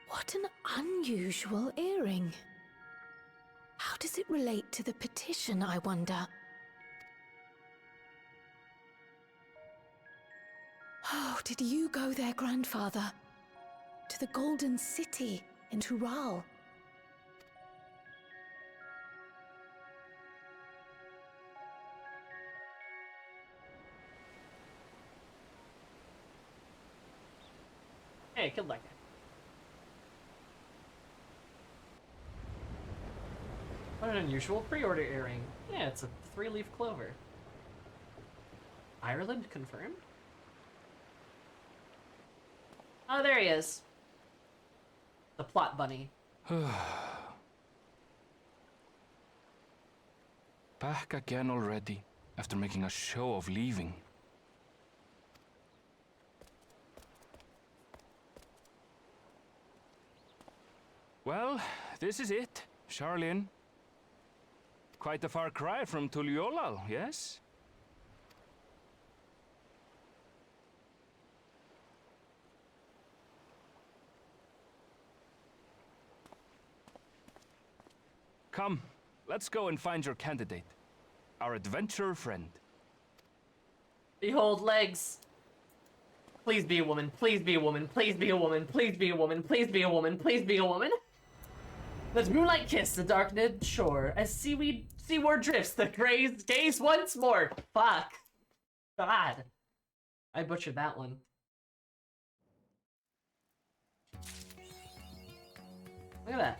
What an unusual earring. How does it relate to the petition, I wonder? Oh, did you go there, Grandfather? To the Golden City in Tural? Hey, I killed that guy. What an unusual pre-order earring. Yeah, it's a 3-leaf clover. Ireland confirmed? Oh, there he is. The plot bunny. Back again already, after making a show of leaving. Well, this is it, Charlian. Quite a far cry from Tuliolal, yes? Come, let's go and find your candidate. Our adventurer friend. Behold legs. Please be a woman, please be a woman, please be a woman, please be a woman, please be a woman, please be a woman. Let's moonlight kiss the darkened shore as seaward drifts the gaze once more. Fuck. God. I butchered that one. Look at that.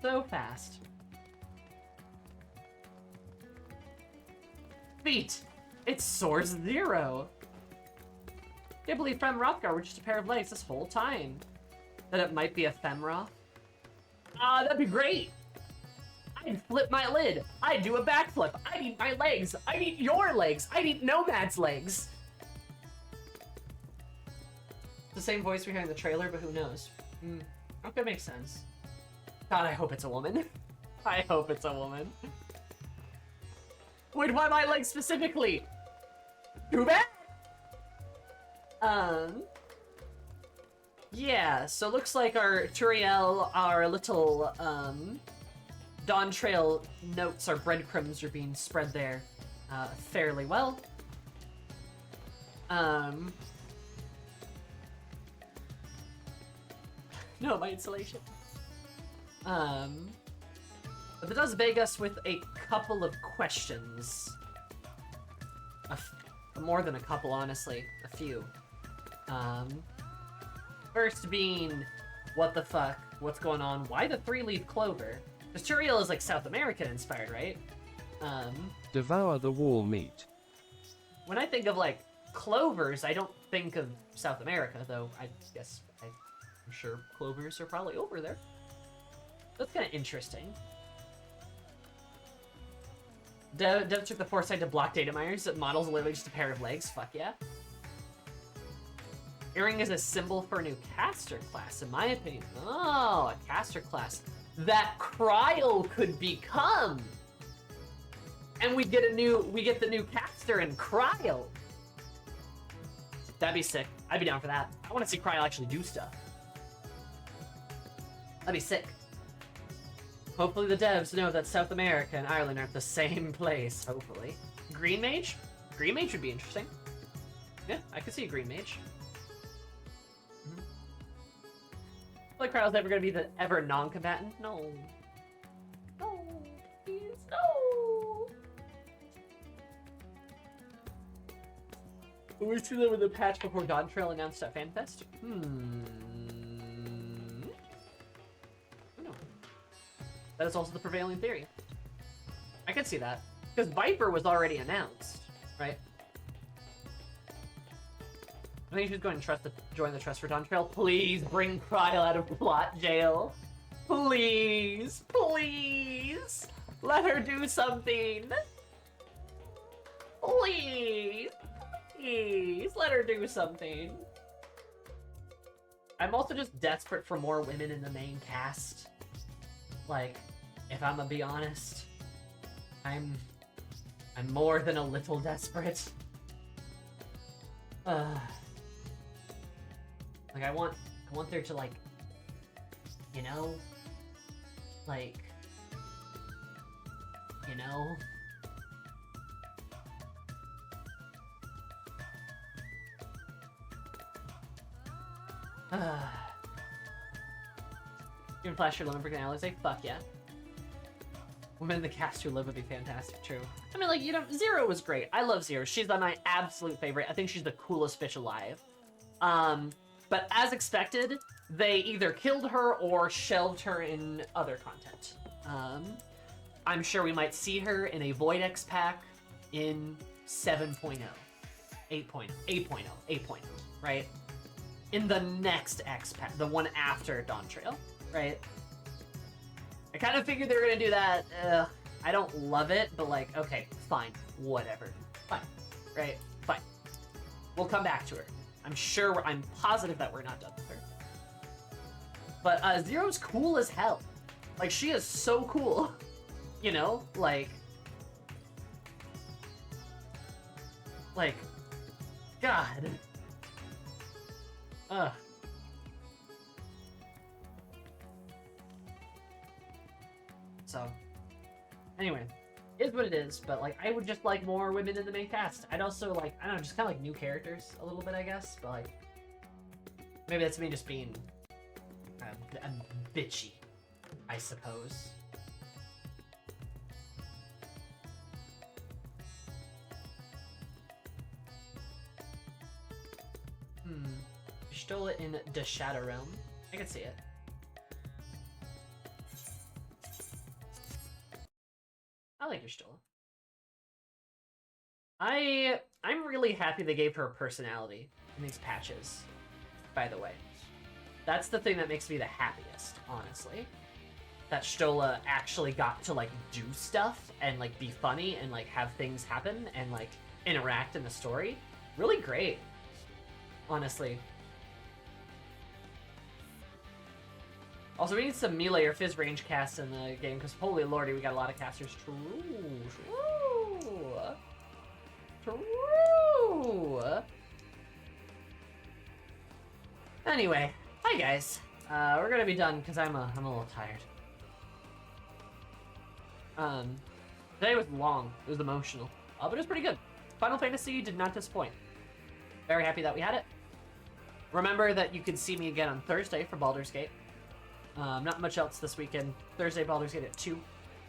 So fast. Feet! It soars 0! Can't believe Fem Rothgar were just a pair of legs this whole time. That it might be a Femroth? Ah, that'd be great! I'd flip my lid. I'd do a backflip. I need my legs. I need your legs. I need Nomad's legs. the same voice we hear in the trailer, but who knows? Okay, makes sense. God, I hope it's a woman. I hope it's a woman. Wait, why my leg specifically? Too bad! Yeah, so looks like our Turiel, our little, Dawn Trail notes, our breadcrumbs are being spread there, fairly well. No, my installation. But it does beg us with a couple of questions. More than a couple, honestly. A few. First being, what the fuck? What's going on? Why the 3-leaf clover? Because Turiel is like South American inspired, right? Devour the wall meat. When I think of like clovers, I don't think of South America, though I guess I'm sure clovers are probably over there. That's kind of interesting. Dev took the foresight to block data miners that models literally just a pair of legs. Fuck yeah. Earring is a symbol for a new caster class, in my opinion. Oh, a caster class that Cryle could become. And we get the new caster in Cryle. That'd be sick. I'd be down for that. I want to see Cryle actually do stuff. That'd be sick. Hopefully the devs know that South America and Ireland aren't the same place, hopefully. Green Mage? Green Mage would be interesting. Yeah, I could see a Green Mage. I feel like Cryle's never gonna be the ever non-combatant. No. No, please, no! We see them with the patch before Dawn Trail announced at FanFest? That is also the prevailing theory. I could see that. Because Viper was already announced, right? I think she's going to join the trust for Dawn Trail. Please bring Cryle out of plot jail. Please, please. Let her do something. Please, please. Let her do something. I'm also just desperate for more women in the main cast. Like, if I'm gonna be honest, I'm more than a little desperate. Like I want there to, like, you know, like, you know, Even Flash or Lemon Brick and Alex say, fuck yeah. Women in the cast who live would be fantastic, true. I mean, like, you know, Zero was great. I love Zero. She's my absolute favorite. I think she's the coolest bitch alive. But as expected, they either killed her or shelved her in other content. I'm sure we might see her in a Void X pack in 7.0, 8.0, right? In the next X pack, the one after Dawn Trail, right? I kind of figured they were gonna do that. I don't love it, but like, okay, fine, whatever. Fine, right? Fine. We'll come back to her. I'm positive that we're not done with her. But Zero's cool as hell. Like, she is so cool. You know, like, God. Ugh. So, anyway, is what it is, but, like, I would just like more women in the main cast. I'd also, like, I don't know, just kind of like new characters a little bit, I guess, but, like, maybe that's me just being bitchy, I suppose. You stole it in the Shadow Realm. I can see it. I like your Stola. I'm really happy they gave her a personality in these patches, by the way. That's the thing that makes me the happiest, honestly. That Stola actually got to, like, do stuff and, like, be funny and, like, have things happen and, like, interact in the story. Really great, honestly. Also, we need some melee or fizz range casts in the game, because holy lordy, we got a lot of casters. True. Anyway, hi guys. We're gonna be done because I'm a little tired. Today was long. It was emotional, but it was pretty good. Final Fantasy did not disappoint. Very happy that we had it. Remember that you can see me again on Thursday for Baldur's Gate. Not much else this weekend. Thursday, Baldur's Gate at 2.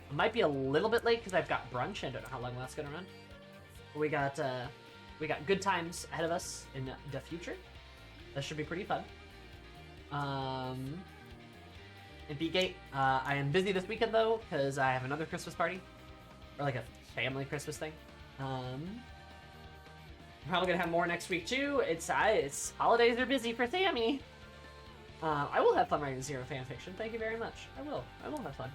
It might be a little bit late because I've got brunch. I don't know how long that's gonna run. We got good times ahead of us in the future. That should be pretty fun. In B-Gate, I am busy this weekend though because I have another Christmas party, or like a family Christmas thing. I'm probably gonna have more next week too. It's holidays are busy for Sammy. I will have fun writing Zero fanfiction. Thank you very much. I will have fun.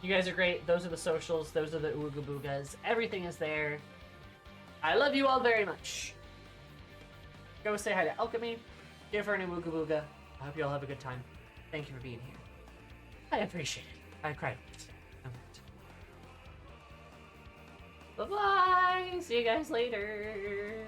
You guys are great. Those are the socials. Those are the Ooga Boogas. Everything is there. I love you all very much. Go say hi to Alchemy. Give her an Ooga Booga. I hope you all have a good time. Thank you for being here. I appreciate it. I cried. Bye-bye. See you guys later.